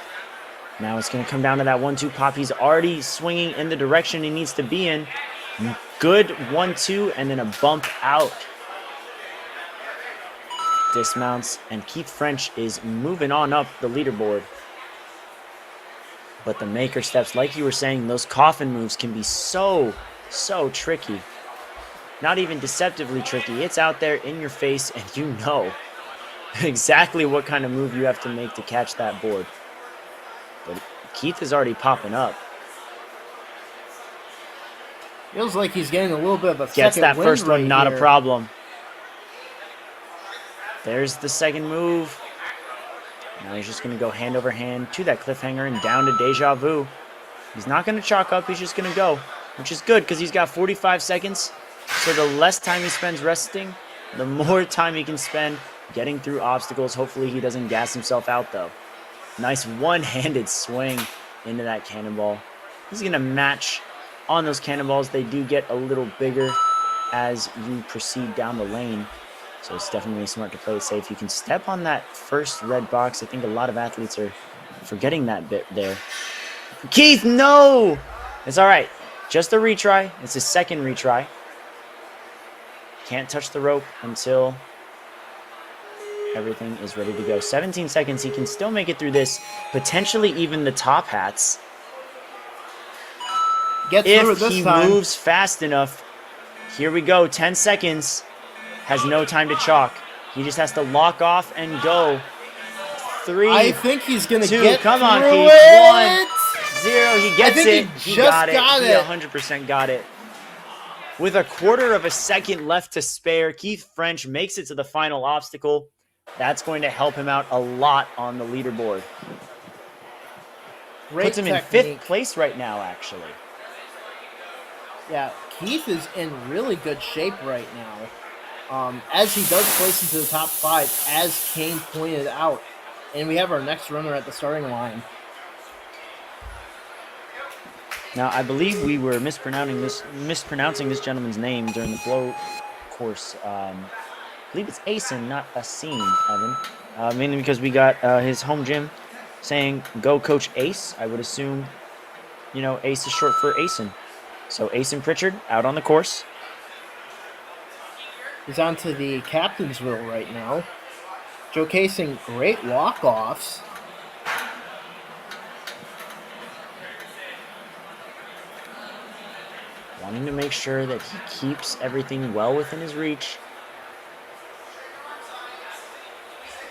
Now it's going to come down to that 1-2 pop. He's already swinging in the direction he needs to be in. Good 1-2 and then a bump out. Dismounts, and Keith French is moving on up the leaderboard. But the maker steps, like you were saying, those coffin moves can be so tricky. Not even deceptively tricky. It's out there in your face, and you know exactly what kind of move you have to make to catch that board. But Keith is already popping up. Feels like he's getting a little bit of a Gets second that wind first one, right not here. a problem. There's the second move. Now he's just going to go hand over hand to that cliffhanger and down to Deja Vu. He's not going to chalk up. He's just going to go, which is good because he's got 45 seconds. So the less time he spends resting, the more time he can spend getting through obstacles. Hopefully he doesn't gas himself out, though. Nice one-handed swing into that cannonball. He's going to match on those cannonballs. They do get a little bigger as you proceed down the lane. So it's definitely smart to play it safe. You can step on that first red box. I think a lot of athletes are forgetting that bit there. Keith, no! It's all right. Just a retry. It's his second retry. Can't touch the rope until everything is ready to go. 17 seconds. He can still make it through this. Potentially even the top hats. Get through it If this he time. moves fast enough. Here we go. 10 seconds. Has no time to chalk. He just has to lock off and go. 3, I think he's going to 2, get come on, through Keith. it. 1-0. He gets think it. he just got He it. 100% got it. With a quarter of a second left to spare, Keith French makes it to the final obstacle. That's going to help him out a lot on the leaderboard. Great Puts him in technique. 5th place right now, actually. Yeah, Keith is in really good shape right now. As he does place into the top 5, as Kane pointed out. And we have our next runner at the starting line. Now, I believe we were mispronouncing this gentleman's name during the flow course. I believe it's Asen, not Asim, Evan. Mainly because we got his home gym saying, "Go Coach Ace." I would assume, Ace is short for Asen. So Asen Pritchard out on the course. He's on to the captain's wheel right now. Showcasing great walk-offs. Wanting to make sure that he keeps everything well within his reach.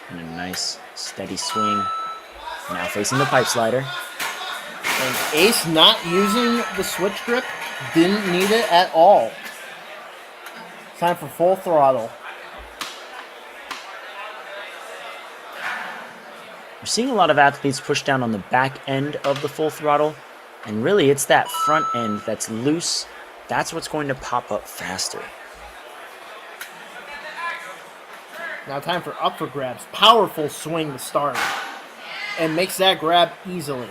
And a nice, steady swing. Now facing the pipe slider. And Ace not using the switch grip, didn't need it at all. Time for full throttle. We're seeing a lot of athletes push down on the back end of the full throttle, and really it's that front end that's loose. That's what's going to pop up faster. Now time for up for grabs. Powerful swing to start. And makes that grab easily.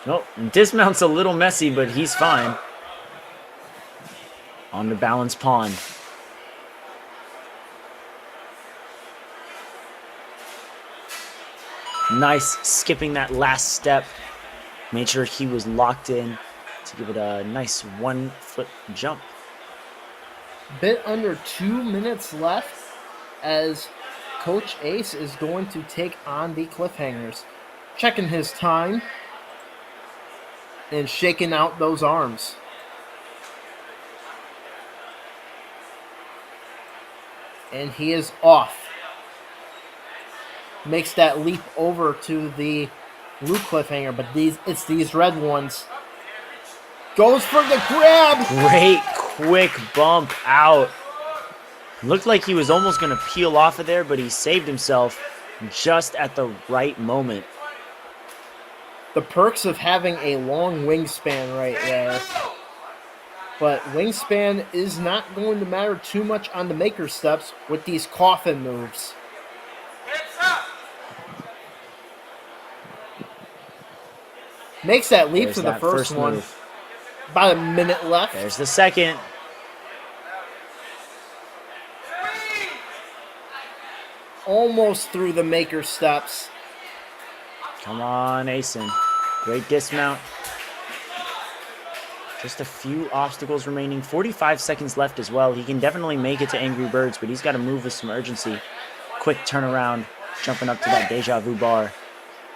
Nope, dismount's a little messy, but he's fine. On the balance pond. Nice skipping that last step. Made sure he was locked in to give it a nice 1-foot jump. Bit under 2 minutes left as Coach Ace is going to take on the cliffhangers. Checking his time and shaking out those arms. And he is off. Makes that leap over to the blue cliffhanger, but it's these red ones. Goes for the grab! Great quick bump out. Looked like he was almost going to peel off of there, but he saved himself just at the right moment. The perks of having a long wingspan right there. But wingspan is not going to matter too much on the maker steps with these coffin moves. Makes that leap There's to the that first one. move. About a minute left. There's the second. Almost through the maker steps. Come on, Asen. Great dismount. Just a few obstacles remaining. 45 seconds left as well. He can definitely make it to Angry Birds, but he's got to move with some urgency. Quick turnaround, jumping up to that deja vu bar.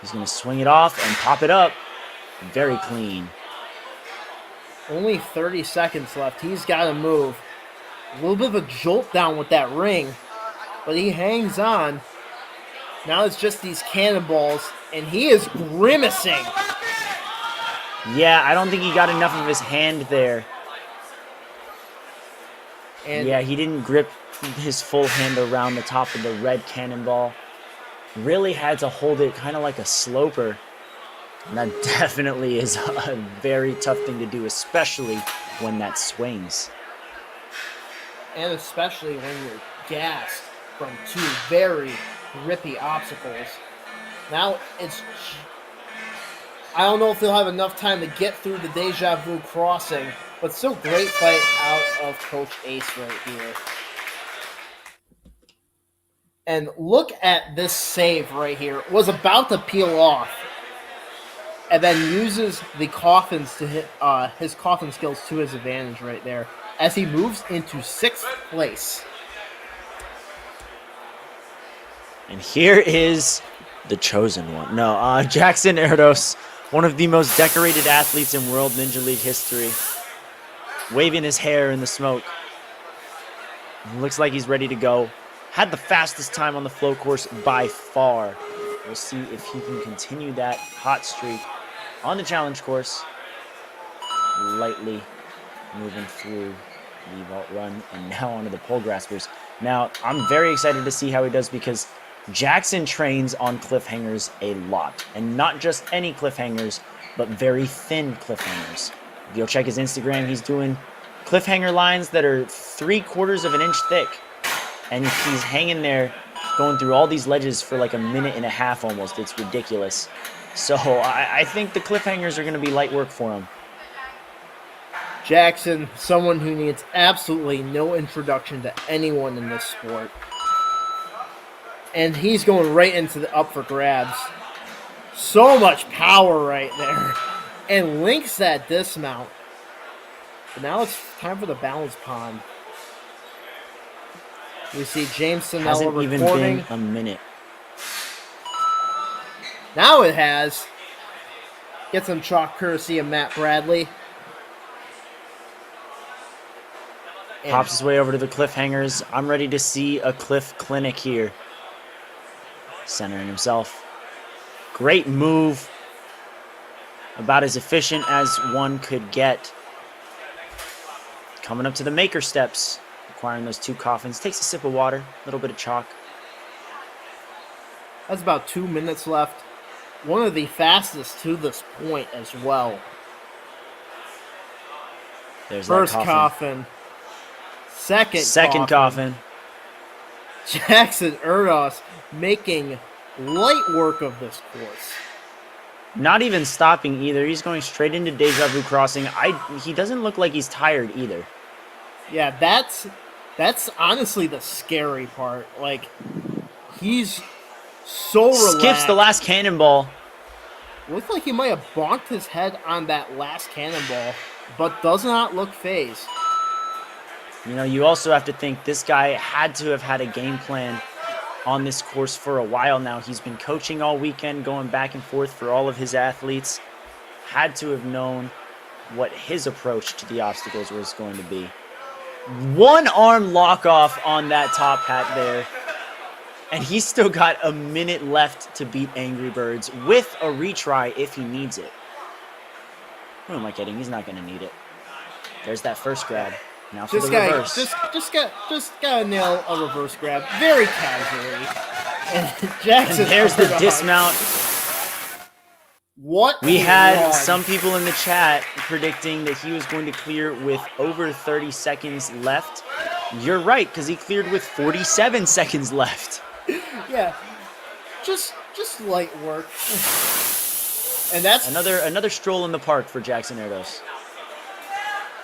He's going to swing it off and pop it up. Very clean. Only 30 seconds left. He's got to move. A little bit of a jolt down with that ring, but he hangs on. Now it's just these cannonballs, and he is grimacing. Yeah, I don't think he got enough of his hand there. And yeah, he didn't grip his full hand around the top of the red cannonball. Really had to hold it kind of like a sloper. And that definitely is a very tough thing to do, especially when that swings. And especially when you're gassed from two very grippy obstacles. Now it's... I don't know if they'll have enough time to get through the deja vu crossing, but still great fight out of Coach Ace right here. And look at this save right here. Was about to peel off, and then uses the coffins to hit his coffin skills to his advantage right there as he moves into 6th place. And here is the chosen one. No, Jackson Erdos, one of the most decorated athletes in World Ninja League history, waving his hair in the smoke. Looks like he's ready to go. Had the fastest time on the flow course by far. We'll see if he can continue that hot streak on the challenge course. Lightly moving through the vault run and now onto the pole graspers. Now, I'm very excited to see how he does because Jackson trains on cliffhangers a lot. And not just any cliffhangers, but very thin cliffhangers. If you'll check his Instagram, he's doing cliffhanger lines that are 3/4 of an inch thick. And he's hanging there going through all these ledges for like a minute and a half almost. It's ridiculous. So I think the cliffhangers are going to be light work for him. Jackson, someone who needs absolutely no introduction to anyone in this sport. And he's going right into the up for grabs. So much power right there. And links that dismount. But now it's time for the balance pond. We see James Sinella Hasn't recording. even been a minute. Now it has. Get some chalk courtesy of Matt Bradley. And Pops his way over to the cliffhangers. I'm ready to see a cliff clinic here. Centering himself. Great move. About as efficient as one could get. Coming up to the maker steps. Acquiring those 2 coffins. Takes a sip of water. A little bit of chalk. That's about 2 minutes left. One of the fastest to this point as well. There's First that coffin. Second coffin. Jackson Erdos making light work of this course. Not even stopping either. He's going straight into Deja Vu Crossing. He doesn't look like he's tired either. Yeah, that's honestly the scary part. Like, he's so relaxed. Skips the last cannonball. Looked like he might have bonked his head on that last cannonball, but does not look phased. You know, you also have to think this guy had to have had a game plan on this course for a while now. He's been coaching all weekend, going back and forth for all of his athletes. Had to have known what his approach to the obstacles was going to be. One arm lock off on that top hat there. And he's still got a minute left to beat Angry Birds with a retry if he needs it. Who am I kidding? He's not going to need it. There's that first grab. Now for the reverse. Just gotta nail a reverse grab very casually. And Jackson. And there's the dismount. What? We had some people in the chat predicting that he was going to clear with over 30 seconds left. You're right, because he cleared with 47 seconds left. Yeah, just light work. And that's another stroll in the park for Jackson Erdos.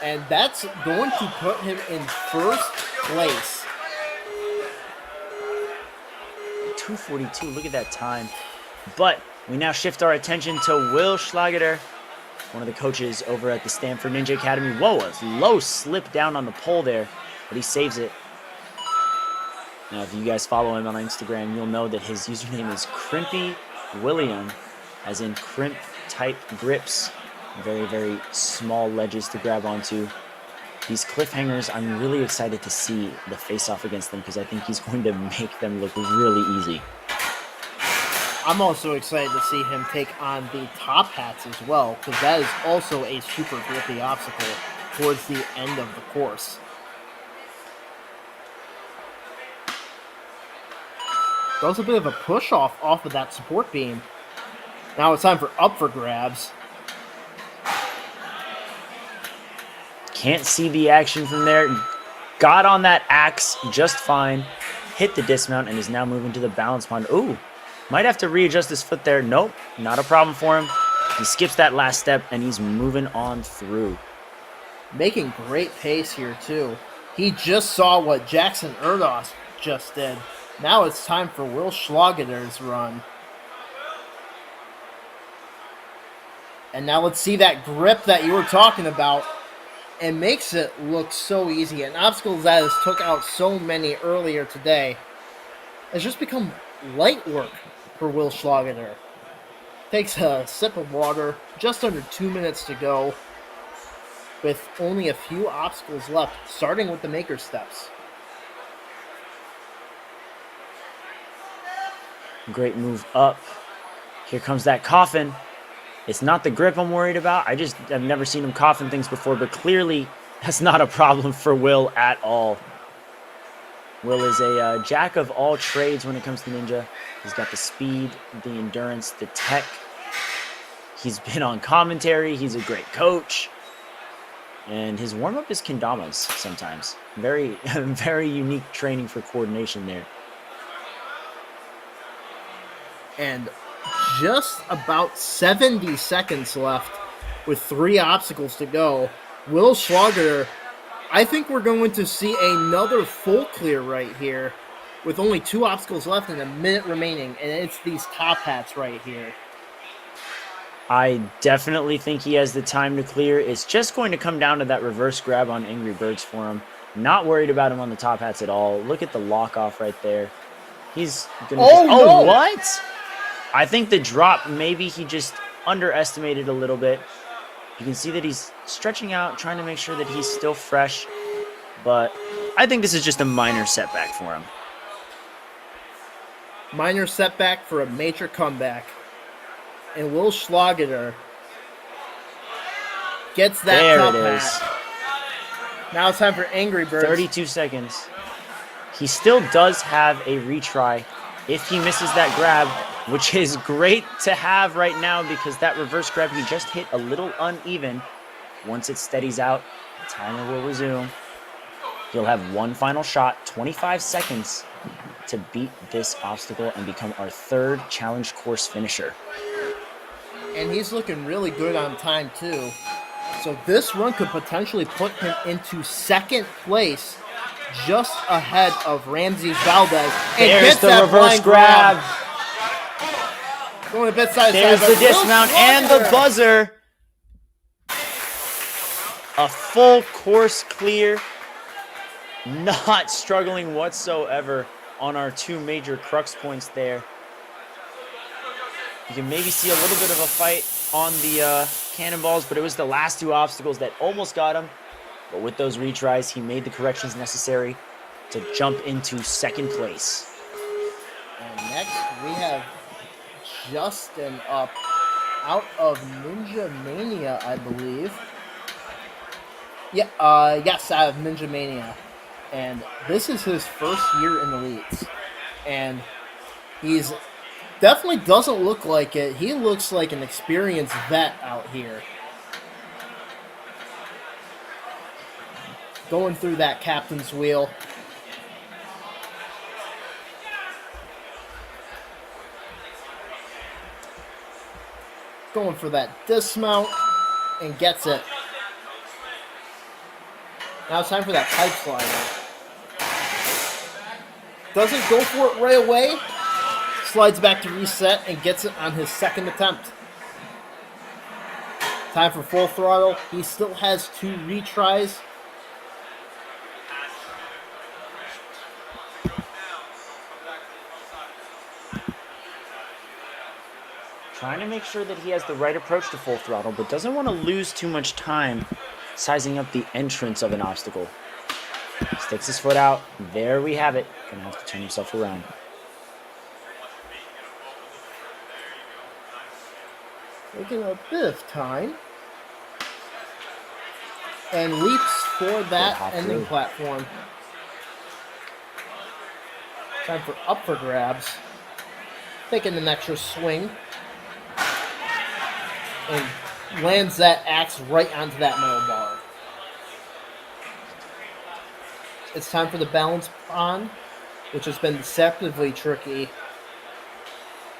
And that's going to put him in first place. 2:42, look at that time. But we now shift our attention to Will Schlageter, one of the coaches over at the Stanford Ninja Academy. Whoa, a low slip down on the pole there, but he saves it. Now, if you guys follow him on Instagram, you'll know that his username is Crimpy William, as in crimp type grips. Very, very small ledges to grab onto. These cliffhangers, I'm really excited to see the face-off against them because I think he's going to make them look really easy. I'm also excited to see him take on the top hats as well, because that is also a super grippy obstacle towards the end of the course. Does a bit of a push-off off of that support beam. Now it's time for up for grabs. Can't see the action from there. Got on that axe just fine. Hit the dismount and is now moving to the balance pond. Ooh, might have to readjust his foot there. Nope, not a problem for him. He skips that last step and he's moving on through. Making great pace here too. He just saw what Jackson Erdos just did. Now it's time for Will Schlageter's run. And now let's see that grip that you were talking about. It makes it look so easy. An obstacle that has took out so many earlier today has just become light work for Will Schlageter. Takes a sip of water, just under 2 minutes to go, with only a few obstacles left, starting with the maker steps. Great move up. Here comes that coffin. It's not the grip I'm worried about. I've never seen him coffin things before, but clearly that's not a problem for Will at all. Will is a jack of all trades when it comes to Ninja. He's got the speed, the endurance, the tech. He's been on commentary. He's a great coach. And his warm-up is kendamas sometimes. Very, very unique training for coordination there. And just about 70 seconds left with 3 obstacles to go. Will Schlageter, I think we're going to see another full clear right here with only 2 obstacles left and a minute remaining, and it's these top hats right here. I definitely think he has the time to clear. It's just going to come down to that reverse grab on Angry Birds for him. Not worried about him on the top hats at all. Look at the lock off right there. He's gonna no. What? I think the drop, maybe he just underestimated a little bit. You can see that he's stretching out, trying to make sure that he's still fresh. But I think this is just a minor setback for him. Minor setback for a major comeback. And Will Schlageter gets that There top it is. hat. Now it's time for Angry Birds. 32 seconds. He still does have a retry if he misses that grab, which is great to have right now because that reverse grab he just hit a little uneven. Once it steadies out, the timer will resume. He'll have one final shot, 25 seconds, to beat this obstacle and become our third challenge course finisher. And he's looking really good on time, too. So this run could potentially put him into second place, just ahead of Ramses Valdez. And There's gets the that reverse blind grab. Going a bit side to There's side, the but Will dismount and the Schlageter. buzzer. A full course clear. Not struggling whatsoever on our two major crux points there. You can maybe see a little bit of a fight on the cannonballs, but it was the last two obstacles that almost got him. But with those retries, he made the corrections necessary to jump into second place. And next we have Justin up out of Ninja Mania, I believe. Yeah, yes, out of Ninja Mania. And this is his first year in Elites. And he's definitely doesn't look like it. He looks like an experienced vet out here. Going through that captain's wheel. Going for that dismount and gets it. Now it's time for that pipe slider. Doesn't go for it right away. Slides back to reset and gets it on his second attempt. Time for full throttle. He still has 2 retries. Trying to make sure that he has the right approach to full throttle, but doesn't want to lose too much time sizing up the entrance of an obstacle. Sticks his foot out. There we have it. Gonna have to turn himself around. Taking a bit of time. And leaps for that ending through. platform. Time for up for grabs. Taking an extra swing. And lands that axe right onto that metal bar. It's time for the balance pond, which has been deceptively tricky.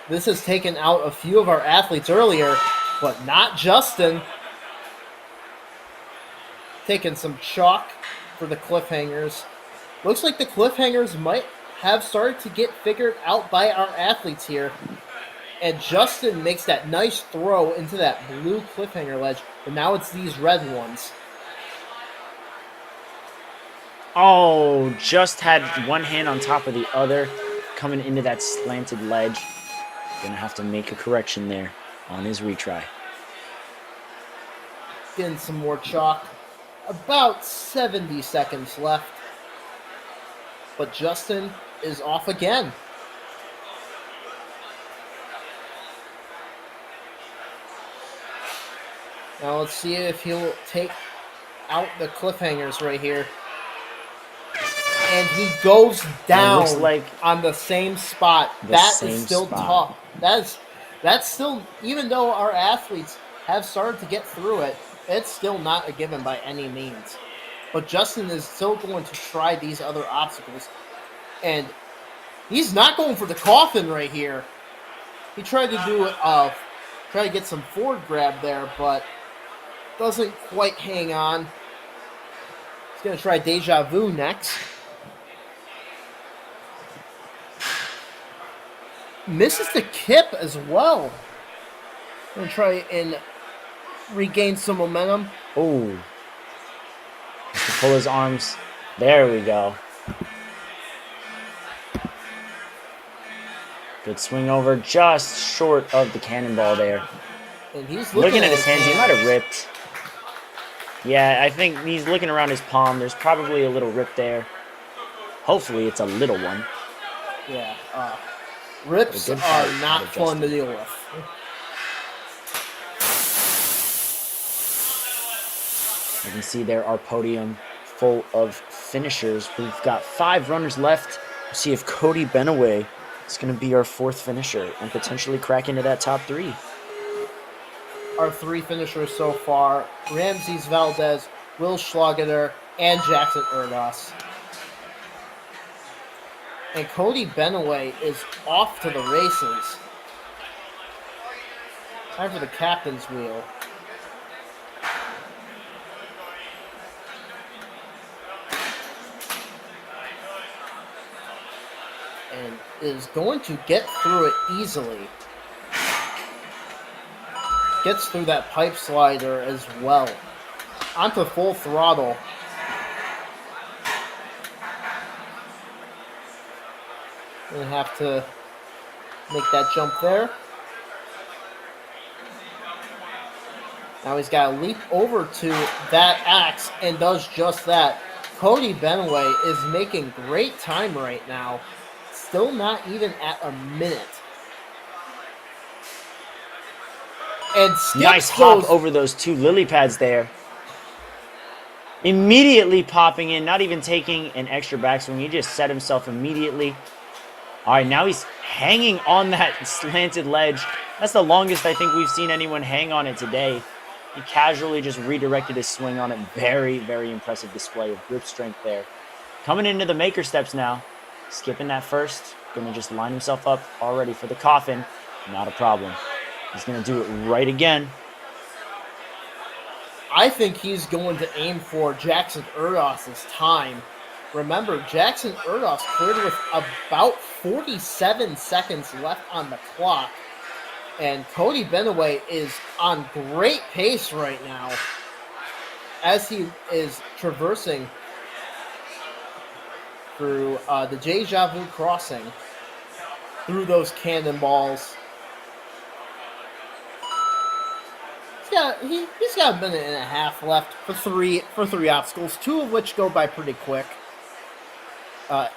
This has taken out a few of our athletes earlier, but not Justin. Taking some chalk for the cliffhangers. Looks like the cliffhangers might have started to get figured out by our athletes here. And Justin makes that nice throw into that blue cliffhanger ledge, but now it's these red ones. Oh, just had one hand on top of the other coming into that slanted ledge. Gonna have to make a correction there on his retry. Getting some more chalk. About 70 seconds left. But Justin is off again. Now let's see if he'll take out the cliffhangers right here. And he goes down looks like on the same spot. the That same is still spot. tough. That's still, even though our athletes have started to get through it, it's still not a given by any means. But Justin is still going to try these other obstacles. And he's not going for the coffin right here. He tried to do try to get some forward grab there, but doesn't quite hang on. He's going to try Deja Vu next. Misses the kip as well. Going to try and regain some momentum. Oh. Has to pull his arms. There we go. Good swing over, just short of the cannonball there. And he's Looking at his hands, he might have ripped. Yeah, I think he's looking around his palm. There's probably a little rip there. Hopefully it's a little one. Yeah. Rips good are fight not out of fun to Justin. deal with. You can see there our podium full of finishers. We've got 5 runners left. We'll see if Cody Benaway is going to be our 4th finisher and potentially crack into that top 3. Our 3 finishers so far, Ramses Valdez, Will Schlageter, and Jackson Erdos. And Cody Benaway is off to the races. Time for the captain's wheel. And is going to get through it easily. Gets through that pipe slider as well. Onto full throttle. Gonna have to make that jump there. Now he's got to leap over to that axe and does just that. Cody Benaway is making great time right now. Still not even at a minute. And Skip nice hop over those 2 lily pads there. Immediately popping in, not even taking an extra backswing. He just set himself immediately. All right, now he's hanging on that slanted ledge. That's the longest I think we've seen anyone hang on it today. He casually just redirected his swing on it. Very, very impressive display of grip strength there. Coming into the maker steps now. Skipping that first. Going to just line himself up already for the coffin. Not a problem. He's going to do it right again. I think he's going to aim for Jackson Erdos's time. Remember, Jackson Erdos cleared with about 47 seconds left on the clock. And Cody Benaway is on great pace right now as he is traversing through the Deja Vu crossing, through those cannonballs. He's got a minute and a half left for three obstacles, 2 of which go by pretty quick.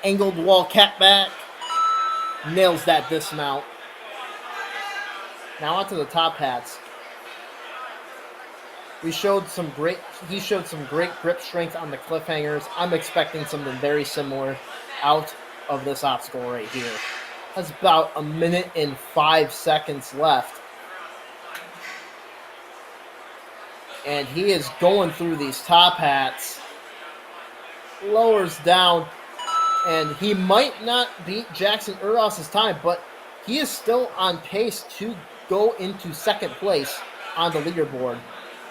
Angled wall catback, nails that dismount. Now onto the top hats. He showed some great grip strength on the cliffhangers. I'm expecting something very similar out of this obstacle right here. That's about a minute and 5 seconds left. And he is going through these top hats. Lowers down. And he might not beat Jackson Erdos's time, but he is still on pace to go into 2nd place on the leaderboard.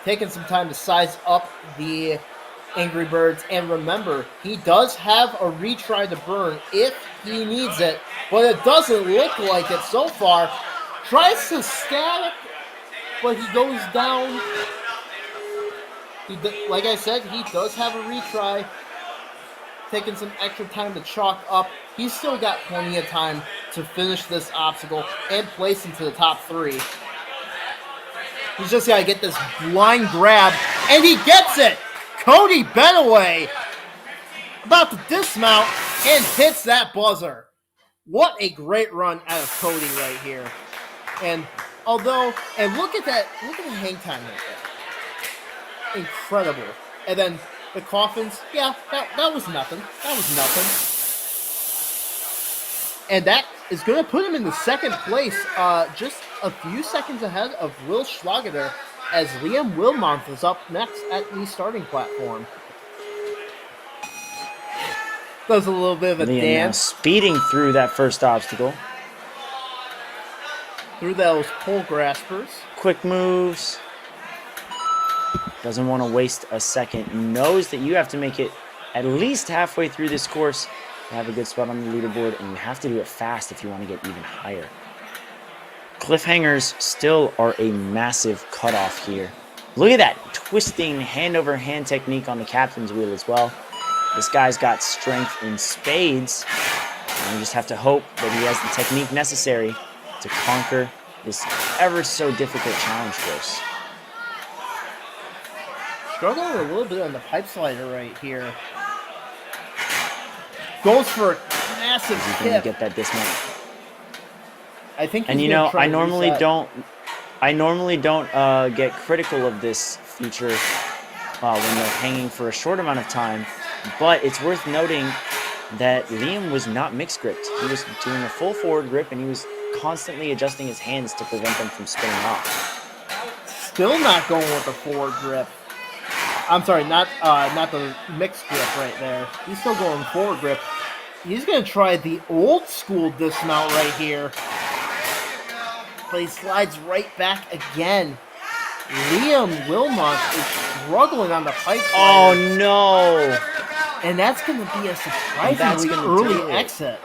Taking some time to size up the Angry Birds. And remember, he does have a retry to burn if he needs it, but it doesn't look like it so far. Tries to static, but he goes down. Like I said, he does have a retry. Taking some extra time to chalk up. He's still got plenty of time to finish this obstacle and place into the top 3. He's just got to get this blind grab, and he gets it! Cody Benaway about to dismount and hits that buzzer. What a great run out of Cody right here. And look at the hang time right there. Incredible. And then the coffins, yeah, that was nothing. That was nothing. And that is going to put him in the 2nd place, just a few seconds ahead of Will Schlageter, as Liam Wilmont is up next at the starting platform. Does a little bit of a Liam dance. Speeding through that first obstacle. Through those pole graspers. Quick moves. Doesn't want to waste a second. Knows that you have to make it at least halfway through this course to have a good spot on the leaderboard, and you have to do it fast if you want to get even higher. Cliffhangers still are a massive cutoff here. Look at that twisting hand-over-hand technique on the captain's wheel as well. This guy's got strength in spades, and you just have to hope that he has the technique necessary to conquer this ever so difficult challenge course. Struggling a little bit on the pipe slider right here. Goes for a massive He's going to tip. get that dismount. I think. And you know, I normally don't get critical of this feature when they're hanging for a short amount of time. But it's worth noting that Liam was not mixed gripped. He was doing a full forward grip, and he was constantly adjusting his hands to prevent them from spinning off. Still not going with the forward grip. I'm sorry, not the mixed grip right there. He's still going forward grip. He's going to try the old school dismount right here. But he slides right back again. Liam Wilmot is struggling on the pipe. Oh, no. And that's going to be a surprisingly early exit.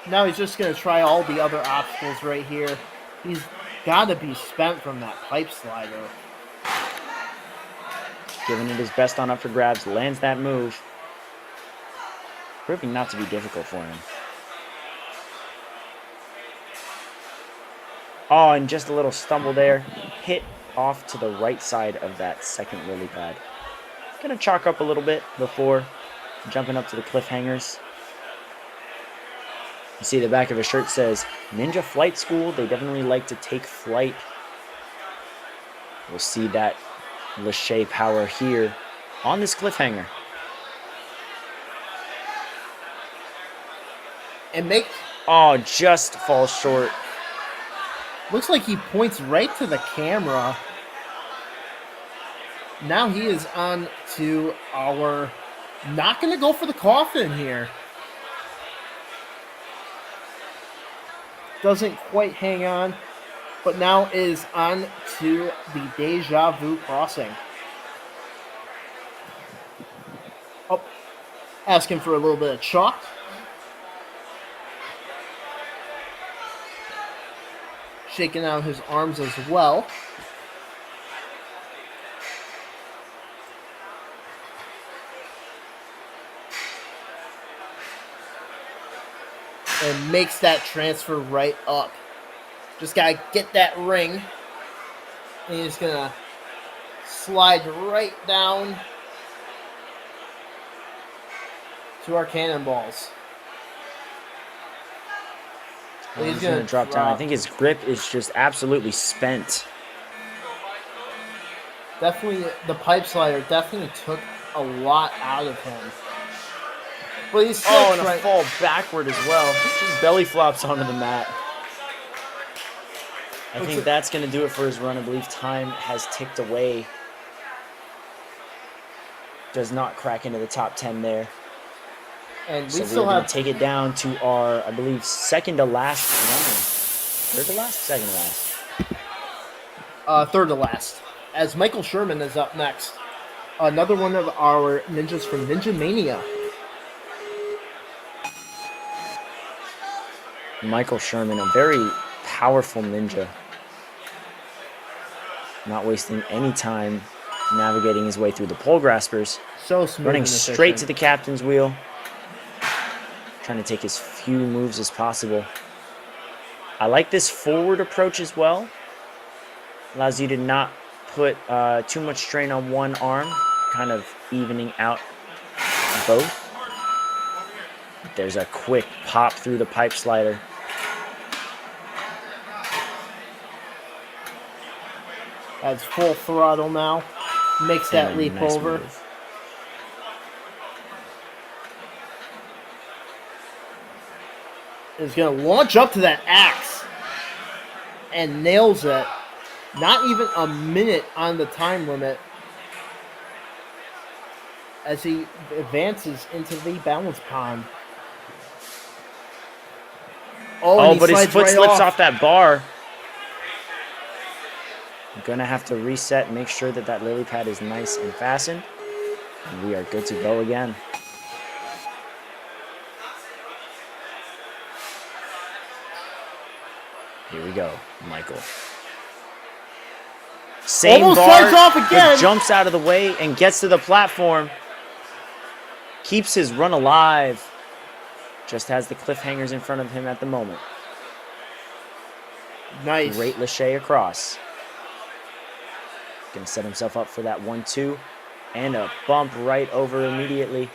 Now he's just going to try all the other obstacles right here. He's got to be spent from that pipe slider. Giving it his best on up for grabs, lands that move. Proving not to be difficult for him. Oh, and just a little stumble there. Hit off to the right side of that second lily pad. Gonna chalk up a little bit before jumping up to the cliffhangers. You see the back of his shirt says, Ninja Flight School. They definitely like to take flight. We'll see that Lachey power here on this cliffhanger. And make... Oh, just falls short. Looks like he points right to the camera. Now he is on to our... Not going to go for the coffin here. Doesn't quite hang on. But now is on to the Deja Vu crossing. Oh, asking for a little bit of chalk. Shaking out his arms as well. And makes that transfer right up. Just gotta get that ring. And he's gonna slide right down to our cannonballs. He's going to drop down. I think his grip is just absolutely spent. Definitely, the pipe slider definitely took a lot out of him. But he's still and a fall backward as well. Just belly flops onto the mat. I think that's going to do it for his run. I believe time has ticked away. Does not crack into the top 10 there. And we so still we're have to take it down to our, I believe, second to last runner. Third to last? Second to last. Third to last. As Michael Sherman is up next. Another one of our ninjas from Ninja Mania. Michael Sherman, a very powerful ninja. Not wasting any time navigating his way through the pole graspers. So smooth. Running straight to the captain's wheel. Trying to take as few moves as possible. I like this forward approach as well. Allows you to not put too much strain on one arm, kind of evening out both. There's a quick pop through the pipe slider. That's full throttle now. Makes that leap nice over. Move. Is going to launch up to that axe and nails it. Not even a minute on the time limit as he advances into the balance pond. Oh, but his foot slips off that bar. I'm going to have to reset and make sure that that lily pad is nice and fastened. And we are good to go again. Here we go, Michael. Same almost bar, slides off again. Jumps out of the way and gets to the platform. Keeps his run alive. Just has the cliffhangers in front of him at the moment. Nice. Great Lachey across. Gonna set himself up for that 1-2. And a bump right over immediately.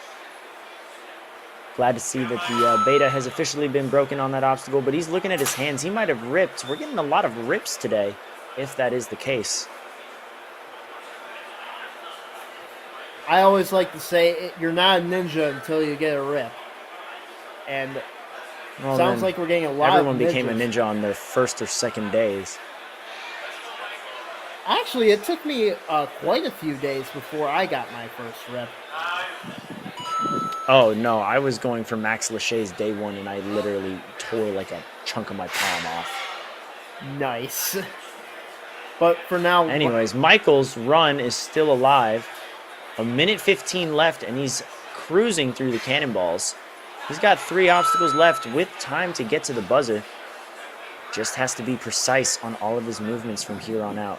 Glad to see that the beta has officially been broken on that obstacle, but he's looking at his hands. He might have ripped. We're getting a lot of rips today, if that is the case. I always like to say you're not a ninja until you get a rip. And Well, sounds like we're getting a lot everyone of became a ninjas. ninja on their first or second days. Actually, it took me quite a few days before I got my first rip. Oh, no, I was going for Max Lachey's day one, and I literally tore like a chunk of my palm off. Nice. But for now... Anyways, Michael's run is still alive. 1:15 left, and he's cruising through the cannonballs. He's got 3 obstacles left with time to get to the buzzer. Just has to be precise on all of his movements from here on out.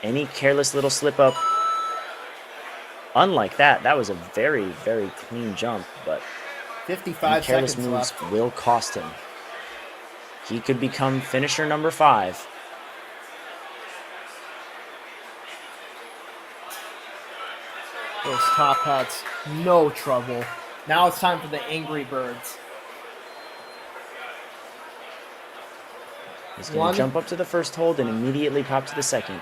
Any careless little slip up. Unlike that, that was a very, very clean jump, but 55 careless seconds moves left. will cost him. He could become finisher number 5. Those top hats, no trouble. Now it's time for the Angry Birds. He's going to jump up to the first hold and immediately pop to the second.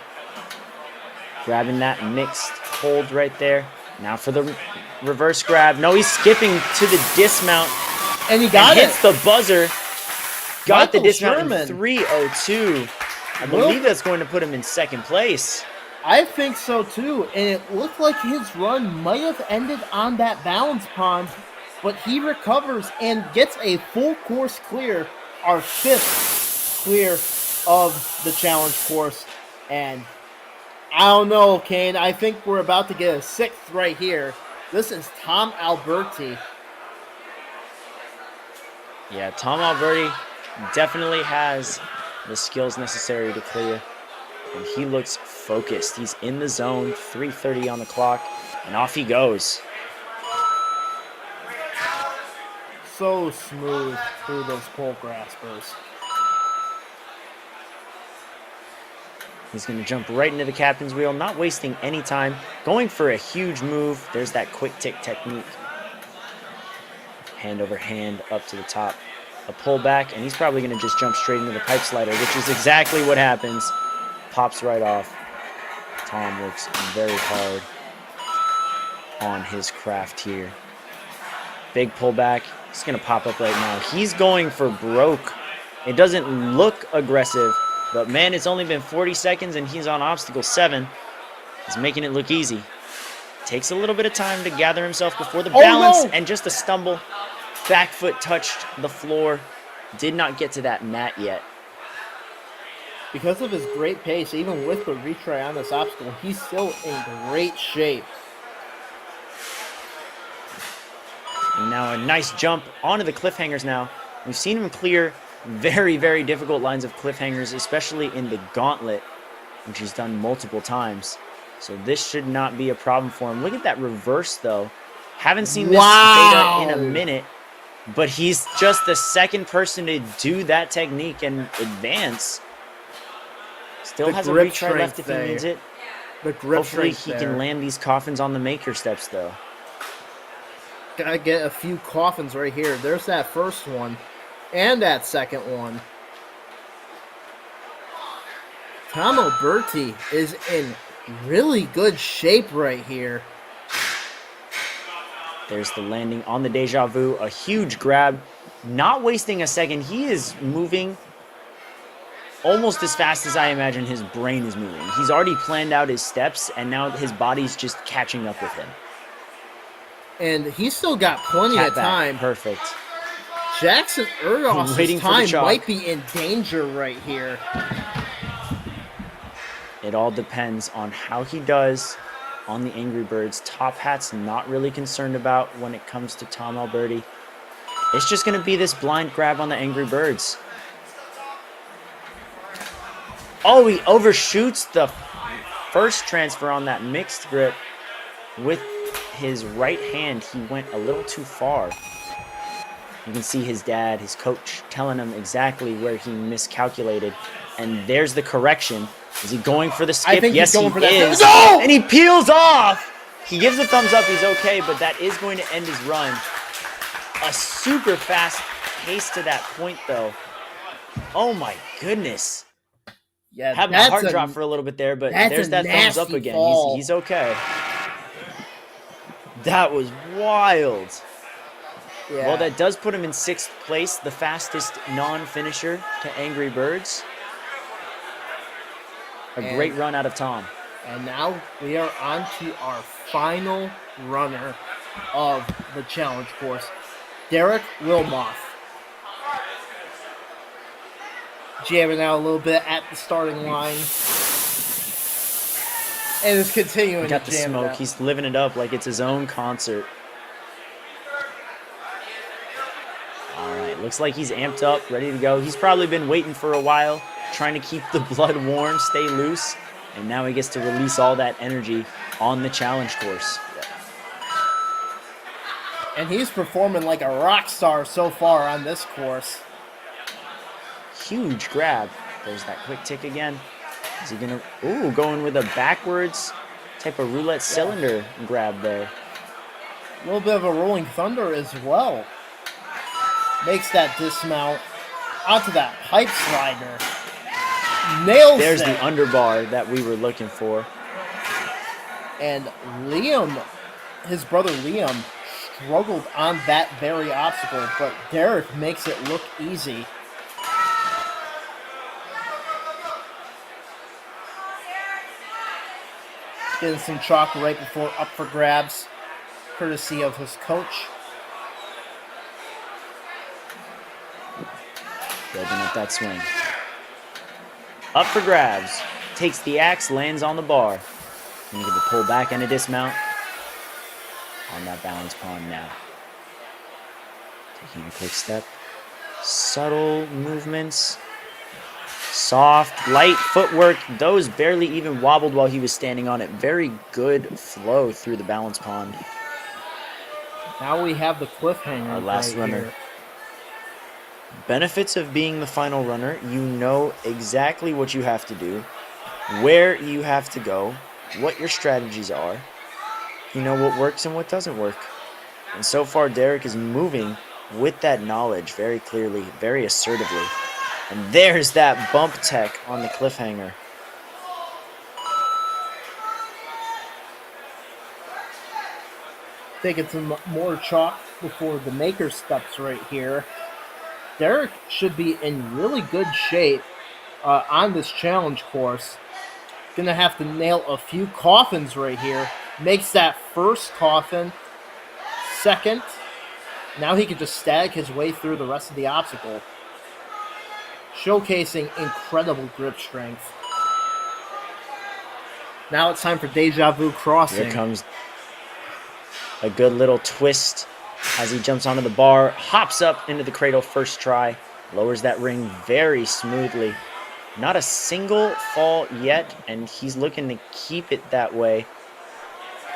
Grabbing that mixed hold right there. Now for the reverse grab. No, he's skipping to the dismount. And he got hits it. the buzzer. Got Michael the dismount Sherman. in 3:02. I believe that's going to put him in second place. I think so too, and it looked like his run might have ended on that balance pond, but he recovers and gets a full course clear, our 5th clear of the challenge course. And I don't know, Kane, I think we're about to get a 6th right here. This is Tom Alberti. Yeah, Tom Alberti definitely has the skills necessary to clear. And he looks focused. He's in the zone, 3:30 on the clock, and off he goes. So smooth through those pole graspers. He's going to jump right into the captain's wheel, not wasting any time. Going for a huge move. There's that quick tick technique. Hand over hand up to the top. A pull back, and he's probably going to just jump straight into the pipe slider, which is exactly what happens. Pops right off. Tom works very hard on his craft here. Big pullback. He's going to pop up right now. He's going for broke. It doesn't look aggressive, but man, it's only been 40 seconds and he's on obstacle 7. He's making it look easy. Takes a little bit of time to gather himself before the balance, and just a stumble. Back foot touched the floor. Did not get to that mat yet. Because of his great pace, even with the retry on this obstacle, he's still in great shape. And now a nice jump onto the cliffhangers now. We've seen him clear very, very difficult lines of cliffhangers, especially in the gauntlet, which he's done multiple times. So this should not be a problem for him. Look at that reverse, though. Haven't seen this beta in a minute, but he's just the second person to do that technique and advance. Still has a retry left if he needs it. The grip Hopefully strength he there. can land these coffins on the maker steps, though. Gotta get a few coffins right here. There's that first one and that second one. Tom Alberti is in really good shape right here. There's the landing on the Deja Vu. A huge grab. Not wasting a second. He is moving almost as fast as I imagine his brain is moving. He's already planned out his steps, and now his body's just catching up with him. And he's still got plenty Cat of back. time. Perfect. Jackson Erdos's Waiting for the time chalk. might be in danger right here. It all depends on how he does on the Angry Birds. Top Hat's not really concerned about when it comes to Tom Alberti. It's just going to be this blind grab on the Angry Birds. Oh, he overshoots the first transfer on that mixed grip with his right hand. He went a little too far. You can see his dad, his coach, telling him exactly where he miscalculated. And there's the correction. Is he going for the skip? I think Yes, he's going he for that. is. No! And he peels off. He gives a thumbs up. He's okay, but that is going to end his run. A super fast pace to that point, though. Oh my goodness. Yeah, Had my heart drop for a little bit there, but that's there's a that thumbs up nasty again. fall. He's okay. That was wild. Yeah. Well, that does put him in 6th place, the fastest non-finisher to Angry Birds. A great run out of Tom. And now we are on to our final runner of the challenge course, Derek Wilmoth. Jamming out a little bit at the starting line. And is continuing Got to the jam it smoke. out. He's living it up like it's his own concert. All right, looks like he's amped up, ready to go. He's probably been waiting for a while, trying to keep the blood warm, stay loose, and now he gets to release all that energy on the challenge course. And he's performing like a rock star so far on this course. Huge grab. There's that quick tick again. Is he gonna, going with a backwards type of roulette cylinder grab there. A little bit of a rolling thunder as well. Makes that dismount onto that pipe slider. Nails There's it. the underbar that we were looking for. And Liam, his brother Liam, struggled on that very obstacle, but Derek makes it look easy. Getting some chalk right before up for grabs, courtesy of his coach. Building up that swing. Up for grabs. Takes the axe, lands on the bar. Gonna give a pull back and a dismount. On that balance pond now. Taking a quick step. Subtle movements. Soft, light footwork. Those barely even wobbled while he was standing on it. Very good flow through the balance pond. Now we have the cliffhanger. Our last right runner. here. Benefits of being the final runner: you know exactly what you have to do, where you have to go, what your strategies are. You know what works and what doesn't work. And so far, Derek is moving with that knowledge very clearly, very assertively. And there's that bump tech on the cliffhanger. Taking some more chalk before the maker steps right here. Derek should be in really good shape on this challenge course. Gonna have to nail a few coffins right here. Makes that first coffin. Second. Now he can just stag his way through the rest of the obstacle. Showcasing incredible grip strength. Now it's time for Deja Vu Crossing. Here comes a good little twist as he jumps onto the bar, hops up into the cradle first try, lowers that ring very smoothly. Not a single fall yet, and he's looking to keep it that way.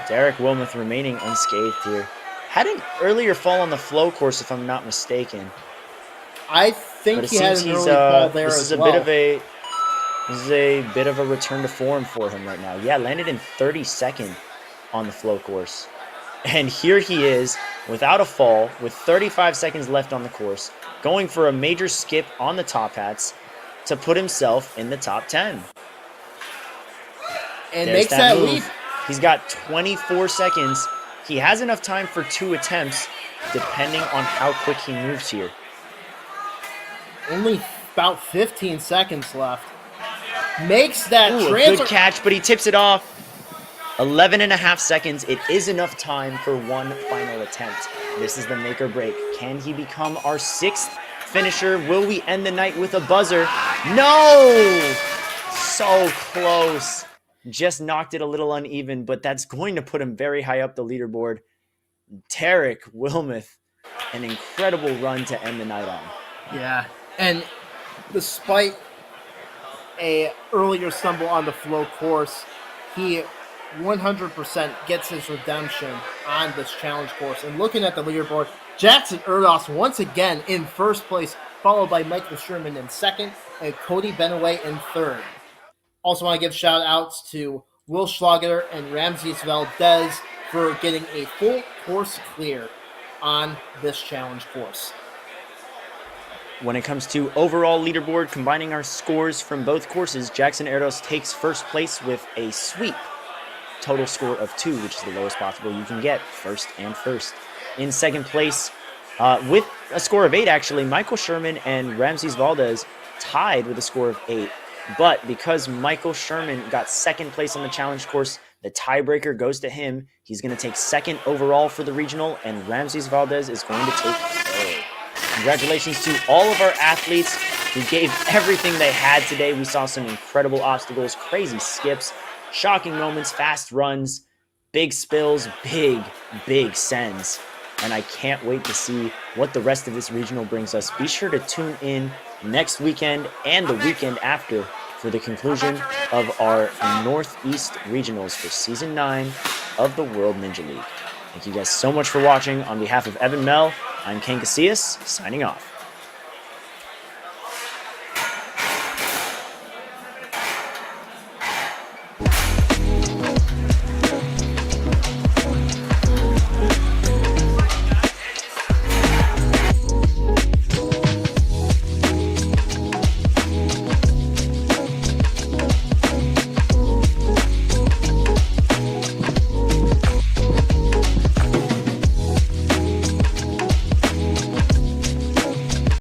Derek Wilmoth remaining unscathed here. Had an earlier fall on the flow course, if I'm not mistaken. I think But it he had seems an he's early fall there this as is a well. this is a bit of a return to form for him right now. Yeah, landed in 32nd on the flow course. And here he is, without a fall, with 35 seconds left on the course, going for a major skip on the top hats to put himself in the top 10. And There's makes that move. leap. He's got 24 seconds. He has enough time for 2 attempts, depending on how quick he moves here. Only about 15 seconds left. Makes that Ooh, a transfer. good catch, but he tips it off. 11 and a half seconds. It is enough time for one final attempt. This is the make or break. Can he become our 6th finisher? Will we end the night with a buzzer? No! So close. Just knocked it a little uneven, but that's going to put him very high up the leaderboard. Derek Wilmoth, an incredible run to end the night on. Yeah, and despite a earlier stumble on the flow course, he 100% gets his redemption on this challenge course. And looking at the leaderboard, Jackson Erdos once again in first place, followed by Michael Sherman in second and Cody Benaway in third. Also want to give shout outs to Will Schlager and Ramses Valdez for getting a full course clear on this challenge course. When it comes to overall leaderboard, combining our scores from both courses, Jackson Erdos takes first place with a sweep total score of 2, which is the lowest possible you can get, first and first. In second place, with a score of 8, actually, Michael Sherman and Ramses Valdez tied with a score of 8. But because Michael Sherman got second place on the challenge course, the tiebreaker goes to him. He's going to take second overall for the regional, and Ramses Valdez is going to take third. Congratulations to all of our athletes who gave everything they had today. We saw some incredible obstacles, crazy skips, shocking moments, fast runs, big spills, big sends. And I can't wait to see what the rest of this regional brings us. Be sure to tune in next weekend and the weekend after for the conclusion of our Northeast Regionals for Season 9 of the World Ninja League. Thank you guys so much for watching. On behalf of Evan Mell, I'm Ken Casillas, signing off.